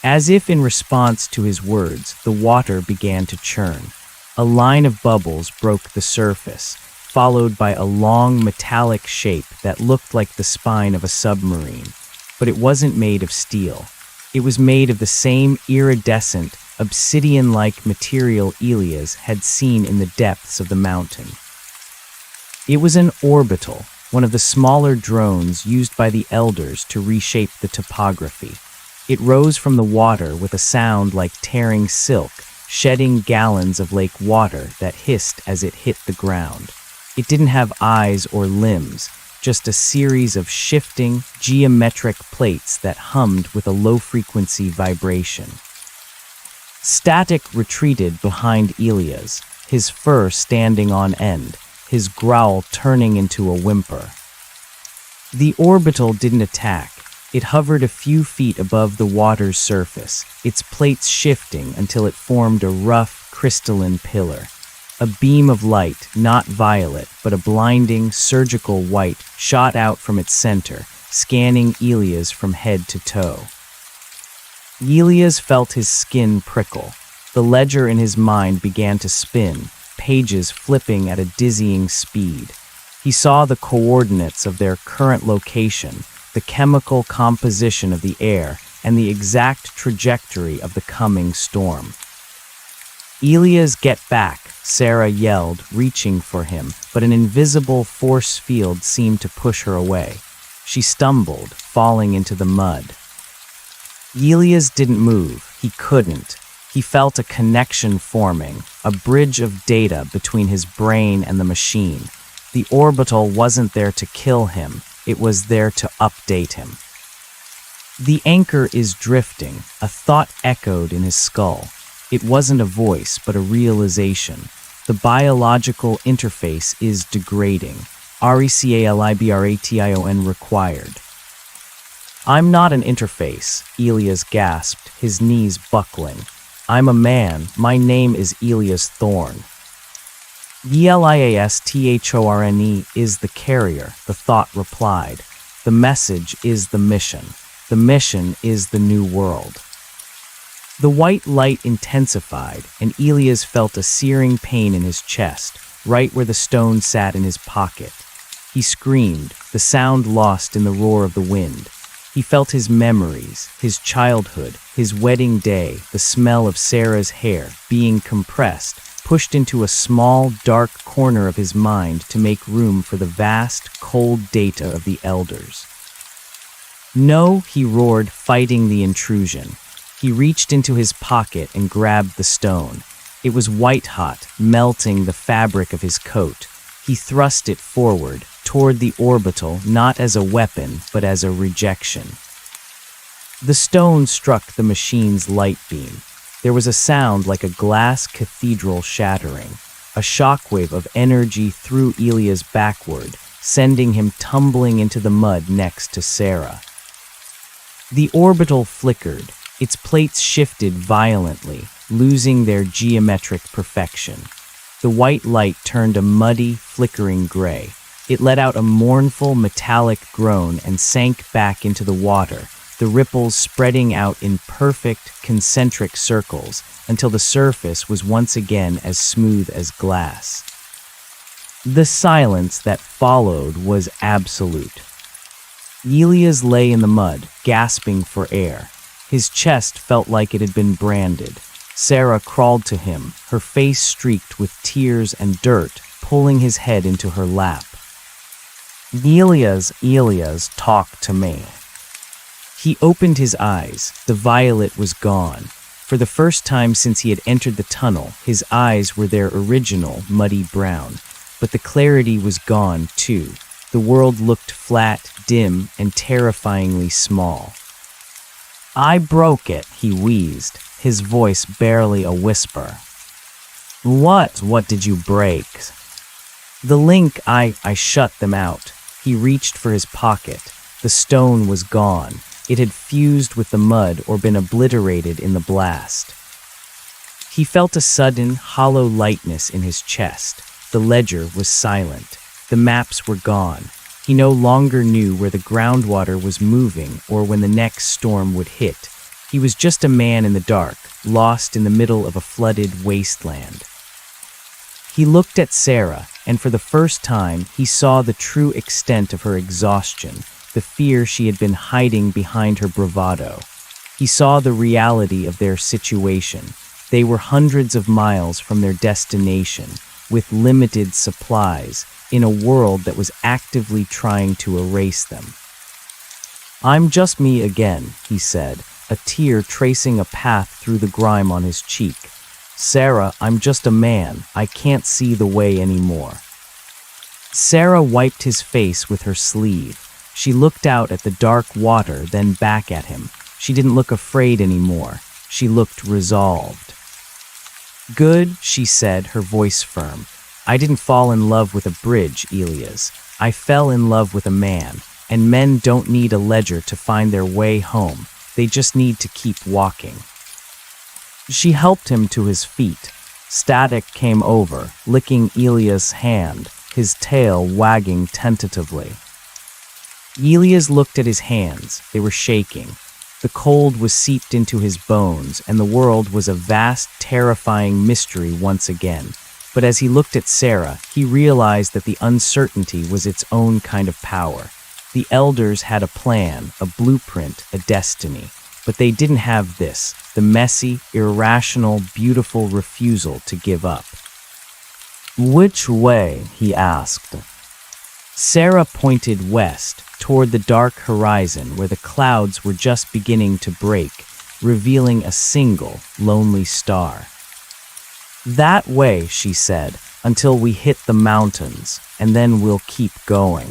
[SPEAKER 1] As if in response to his words, the water began to churn. A line of bubbles broke the surface, followed by a long metallic shape that looked like the spine of a submarine. But it wasn't made of steel. It was made of the same iridescent, obsidian-like material Elias had seen in the depths of the mountain. It was an orbital, one of the smaller drones used by the elders to reshape the topography. It rose from the water with a sound like tearing silk, shedding gallons of lake water that hissed as it hit the ground. It didn't have eyes or limbs, just a series of shifting, geometric plates that hummed with a low-frequency vibration. Static retreated behind Elias, his fur standing on end, his growl turning into a whimper. The orbital didn't attack. It hovered a few feet above the water's surface, its plates shifting until it formed a rough, crystalline pillar. A beam of light, not violet, but a blinding, surgical white, shot out from its center, scanning Elias from head to toe. Elias felt his skin prickle. The ledger in his mind began to spin, pages flipping at a dizzying speed. He saw the coordinates of their current location, the chemical composition of the air, and the exact trajectory of the coming storm. "Elias, get back," Sarah yelled, reaching for him, but an invisible force field seemed to push her away. She stumbled, falling into the mud. Elias didn't move. He couldn't. He felt a connection forming, a bridge of data between his brain and the machine. The orbital wasn't there to kill him. It was there to update him. "The anchor is drifting," a thought echoed in his skull. It wasn't a voice, but a realization. The biological interface is degrading. RECALIBRATION required. "I'm not an interface," Elias gasped, his knees buckling. "I'm a man. My name is Elias Thorne." Eliasthorne is the carrier, the thought replied. The message is the mission. The mission is the new world. The white light intensified, and Elias felt a searing pain in his chest, right where the stone sat in his pocket. He screamed, the sound lost in the roar of the wind. He felt his memories, his childhood, his wedding day, the smell of Sarah's hair being compressed, pushed into a small, dark corner of his mind to make room for the vast, cold data of the elders. No, he roared, fighting the intrusion. He reached into his pocket and grabbed the stone. It was white-hot, melting the fabric of his coat. He thrust it forward, toward the orbital, not as a weapon, but as a rejection. The stone struck the machine's light beam. There was a sound like a glass cathedral shattering. A shockwave of energy threw Elias backward, sending him tumbling into the mud next to Sarah. The orbital flickered. Its plates shifted violently, losing their geometric perfection. The white light turned a muddy, flickering gray. It let out a mournful, metallic groan and sank back into the water, the ripples spreading out in perfect, concentric circles until the surface was once again as smooth as glass. The silence that followed was absolute. Elias lay in the mud, gasping for air. His chest felt like it had been branded. Sarah crawled to him, her face streaked with tears and dirt, pulling his head into her lap. Elias, talk to me. He opened his eyes. The violet was gone. For the first time since he had entered the tunnel, his eyes were their original, muddy brown. But the clarity was gone, too. The world looked flat, dim, and terrifyingly small. I broke it, he wheezed, his voice barely a whisper. What did you break? The link, I shut them out. He reached for his pocket. The stone was gone. It had fused with the mud or been obliterated in the blast. He felt a sudden, hollow lightness in his chest. The ledger was silent. The maps were gone. He no longer knew where the groundwater was moving or when the next storm would hit. He was just a man in the dark, lost in the middle of a flooded wasteland. He looked at Sarah, and for the first time, he saw the true extent of her exhaustion, the fear she had been hiding behind her bravado. He saw the reality of their situation. They were hundreds of miles from their destination, with limited supplies, in a world that was actively trying to erase them. I'm just me again, he said, a tear tracing a path through the grime on his cheek. Sarah, I'm just a man. I can't see the way anymore. Sarah wiped his face with her sleeve. She looked out at the dark water, then back at him. She didn't look afraid anymore. She looked resolved. Good, she said, her voice firm. I didn't fall in love with a bridge, Elias. I fell in love with a man, and men don't need a ledger to find their way home. They just need to keep walking. She helped him to his feet. Static came over, licking Elias' hand, his tail wagging tentatively. Elias looked at his hands. They were shaking. The cold was seeped into his bones, and the world was a vast, terrifying mystery once again. But as he looked at Sarah, he realized that the uncertainty was its own kind of power. The elders had a plan, a blueprint, a destiny. But they didn't have this, the messy, irrational, beautiful refusal to give up. Which way? He asked. Sarah pointed west, toward the dark horizon where the clouds were just beginning to break, revealing a single, lonely star. That way, she said, until we hit the mountains, and then we'll keep going.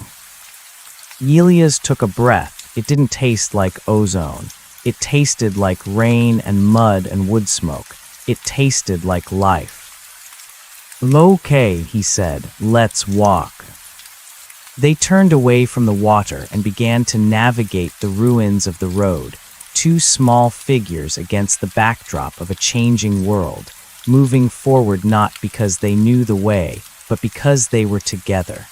[SPEAKER 1] Elias took a breath. It didn't taste like ozone. It tasted like rain and mud and wood smoke. It tasted like life. Okay, he said, let's walk. They turned away from the water and began to navigate the ruins of the road, two small figures against the backdrop of a changing world, moving forward not because they knew the way, but because they were together.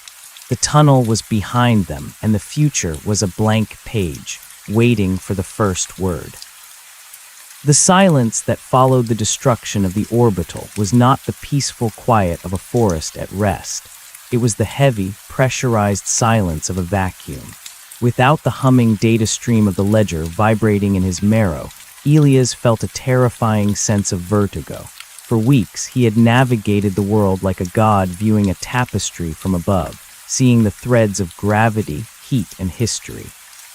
[SPEAKER 1] The tunnel was behind them, and the future was a blank page, waiting for the first word. The silence that followed the destruction of the orbital was not the peaceful quiet of a forest at rest. It was the heavy, pressurized silence of a vacuum. Without the humming data stream of the ledger vibrating in his marrow, Elias felt a terrifying sense of vertigo. For weeks, he had navigated the world like a god viewing a tapestry from above, seeing the threads of gravity, heat, and history.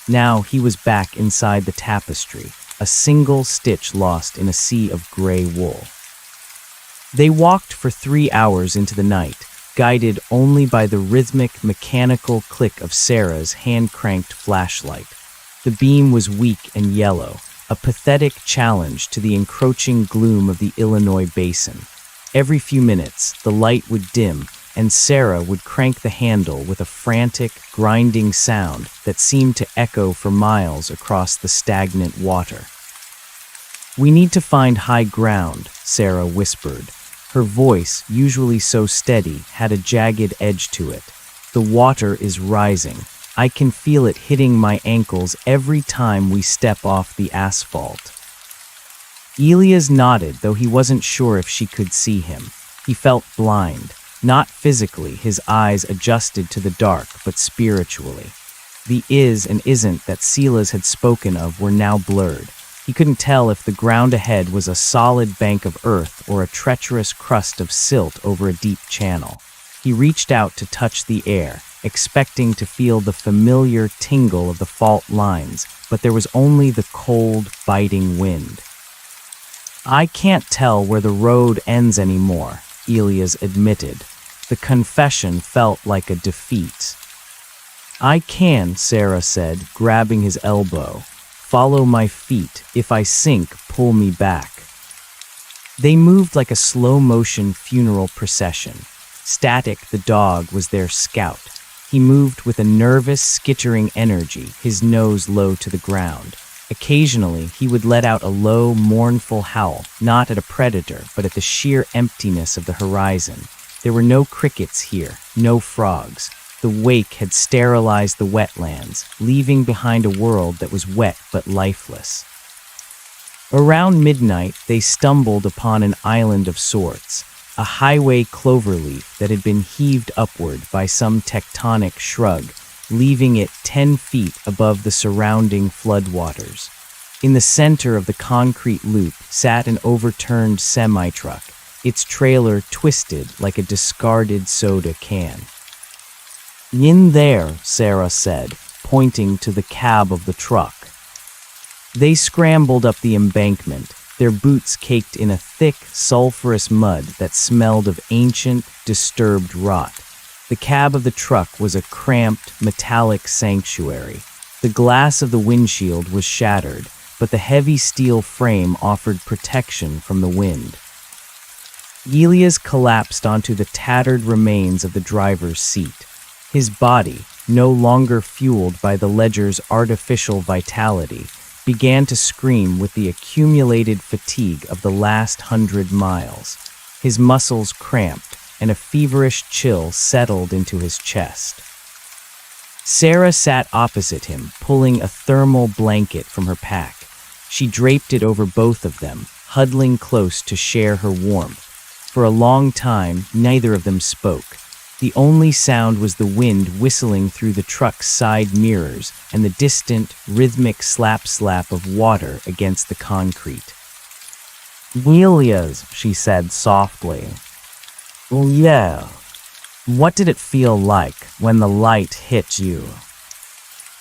[SPEAKER 1] Now he was back inside the tapestry, a single stitch lost in a sea of gray wool. They walked for 3 hours into the night, guided only by the rhythmic, mechanical click of Sarah's hand-cranked flashlight. The beam was weak and yellow, a pathetic challenge to the encroaching gloom of the Illinois basin. Every few minutes, the light would dim, and Sarah would crank the handle with a frantic, grinding sound that seemed to echo for miles across the stagnant water. "We need to find high ground," Sarah whispered. Her voice, usually so steady, had a jagged edge to it. "The water is rising. I can feel it hitting my ankles every time we step off the asphalt." Elias nodded, though he wasn't sure if she could see him. He felt blind. Not physically, his eyes adjusted to the dark, but spiritually. The is and isn't that Silas had spoken of were now blurred. He couldn't tell if the ground ahead was a solid bank of earth or a treacherous crust of silt over a deep channel. He reached out to touch the air, expecting to feel the familiar tingle of the fault lines, but there was only the cold, biting wind. "I can't tell where the road ends anymore," Elias admitted. The confession felt like a defeat. "I can," Sarah said, grabbing his elbow. "Follow my feet. If I sink, pull me back." They moved like a slow-motion funeral procession. Static, the dog, was their scout. He moved with a nervous, skittering energy, his nose low to the ground. Occasionally, he would let out a low, mournful howl, not at a predator, but at the sheer emptiness of the horizon. There were no crickets here, no frogs. The wake had sterilized the wetlands, leaving behind a world that was wet but lifeless. Around midnight, they stumbled upon an island of sorts, a highway cloverleaf that had been heaved upward by some tectonic shrug, leaving it 10 feet above the surrounding floodwaters. In the center of the concrete loop sat an overturned semi-truck, its trailer twisted like a discarded soda can. "In there," Sarah said, pointing to the cab of the truck. They scrambled up the embankment, their boots caked in a thick, sulfurous mud that smelled of ancient, disturbed rot. The cab of the truck was a cramped, metallic sanctuary. The glass of the windshield was shattered, but the heavy steel frame offered protection from the wind. Elias collapsed onto the tattered remains of the driver's seat. His body, no longer fueled by the ledger's artificial vitality, began to scream with the accumulated fatigue of the last 100 miles. His muscles cramped, and a feverish chill settled into his chest. Sarah sat opposite him, pulling a thermal blanket from her pack. She draped it over both of them, huddling close to share her warmth. For a long time, neither of them spoke. The only sound was the wind whistling through the truck's side mirrors and the distant, rhythmic slap-slap of water against the concrete. "Elias," she said softly. "Oh yeah. What did it feel like when the light hit you?"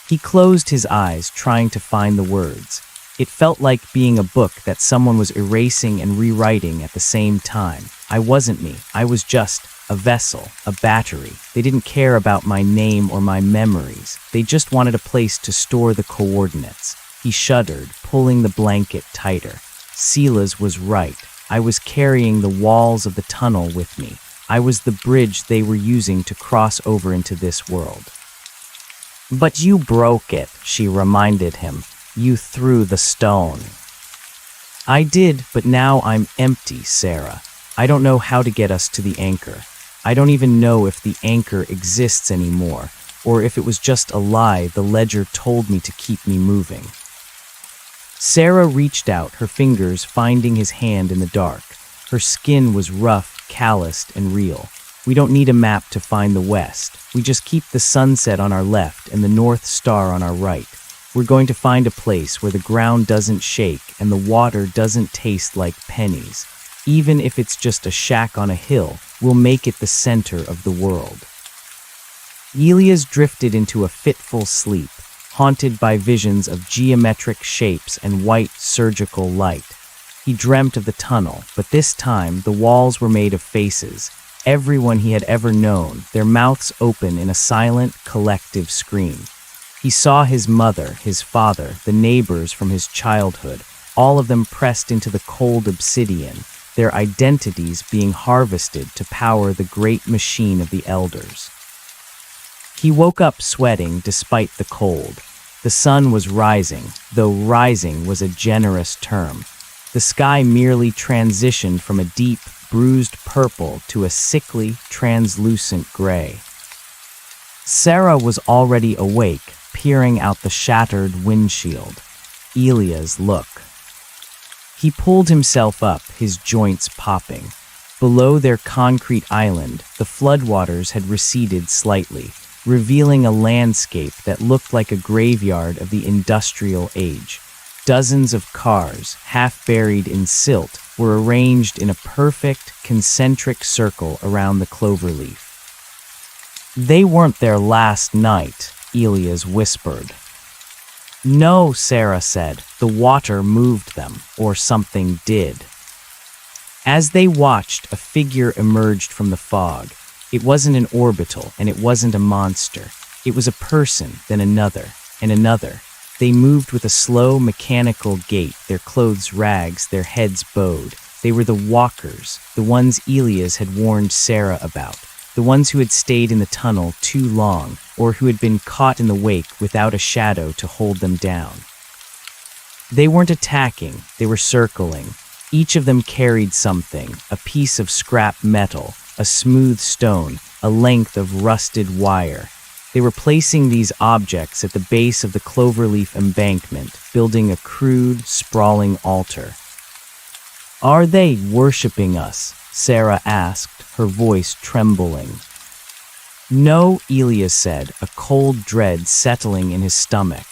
[SPEAKER 1] He closed his eyes, trying to find the words. It felt like being a book that someone was erasing and rewriting at the same time. I wasn't me. I was just a vessel, a battery. They didn't care about my name or my memories. They just wanted a place to store the coordinates. He shuddered, pulling the blanket tighter. Silas was right. I was carrying the walls of the tunnel with me. I was the bridge they were using to cross over into this world. "But you broke it," she reminded him. "You threw the stone." "I did, but now I'm empty, Sarah. I don't know how to get us to the anchor." I don't even know if the anchor exists anymore, or if it was just a lie the ledger told me to keep me moving. Sarah reached out, her fingers finding his hand in the dark. Her skin was rough, calloused, and real. We don't need a map to find the west. We just keep the sunset on our left and the North Star on our right. We're going to find a place where the ground doesn't shake and the water doesn't taste like pennies. Even if it's just a shack on a hill, we'll make it the center of the world. Elias drifted into a fitful sleep, haunted by visions of geometric shapes and white surgical light. He dreamt of the tunnel, but this time the walls were made of faces. Everyone he had ever known, their mouths open in a silent, collective scream. He saw his mother, his father, the neighbors from his childhood, all of them pressed into the cold obsidian, their identities being harvested to power the great machine of the elders. He woke up sweating despite the cold. The sun was rising, though rising was a generous term. The sky merely transitioned from a deep, bruised purple to a sickly, translucent gray. Sarah was already awake, peering out the shattered windshield. Elias, look. He pulled himself up, his joints popping. Below their concrete island, the floodwaters had receded slightly, revealing a landscape that looked like a graveyard of the industrial age. Dozens of cars, half buried in silt, were arranged in a perfect, concentric circle around the cloverleaf. They weren't there last night, Elias whispered. No, Sarah said. The water moved them, or something did. As they watched, a figure emerged from the fog. It wasn't an orbital, and it wasn't a monster. It was a person, then another, and another. They moved with a slow, mechanical gait, their clothes rags, their heads bowed. They were the walkers, the ones Elias had warned Sarah about, the ones who had stayed in the tunnel too long, or who had been caught in the wake without a shadow to hold them down. They weren't attacking, they were circling. Each of them carried something, a piece of scrap metal, a smooth stone, a length of rusted wire. They were placing these objects at the base of the cloverleaf embankment, building a crude, sprawling altar. Are they worshipping us? Sarah asked, her voice trembling. No, Elias said, a cold dread settling in his stomach.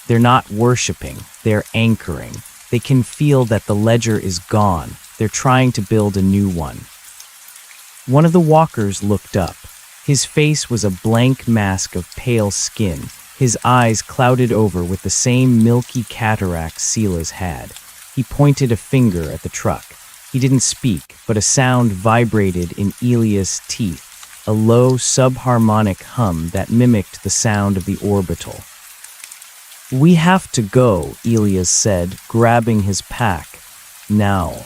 [SPEAKER 1] They're not worshipping, they're anchoring. They can feel that the ledger is gone. They're trying to build a new one. One of the walkers looked up. His face was a blank mask of pale skin, his eyes clouded over with the same milky cataracts Sila's had. He pointed a finger at the truck. He didn't speak, but a sound vibrated in Elias' teeth, a low subharmonic hum that mimicked the sound of the orbital. We have to go, Elias said, grabbing his pack. Now.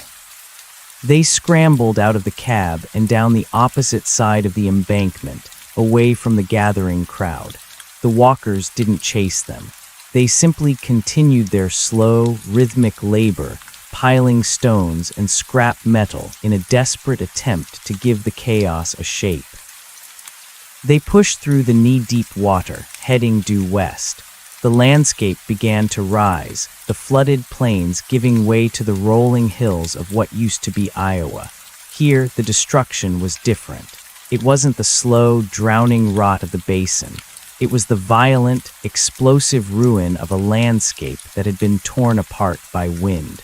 [SPEAKER 1] They scrambled out of the cab and down the opposite side of the embankment, away from the gathering crowd. The walkers didn't chase them. They simply continued their slow, rhythmic labor, piling stones and scrap metal in a desperate attempt to give the chaos a shape. They pushed through the knee-deep water, heading due west. The landscape began to rise, the flooded plains giving way to the rolling hills of what used to be Iowa. Here, the destruction was different. It wasn't the slow, drowning rot of the basin. It was the violent, explosive ruin of a landscape that had been torn apart by wind.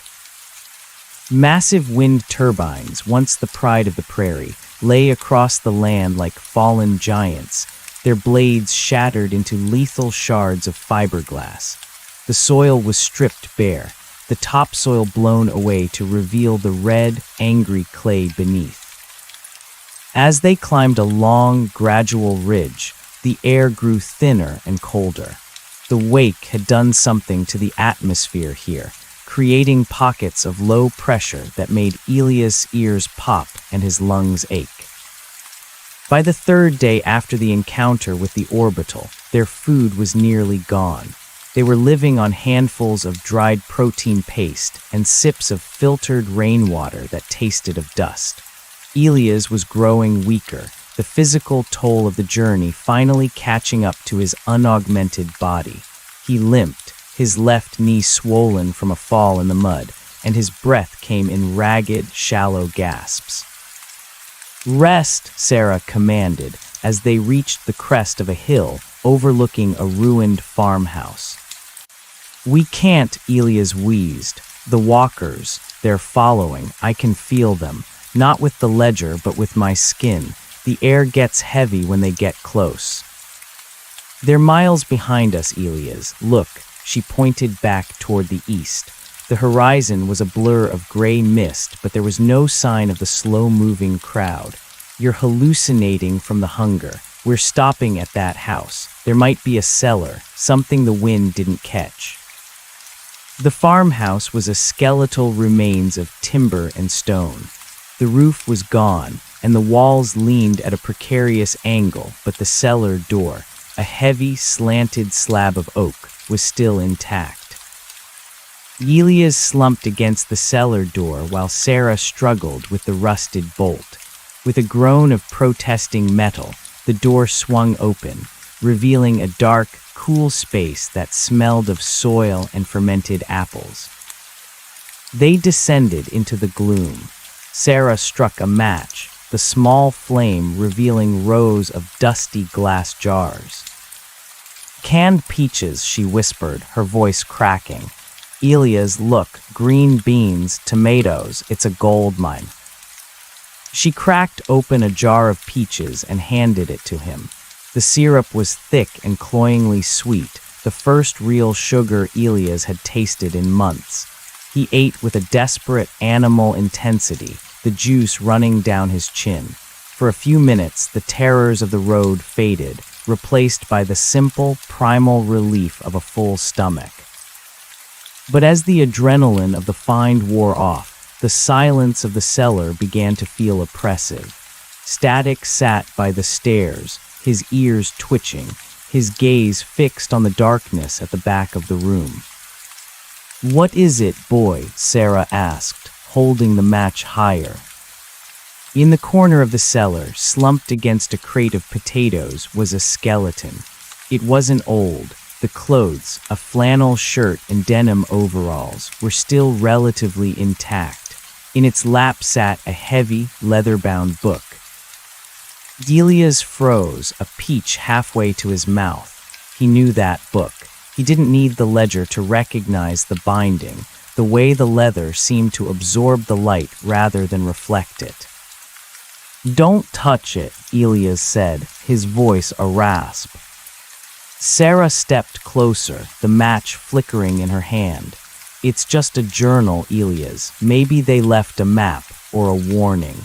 [SPEAKER 1] Massive wind turbines, once the pride of the prairie, lay across the land like fallen giants, their blades shattered into lethal shards of fiberglass. The soil was stripped bare, the topsoil blown away to reveal the red, angry clay beneath. As they climbed a long, gradual ridge, the air grew thinner and colder. The wake had done something to the atmosphere here, creating pockets of low pressure that made Elias' ears pop and his lungs ache. By the third day after the encounter with the orbital, their food was nearly gone. They were living on handfuls of dried protein paste and sips of filtered rainwater that tasted of dust. Elias was growing weaker. the physical toll of the journey finally catching up to his unaugmented body. He limped, his left knee swollen from a fall in the mud, and his breath came in ragged, shallow gasps. "Rest," Sarah commanded, as they reached the crest of a hill overlooking a ruined farmhouse. "We can't," Elias wheezed. "The walkers, they're following. I can feel them. Not with the ledger, but with my skin. The air gets heavy when they get close." "They're miles behind us, Elias. Look." She pointed back toward the east. The horizon was a blur of gray mist, but there was no sign of the slow-moving crowd. "You're hallucinating from the hunger. We're stopping at that house. There might be a cellar, something the wind didn't catch." The farmhouse was a skeletal remains of timber and stone. The roof was gone, and the walls leaned at a precarious angle, but the cellar door, a heavy, slanted slab of oak, was still intact. Elias slumped against the cellar door while Sarah struggled with the rusted bolt. With a groan of protesting metal, the door swung open, revealing a dark, cool space that smelled of soil and fermented apples. They descended into the gloom. Sarah struck a match, the small flame revealing rows of dusty glass jars. "Canned peaches," she whispered, her voice cracking. "Elias, look, green beans, tomatoes, it's a gold mine." She cracked open a jar of peaches and handed it to him. The syrup was thick and cloyingly sweet, the first real sugar Elias had tasted in months. He ate with a desperate animal intensity, the juice running down his chin. For a few minutes, the terrors of the road faded, replaced by the simple, primal relief of a full stomach. But as the adrenaline of the find wore off, the silence of the cellar began to feel oppressive. Static sat by the stairs, his ears twitching, his gaze fixed on the darkness at the back of the room. "What is it, boy?" Sarah asked, holding the match higher. In the corner of the cellar, slumped against a crate of potatoes, was a skeleton. It wasn't old. The clothes, a flannel shirt and denim overalls, were still relatively intact. In its lap sat a heavy, leather-bound book. Elias froze, a peach halfway to his mouth. He knew that book. He didn't need the ledger to recognize the binding, the way the leather seemed to absorb the light rather than reflect it. "Don't touch it," Elias said, his voice a rasp. Sarah stepped closer, the match flickering in her hand. "It's just a journal, Elias. Maybe they left a map or a warning."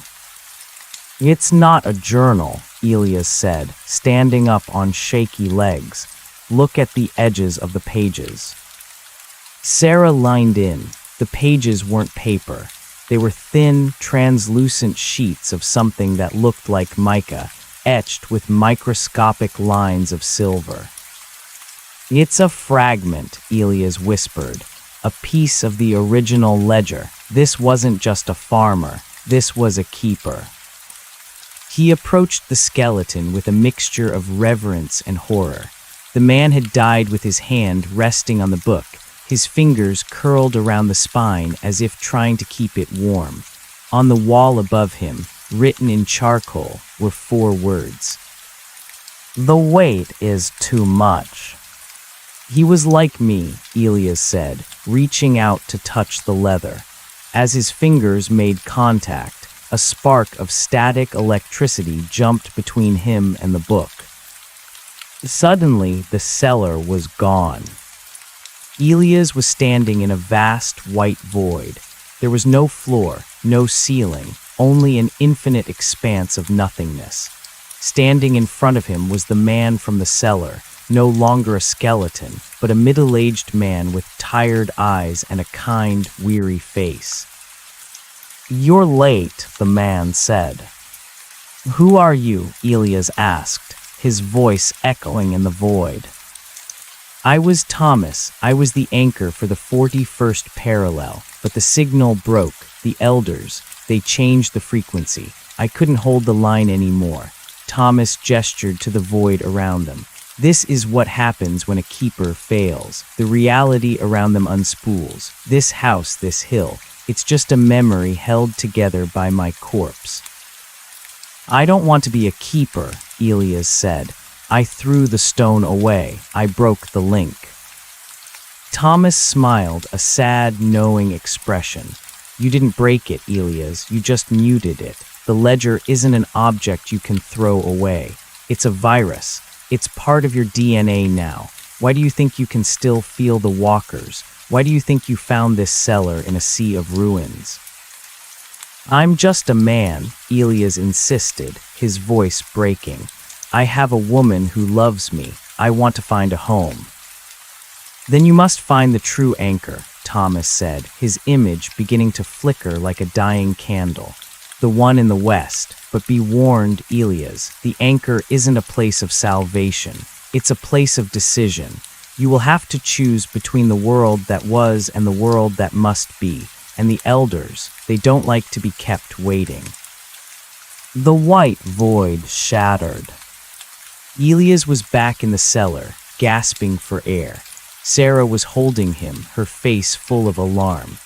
[SPEAKER 1] "It's not a journal," Elias said, standing up on shaky legs. "Look at the edges of the pages." Sarah lined in. The pages weren't paper. They were thin, translucent sheets of something that looked like mica, etched with microscopic lines of silver. "It's a fragment," Elias whispered. "A piece of the original ledger. This wasn't just a farmer. This was a keeper." He approached the skeleton with a mixture of reverence and horror. The man had died with his hand resting on the book, his fingers curled around the spine as if trying to keep it warm. On the wall above him, written in charcoal, were 4 words. "The weight is too much." "He was like me," Elias said, reaching out to touch the leather. As his fingers made contact, a spark of static electricity jumped between him and the book. Suddenly, the cellar was gone. Elias was standing in a vast white void. There was no floor, no ceiling, only an infinite expanse of nothingness. Standing in front of him was the man from the cellar, no longer a skeleton, but a middle-aged man with tired eyes and a kind, weary face. "You're late," the man said. "Who are you?" Elias asked, his voice echoing in the void. "I was Thomas. I was the anchor for the 41st parallel, but the signal broke. The elders, they changed the frequency. I couldn't hold the line anymore." Thomas gestured to the void around them. This is what happens when a keeper fails. The reality around them unspools. This house, this hill, it's just a memory held together by my corpse. I don't want to be a keeper, Elias said. I threw the stone away. I broke the link. Thomas smiled, a sad, knowing expression. You didn't break it, Elias. You just muted it. The ledger isn't an object you can throw away. It's a virus. It's part of your DNA now. Why do you think you can still feel the walkers? Why do you think you found this cellar in a sea of ruins? I'm just a man, Elias insisted, his voice breaking. I have a woman who loves me. I want to find a home. Then you must find the true anchor, Thomas said, his image beginning to flicker like a dying candle. The one in the west. But be warned, Elias, the anchor isn't a place of salvation. It's a place of decision. You will have to choose between the world that was and the world that must be. And the elders, they don't like to be kept waiting. The white void shattered. Elias was back in the cellar, gasping for air. Sarah was holding him, her face full of alarm.